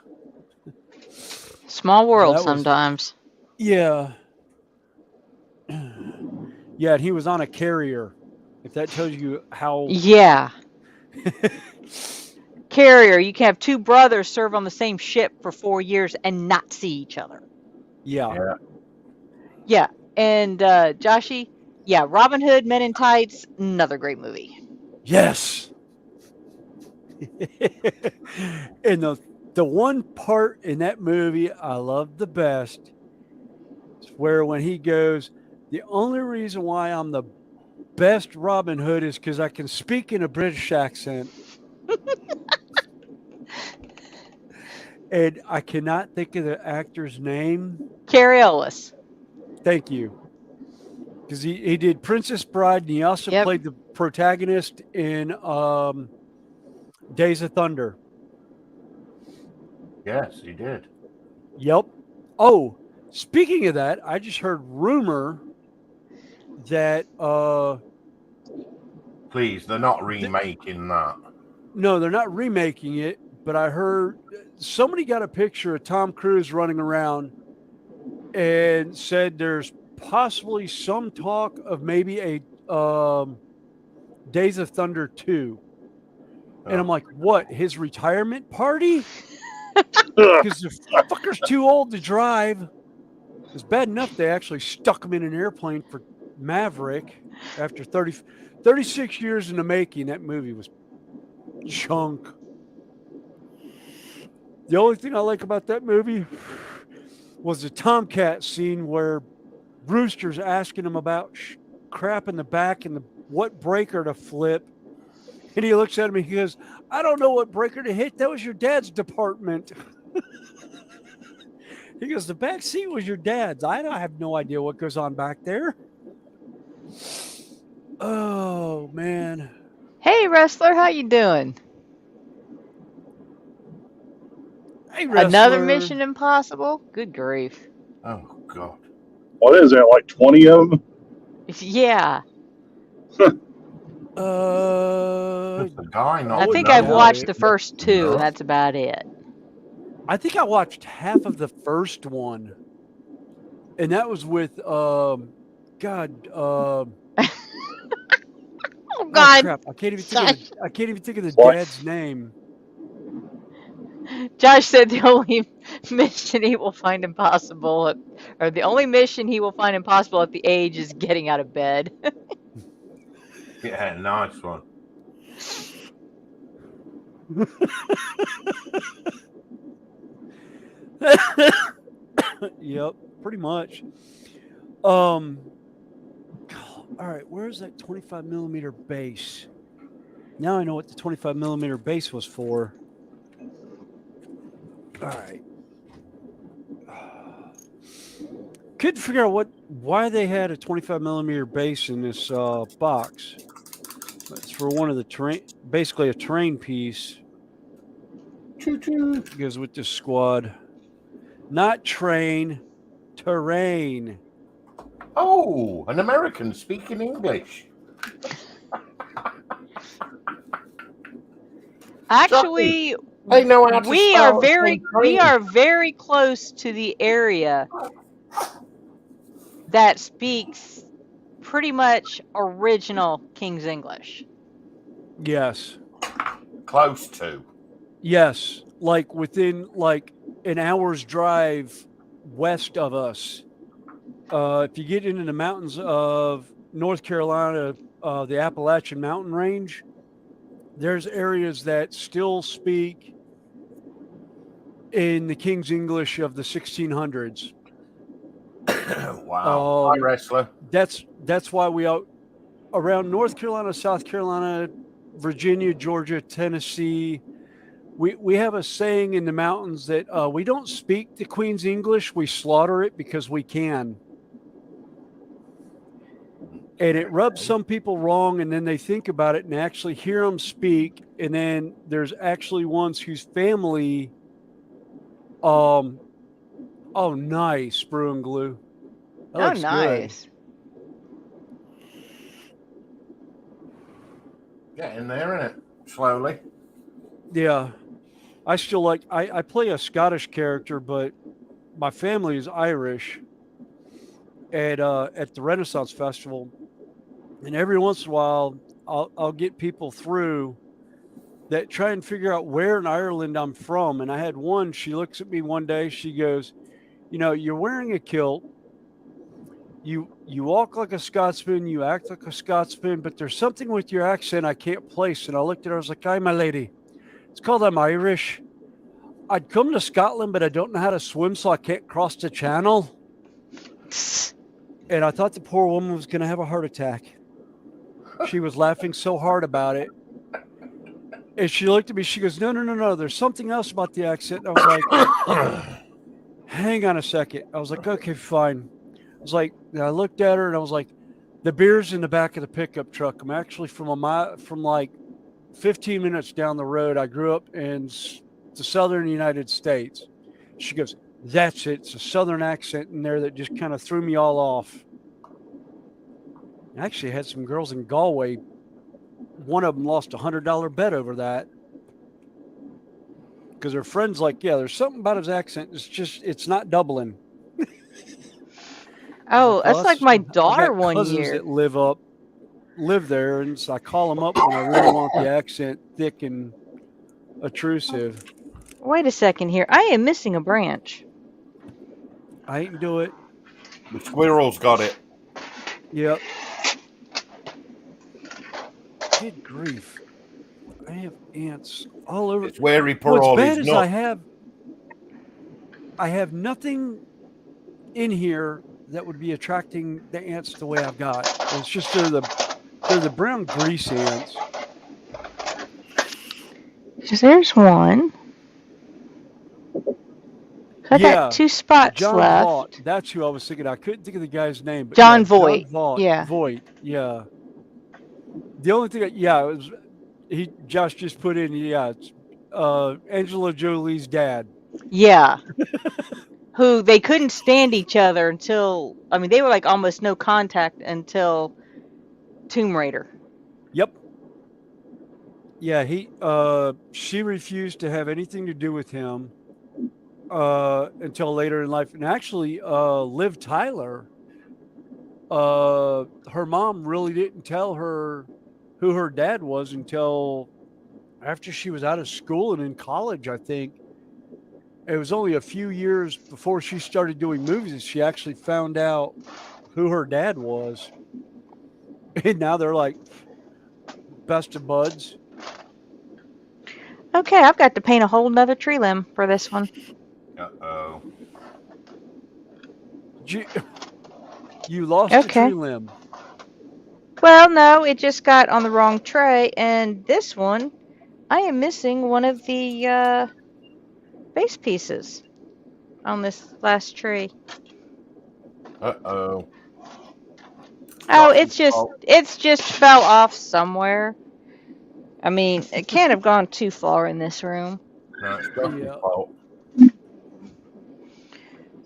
Small world that was sometimes. yeah. Yeah, and he was on a carrier. If that tells you how. Yeah. Carrier, you can have two brothers serve on the same ship for 4 years and not see each other. Yeah. Yeah. Yeah. And Joshy, yeah, Robin Hood, Men in Tights, another great movie. Yes. And the one part in that movie I love the best is where when he goes, the only reason why I'm the best Robin Hood is because I can speak in a British accent. And I cannot think of the actor's name. Carrie Ellis. Thank you. Because he did Princess Bride, and he also Yep. played the protagonist in Days of Thunder. Yes, he did. Yep. Oh, speaking of that, I just heard rumor that Please, they're not remaking that. no, they're not remaking it, but I heard somebody got a picture of Tom Cruise running around and said there's possibly some talk of maybe a Days of Thunder 2. And I'm like, what? His retirement party? Because the fucker's too old to drive. It's bad enough they actually stuck him in an airplane for Maverick after 36 years in the making. That movie was chunk. The only thing I like about that movie was the Tomcat scene where Brewster's asking him about crap in the back and what breaker to flip. And he looks at him and he goes, I don't know what breaker to hit. That was your dad's department. He goes, the back seat was your dad's. I have no idea what goes on back there. Oh, man. Hey, wrestler, how you doing? Hey, wrestler. Another Mission Impossible? Good grief. Oh, God. What is that, like 20 of them? Yeah. Just the guy not I think wouldn't I've doubt watched it. the first two, No. and that's about it. I think I watched half of the first one. And that was with, God, Oh, oh, God. crap. I can't even think of the What? dad's name. Josh said the only mission he will find impossible, or the only mission he will find impossible at the age is getting out of bed. Yeah, nice one. Yep, pretty much. All right, where's that 25 millimeter base? Now I know what the 25 millimeter base was for. All right. Couldn't figure out why they had a 25 millimeter base in this box. It's for one of the basically a terrain piece. Choo-choo. Goes with this squad. Not train, terrain. Oh, an American speaking English. Actually, They know how to we spell are very close to the area that speaks pretty much original King's English. Yes. Close to. Yes. Like within like an hour's drive west of us. If you get into the mountains of North Carolina, the Appalachian Mountain Range, there's areas that still speak in the King's English of the 1600s. Wow. Hi, wrestler. That's why we out around North Carolina, South Carolina, Virginia, Georgia, Tennessee. We have a saying in the mountains that we don't speak the Queen's English, we slaughter it because we can. And it rubs some people wrong, and then they think about it and actually hear them speak. And then there's actually ones whose family, oh, nice, brew and glue. That Oh, looks nice. Getting there, innit? Slowly. Good. Yeah. I still like, I play a Scottish character, but my family is Irish. At the Renaissance Festival, And every once in a while, I'll get people through that try and figure out where in Ireland I'm from. And I had one, she looks at me one day, she goes, you know, you're wearing a kilt, you walk like a Scotsman, you act like a Scotsman, but there's something with your accent I can't place. And I looked at her, I was like, "Hi, my lady. It's called I'm Irish. I'd come to Scotland, but I don't know how to swim, so I can't cross the channel." And I thought the poor woman was going to have a heart attack. She was laughing so hard about it. And she looked at me, she goes, no. There's something else about the accent. And I was like, hang on a second. I was like, okay, fine. I was like, I looked at her and I was like, the beer's in the back of the pickup truck. I'm actually from like 15 minutes down the road. I grew up in the southern United States. She goes, that's it. It's a southern accent in there that just kind of threw me all off. I actually had some girls in Galway. One of them lost $100 bet over that because her friend's like, yeah, there's something about his accent. It's not Dublin. Oh, Like, that's like my I daughter got one cousins year. that live there, and so I call them up when I really want the accent thick and obtrusive. Wait a second here. I am missing a branch. I ain't do it. The squirrel's got it. Yep. Good grief. I have ants all over. It's where he put What's all bad his is nuts. I have nothing in here that would be attracting the ants the way I've got. It's just they're the brown grease ants. So there's one. So I Yeah, got 2 spots John left. Vaught. That's who I was thinking. I couldn't think of the guy's name, but John yeah, Voight. John Vaught. Yeah. Voight. Yeah. The only thing, it was Josh just put in. Yeah, it's Angela Jolie's dad. Yeah. Who they couldn't stand each other until, I mean, they were like almost no contact until Tomb Raider. Yep. Yeah, she refused to have anything to do with him until later in life. And actually, Liv Tyler, her mom really didn't tell her who her dad was until after she was out of school and in college, I think. It was only a few years before she started doing movies that she actually found out who her dad was. And now they're like best of buds. Okay, I've got to paint a whole nother tree limb for this one. Uh-oh. You lost a Okay. tree limb. Well, no, it just got on the wrong tray, and this one, I am missing one of the base pieces on this last tree. Uh-oh. Oh, it's just fell off somewhere. I mean, it can't have gone too far in this room. No, it's Dustin's Yeah. fault.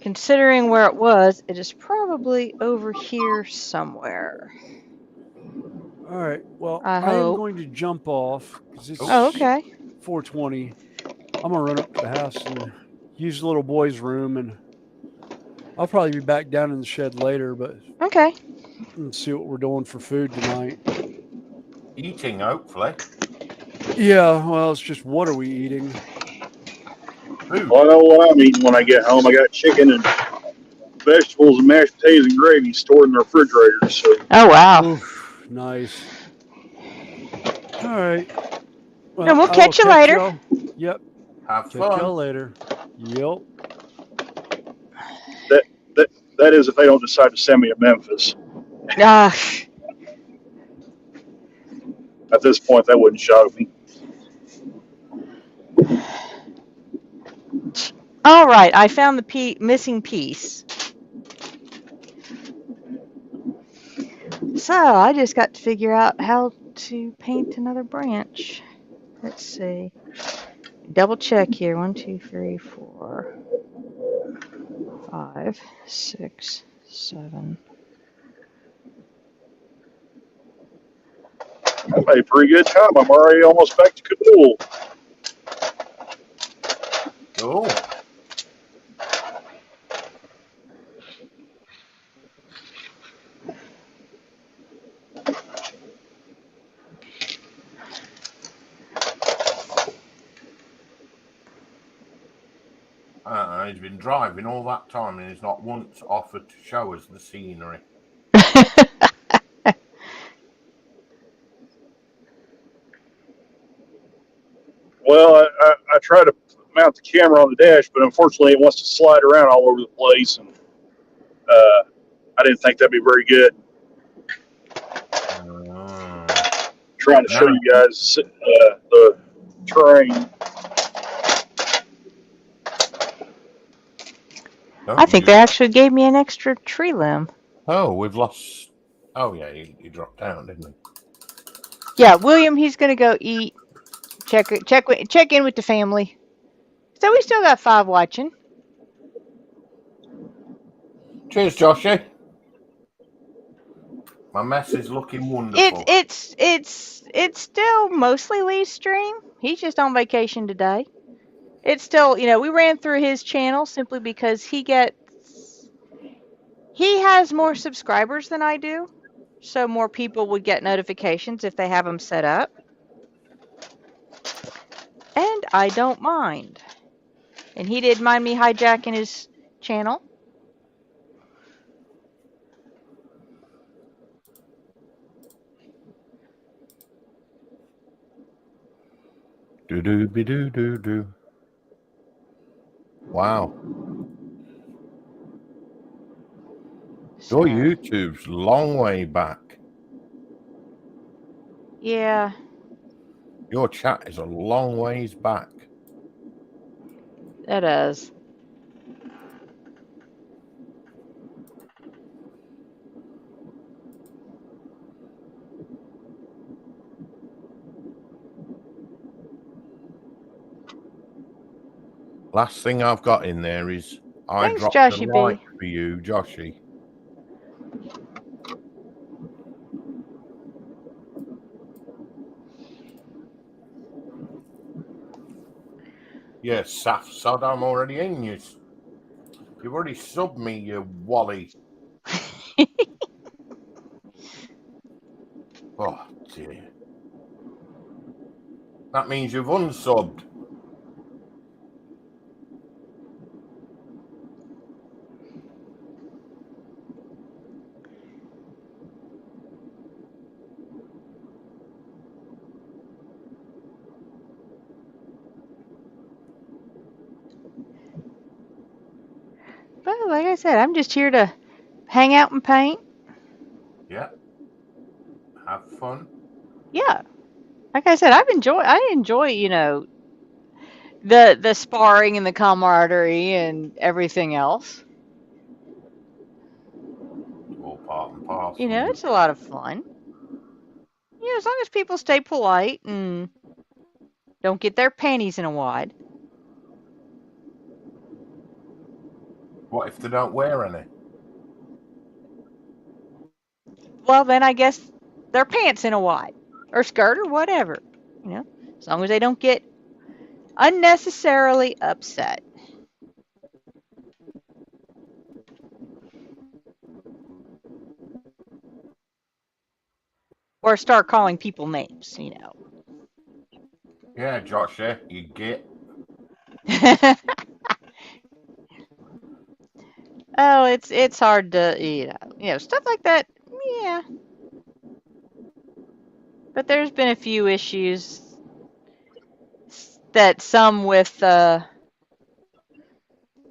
Considering where it was, it is probably over here somewhere. All right. Well, I I am hope. going to jump off because it's Oh, okay. 4:20. I'm gonna run up to the house and use the little boy's room, and I'll probably be back down in the shed later. But Okay. let's see what we're doing for food tonight. Eating, hopefully. Yeah. Well, it's just what are we eating? Food. Well, I know what I'm eating when I get home. I got chicken and vegetables and mashed potatoes and gravy stored in the refrigerator. So Oh, wow. Oof, nice. All right. Well, And we'll I will catch you later. y'all. Yep. Have Catch y'all fun. later. Yep. that is if they don't decide to send me to Memphis. Ah, At this point, that wouldn't shock me. all right, I found the missing piece. So I just got to figure out how to paint another branch. Let's see. Double check here. 1, 2, 3, 4, 5, 6, 7. I made a pretty good time. I'm already almost back to Kabul. Oh. he's been driving all that time and he's not once offered to show us the scenery. Well, I try to mount the camera on the dash, but unfortunately it wants to slide around all over the place, and I didn't think that'd be very good. Trying to show No. you guys the terrain. I think they actually gave me an extra tree limb. Oh, we've lost. Oh yeah, he dropped down, didn't he? Yeah, William, he's gonna go eat. Check in with the family. So we still got 5 watching. Cheers, Joshy. My mess is looking wonderful. It's still mostly Lee's stream. He's just on vacation today. It's still, we ran through his channel simply because he has more subscribers than I do, so more people would get notifications if they have them set up. And I don't mind. And he did mind me hijacking his channel. Do. Wow. So, Your YouTube's long way back. Yeah. Your chat is a long ways back. It is. Last thing I've got in there is I Thanks, dropped Joshy a B. like for you, Joshy. Yes, Saf Sod, I'm already in you. You've already subbed me, you wally. Oh dear. That means you've unsubbed. But like I said, I'm just here to hang out and paint. Yeah. Have fun. Yeah. Like I said, I enjoy, the sparring and the camaraderie and everything else. All part and parcel. It's a lot of fun. As long as people stay polite and don't get their panties in a wad. What if they don't wear any? Well, then I guess their pants in a wad or skirt or whatever. As long as they don't get unnecessarily upset. Or start calling people names, Yeah, Josh, you get. Oh, it's hard to, stuff like that. Yeah. But there's been a few issues that some with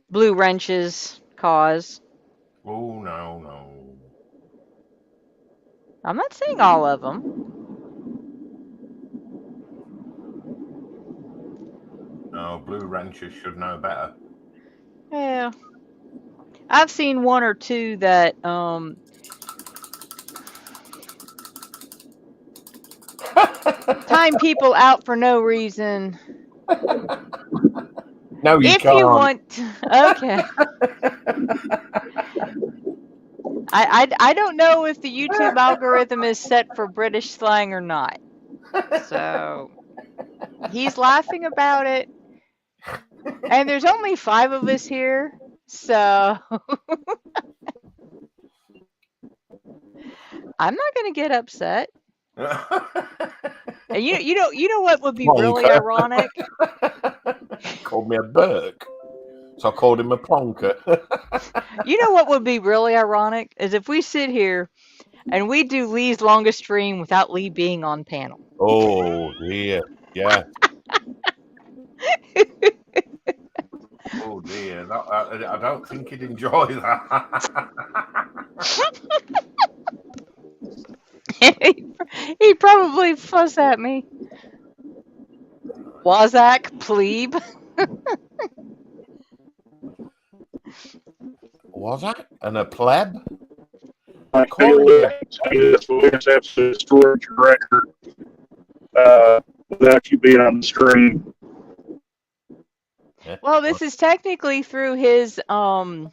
blue wrenches cause. Oh, no. I'm not saying all of them. No, blue wrenches should know better. Yeah. I've seen one or two that time people out for no reason. No, you if can't. you want, okay. I don't know if the YouTube algorithm is set for British slang or not. So he's laughing about it. And there's only 5 of us here, so I'm not going to get upset. And you know what would be really ironic? Called me a Burke. So I called him a plonker. You know what would be really ironic is if we sit here and we do Lee's longest stream without Lee being on panel. Oh dear, yeah. Oh dear, I don't think he'd enjoy that. He'd probably fuss at me. Wazak, plebe. Was I? And a pleb? Like, Calling you. that's what we have to storage your record without you being on the stream. Well, this is technically through his one,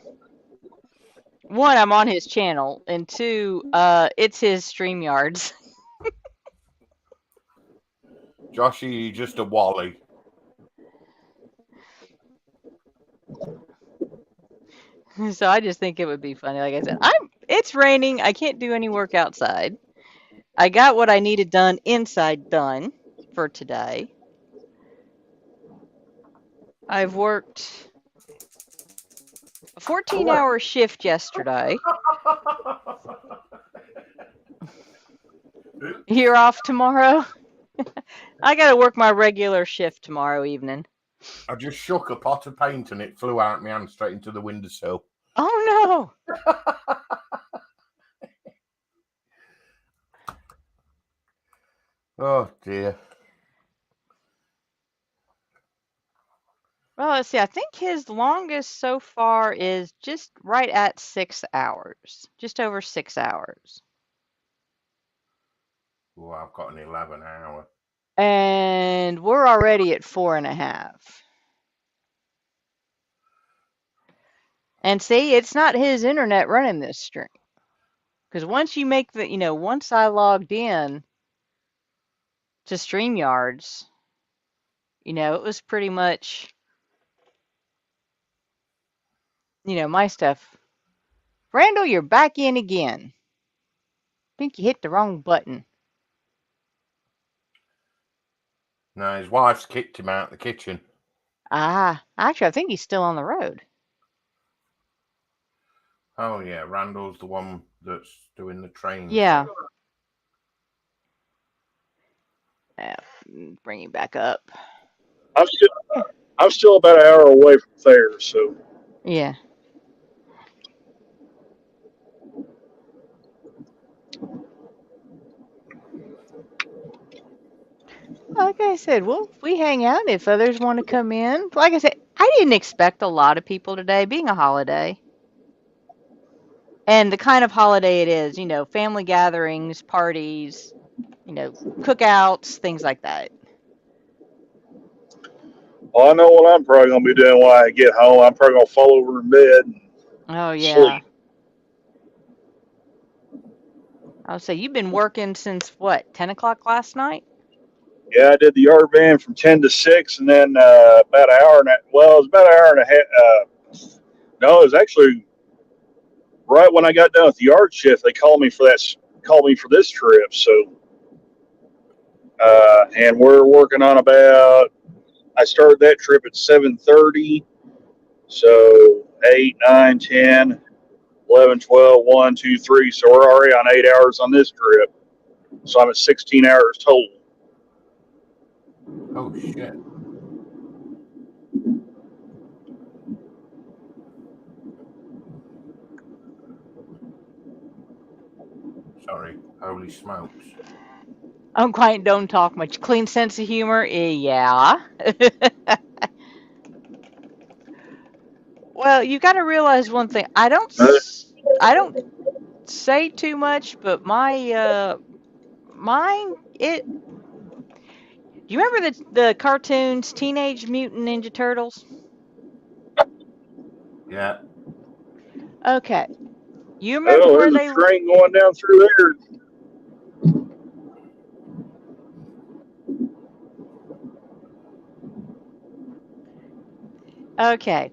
I'm on his channel, and two, it's his StreamYards. Joshy, just a wally. So I just think it would be funny. Like I said, it's raining. I can't do any work outside. I got what I needed done inside done for today. I've worked a 14-hour shift yesterday. You're off tomorrow? I got to work my regular shift tomorrow evening. I just shook a pot of paint and it flew out my hand straight into the windowsill. Oh no! Oh dear. Well, let's see. I think his longest so far is just right at 6 hours. Just over 6 hours. Oh, I've got an 11-hour. And we're already at 4.5. And see, it's not his internet running this stream. Because once you make once I logged in to StreamYards, it was pretty much, my stuff. Randall, you're back in again. I think you hit the wrong button. No, his wife's kicked him out of the kitchen. Actually, I think he's still on the road. Oh yeah, Randall's the one that's doing the train. Yeah. Bring him back up. I'm still about an hour away from there, so Yeah. Like I said, we hang out if others want to come in. Like I said, I didn't expect a lot of people today, being a holiday. And the kind of holiday it is, family gatherings, parties, cookouts, things like that. well, I know what I'm probably gonna be doing when I get home. I'm probably gonna fall over in bed and Oh, yeah. sleep. I'll say, you've been working since what, 10 o'clock last night? Yeah, I did the yard van from 10 to 6, and then about an hour and a, well, it was about an hour and a half. No, it was actually right when I got done with the yard shift. They called me for this trip. So, and we're working on about. I started that trip at 7:30. So 8, 9, 10, 11, 12, 1, 2, 3. So we're already on 8 hours on this trip. So I'm at 16 hours total. Oh shit. Sorry, holy smokes. I'm quiet, don't talk much. Clean sense of humor? Yeah. Well, you got to realize one thing. I don't say too much, but mine, it. Do you remember the cartoons Teenage Mutant Ninja Turtles? Yeah. Okay. You remember Oh, where there's they a train going down through there. Okay.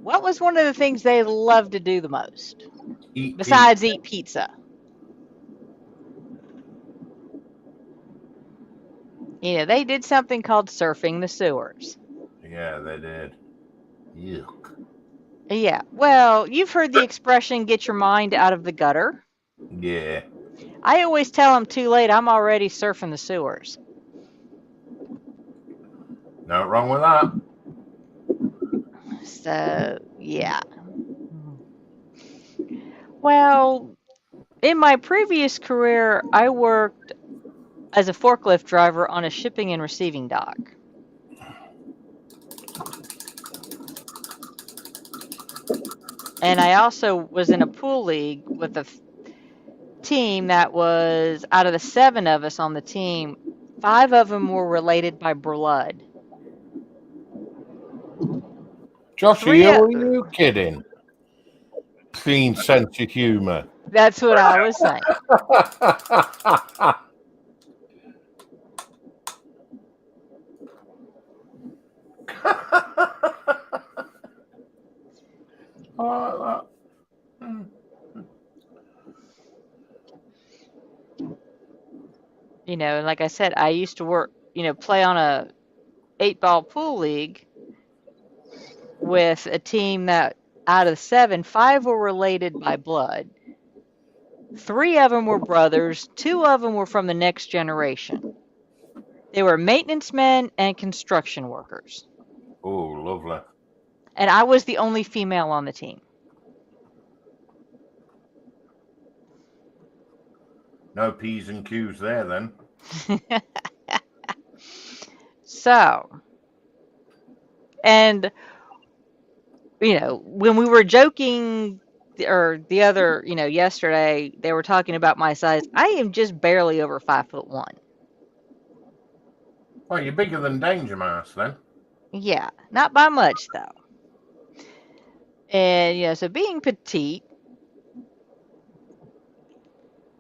What was one of the things they loved to do the most? Eat Besides pizza. eat pizza. They did something called surfing the sewers. Yeah, they did. Yuck. Yeah. Well, you've heard the expression, get your mind out of the gutter. Yeah. I always tell them too late, I'm already surfing the sewers. No wrong with that. So, yeah. Well, in my previous career, I worked as a forklift driver on a shipping and receiving dock. And I also was in a pool league with a team that was, out of the 7 of us on the team, 5 of them were related by blood. Joshy, 3 who are you kidding? Clean sense of humour. That's what I was saying. I like that. You know, and like I said, I used to work, play on a 8-ball pool league with a team that out of 7, 5 were related by blood. 3 of them were brothers, 2 of them were from the next generation. They were maintenance men and construction workers. Oh, lovely. And I was the only female on the team. No P's and Q's there then. So, and, when we were joking, or the other, yesterday, they were talking about my size. I am just barely over 5'1". Well, you're bigger than Danger Mouse then. Yeah, not by much though. And so being petite,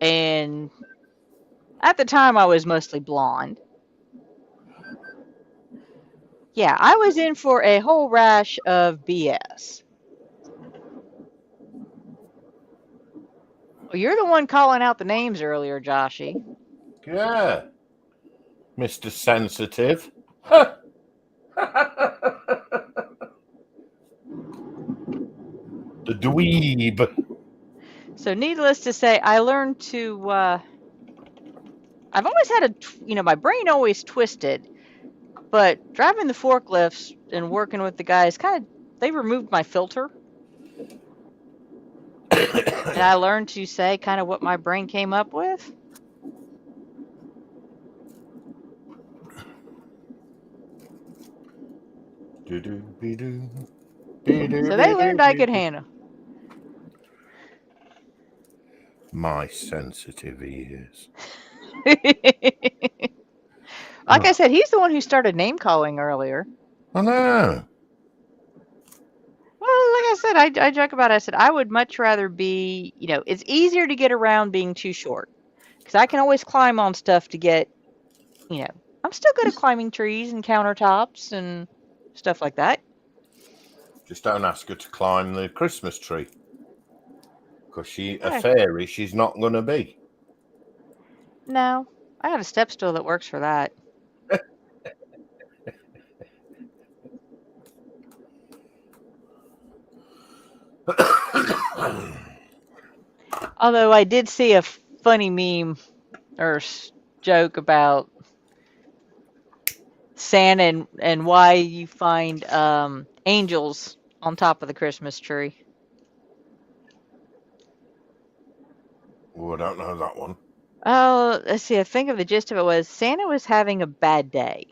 and at the time I was mostly blonde. Yeah, I was in for a whole rash of BS. Well, you're the one calling out the names earlier, Joshy. Yeah. Mr. Sensitive. The dweeb. So needless to say, I learned to, I've always had my brain always twisted, but driving the forklifts and working with the guys they removed my filter. And I learned to say kind of what my brain came up with. So they learned I could handle. My sensitive ears. Like I said, he's the one who started name calling earlier. I know. Well, like I said, I joke about it. I said I would much rather be, it's easier to get around being too short. Because I can always climb on stuff to get, I'm still good at climbing trees and countertops and stuff like that. Just don't ask her to climb the Christmas tree. Because a Okay. fairy, she's not going to be. No, I have a step stool that works for that. Although I did see a funny meme or joke about Santa and why you find angels on top of the Christmas tree. Oh, I don't know that one. Oh, let's see. I think of the gist of it was Santa was having a bad day.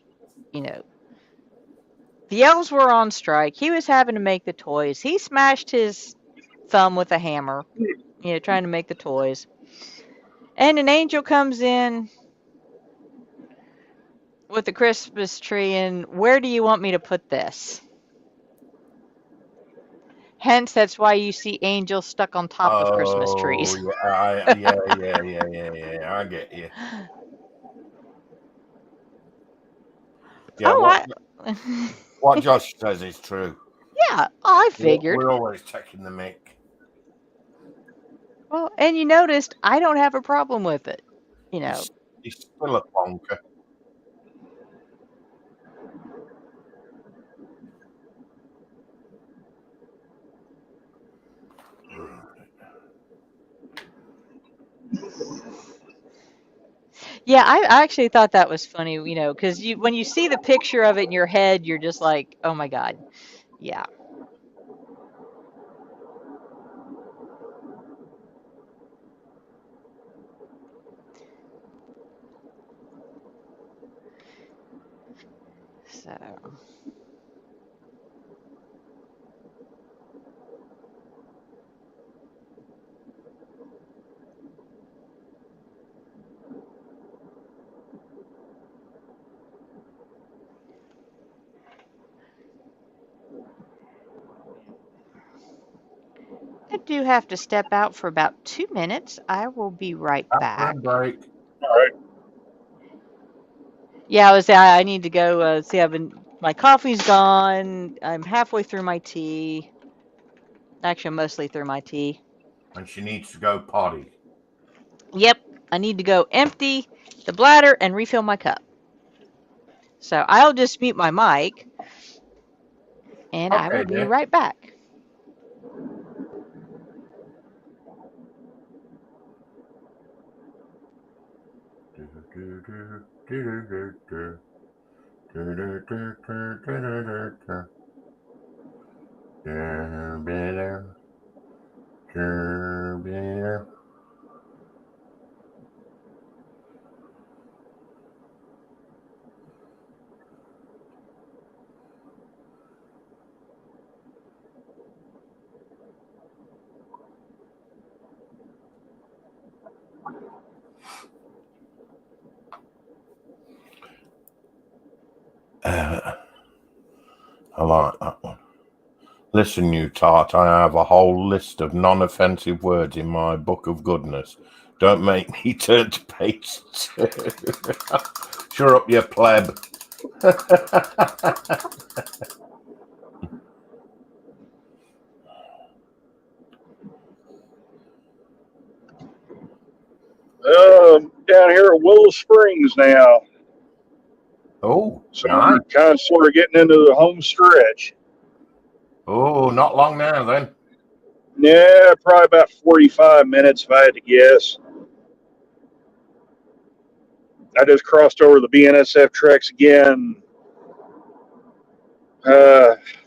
The elves were on strike. He was having to make the toys. He smashed his thumb with a hammer, trying to make the toys. And an angel comes in with the Christmas tree, and where do you want me to put this? Hence, that's why you see angels stuck on top of Christmas trees. Yeah, I get you. Yeah, what Josh says is true. Yeah, I figured. We're always taking the mick. Well, and you noticed I don't have a problem with it. He's still a plonker. Yeah, I actually thought that was funny, because when you see the picture of it in your head, you're just like, oh my God. Yeah. So, I do have to step out for about 2 minutes. I will be right After a back. break. All right. Yeah, I need to go see. My coffee's gone. I'm halfway through my tea. Actually, I'm mostly through my tea. And she needs to go potty. Yep, I need to go empty the bladder and refill my cup. So I'll just mute my mic and I will Okay, be dear. right back. I like that one. Listen, you tart, I have a whole list of non-offensive words in my book of goodness. Don't make me turn to page 2. Shut up, you pleb. Down here at Willow Springs now. Oh, So nice. we're kind of sort of getting into the home stretch. Oh, not long now then. Yeah, probably about 45 minutes if I had to guess. I just crossed over the BNSF tracks again.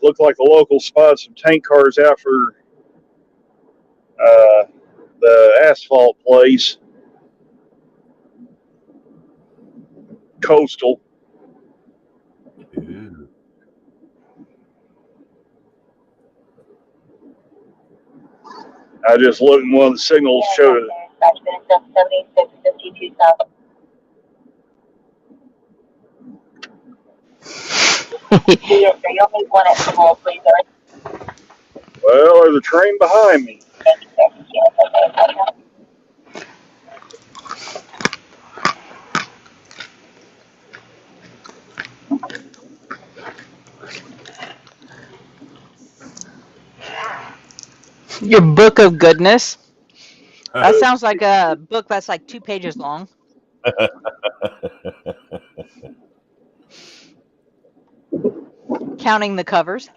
Looked like the local spotted some tank cars out for the asphalt place, Coastal. Ooh. I just looked and one of the signals showed it. Well, there's a train behind me. Your book of goodness. That sounds like a book that's like 2 pages long. Counting the covers.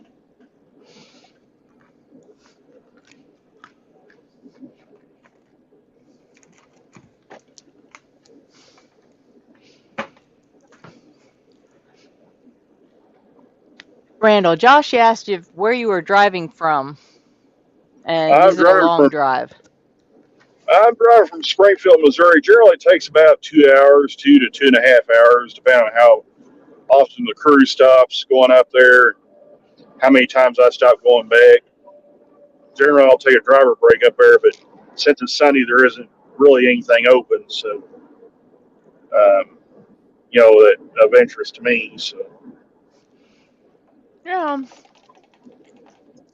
Randall, Josh asked you where you were driving from, and I'm is it a driving long from drive? I'm driving from Springfield, Missouri. Generally, it takes about 2 hours, 2 to 2.5 hours, depending on how often the crew stops going up there, how many times I stop going back. Generally, I'll take a driver break up there, but since it's Sunday, there isn't really anything open, so um, that of interest to me. So Yeah.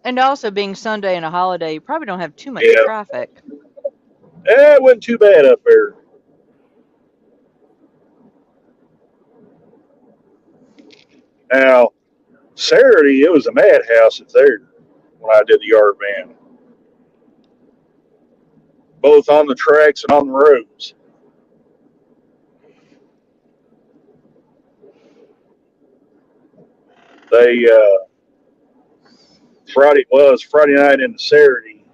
And also being Sunday and a holiday, you probably don't have too much yeah, traffic. it wasn't too bad up there. Now Saturday, it was a madhouse up there when I did the yard van, both on the tracks and on the roads. They it was Friday night into Saturday.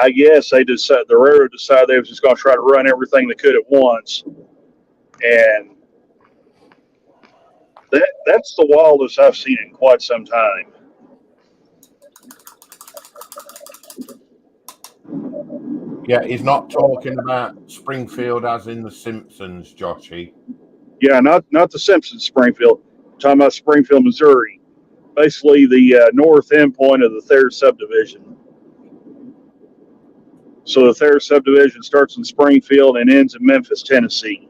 I guess the railroad decided they was just going to try to run everything they could at once, and that's the wildest I've seen in quite some time. Yeah, he's not talking about Springfield as in The Simpsons, Joshy. Yeah, not the Simpsons Springfield. I'm talking about Springfield, Missouri. Basically, the north end point of the Thayer subdivision. So the Thayer subdivision starts in Springfield and ends in Memphis, Tennessee.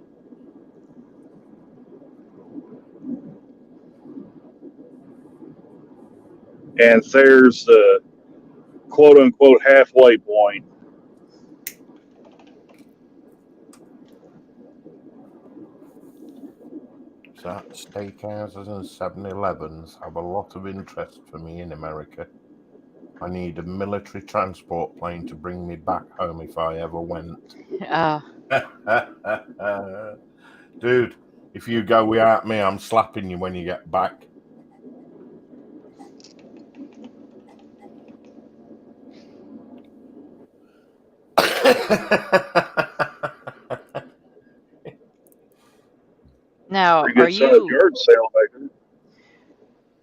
And Thayer's the quote unquote halfway point. So steakhouses and 7-Elevens have a lot of interest for me in America. I need a military transport plane to bring me back home if I ever went. Dude, if you go without me, I'm slapping you when you get back. Now, Pretty are good sized you? yard sale back there.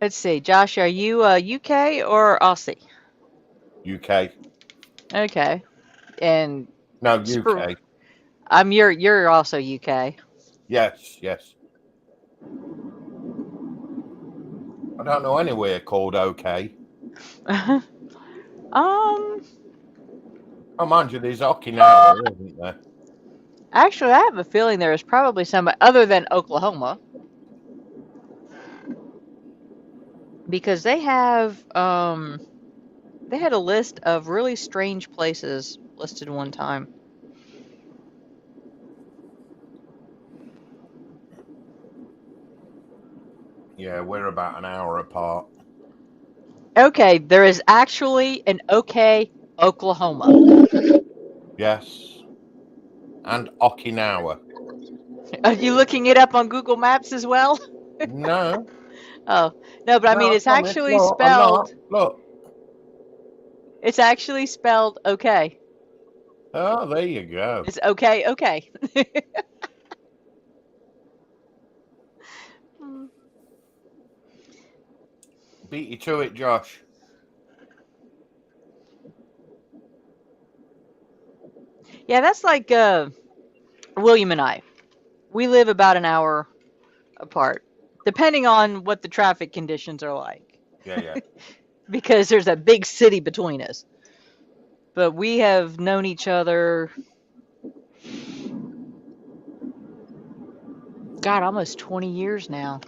Let's see, Josh. Are you UK or Aussie? UK. Okay, and No, UK. you're also UK. Yes. I don't know anywhere called OK. Oh, mind you, there's Okinawa, isn't there? Actually, I have a feeling there is probably somebody other than Oklahoma, because they had a list of really strange places listed one time. Yeah, we're about an hour apart. Okay, there is actually an OK, Oklahoma. Yes. And Okinawa. Are you looking it up on Google Maps as well? No. Oh, no, but I mean, No, I it's promise. actually No, I'm not. spelled. Look. It's actually spelled okay. Oh, there you go. It's okay. Beat you to it, Josh. Yeah, that's like William and I. We live about an hour apart, depending on what the traffic conditions are like. Yeah. Because there's a big city between us. But we have known each other, God, almost 20 years now.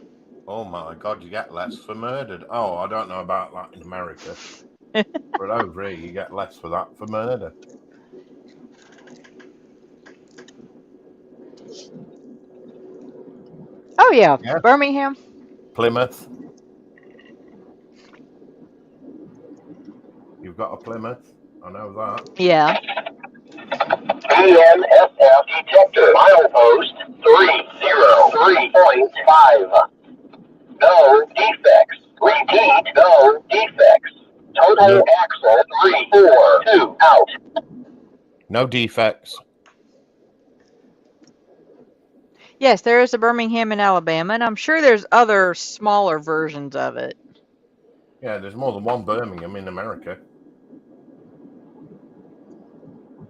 Oh my God, you get less for murdered. Oh, I don't know about that in America. But over here, you get less for that for murder. Oh, yeah. Yeah. Birmingham. Plymouth. You've got a Plymouth. I know that. Yeah. ANSF detector milepost 303.5. No defects. Repeat, no defects. Total axle 342 out. No defects. Yes, there is a Birmingham in Alabama, and I'm sure there's other smaller versions of it. Yeah, there's more than one Birmingham in America.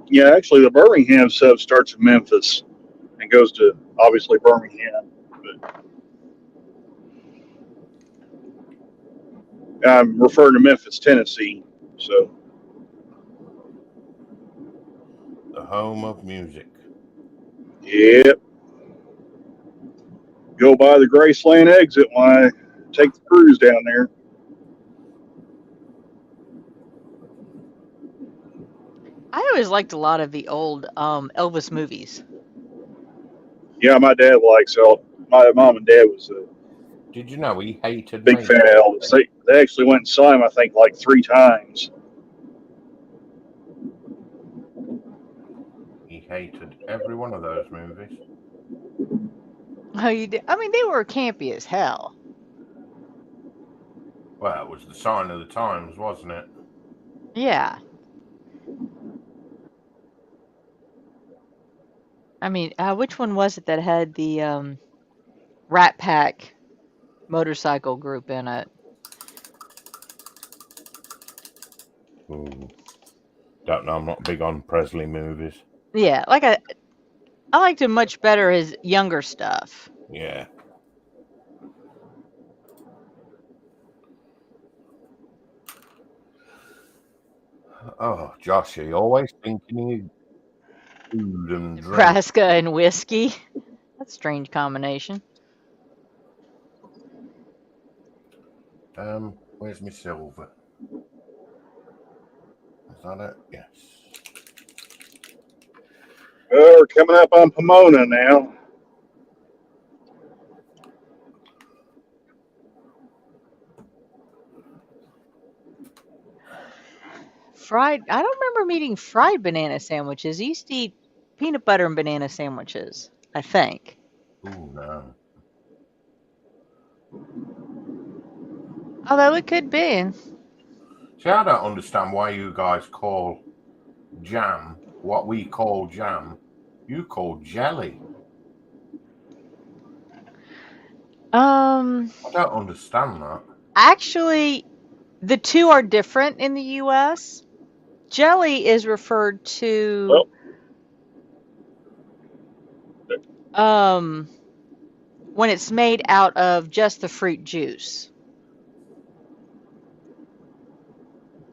Yeah, actually, the Birmingham sub starts in Memphis and goes to obviously Birmingham. But I'm referring to Memphis, Tennessee. So The home of music. yep. Go by the Graceland exit when I take the cruise down there. I always liked a lot of the old Elvis movies. Yeah, my dad likes Elvis. My mom and dad was a Did you know he hated big me? fan of Elvis. They actually went and saw him, I think, like 3 times. He hated every one of those movies. Oh, you did? I mean, they were campy as hell. Well, it was the sign of the times, wasn't it? Yeah. I mean, which one was it that had the Rat Pack motorcycle group in it? Ooh. Don't know. I'm not big on Presley movies. Yeah, I liked him much better his younger stuff. Yeah. Oh, Josh, you always thinking of food and drink. Nebraska and whiskey. That's a strange combination. Where's my silver? Is that it? Yes. Well, we're coming up on Pomona now. I don't remember me eating fried banana sandwiches. I used to eat peanut butter and banana sandwiches, I think. Ooh, no. Although it could be. See, I don't understand why you guys call jam what we call jam. You call jelly. I don't understand that. Actually, the two are different in the US. Jelly is referred to when it's made out of just the fruit juice.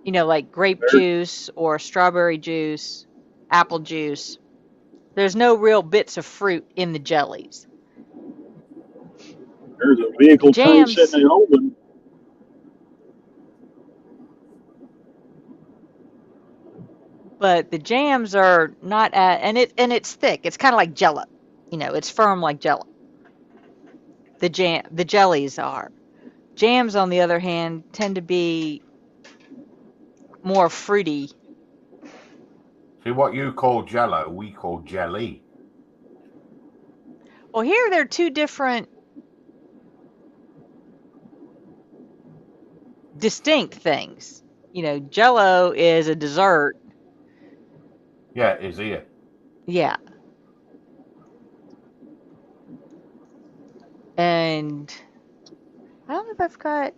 You know, like grape juice or strawberry juice, apple juice. There's no real bits of fruit in the jellies. There's a vehicle train Jams, sitting in Oldham. but the jams are not and it's thick. It's kind of like Jello. You know, it's firm like Jello. The jellies are. Jams, on the other hand, tend to be more fruity. See, what you call jello, we call jelly. Well, here they're two different distinct things. You know, Jello is a dessert. Yeah, it is here. Yeah. And I don't know if I've got.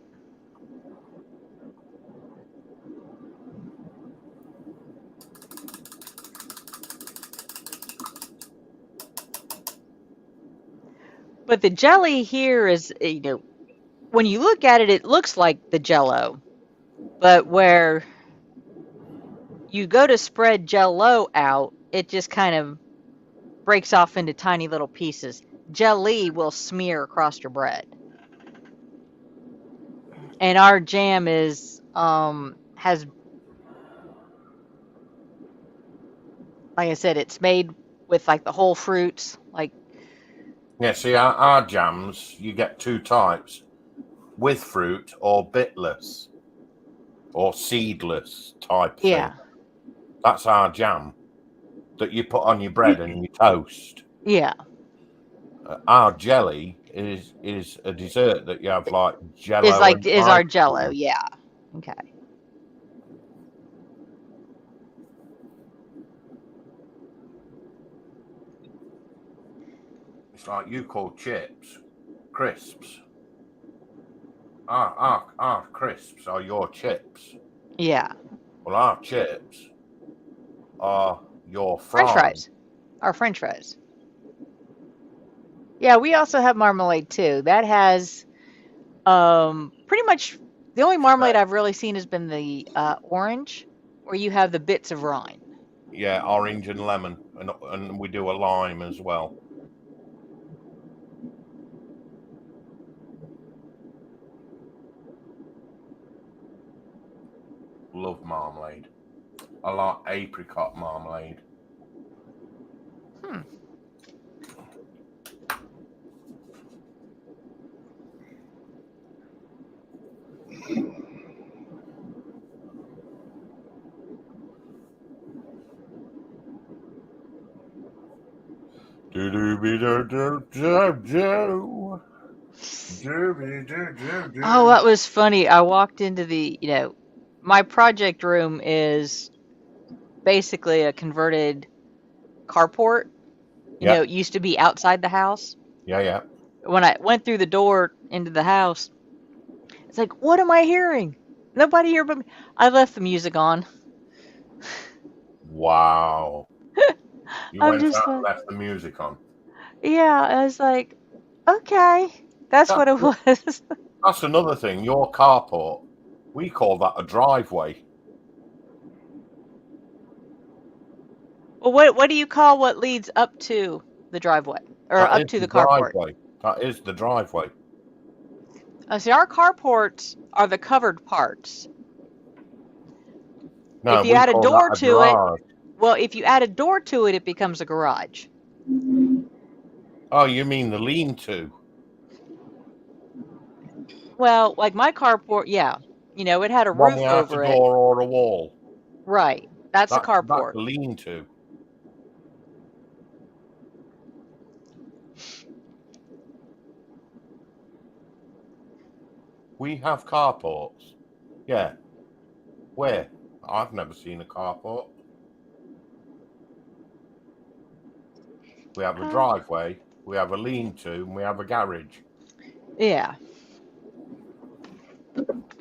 But the jelly here is, you know, when you look at it, it looks like the Jello. But where you go to spread Jello out, it just kind of breaks off into tiny little pieces. Jelly will smear across your bread. And our jam has like I said, it's made with like the whole fruits, like Yeah, see, our jams, you get two types, with fruit or bitless or seedless type thing. yeah. That's our jam that you put on your bread and you toast. Yeah. Our jelly is a dessert that you have like jello Is like and is ice our Jello, cream. yeah. Okay. It's like you call chips crisps. Our crisps are your chips. Yeah. Well, our chips are your French fries. fries. Our French fries. Yeah, we also have marmalade too. That has pretty much the only marmalade I've really seen has been the orange, where you have the bits of rind. Yeah, orange and lemon, and we do a lime as well. Love marmalade. I like apricot marmalade. Hmm. Oh, that was funny. I walked into my project room is basically a converted carport. You know, Yeah. it used to be outside the house. Yeah. When I went through the door into the house, it's like, what am I hearing? Nobody here but me. I left the music on. Wow. You I'm went just out and like, left the music on. yeah, I was like, okay, that's That, what it was. that's another thing. Your carport, we call that a driveway. Well, what do you call what leads up to the driveway or That up is to the the carport? driveway. That is the driveway. See, our carports are the covered parts. No, If you we add a call that door a to it, garage. well, if you add a door to it, it becomes a garage. Oh, you mean the lean-to? Well, like my carport, yeah, you know, it had a One roof without a over it. door or a wall. Right, that's a That's carport. a lean-to. We have carports. Yeah. Where? I've never seen a carport. We have a driveway, we have a lean-to, and we have a garage. Yeah.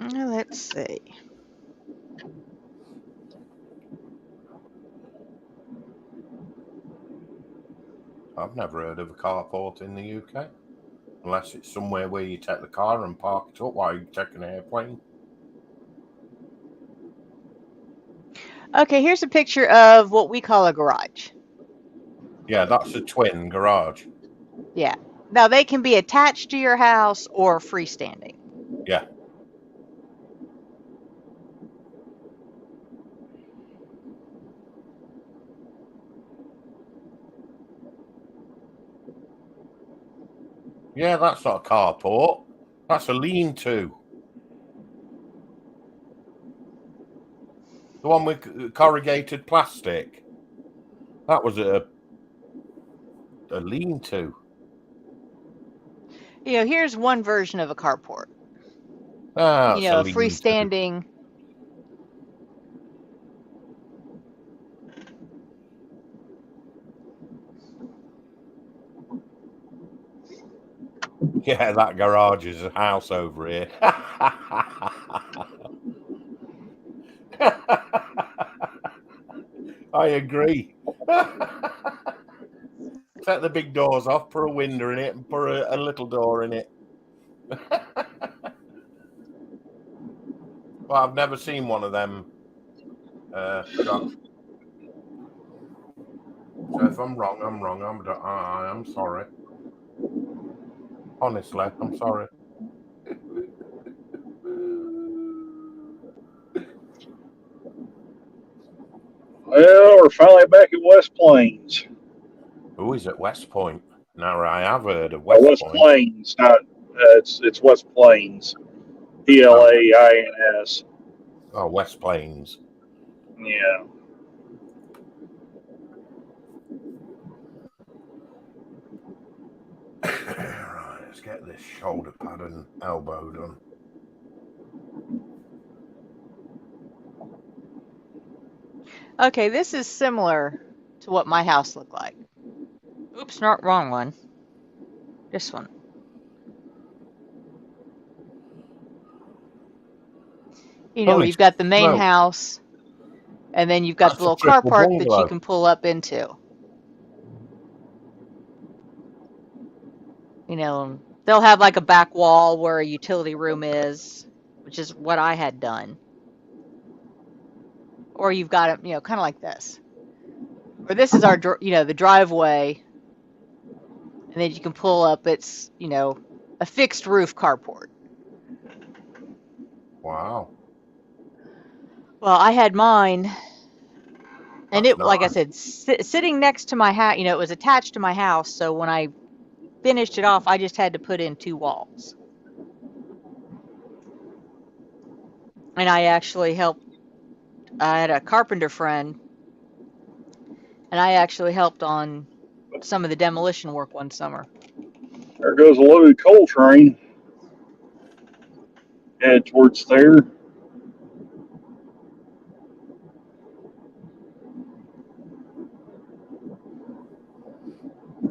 Let's see. I've never heard of a carport in the UK. Unless it's somewhere where you take the car and park it up while you take an airplane. Okay, here's a picture of what we call a garage. Yeah, that's a twin garage. Yeah. Now they can be attached to your house or freestanding. Yeah. Yeah, that's not a carport. That's a lean-to. The one with corrugated plastic. That was a lean-to. You know, here's one version of a carport. You That's a know, a lean-to. freestanding. Yeah, that garage is a house over here. I agree. Take the big doors off, put a window in it, and put a little door in it. Well, I've never seen one of them. So if I'm wrong, I'm wrong. I'm sorry. Honestly, I'm sorry. Well, we're finally back at West Plains. Who is at West Point? Now, I have heard of West West Point. Plains, not it's West Plains. PLAINS. Oh, West Plains. Yeah. Right, let's get this shoulder pad and elbow done. Okay, this is similar to what my house looked like. Oops, not wrong one. This one. You know, where Holy you've got the main smoke. house, and then you've got That's the a little car triple park that you bungalow. can pull up into. You know, they'll have like a back wall where a utility room is, which is what I had done. Or you've got it, you know, kind of like this. Or this is our, you know, the driveway, and then you can pull up. It's, you know, a fixed roof carport. Wow. Well, I had mine, and That's it, like I nice. said, sitting next to my house. You know, it was attached to my house. So when I finished it off, I just had to put in 2 walls. And I actually helped. I had a carpenter friend, and I actually helped on some of the demolition work one summer. There goes a loaded coal train. Head towards there.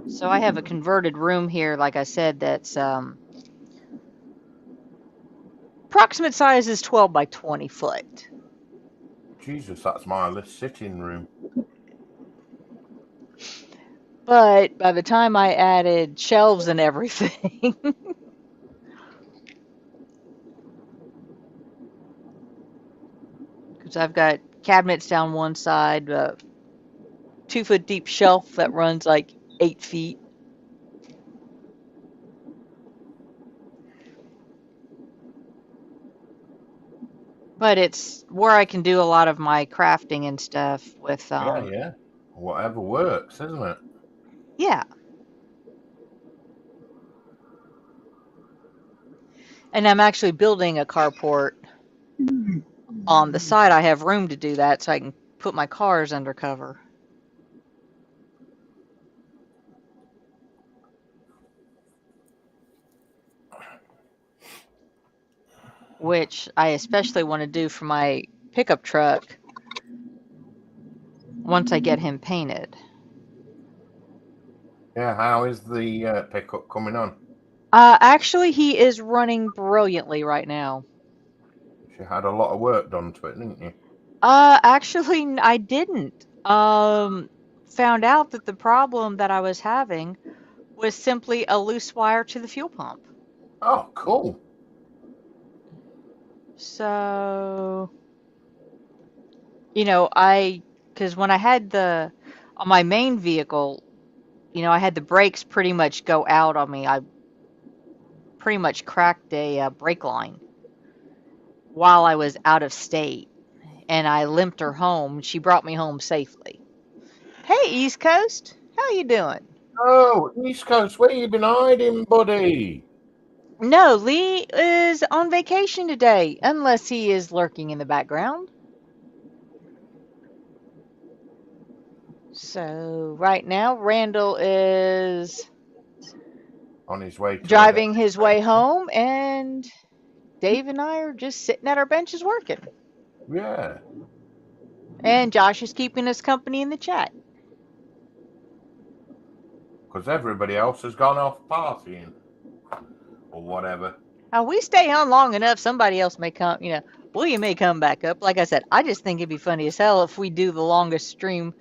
So I have a converted room here, like I said, that's approximate size is 12 by 20 foot. Jesus, that's my sitting room. But by the time I added shelves and everything, because I've got cabinets down one side, a 2-foot deep shelf that runs like 8 feet. But it's where I can do a lot of my crafting and stuff with, Yeah. Whatever works, isn't it? yeah. And I'm actually building a carport on the side. I have room to do that so I can put my cars under cover. Which I especially want to do for my pickup truck once I get him painted. Yeah, how is the pickup coming on? Actually, he is running brilliantly right now. She had a lot of work done to it, didn't you? Actually, I didn't. Found out that the problem that I was having was simply a loose wire to the fuel pump. Oh, cool. So, because when I had on my main vehicle, I had the brakes pretty much go out on me. I pretty much cracked a brake line while I was out of state, and I limped her home. She brought me home safely. Hey, East Coast, how you doing? Oh, East Coast, where you been hiding, buddy? No, Lee is on vacation today, unless he is lurking in the background. So right now, Randall is On his way to driving his way home, and Dave and I are just sitting at our benches working. Yeah. And Josh is keeping us company in the chat. Because everybody else has gone off partying. Or whatever. We stay on long enough, somebody else may come, William may come back up. Like I said, I just think it'd be funny as hell if we do the longest stream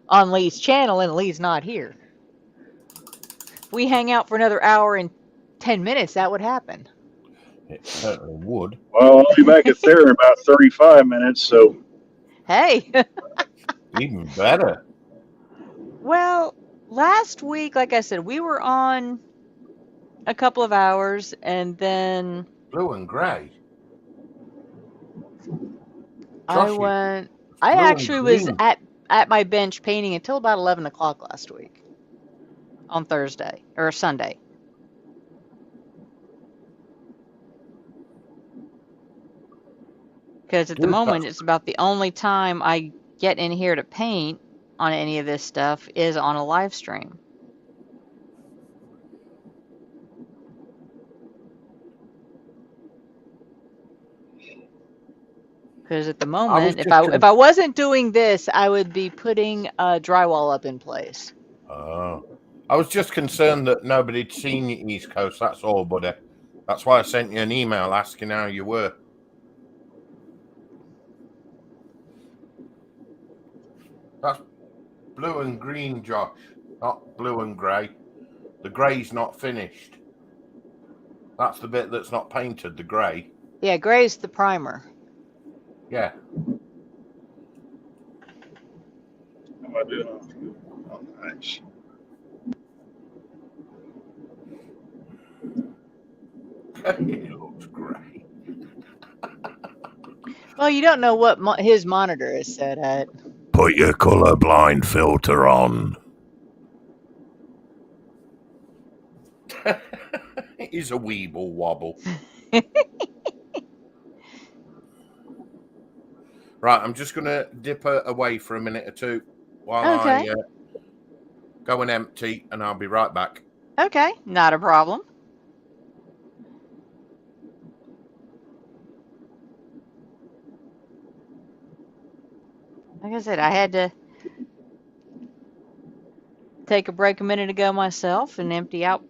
on Lee's channel and Lee's not here. If we hang out for another hour and 10 minutes, that would happen. It certainly would. Well, I'll be back at there in about 35 minutes, so. Hey. Even better. Well, last week, like I said, we were on a couple of hours, and then Blue and grey. I actually was at my bench painting until about 11 o'clock last week on Thursday or Sunday. Because at the moment, it's about the only time I get in here to paint on any of this stuff is on a live stream. Because at the moment, if I wasn't doing this, I would be putting drywall up in place. Oh. I was just concerned that nobody'd seen you East Coast, that's all, buddy. That's why I sent you an email asking how you were. That's blue and green, Josh, not blue and grey. The grey's not finished. That's the bit that's not painted, the grey. Yeah, grey's the primer. Yeah. How am I doing? Oh, nice. It looks grey. Well, you don't know what his monitor is set at. Put your colourblind filter on. He's a weeble wobble. Right, I'm just going to dip away for a minute or two while I go and empty, and I'll be right back. Okay, not a problem. Like I said, I had to take a break a minute ago myself and empty out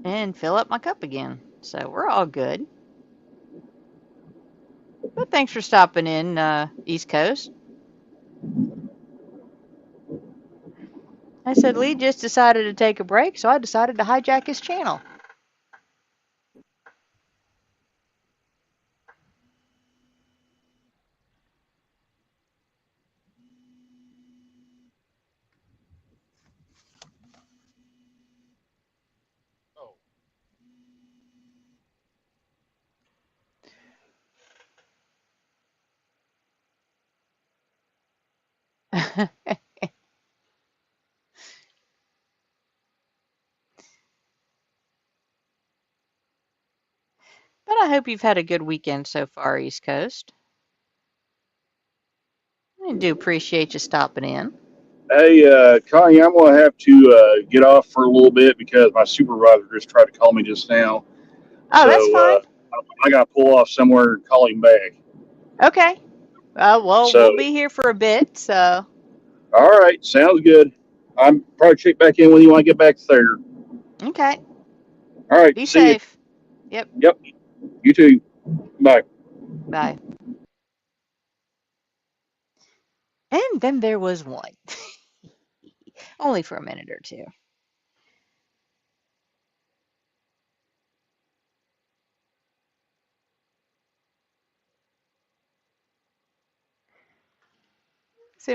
and fill up my cup again. So we're all good. But thanks for stopping in, East Coast. I said Lee just decided to take a break, so I decided to hijack his channel. But I hope you've had a good weekend so far, East Coast. I do appreciate you stopping in. Hey, Connie, I'm going to have to get off for a little bit because my supervisor just tried to call me just now. Oh, that's So fine. I got to pull off somewhere and call him back. Okay. Well, So, we'll be here for a bit, so. all right, sounds good. I'm probably check back in with you when I get back there. Okay. All right, Be see you. safe. Yep. Yep, you too. Bye. Bye. And then there was one. Only for a minute or two. So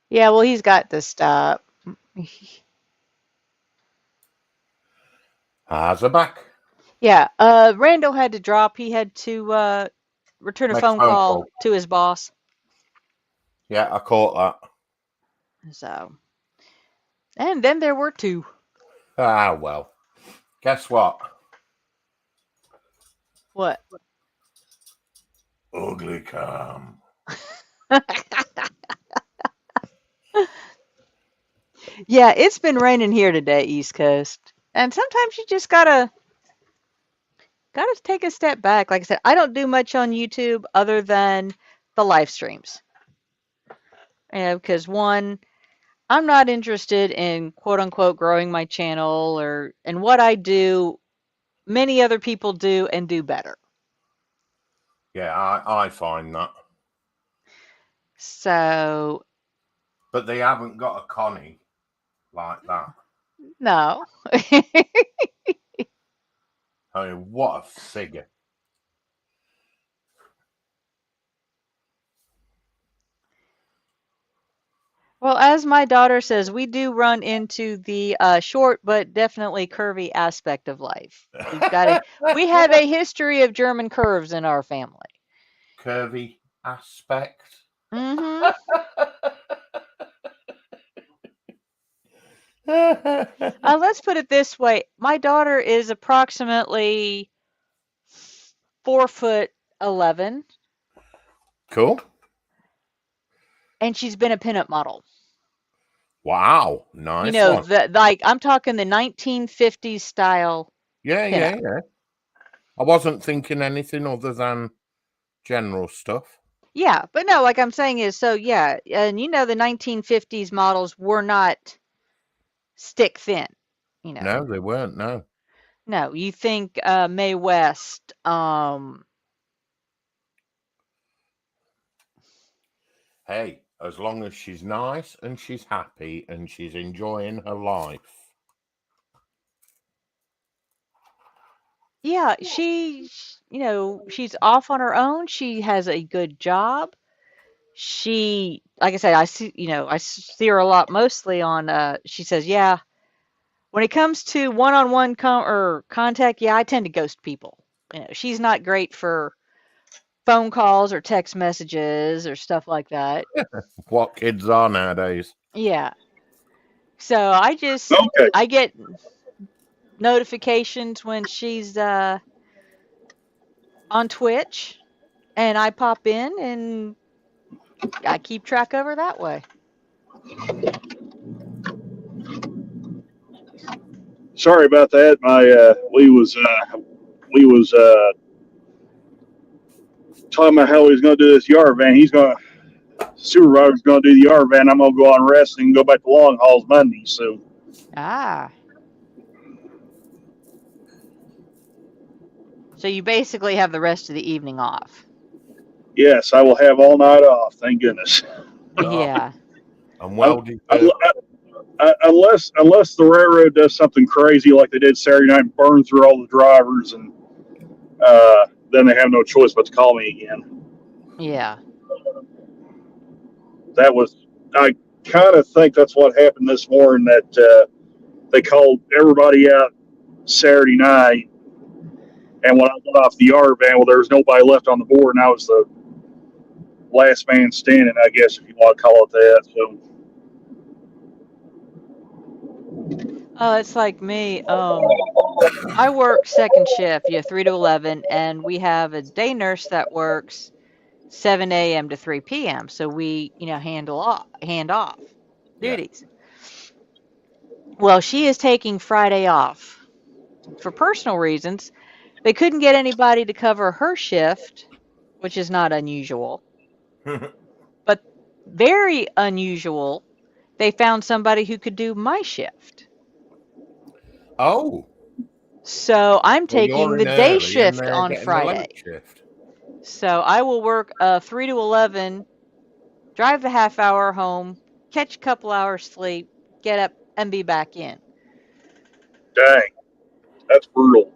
yeah, well, he's got to stop. How's her back? Yeah, Randall had to drop. He had to return a Make a phone phone call call. to his boss. Yeah, I caught that. So, and then there were two. Ah, well. Guess what? What? Ugly cam. Yeah, it's been raining here today, East Coast. And sometimes you just gotta take a step back. Like I said, I don't do much on YouTube other than the live streams. Because one, I'm not interested in quote unquote growing my channel or and what I do, many other people do and do better. Yeah, I find that. So But they haven't got a Connie like that. no. I mean, what a figure. Well, as my daughter says, we do run into the short but definitely curvy aspect of life. We have a history of German curves in our family. Curvy aspect. Mm-hmm. Let's put it this way. My daughter is approximately 4'11", Cool. and she's been a pinup model. Wow. Nice one. Like I'm talking the 1950s style Yeah, pinup. yeah. I wasn't thinking anything other than general stuff. Yeah, but no, like I'm saying is, so yeah, and the 1950s models were not stick thin, No, they weren't. No. No, you think Mae West, Hey, as long as she's nice and she's happy and she's enjoying her life. yeah, she's off on her own. She has a good job. She, like I said, I see her a lot mostly on, she says, yeah, when it comes to one-on-one contact, yeah, I tend to ghost people. She's not great for phone calls or text messages or stuff like that. What kids are nowadays. Yeah. So Okay. I get notifications when she's on Twitch and I pop in and I keep track of her that way. Sorry about that. We was talking about how he's going to do this yard van. He's going to supervisor's going to do the yard van. I'm going to go on rest and go back to long hauls Monday. So, So you basically have the rest of the evening off. yes, I will have all night off. Thank goodness. Yeah. And well Un- deserved. unless the railroad does something crazy like they did Saturday night and burn through all the drivers, and then they have no choice but to call me again. Yeah. I kind of think that's what happened this morning, that they called everybody out Saturday night, and when I got off the yard van, well, there was nobody left on the board, and I was the last man standing, I guess, if you want to call it that. So, Oh, it's like me. I work second shift, 3 to 11, and we have a day nurse that works 7 a.m. to 3 p.m. So we, hand off Yeah. duties. Well, she is taking Friday off for personal reasons. They couldn't get anybody to cover her shift, which is not unusual, but very unusual. They found somebody who could do my shift. Oh, So I'm well, taking you're the in day early and shift they're on getting the late Friday. shift. So I will work 3 to 11, drive the half hour home, catch a couple hours sleep, get up, and be back in. dang, that's brutal.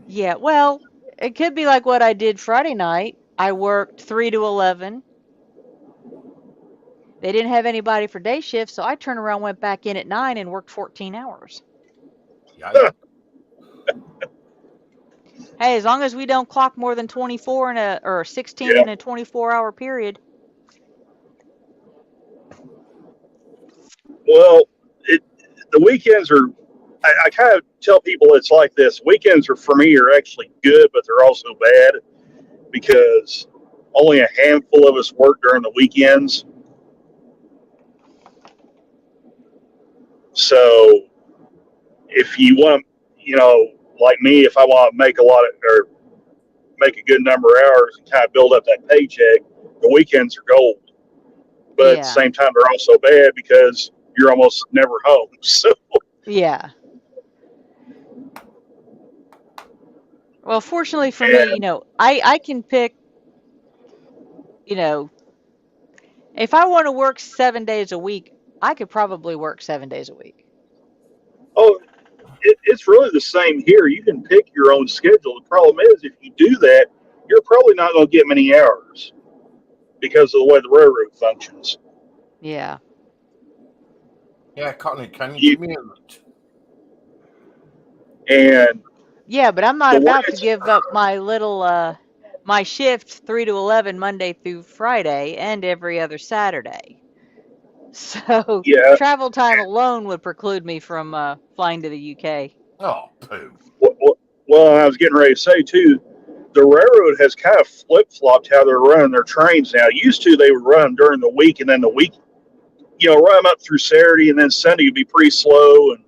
Yeah, well, it could be like what I did Friday night. I worked 3 to 11. They didn't have anybody for day shift, so I turned around, went back in at 9 and worked 14 hours. Yeah. Hey, as long as we don't clock more than 24 or 16 Yeah. in a 24-hour period. Well, the weekends are. I kind of tell people it's like this. Weekends are for me are actually good, but they're also bad because only a handful of us work during the weekends. So if you want, like me, if I want to make a lot of or make a good number of hours and kind of build up that paycheck, the weekends are gold. But at the Yeah. same time, they're also bad because you're almost never home. So Yeah. Well, fortunately for me, and I can pick, if I want to work 7 days a week, I could probably work 7 days a week. oh, it's really the same here. You can pick your own schedule. The problem is, if you do that, you're probably not going to get many hours because of the way the railroad functions. Yeah. Yeah, Connie, can you You, commute? and Yeah, but I'm not the way about to it's, give up my shift 3 to 11 Monday through Friday and every other Saturday. So yeah, travel time alone would preclude me from flying to the UK. Oh, poo. well, I was getting ready to say too, the railroad has kind of flip flopped how they're running their trains now. Used to, they would run them during the week, and then the week, run them up through Saturday, and then Sunday would be pretty slow, and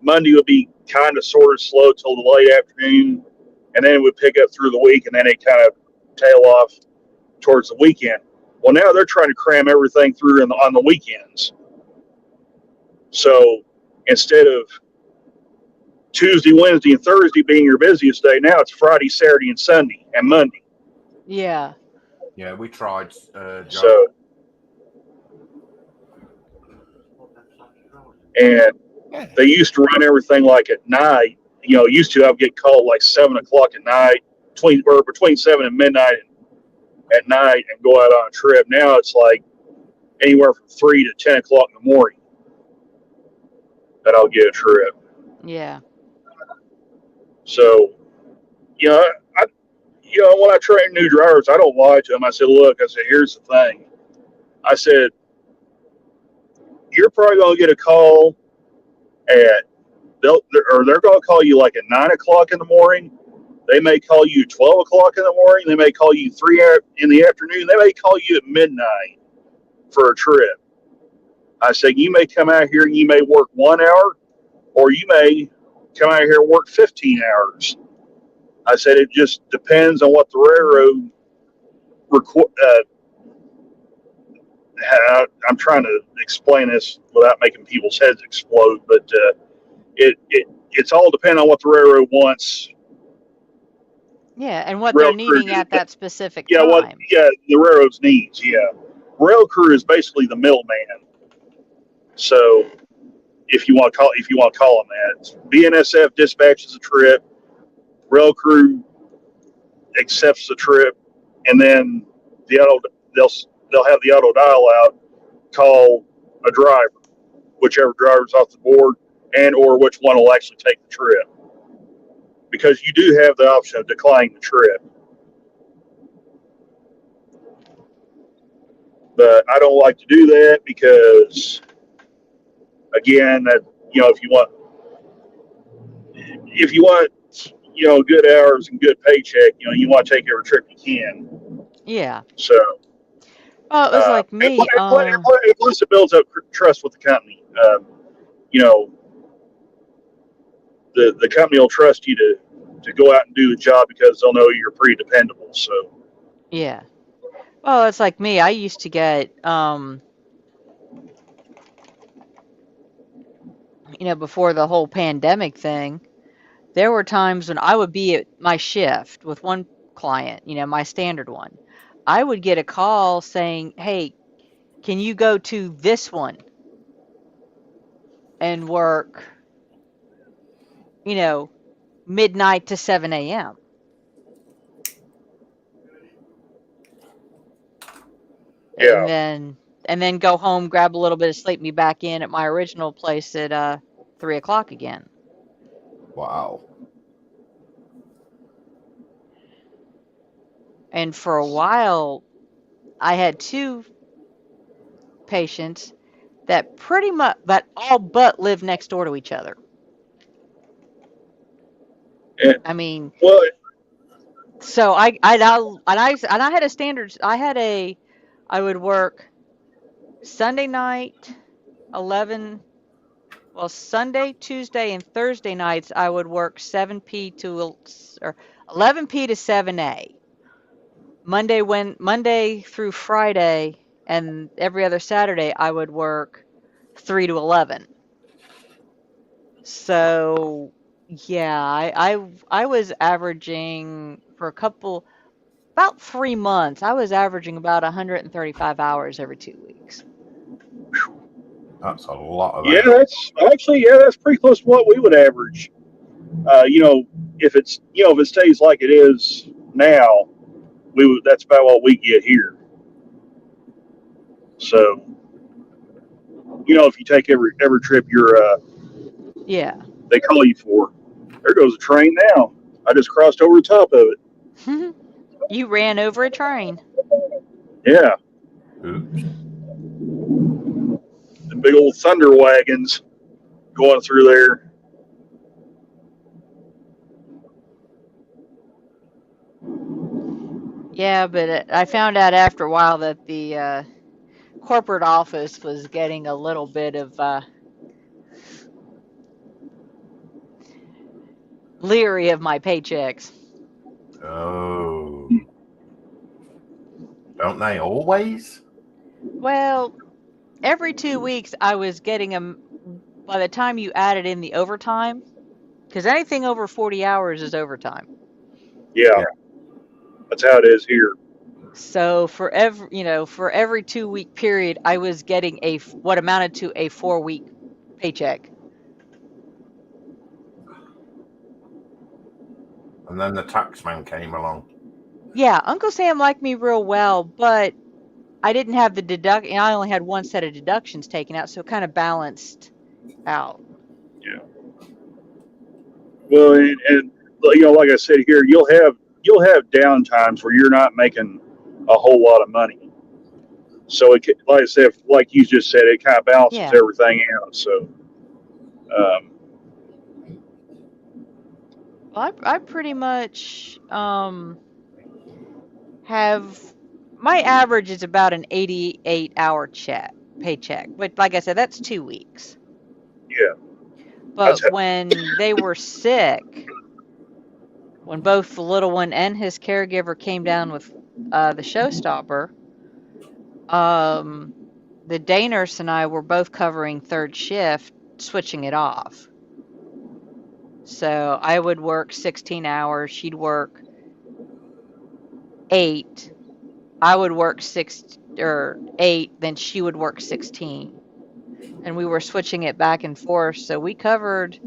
Monday would be kind of sort of slow till the late afternoon, and then it would pick up through the week, and then it kind of tail off towards the weekend. Well, now they're trying to cram everything through on the weekends. So instead of Tuesday, Wednesday, and Thursday being your busiest day, now it's Friday, Saturday, and Sunday, and Monday. Yeah. Yeah, we tried, Joe. So, and they used to run everything like at night. Used to I would get called like 7 o'clock at night, between 7 and midnight at night, and go out on a trip. Now it's like anywhere from 3 to 10 o'clock in the morning that I'll get a trip. Yeah. So, I when I train new drivers, I don't lie to them. I said, look, here's the thing. I said, you're probably going to get a call at they're going to call you like at 9 o'clock in the morning. They may call you 12 o'clock in the morning. They may call you 3 in the afternoon. They may call you at midnight for a trip. I said, you may come out here and you may work 1 hour, or you may come out here and work 15 hours. I said, it just depends on what the railroad I'm trying to explain this without making people's heads explode, but it's all dependent on what the railroad wants. Yeah, and what they're Rail crew, needing at that specific yeah, time. the railroad's needs, yeah. Rail crew is basically the middleman. So if you want to call them that, BNSF dispatches a trip, rail crew accepts the trip, and then the auto they'll have the auto dial out, call a driver, whichever driver's off the board, and or which one will actually take the trip, because you do have the option of declining the trip. But I don't like to do that because, again, that if you want good hours and good paycheck, you want to take every trip you can. Yeah. So Well, it was like me. and plus it builds up trust with the company. You know, the company will trust you to go out and do the job because they'll know you're pretty dependable. So Yeah. Well, it's like me. I used to get, before the whole pandemic thing, there were times when I would be at my shift with one client, my standard one. I would get a call saying, "Hey, can you go to this one and work, midnight to 7 a.m.?" yeah, And then go home, grab a little bit of sleep, me back in at my original place at 3 o'clock again. Wow. And for a while, I had two patients that pretty much that all but lived next door to each other. and, I mean, well, so I had a standard. I would work Sunday night 11. Well, Sunday, Tuesday, and Thursday nights I would work 7 p to or 11 p to 7 a. Monday through Friday, and every other Saturday I would work 3 to 11. So yeah, I was averaging for about 3 months. I was averaging about 135 hours every 2 weeks. That's a lot of yeah, that. that's pretty close to what we would average. If it stays like it is now, that's about what we get here. So if you take every trip Yeah. they call you for, there goes a train now. I just crossed over the top of it. You ran over a train. Yeah, Oops. the big old thunder wagons going through there. Yeah, but I found out after a while that the corporate office was getting a little bit of leery of my paychecks. Oh. Don't they always? Well, every 2 weeks I was getting them by the time you added in the overtime, because anything over 40 hours is overtime. Yeah, Yeah. that's how it is here. So for every 2 week period, I was getting what amounted to a 4 week paycheck. And then the taxman came along. Yeah, Uncle Sam liked me real well, but I didn't have I only had one set of deductions taken out, so it kind of balanced out. Yeah. Well, and like I said here, you'll have down times where you're not making a whole lot of money. So like I said, like you just said, it kind of balances Yeah. everything out. So, um, Well, I pretty much have my average is about an 88-hour paycheck. But like I said, that's 2 weeks. yeah, that's But when they were sick, when both the little one and his caregiver came down with the showstopper, the day nurse and I were both covering third shift, switching it off. So I would work 16 hours. She'd work 8. I would work 6 or 8, then she would work 16. And we were switching it back and forth. So we covered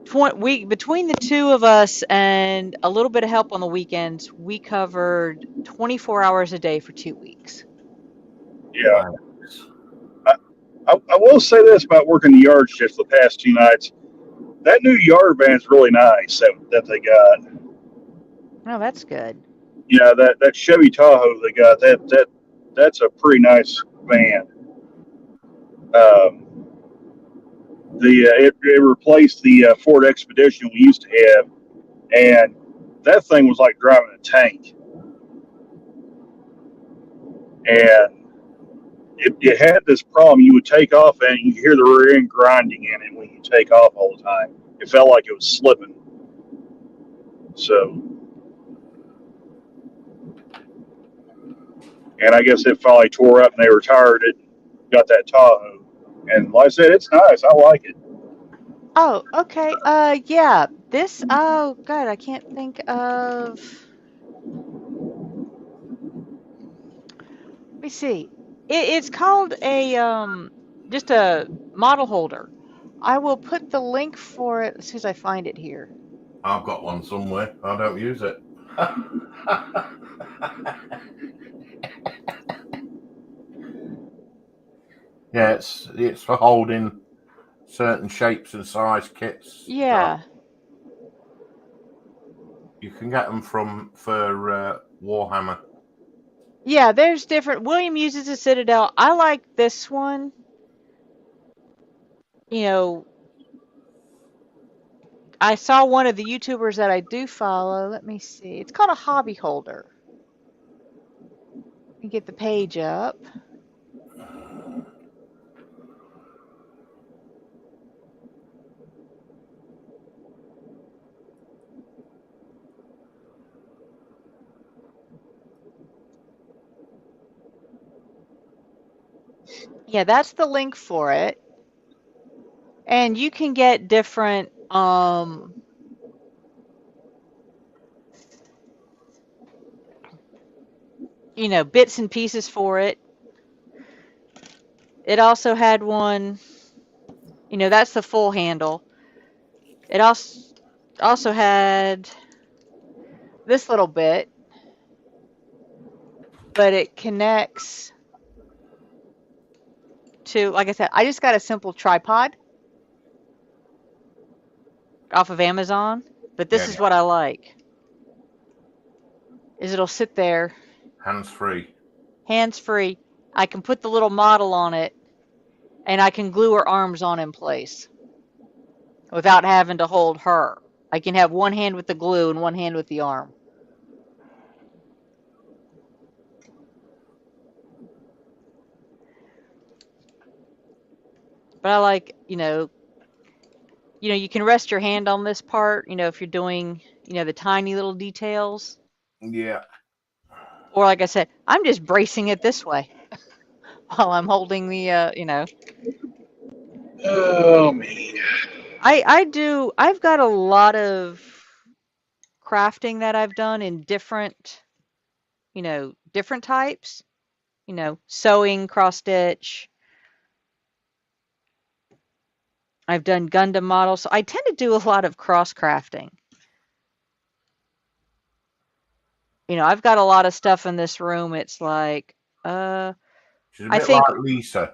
between the two of us and a little bit of help on the weekends, we covered 24 hours a day for 2 weeks. Yeah. Nice. I will say this about working the yard shift the past 2 nights. That new yard van's really nice that they got. Oh, that's good. Yeah, that Chevy Tahoe they got that's a pretty nice van. Um, it replaced the Ford Expedition we used to have, and that thing was like driving a tank. And it had this problem. You would take off and you hear the rear end grinding in it when you take off all the time. It felt like it was slipping. So, and I guess it finally tore up and they retired it, got that Tahoe. And like I said, it's nice. I like it. Oh, okay. Yeah. This, oh God, I can't think of, let me see. It's called just a model holder. I will put the link for it as soon as I find it here. I've got one somewhere. I don't use it. Yeah, it's for holding certain shapes and size kits. Yeah. You can get them for Warhammer. Yeah, there's different. William uses a Citadel. I like this one. You know, I saw one of the YouTubers that I do follow. Let me see. It's called a hobby holder. Let me get the page up. Yeah, that's the link for it. And you can get different bits and pieces for it. It also had one, that's the full handle. It also had this little bit, but it connects to, like I said, I just got a simple tripod off of Amazon, but this Yeah, is what I like. Is it'll sit there hands free. hands free. I can put the little model on it and I can glue her arms on in place without having to hold her. I can have one hand with the glue and one hand with the arm. But I like, you can rest your hand on this part, if you're doing, the tiny little details. Yeah. Or like I said, I'm just bracing it this way while I'm holding the. Oh man. I've got a lot of crafting that I've done in different types, sewing, cross stitch. I've done Gundam models. So I tend to do a lot of cross crafting. I've got a lot of stuff in this room. It's like, She's a I bit think like Lisa.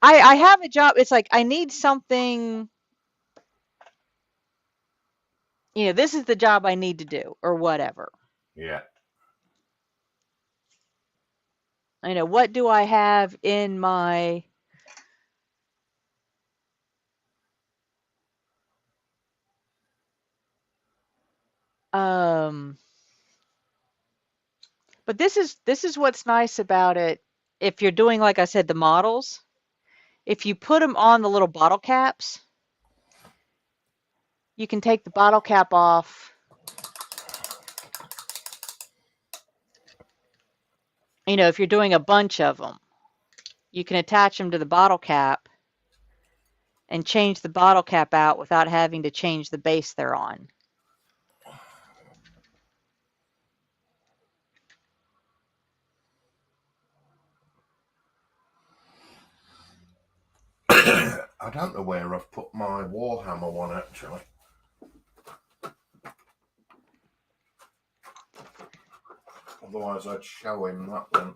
I have a job. It's like I need something. This is the job I need to do, or whatever. Yeah. What do I have in my but this is what's nice about it. If you're doing, like I said, the models, if you put them on the little bottle caps, you can take the bottle cap off if you're doing a bunch of them, you can attach them to the bottle cap and change the bottle cap out without having to change the base they're on. I don't know where I've put my Warhammer one actually. Otherwise, I'd show him that one.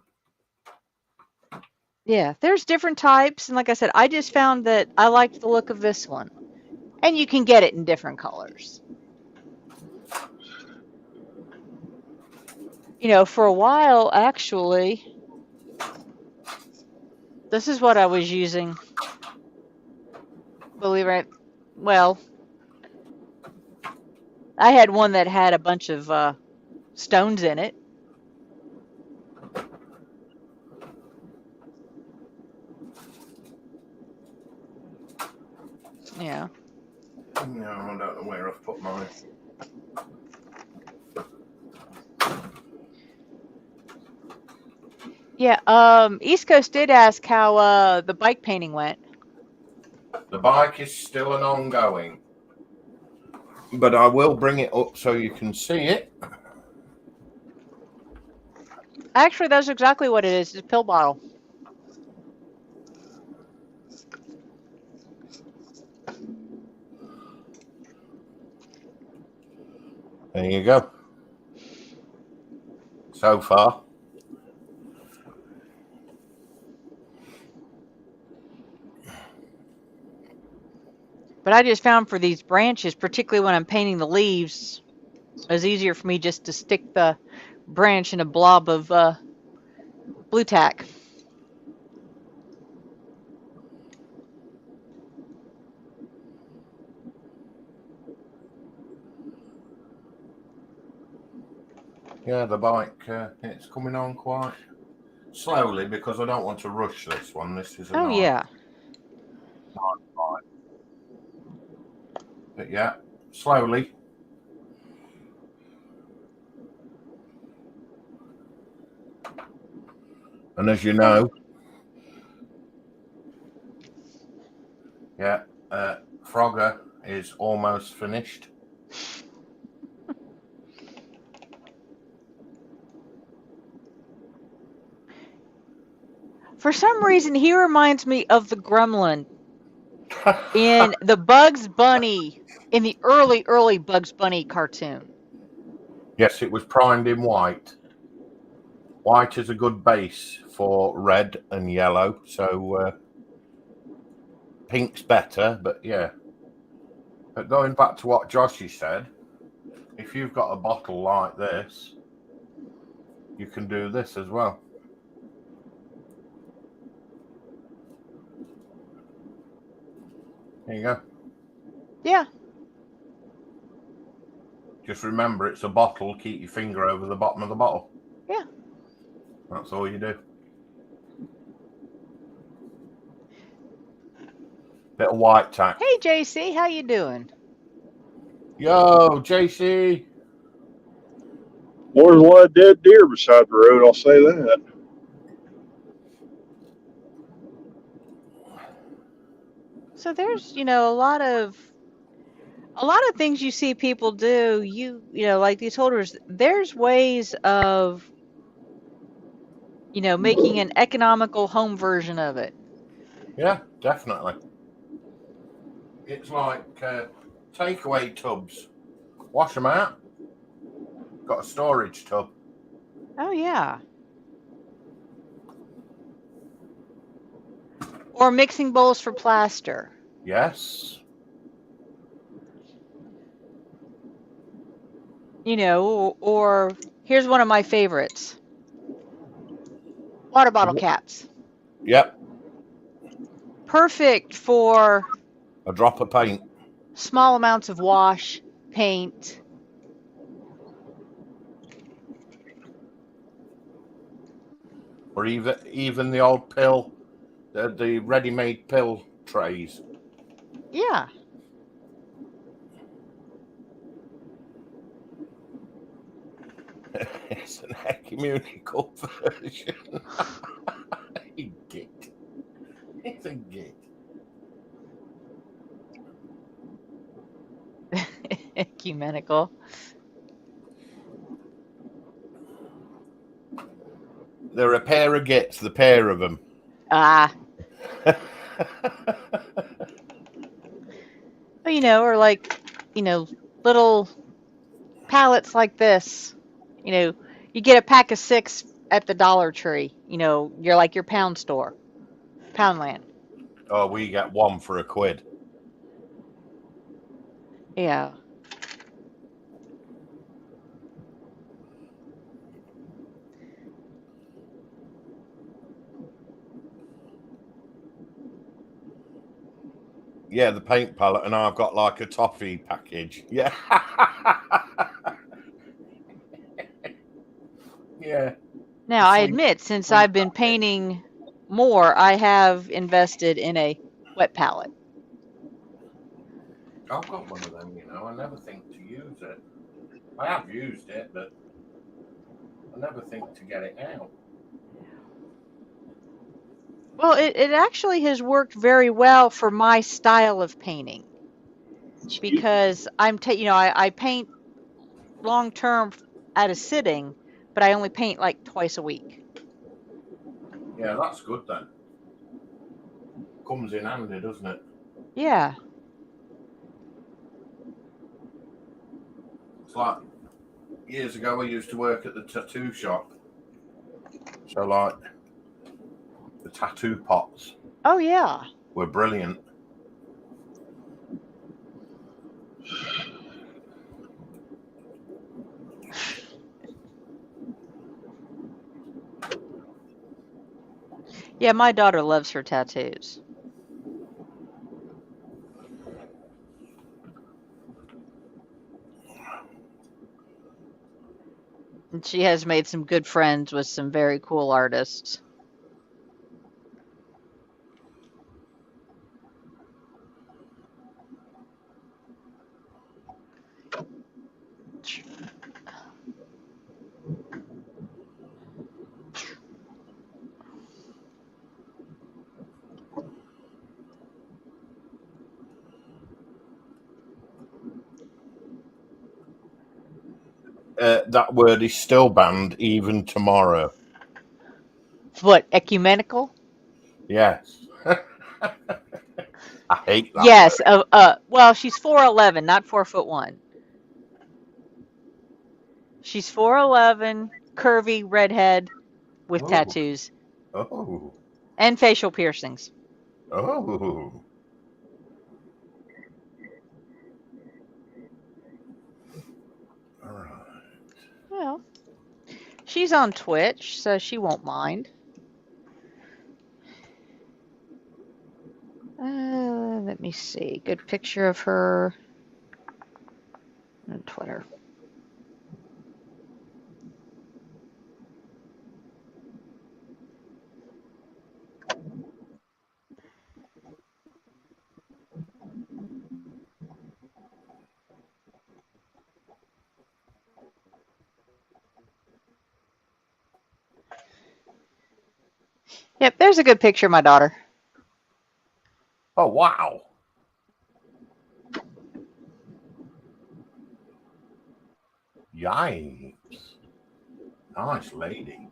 Yeah, there's different types, and like I said, I just found that I liked the look of this one, and you can get it in different colors. For a while, actually, this is what I was using. Believe it. Well, I had one that had a bunch of stones in it. Yeah. No, I don't know where I've put mine. Yeah, East Coast did ask how the bike painting went. The bike is still an ongoing, but I will bring it up so you can see it. Actually, that's exactly what it is. It's a pill bottle. There you go. So far. But I just found for these branches, particularly when I'm painting the leaves, it's easier for me just to stick the branch in a blob of blue tack. Yeah, the bike, it's coming on quite slowly because I don't want to rush this one. This is a nice, yeah. nice bike. But yeah, slowly. And as you know, yeah, Frogger is almost finished. For some reason, he reminds me of the gremlin in the Bugs Bunny, in the early Bugs Bunny cartoon. Yes, it was primed in white. White is a good base for red and yellow, so pink's better, but yeah. But going back to what Joshy said, if you've got a bottle like this, you can do this as well. There you go. Yeah. Just remember, it's a bottle. Keep your finger over the bottom of the bottle. Yeah. That's all you do. Bit of white tack. Hey, JC, how you doing? Yo, JC. Well, there's a lot of dead deer beside the road, I'll say that. So there's, a lot of things you see people do. Like these holders. There's ways of, making an economical home version of it. Yeah, definitely. It's like takeaway tubs. Wash them out. Got a storage tub. Oh yeah. Or mixing bowls for plaster. Yes. Or here's one of my favorites. Water bottle caps. Yep. Perfect for A drop of paint. small amounts of wash, paint. Or even the old pill, the ready-made pill trays. Yeah. It's an ecumenical version. You git. It's a git. Ecumenical. They're a pair of gits, the pair of them. Ah. Or like, little pallets like this. You get a pack of 6 at the Dollar Tree. You're like your pound store. Poundland. Oh, we get one for £1. Yeah. Yeah, the paint palette, and I've got like a toffee package. Yeah. Yeah. Now, I admit, since I've been painting more, I have invested in a wet palette. I've got one of them, I never think to use it. I have used it, but I never think to get it out. Well, it actually has worked very well for my style of painting because I paint long term at a sitting, but I only paint like twice a week. Yeah, that's good then. Comes in handy, doesn't it? Yeah. It's like years ago I used to work at the tattoo shop. So like the tattoo pots. Oh yeah. Were brilliant. Yeah, my daughter loves her tattoos. And she has made some good friends with some very cool artists. That word is still banned even tomorrow. What, ecumenical? Yes. I hate that Yes. word. Well, she's 4'11", not 4'1". She's 4'11", curvy, redhead, with tattoos. Oh. And facial piercings. Oh. All right. Well, she's on Twitch, so she won't mind. Let me see. Good picture of her on Twitter. Yep, there's a good picture of my daughter. Oh, wow. Yikes. Nice lady.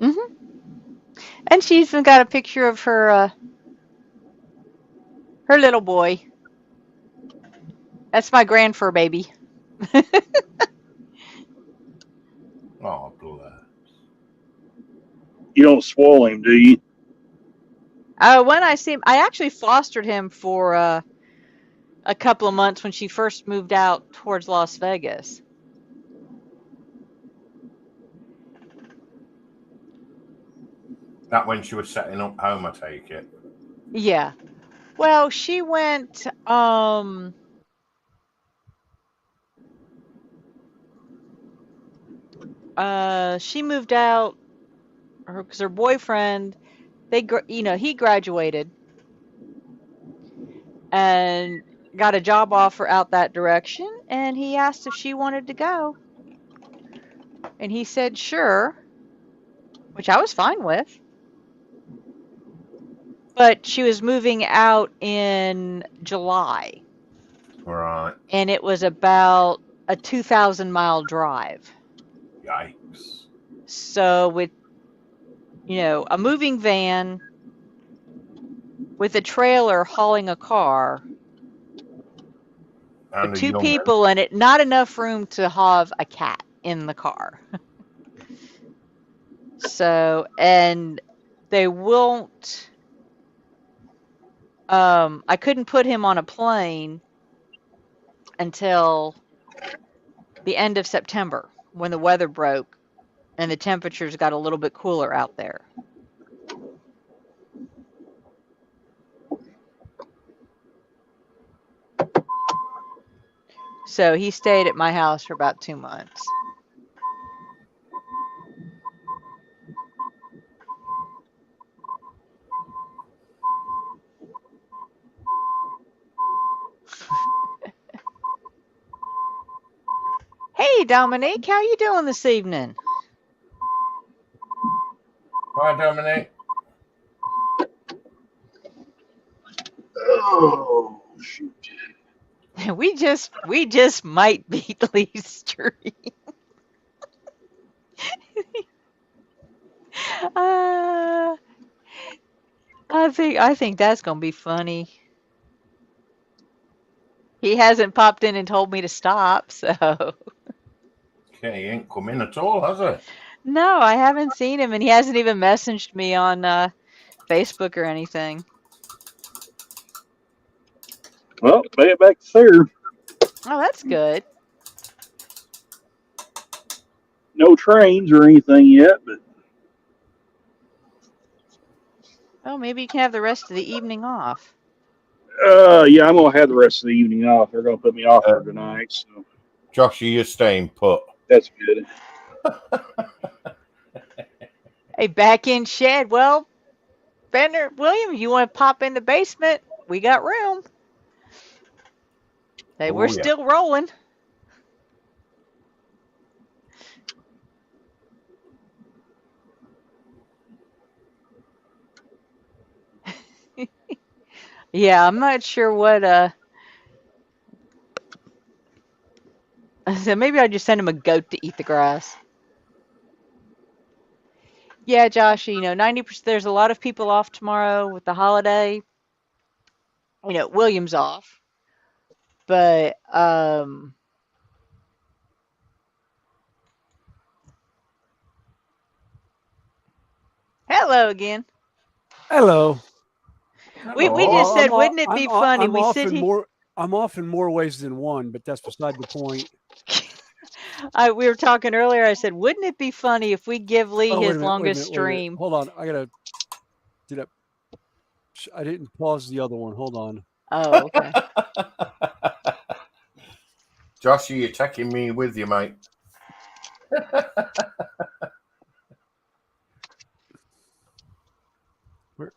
Mm-hmm. And she's even got a picture of her her little boy. That's my grand fur baby. Oh, bless. You don't spoil him, do you? When I see him, I actually fostered him for a couple of months when she first moved out towards Las Vegas. That when she was setting up home, I take it. Yeah. Well, she went she moved out because her boyfriend, he graduated and got a job offer out that direction, and he asked if she wanted to go. And he said, sure, which I was fine with. But she was moving out in July, Right. and it was about a 2,000-mile drive. Yikes. So with, a moving van with a trailer hauling a car, And with a two young people in it, not enough room to have a cat in the car. So, and they won't, I couldn't put him on a plane until the end of September when the weather broke and the temperatures got a little bit cooler out there. So he stayed at my house for about 2 months. Hey, Dominique, how you doing this evening? Hi, Dominic. Oh, shoot. We just might beat Lee's streak. uh, I think that's gonna be funny. He hasn't popped in and told me to stop, so Okay, he ain't come in at all, has he? no, I haven't seen him, and he hasn't even messaged me on Facebook or anything. Well, made it back to there. Oh, that's good. No trains or anything yet, but Oh, maybe you can have the rest of the evening off. yeah, I'm gonna have the rest of the evening off. They're gonna put me off for tonight, so Josh, are you staying put? that's good. Hey, back in shed. Well, Bender, William, you want to pop in the basement? We got room. Hey, we're Oh, yeah. still rolling. Yeah, I'm not sure what so maybe I'll just send him a goat to eat the grass. Yeah, Josh, 90%, there's a lot of people off tomorrow with the holiday. William's off. But hello again. Hello. We just said, wouldn't it I'm be funny? I'm We off sit in here. more. I'm off in more ways than one, but that's beside the point. We were talking earlier. I said, wouldn't it be funny if we give Lee Oh, wait a his minute. Wait a longest minute. Wait a minute. stream? Hold on. I gotta. Did I didn't pause the other one. Hold on. Oh, okay. Josh, are you taking me with you, mate? Where?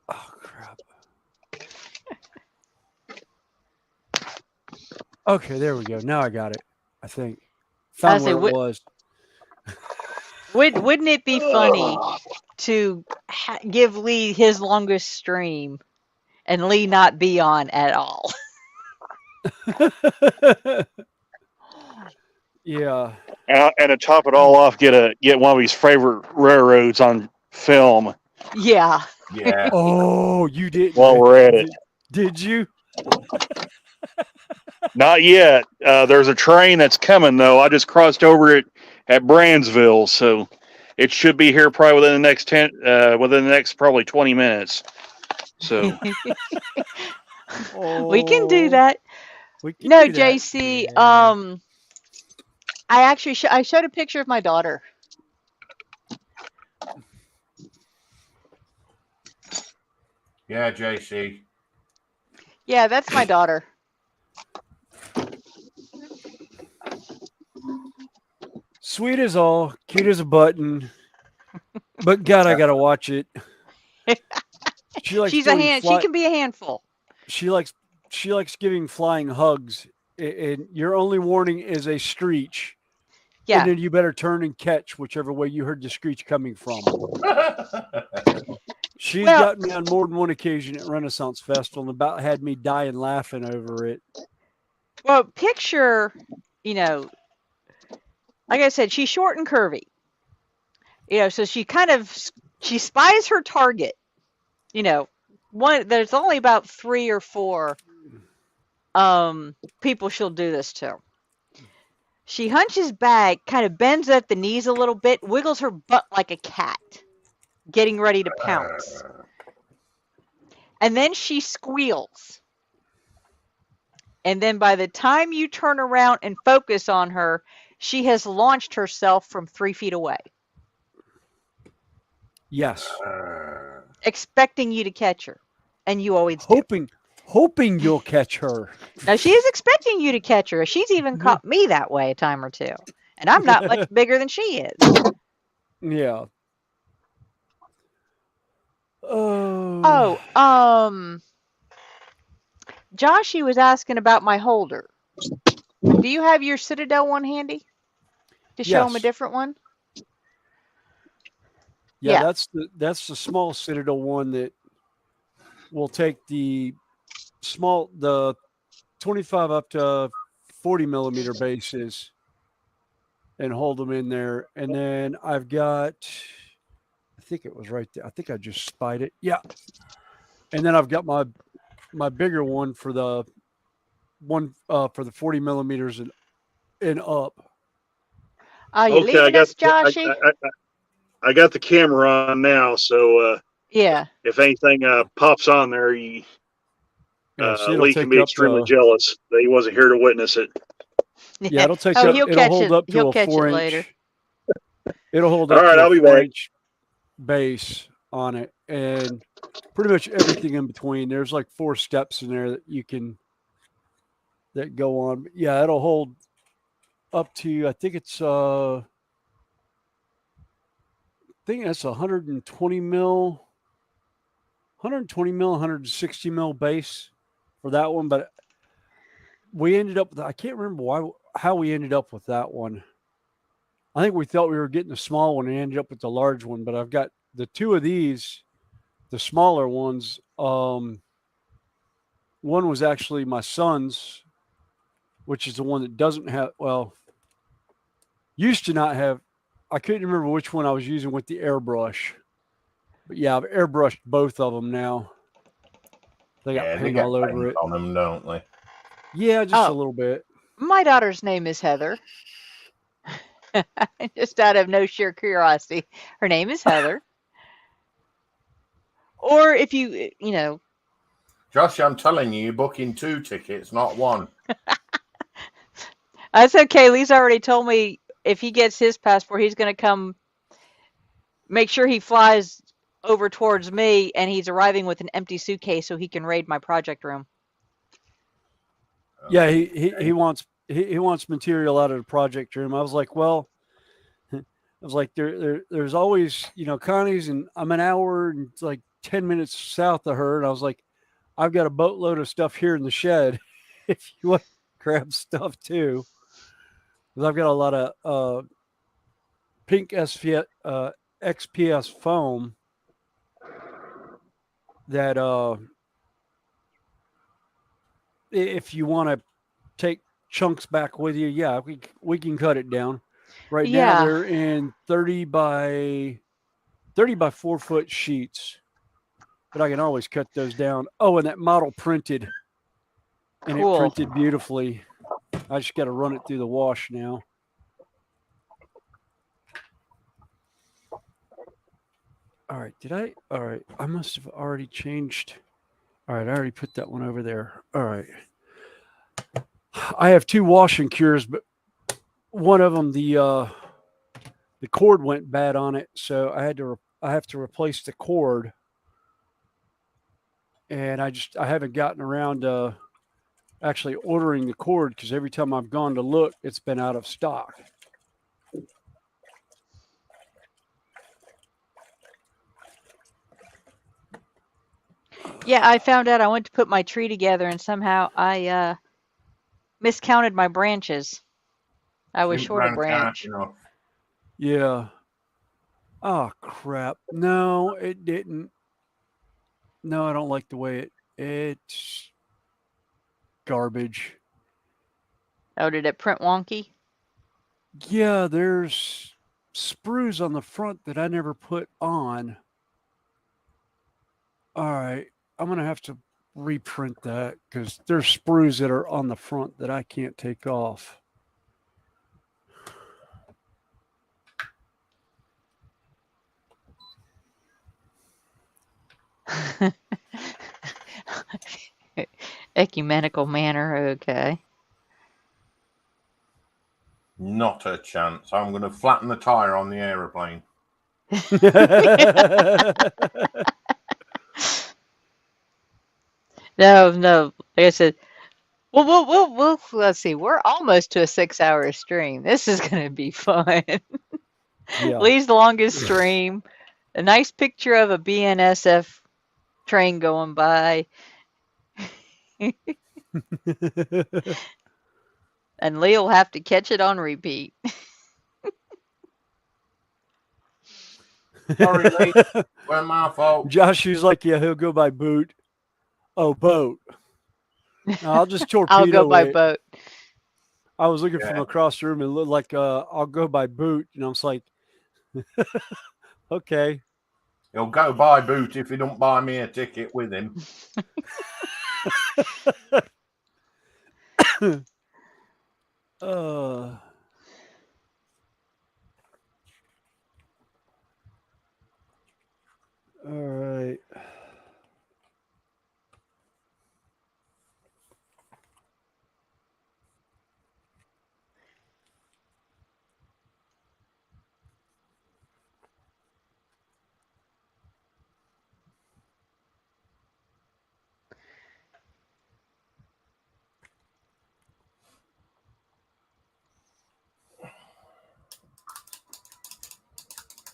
Oh crap. Okay, there we go. Now I got it. I think. Found say, where it was. Wouldn't it be funny to give Lee his longest stream and Lee not be on at all? Yeah. And to top it all off, get one of his favorite railroads on film Yeah. Yeah. Oh, you did. while we're at it. Did you? Not yet. There's a train that's coming though. I just crossed over it at Brandsville, so it should be here probably within the next probably 20 minutes. So We can do that. We can No, do that. JC. Yeah. I actually I showed a picture of my daughter. Yeah, JC. Yeah, that's my daughter. Sweet as all, cute as a button. But God, I gotta watch it. She likes She's a hand. She can be a handful. She likes giving flying hugs and your only warning is a screech. Yeah. And then you better turn and catch whichever way you heard the screech coming from. She's Well- got me on more than one occasion at Renaissance Festival and about had me dying laughing over it. Well, picture, like I said, she's short and curvy. So she spies her target. There's only about 3 or 4 people she'll do this to. She hunches back, kind of bends at the knees a little bit, wiggles her butt like a cat, getting ready to pounce. And then she squeals. And then by the time you turn around and focus on her, she has launched herself from 3 feet away. Yes. Expecting you to catch her. And you always do. Hoping you'll catch her. Now, she is expecting you to catch her. She's even caught me that way a time or two. And I'm not much bigger than she is. Yeah. Joshy was asking about my holder. Do you have your Citadel one handy to show him a different one? Yeah, that's the small Citadel one that will take the 25 up to 40 millimeter bases and hold them in there. And then I've got, I think it was right there. I think I just spied it. Yeah. And then I've got my bigger one for the 40 millimeters and up. Are you leaving us, Joshy? I got the camera on now, so yeah. If anything pops on there, Lee can be extremely jealous that he wasn't here to witness it. Yeah, it'll take it'll hold up to a 4 inch. Later. It'll hold up to a 4 inch base on it, and pretty much everything in between. There's like 4 steps in there that go on. But yeah, it'll hold up to, I think it's that's 120 mil, 160 mil base for that one. But we ended up with, I can't remember how we ended up with that one. I think we thought we were getting the small one and ended up with the large one. But I've got the 2 of these, the smaller ones. One was actually my son's, which is the one that doesn't have, used to not have, I couldn't remember which one I was using with the airbrush. But yeah, I've airbrushed both of them now. They got paint all over it. On them, don't they? Yeah, just a little bit. My daughter's name is Heather. Just out of no sheer curiosity. Her name is Heather. Or if you Josh, I'm telling you, you're booking 2 tickets, not 1. That's okay. Lee's already told me if he gets his passport, he's going to come make sure he flies over towards me, and he's arriving with an empty suitcase so he can raid my project room. Yeah, he wants material out of the project room. I was like, there's always, Connie's, and I'm an hour and like 10 minutes south of her, and I was like, I've got a boatload of stuff here in the shed if you want to grab stuff too. Because I've got a lot of pink XPS foam that if you want to take chunks back with you, yeah, we can cut it down. Right now they're in 30 by 4 foot sheets, but I can always cut those down. Oh, and that model printed, and it printed beautifully. I just got to run it through the wash now. All right, all right, I must have already changed. All right, I already put that one over there. All right. I have 2 washing cures, but one of them, the cord went bad on it, so I have to replace the cord. And I haven't gotten around to actually ordering the cord because every time I've gone to look, it's been out of stock. Yeah, I found out I went to put my tree together and somehow I miscounted my branches. I was Didn't short a branch out branch. enough. Yeah. Oh crap. No, it didn't. No, I don't like the way it's garbage. Oh, did it print wonky? Yeah, there's sprues on the front that I never put on. All right. I'm going to have to reprint that because there's sprues that are on the front that I can't take off. Ecumenical manner, okay. Not a chance. I'm going to flatten the tire on the aeroplane. No. Like I said, we'll let's see. We're almost to a 6-hour stream. This is going to be fun. Yeah. Lee's longest stream. A nice picture of a BNSF train going by. And Lee will have to catch it on repeat. Sorry, Lee. Well, my fault. Josh is like, yeah, he'll go by boot. Oh, boat. No, I'll just torpedo I'll go by it. boat. I was looking from across the room and it looked like I'll go by boot. And I was like, okay. He'll go by boot if he don't buy me a ticket with him. All right.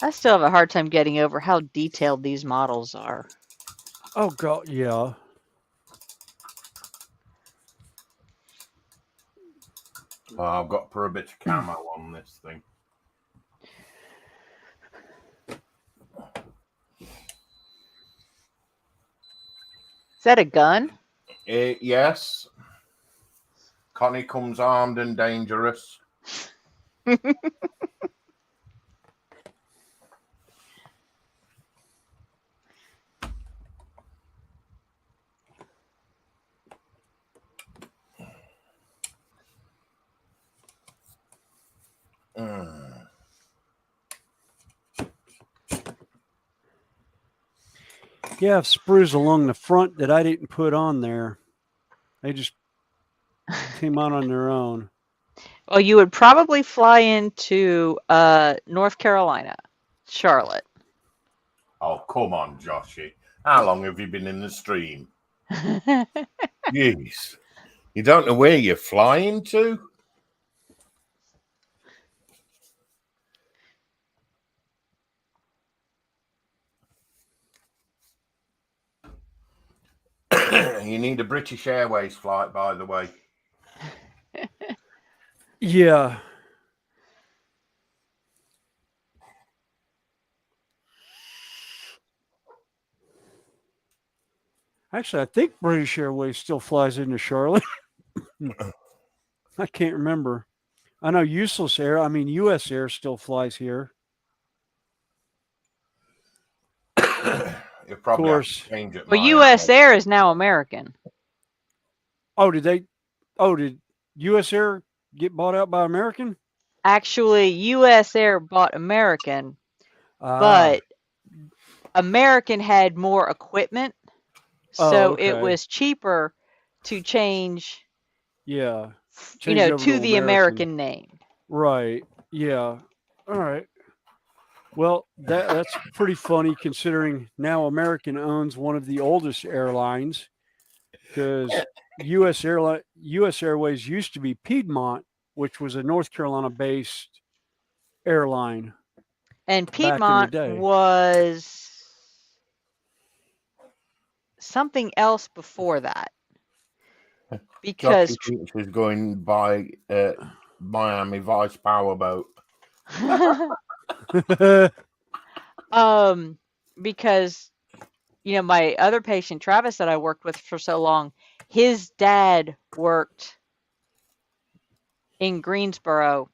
I still have a hard time getting over how detailed these models are. Oh, God. Yeah. Well, I've got to put a bit of camo on this thing. Is that a gun? Yes. Connie comes armed and dangerous. Yeah, I have sprues along the front that I didn't put on there. They just came on their own. Well, you would probably fly into North Carolina, Charlotte. Oh, come on, Joshy. How long have you been in the stream? Jeez. You don't know where you're flying to? You need a British Airways flight, by the way. Yeah. Actually, I think British Airways still flies into Charlotte. I can't remember. I know US Air still flies here. You'll probably Of have course. to change it. Well, US Air is now American. Oh, did US Air get bought out by American? Actually, US Air bought American, but American had more equipment, so it was cheaper to change. Yeah. To the American name. Right. Yeah. All right. Well, that's pretty funny considering now American owns one of the oldest airlines, because US Airways used to be Piedmont, which was a North Carolina based airline. And Piedmont was something else before that. because Jockie thinks she's going by Miami Vice powerboat. because my other patient Travis that I worked with for so long, his dad worked in Greensboro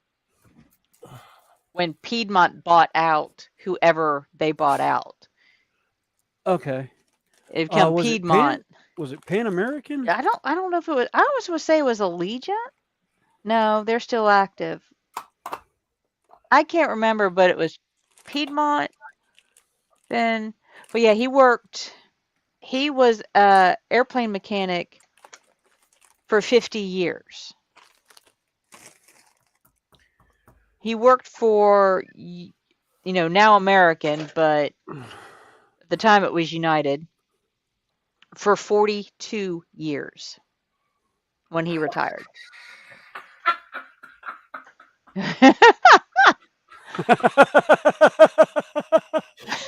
when Piedmont bought out whoever they bought out. Okay. It became Was Piedmont. Was it Pan American? I don't know if it was. I was going to say it was Allegiant. No, they're still active. I can't remember, but it was Piedmont. Then, but yeah, he worked. He was a airplane mechanic for 50 years. He worked for, now American, but at the time it was United, for 42 years when he retired.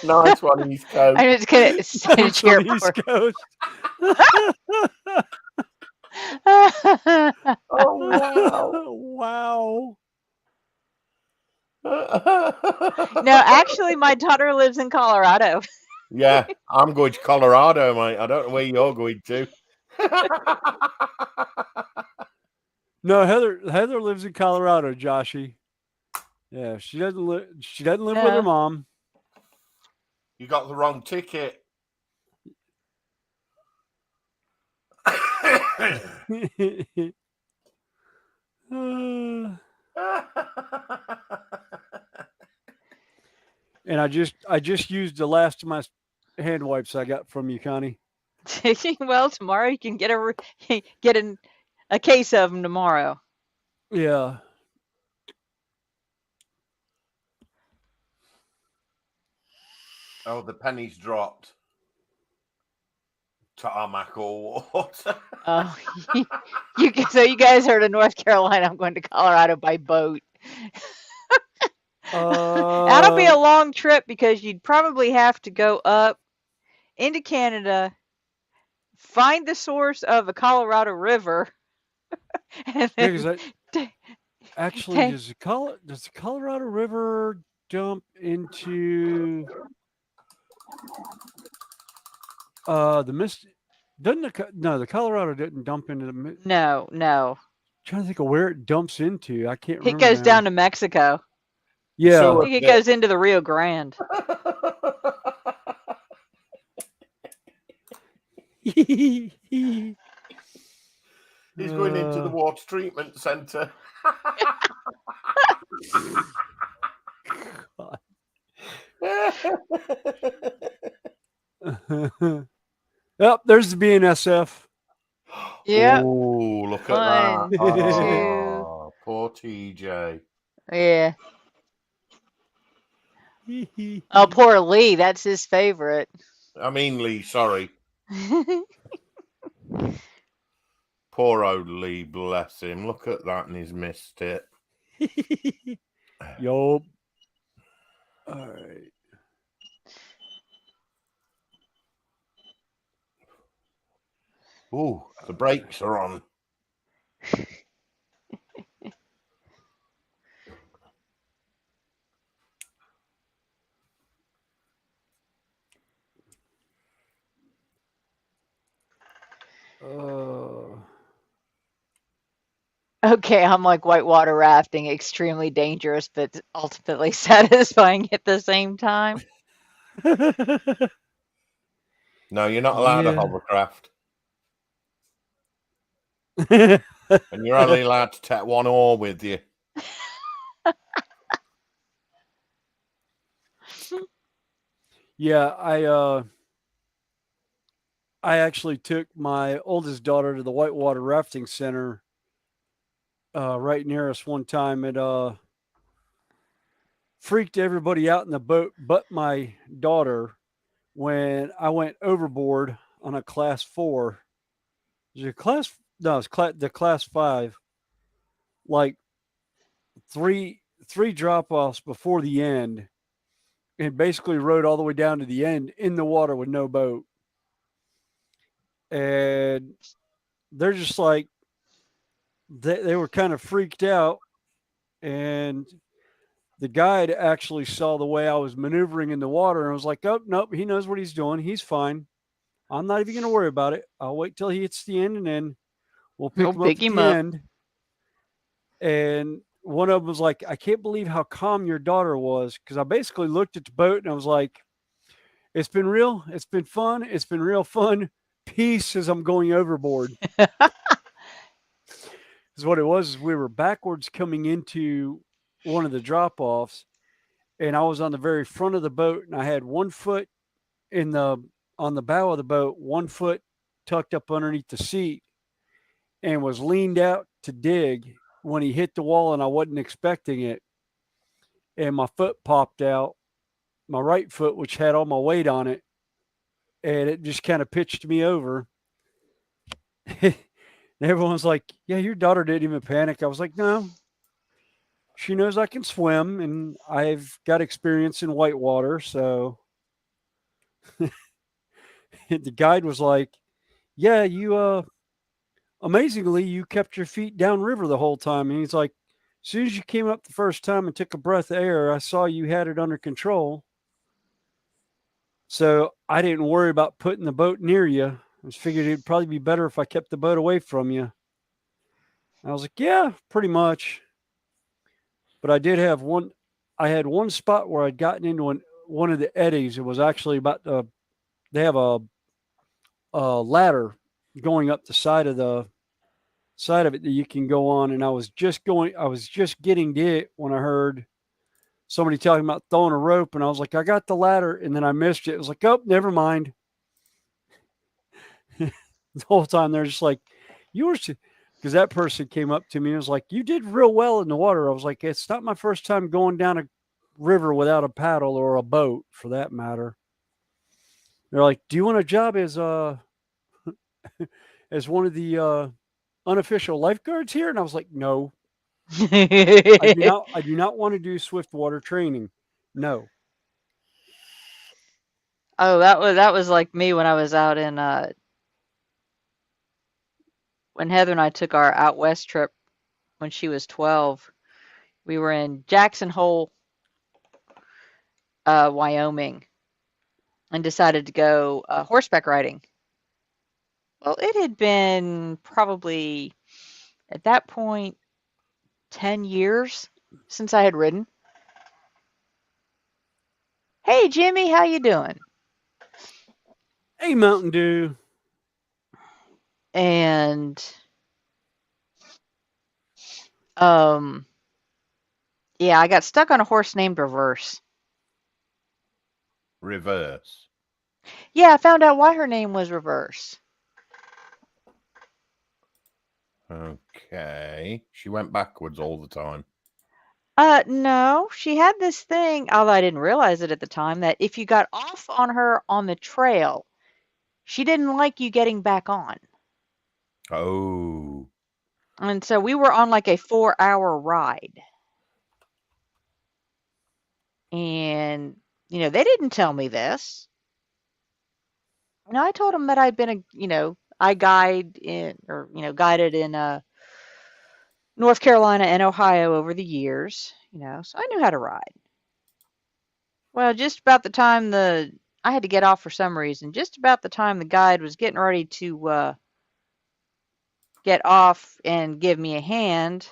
Nice one, East Coast. I'm just going to sit and Nice cheer one, East for Coast. Oh, wow. No, actually, my daughter lives in Colorado. Yeah, I'm going to Colorado, mate. I don't know where you're going to. No, Heather lives in Colorado, Joshy. Yeah, she doesn't live with her mom. You got the wrong ticket. And I just used the last of my hand wipes I got from you, Connie. Well, tomorrow you can get a case of them tomorrow. Yeah. Oh, the pennies dropped. Tarmac or water. Oh, so you guys are to North Carolina. I'm going to Colorado by boat. That'll be a long trip because you'd probably have to go up into Canada, find the source of the Colorado River, and then actually, does the Colorado River dump into the Mist? The Colorado didn't dump into the. No. I'm trying to think of where it dumps into. I can't remember. It goes down to Mexico. Yeah. I think it goes into the Rio Grande. He's going into the water treatment centre. Yep, there's the BNSF. Yep. Oh, look at that. Oh, poor TJ. Yeah. Oh, poor Lee. That's his favorite. I mean, Lee, sorry. Poor old Lee, bless him. Look at that, and he's missed it. Yup. All right. Ooh, the brakes are on. Okay, I'm like whitewater rafting, extremely dangerous, but ultimately satisfying at the same time. No, you're not allowed a hovercraft. And you're only allowed to take one oar with you. Yeah, I actually took my oldest daughter to the whitewater rafting center right near us one time. It freaked everybody out in the boat but my daughter when I went overboard on a class 4. Is it class? No, it's the class 5. Like three drop offs before the end, and basically rode all the way down to the end in the water with no boat. And they're just like they were kind of freaked out, and the guide actually saw the way I was maneuvering in the water and was like, "Oh nope, he knows what he's doing. He's fine. I'm not even going to worry about it. I'll wait till he hits the end, and then we'll pick We'll him up pick at him the up. end." And one of them was like, "I can't believe how calm your daughter was," because I basically looked at the boat and I was like, "It's been real. It's been fun. It's been real fun. Peace as I'm going overboard." Because what it was is we were backwards coming into one of the drop offs, and I was on the very front of the boat, and I had 1 foot in the on the bow of the boat, 1 foot tucked up underneath the seat, and was leaned out to dig when he hit the wall, and I wasn't expecting it, and my foot popped out, my right foot, which had all my weight on it, and it just kind of pitched me over. And everyone's like, "Yeah, your daughter didn't even panic." I was like, "No, she knows I can swim, and I've got experience in whitewater." So the guide was like, "Yeah, you amazingly you kept your feet downriver the whole time." And he's like, "As soon as you came up the first time and took a breath of air, I saw you had it under control. So I didn't worry about putting the boat near you. I just figured it'd probably be better if I kept the boat away from you." I was like, "Yeah, pretty much." But I did have one. I had one spot where I'd gotten into one of the eddies. It was actually about they have a ladder going up the side of it that you can go on, and I was just getting to it when I heard somebody talking about throwing a rope, and I was like, "I got the ladder," and then I missed it. It was like, "Oh, never mind." The whole time they're just like, "You were," because that person came up to me and was like, "You did real well in the water." I was like, "It's not my first time going down a river without a paddle or a boat, for that matter." They're like, "Do you want a job as one of the unofficial lifeguards here?" And I was like, "No, I do not. I do not want to do swift water training. No." Oh, that was like me when I was out in when Heather and I took our out west trip when she was 12. We were in Jackson Hole, Wyoming, and decided to go horseback riding. Well, it had been probably at that point 10 years since I had ridden. Hey Jimmy, how you doing? Hey, Mountain Dew. And um yeah, I got stuck on a horse named Reverse. Reverse. Yeah, I found out why her name was Reverse. Okay. She went backwards all the time. No, she had this thing, although I didn't realize it at the time, that if you got off on her on the trail, she didn't like you getting back on. Oh. And so we were on like a 4-hour ride. And, they didn't tell me this. I told them that I'd been I guided in North Carolina and Ohio over the years, so I knew how to ride. Well, just about the time I had to get off for some reason, just about the time the guide was getting ready to get off and give me a hand,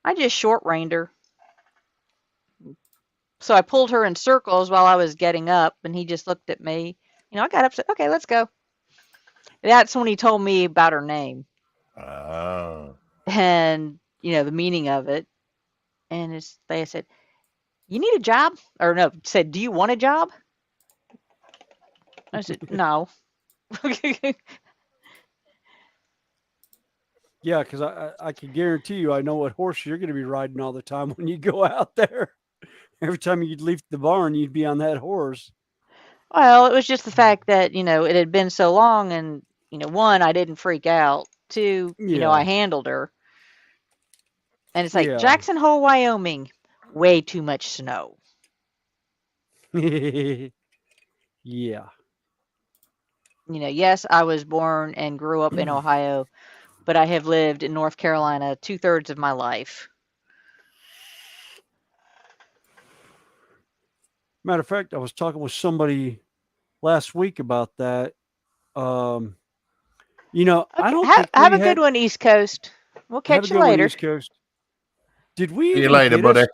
I just short reined her. So I pulled her in circles while I was getting up, and he just looked at me. I got up, said, "Okay, let's go." That's when he told me about her name Oh. and, the meaning of it. And they said, "You need a job?" Or no, said, "Do you want a job?" I said, "No." Yeah, because I can guarantee you, I know what horse you're going to be riding all the time when you go out there. Every time you'd leave the barn, you'd be on that horse. Well, it was just the fact that, it had been so long and, one, I didn't freak out. Two, I Yeah. handled her. And it's like, Yeah. Jackson Hole, Wyoming, way too much snow. Yeah. Yes, I was born and grew up in Ohio, but I have lived in North Carolina 2/3 of my life. Matter of fact, I was talking with somebody last week about that. I Okay, don't think have we a good had. one, East Coast. We'll Have a catch you good one, later. East Coast. Did we See you even later, get buddy. us?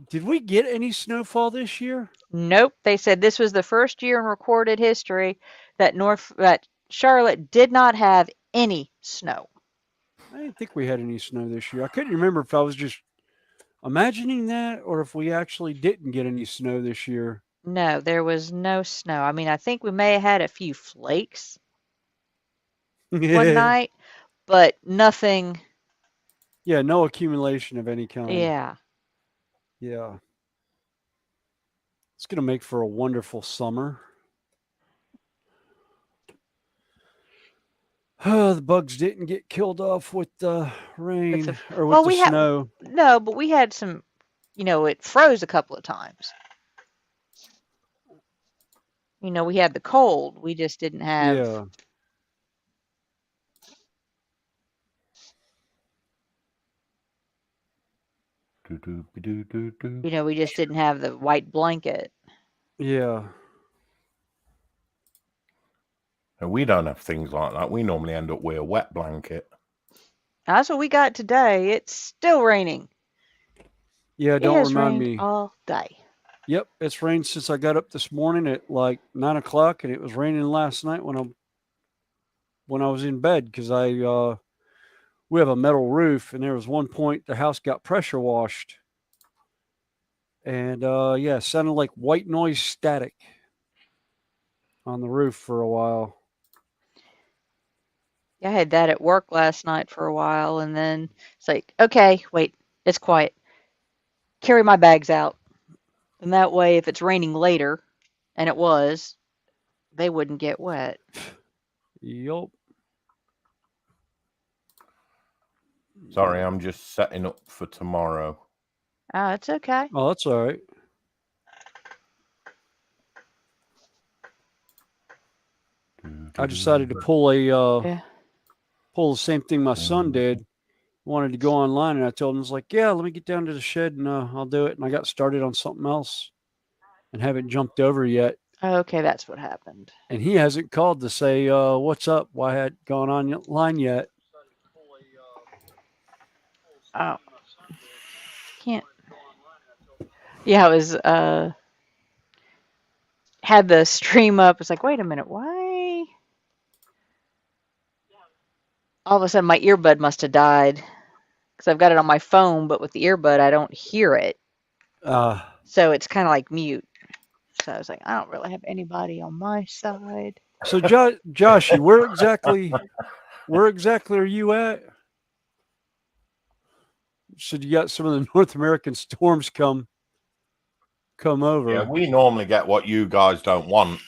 Did we get any snowfall this year? Nope, they said this was the first year in recorded history that Charlotte did not have any snow. I didn't think we had any snow this year. I couldn't remember if I was just imagining that or if we actually didn't get any snow this year. No, there was no snow. I mean, I think we may have had a few flakes one Yeah, night, but nothing. no accumulation of any kind. Yeah. Yeah, it's gonna make for a wonderful summer. The bugs didn't get killed off with the With the rain or with well, the we had snow. no, but we had some. It froze a couple of times. We had the cold. We just didn't have. Yeah, We just didn't have the white blanket. yeah. And we don't have things like that. We normally end up with a wet blanket. That's what we got today. It's still raining. Yeah, It don't has remind rained me. all day. Yep, it's rained since I got up this morning at like 9 o'clock, and it was raining last night when I was in bed because we have a metal roof, and there was one point the house got pressure washed, and it sounded like white noise static on the roof for a while. I had that at work last night for a while, and then it's like, okay, wait, it's quiet. Carry my bags out. And that way, if it's raining later, and it was, they wouldn't get wet. Yup. Sorry, I'm just setting up for tomorrow. Oh, it's okay. Oh, that's all right. I decided to pull Yeah. the same thing my son did. Wanted to go online, and I told him, I was like, yeah, let me get down to the shed and I'll do it. And I got started on something else and haven't jumped over yet. Okay, that's what happened. And he hasn't called to say what's up, why I hadn't gone online yet. Oh, can't. Yeah, I was had the stream up. It's like, wait a minute, why? All of a sudden, my earbud must have died because I've got it on my phone, but with the earbud, I don't hear it. So it's kind of like mute. So I was like, I don't really have anybody on my side. So, Joshy, where exactly are you at? So you got some of the North American storms come over. Yeah, we normally get what you guys don't want.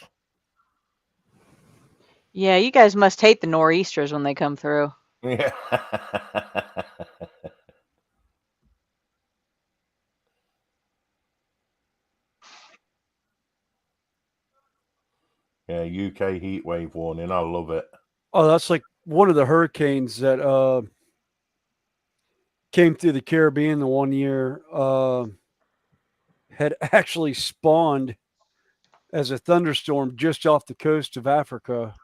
Yeah, you guys must hate the nor'easters when they come through. Yeah. Yeah, UK heat wave warning. I love it. Oh, that's like one of the hurricanes that came through the Caribbean the one year had actually spawned as a thunderstorm just off the coast of Africa.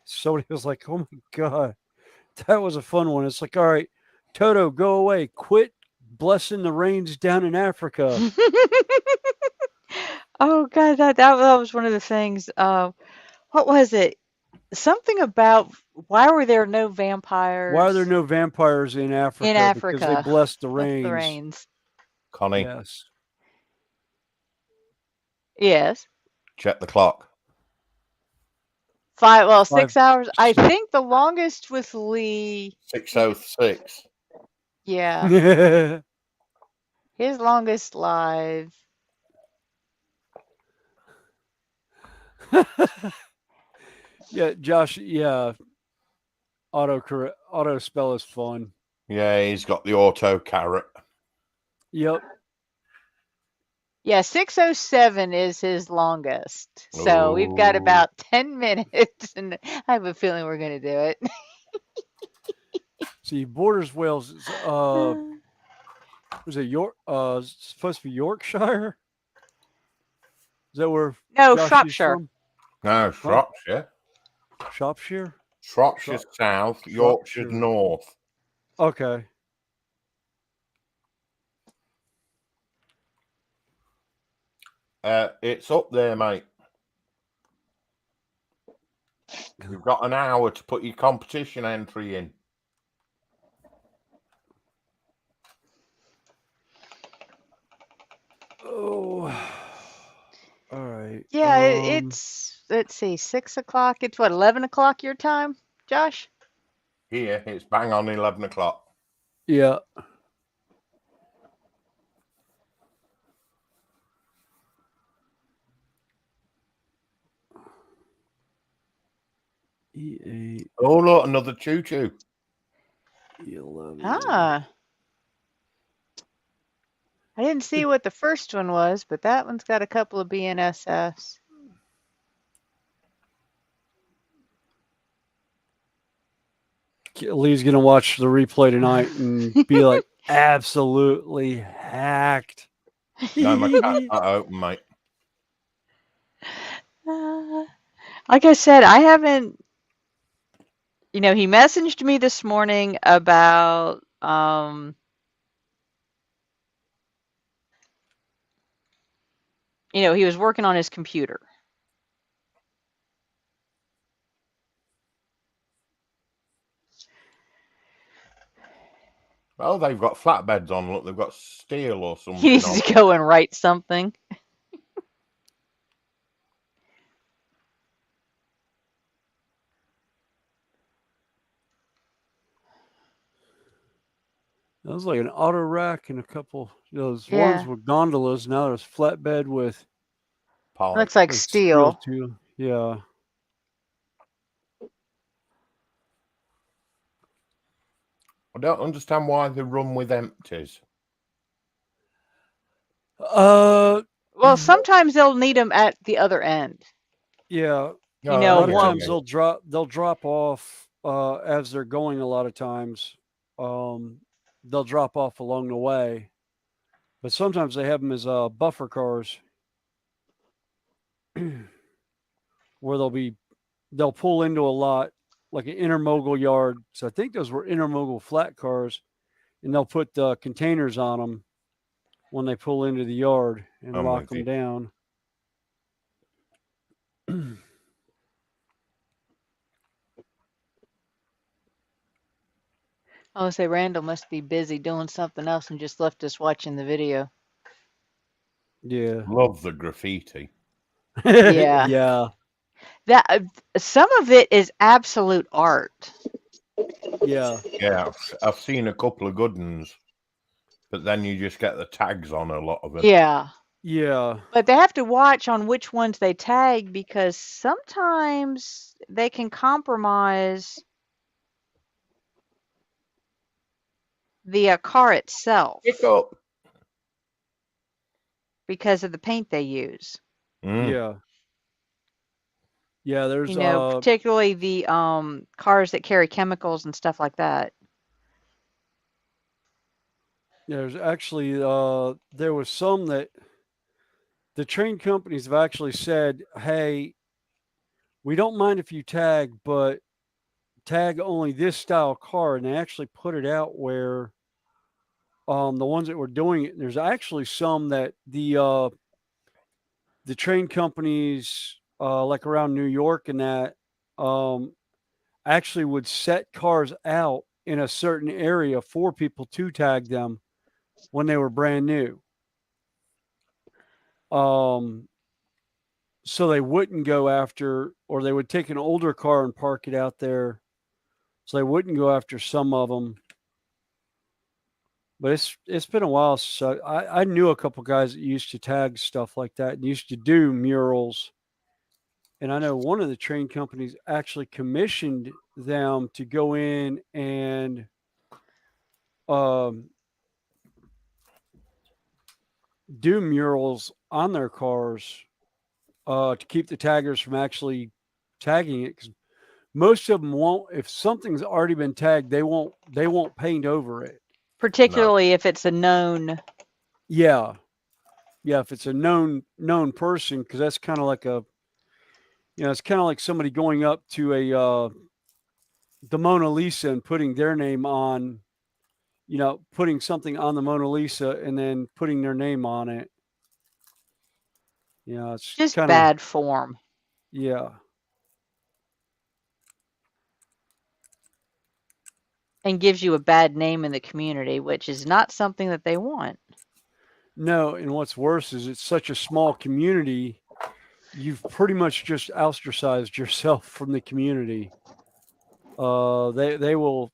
Somebody was like, oh my God, that was a fun one. It's like, all right, Toto, go away. Quit blessing the rains down in Africa. Oh God, that was one of the things. What was it? Something about why were there no vampires? Why are there no vampires in Africa? In Africa? Because they blessed the Bless rains. the rains. Connie, Yes. Yes. check the clock. 6 hours. I think the longest with Lee. 6:06. Yeah. His longest live. Yeah, Josh. Yeah, auto spell is fun. Yeah, he's got the auto carrot. Yep. Yeah, 6:07 is his longest. So we've got Oh, about 10 minutes, and I have a feeling we're going to do it. See, Borders Wales is was it York? Supposed to be Yorkshire. Is that where No, Josh is Shropshire. from? no, Huh? Shropshire. Shropshire. Shropshire's south, Yorkshire's Shropshire. north. Okay. It's up there, mate. You've got an hour to put your competition entry in. Oh. All right. Yeah, it's, let's see, 6 o'clock. It's what, 11 o'clock your time, Josh? Here, it's bang on 11 o'clock. Yeah. E8. Oh, look, another choo-choo. E11. Ah. I didn't see what the first one was, but that one's got a couple of BNSFs. Lee's gonna watch the replay tonight and be like, absolutely hacked. No, my cat's not open, mate. Like I said, I haven't, he messaged me this morning about, he was working on his computer. Well, they've got flatbeds on. Look, they've got steel or something He needs on. to go and write something. That was like an auto rack and a couple those ones Yeah. with gondolas. Now there's flatbed with Pipe. Looks like steel steel. too. Yeah. I don't understand why they run with empties. Uh. Well, sometimes they'll need them at the other end. Yeah. You A know, lot of one, times they'll drop off as they're going. A lot of times, they'll drop off along the way, but sometimes they have them as buffer cars, where they'll pull into a lot like an intermodal yard. So I think those were intermodal flat cars, and they'll put containers on them when they pull into the yard and I'm lock with them you. down. I'll say Randall must be busy doing something else and just left us watching the video. Yeah. Love the graffiti. Yeah. Yeah. That some of it is absolute art. Yeah. Yeah, I've seen a couple of good ones, but then you just get the tags on a lot of it. Yeah. Yeah. But they have to watch on which ones they tag because sometimes they can compromise the car itself Pick up. because of the paint they use. Yeah. Yeah, there's Particularly the cars that carry chemicals and stuff like that. there's actually there was some that the train companies have actually said, "Hey, we don't mind if you tag, but tag only this style car," and they actually put it out where the ones that were doing it. There's actually some that the train companies like around New York and that actually would set cars out in a certain area for people to tag them when they were brand new. So they wouldn't go after, or they would take an older car and park it out there. So they wouldn't go after some of them. But it's been a while since I knew a couple guys that used to tag stuff like that and used to do murals. And I know one of the train companies actually commissioned them to go in and do murals on their cars to keep the taggers from actually tagging it, because most of them won't. If something's already been tagged, they won't paint over it. Particularly if it's a known. Yeah, if it's a known person, because that's kind of like it's kind of like somebody going up to a the Mona Lisa and putting their name on, putting something on the Mona Lisa and then putting their name on it. It's Just kind of bad form. Yeah. And gives you a bad name in the community, which is not something that they want. No, and what's worse is it's such a small community, you've pretty much just ostracized yourself from the community. They will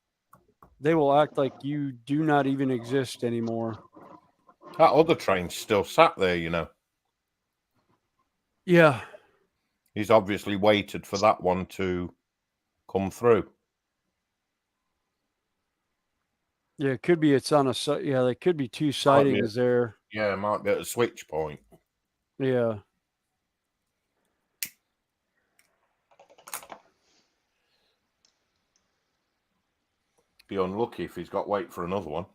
act like you do not even exist anymore. That other train's still sat there, Yeah. He's obviously waited for that one to come through. Yeah, it could be it's on a there could be two sightings there. Yeah, it might be at a switch point. Yeah. Be unlucky if he's got to wait for another one.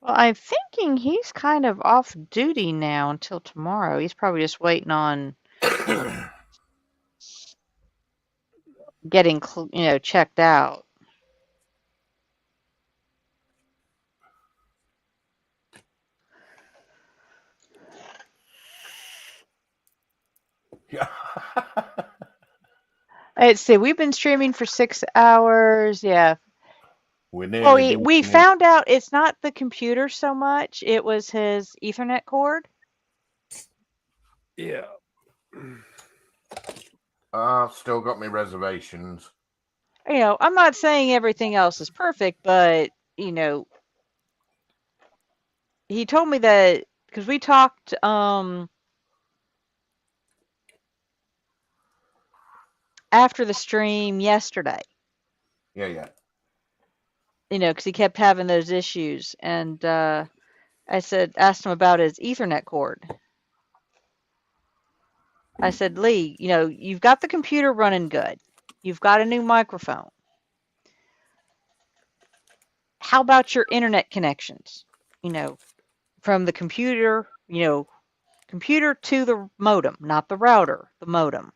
Well, I'm thinking he's kind of off duty now until tomorrow. He's probably just waiting on getting, checked out. Yeah. Let's see. We've been streaming for 6 hours. Yeah. We Deep found out it's not the computer so much. It was his Ethernet cord. Yeah. I've still got my reservations. I'm not saying everything else is perfect, but, he told me that because we talked after the stream yesterday. Yeah. Because he kept having those issues. And I asked him about his Ethernet cord. I said, Lee, you've got the computer running good. You've got a new microphone. How about your internet connections? From the computer, computer to the modem, not the router, the modem.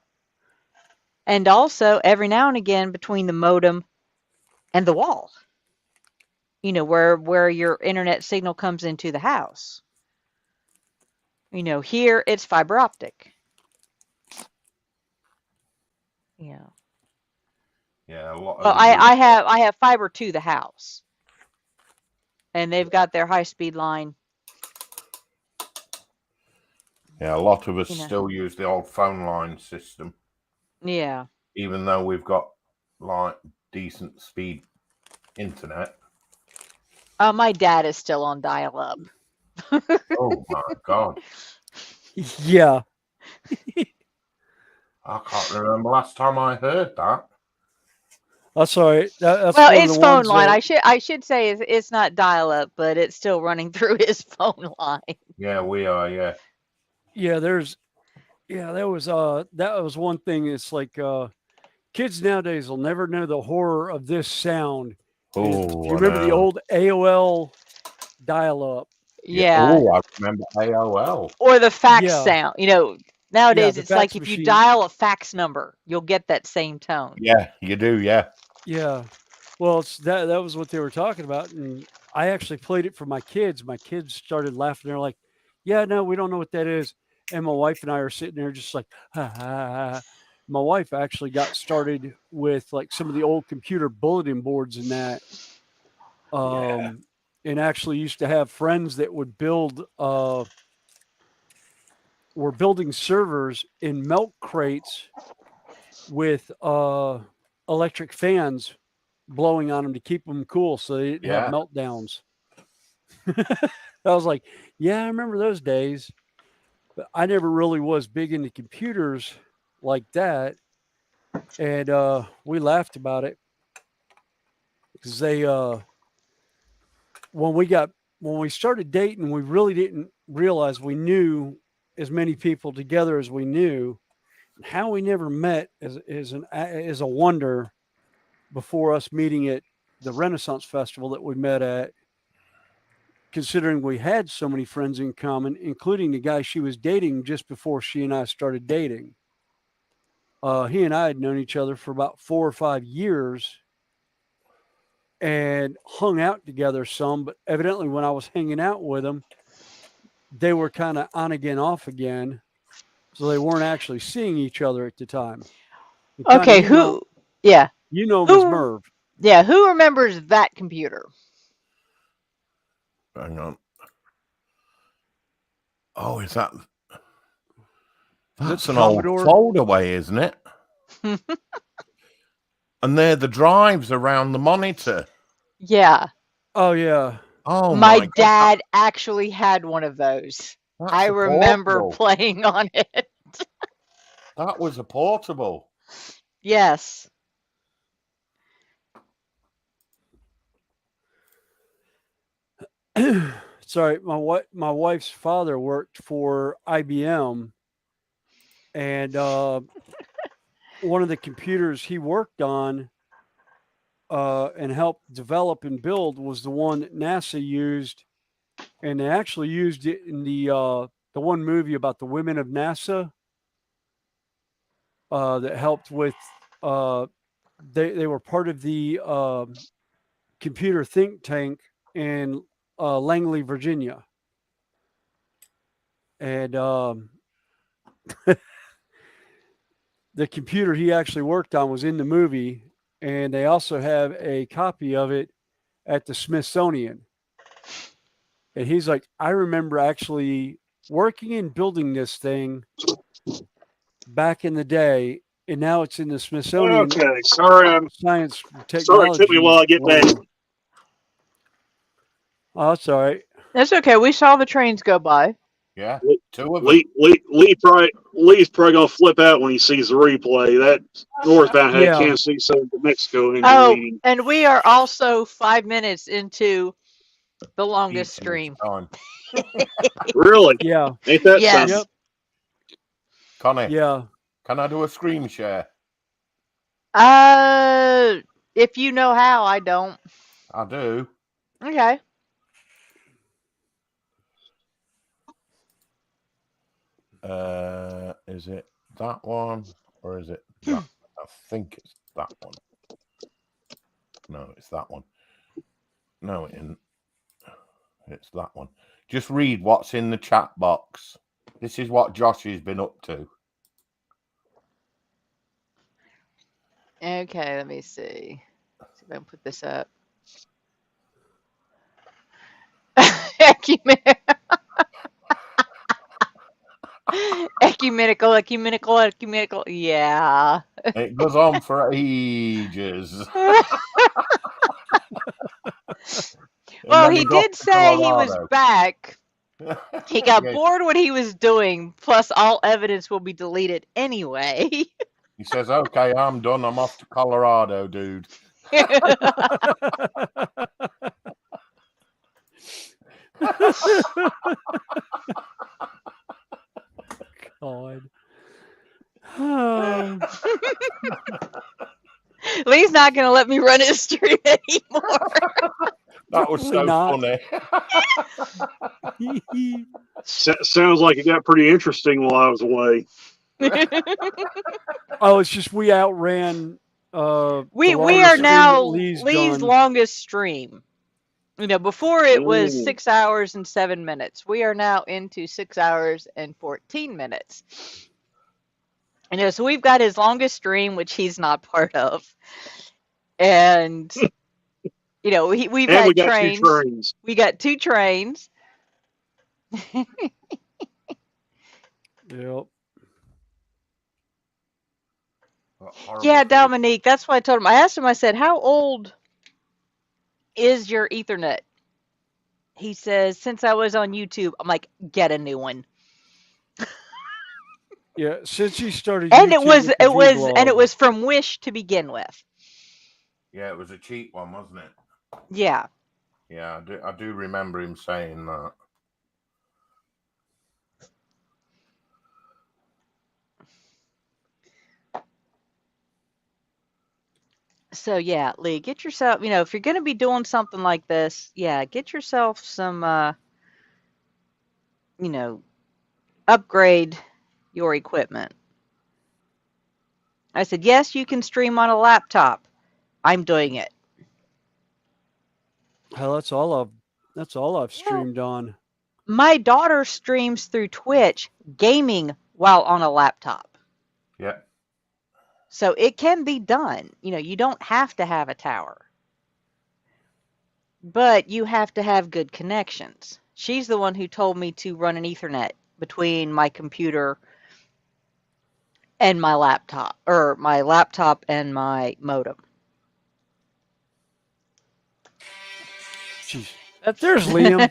And also every now and again between the modem and the wall. Where your internet signal comes into the house. Here it's fiber optic. Yeah. Yeah, a lot of Well, I have fiber to the house. And they've got their high-speed line. Yeah, a lot of us still use the old phone line system. Yeah. Even though we've got like decent speed internet. My dad is still on dial-up. Oh my God. Yeah. I can't remember last time I heard that. I'm sorry. That's well, one it's of the phone ones line. that, I should say it's not dial-up, but it's still running through his phone line. Yeah, we are. Yeah. Yeah, that was one thing. It's like kids nowadays will never know the horror of this sound. Do you remember the old AOL dial-up? Yeah. Oh, I remember AOL. Or the fax sound. Nowadays it's like if you dial a fax number, you'll get that same tone. Yeah, you do. Yeah. Yeah. Well, that was what they were talking about, and I actually played it for my kids. My kids started laughing. They're like, "Yeah, no, we don't know what that is." And my wife and I are sitting there just like, ha, ha, ha. My wife actually got started with like some of the old computer bulletin boards and that. And actually used to have friends that would were building servers in milk crates with electric fans blowing on them to keep them cool so they didn't have meltdowns. I was like, yeah, I remember those days. But I never really was big into computers like that. And we laughed about it. because they when we started dating, we really didn't realize we knew as many people together as we knew. How we never met is a wonder. Before us meeting at the Renaissance Festival that we met at, considering we had so many friends in common, including the guy she was dating just before she and I started dating. He and I had known each other for about 4 or 5 years and hung out together some, but evidently when I was hanging out with them, they were kind of on again, off again. So they weren't actually seeing each other at the time. Okay, who? Yeah. You know him as Merv. Yeah, who remembers that computer? Hang on. Oh, is that? That's an Commodore? old foldaway, isn't it? And they're the drives around the monitor. Yeah. Oh, yeah. Oh, my dad actually had one of those. I remember playing on it. That was a portable. Yes. Sorry, my wife's father worked for IBM, and one of the computers he worked on and helped develop and build was the one that NASA used, and they actually used it in the one movie about the women of NASA that helped with. They were part of the computer think tank in Langley, Virginia. And the computer he actually worked on was in the movie, and they also have a copy of it at the Smithsonian. And he's like, I remember actually working and building this thing back in the day, and now it's in the Smithsonian. Okay, sorry, Science technology. Sorry, it took me a while to get back. Oh, that's all right. That's okay. We saw the trains go by. Yeah, 2 of them. Lee's probably gonna flip out when he sees the replay. That northbound had Kansas City, Southern Mexico. And we are also 5 minutes into the longest stream. Really? Yeah. Ain't that yes. something? Connie. Yeah. Can I do a screen share? If you know how, I don't. I do. Okay. Is it that one or is it that? I think it's that one. No, it's that one. No, it isn't. It's that one. Just read what's in the chat box. This is what Josh has been up to. Okay, let me see. Let's see if I can put this up. Ecumenical. Yeah. It goes on for ages. Well, he did say he was back. He got bored what he was doing, plus all evidence will be deleted anyway. He says, okay, I'm done. I'm off to Colorado, dude. God. Lee's not going to let me run his stream anymore. That was so funny. Sounds like it got pretty interesting while I was away. Oh, it's just we outran. We are now Lee's longest stream. You know, before it was 6 hours and 7 minutes. We are now into 6 hours and 14 minutes. You know, so we've got his longest stream, which he's not part of, and you know we've had trains. 2 trains. We got 2 trains. Yep. Yeah, Dominique, that's why I told him. I asked him, I said, how old is your Ethernet? He says, since I was on YouTube. I'm like, get a new one. Yeah, since he started and YouTube it was from Wish to begin with. Yeah, it was a cheap one, wasn't it? Yeah. Yeah, I do remember him saying that. So yeah, Lee, get yourself, if you're going to be doing something like this, yeah, get yourself some, you know, upgrade your equipment. I said, yes, you can stream on a laptop. I'm doing it. Hell, that's all I've Well, streamed on. my daughter streams through Twitch gaming while on a laptop. Yeah. So it can be done. You don't have to have a tower, but you have to have good connections. She's the one who told me to run an Ethernet between my computer and my laptop, or my laptop and my modem. Jeez. There's Liam.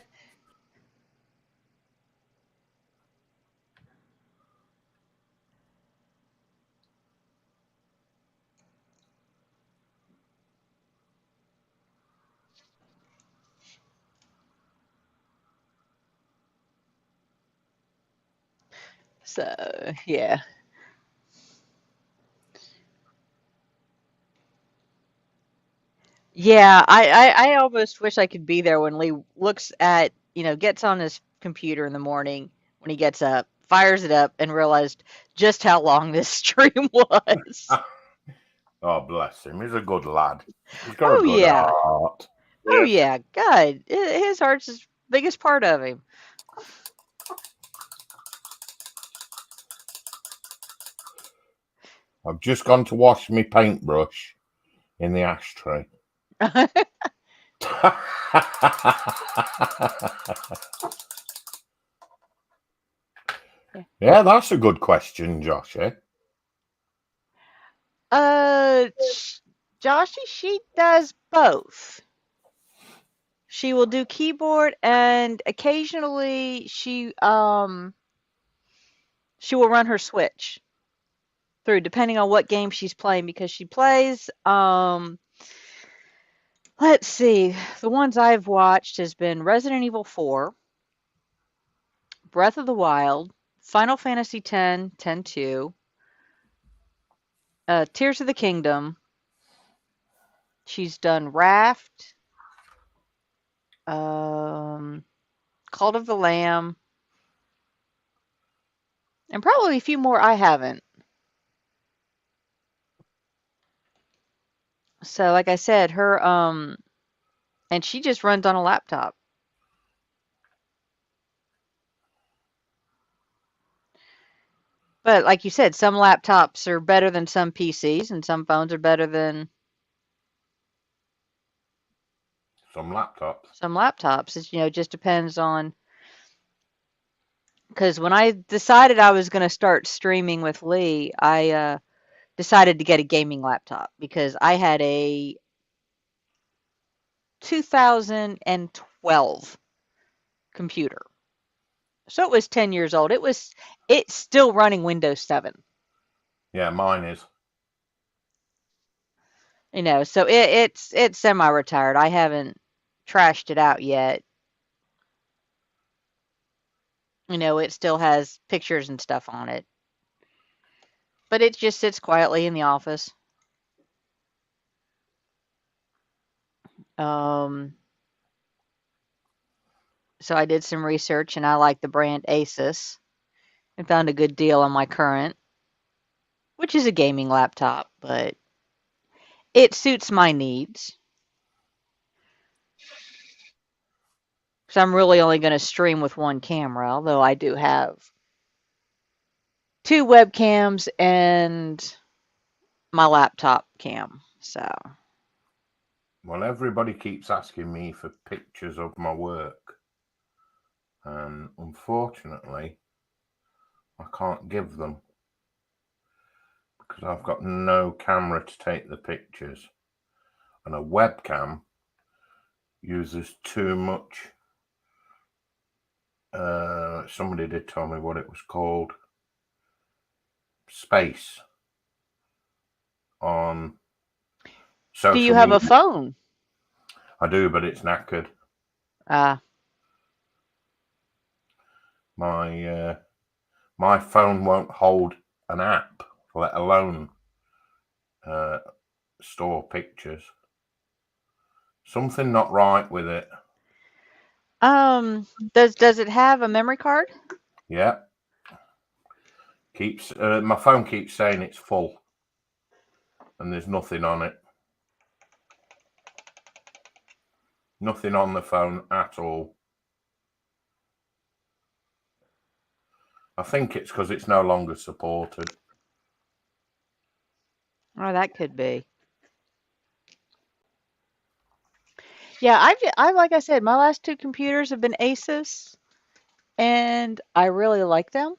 So, yeah. Yeah, I almost wish I could be there when Lee looks at, gets on his computer in the morning when he gets up, fires it up, and realized just how long this stream was. Oh, bless him. He's a good lad. He's got a Oh, good yeah. heart. Oh, Yeah. yeah. God, his heart's the biggest part of him. I've just gone to wash my paintbrush in the ashtray. Yeah, that's a good question, Josh. Eh? Joshy, she does both. She will do keyboard, and occasionally she will run her Switch through, depending on what game she's playing, because she plays, let's see, the ones I've watched has been Resident Evil 4, Breath of the Wild, Final Fantasy X, 10-2, Tears of the Kingdom. She's done Raft, Cult of the Lamb, and probably a few more I haven't. So, like I said, and she just runs on a laptop. But like you said, some laptops are better than some PCs, and some phones are better than Some laptops. some laptops. It just depends on. Because when I decided I was going to start streaming with Lee, I decided to get a gaming laptop because I had a 2012 computer. So it was 10 years old. It's still running Windows 7. Yeah, mine is. So it's semi-retired. I haven't trashed it out yet. It still has pictures and stuff on it. But it just sits quietly in the office. So I did some research, and I like the brand Asus. I found a good deal on my current, which is a gaming laptop, but it suits my needs. So I'm really only going to stream with one camera, although I do have 2 webcams and my laptop cam. So, Well, everybody keeps asking me for pictures of my work. And unfortunately, I can't give them because I've got no camera to take the pictures. And a webcam uses too much. Somebody did tell me what it was called. Space on social Do you have media. a phone? I do, but it's knackered. My phone won't hold an app, let alone store pictures. Something not right with it. Does it have a memory card? Yeah. My phone keeps saying it's full, and there's nothing on it. Nothing on the phone at all. I think it's because it's no longer supported. Oh, that could be. Yeah, I like I said, my last 2 computers have been Asus, and I really like them.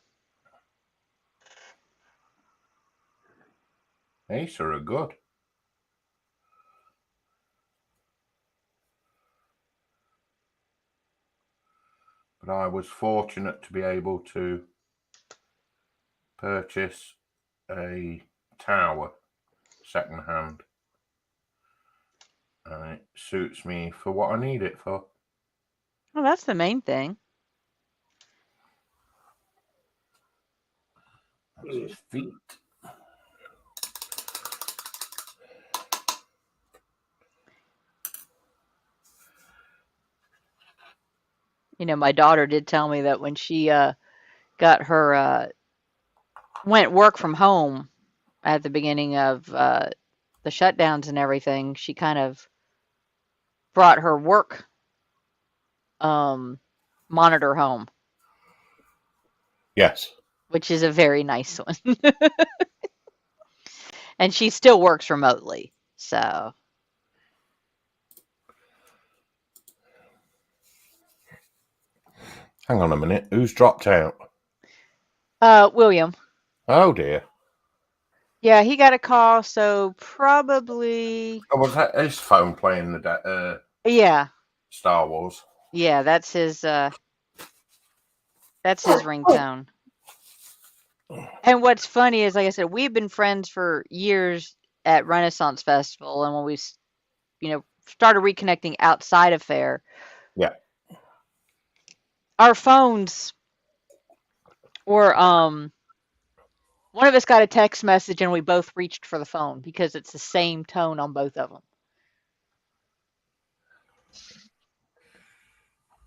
Acer are good. But I was fortunate to be able to purchase a tower secondhand, and it suits me for what I need it for. Well, that's the main thing. That's his feet. You know, my daughter did tell me that when she got her went work from home at the beginning of the shutdowns and everything, she kind of brought her work monitor home, Yes. which is a very nice one. And she still works remotely. So, Hang on a minute. Who's dropped out? William. Oh dear. Yeah, he got a call, so probably. Oh, was that his phone playing the Yeah, Star Wars? yeah, that's his ringtone. And what's funny is, like I said, we've been friends for years at Renaissance Festival, and when we, started reconnecting outside of fair, Yeah. our phones were one of us got a text message and we both reached for the phone because it's the same tone on both of them.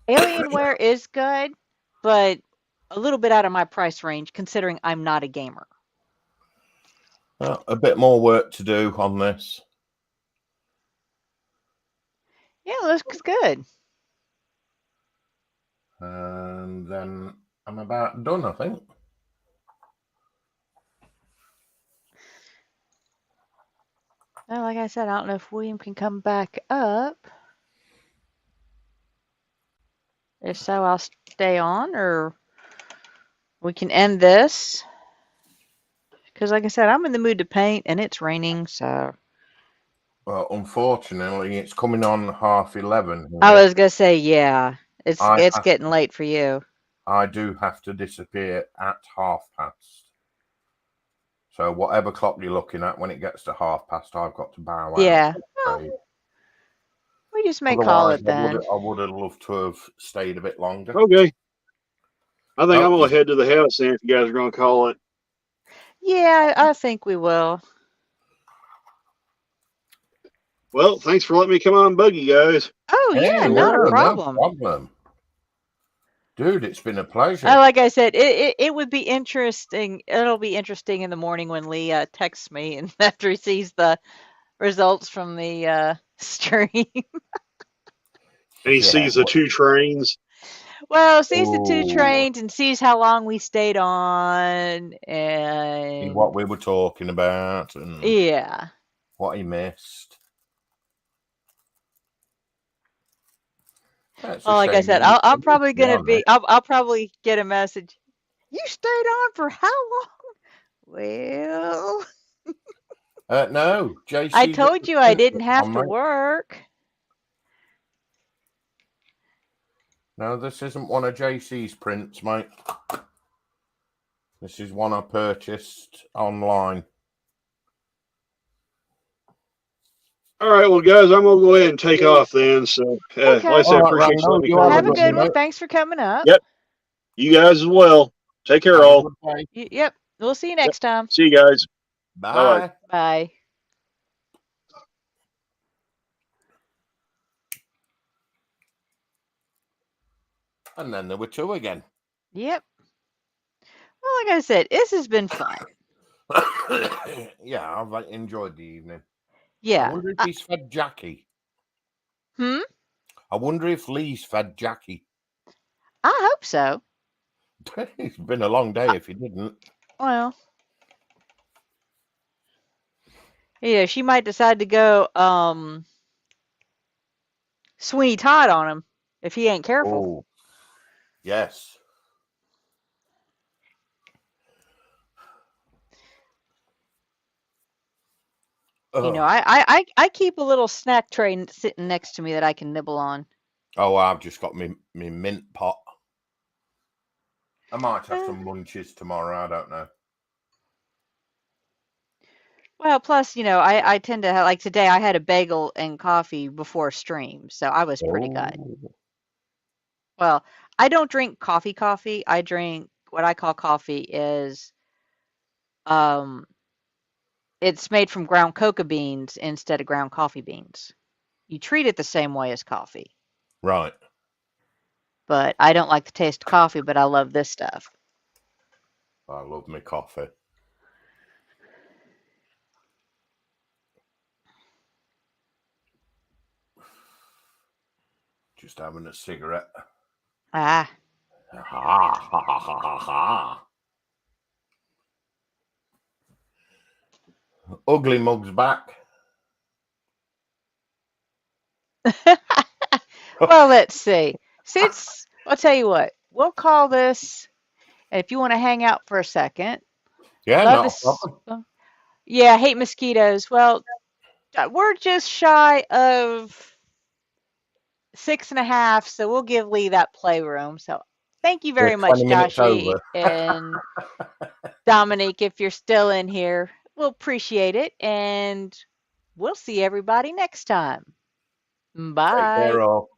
Alienware is good, but a little bit out of my price range considering I'm not a gamer. Well, a bit more work to do on this. Yeah, looks good. And then I'm about done, I think. Well, like I said, I don't know if William can come back up. If so, I'll stay on, or we can end this. Because, like I said, I'm in the mood to paint, and it's raining, so. Well, unfortunately, it's coming on 11:30 here. I was gonna say, yeah, it's getting late for you. I do have to disappear at past. So whatever clock you're looking at, when it gets to past, I've got to bow out. Yeah. Well, we just may call it then. I would have loved to have stayed a bit longer. Okay. I think I'm going to head to the house then if you guys are going to call it. Yeah, I think we will. Well, thanks for letting me come on and bug you guys. Oh, yeah, not a problem. No problem. Dude, it's been a pleasure. Like I said, it would be interesting. It'll be interesting in the morning when Lee texts me and after he sees the results from the stream. And he sees the 2 trains. Well, sees the 2 trains and sees how long we stayed on and see what we were talking about and yeah, what he missed. Well, like I said, I'm probably gonna be. I'll probably get a message. You stayed on for how long? Well, no, JC. I told you I didn't have to work. No, this isn't one of JC's prints, mate. This is one I purchased online. All right, well, guys, I'm gonna go ahead and take off then. So, like I Okay. said, All right, appreciate you Rando, letting me you come have in a Have a this good good evening. one. night. Thanks for coming up. Yep, you guys as well. Take care, Have a all. good day. Yep. We'll see you Yep. next time. See you guys. Bye bye. Bye. Bye. And then there were two again. Yep. Well, like I said, this has been fun. Yeah, I've enjoyed the evening. I Yeah. wonder if he's fed Jackie. Hmm? I wonder if Lee's fed Jackie. I hope so. It's been a long day if he didn't. Well, yeah, she might decide to go Sweeney Todd on him if he ain't careful. Oh, yes. You know, Ugh. I keep a little snack tray sitting next to me that I can nibble on. Oh, I've just got me mint pot. I might have Eh, some munchies tomorrow. I don't know. Well, plus, you know, I tend to have, like today I had a bagel and coffee before stream, so I was pretty good. Oh, Well, I don't drink coffee. I drink what I call coffee is um it's made from ground cocoa beans instead of ground coffee beans. You treat it the same way as coffee, right. but I don't like the taste of coffee, but I love this stuff. I love my coffee. Just having a cigarette. Ah, Ha ha ha ha ha ha. Ugly Mug's back. well, let's see. Since I'll tell you what, we'll call this. And if you want to hang out for a second, Yeah, love not a this. problem. Yeah, hate mosquitoes. Well, we're just shy of 6.5, so we'll give Lee that playroom. So thank you We're very 20 much, minutes Joshy over. and Dominique. If you're still in here, we'll appreciate it. And we'll see everybody next time. Take care, Bye. all.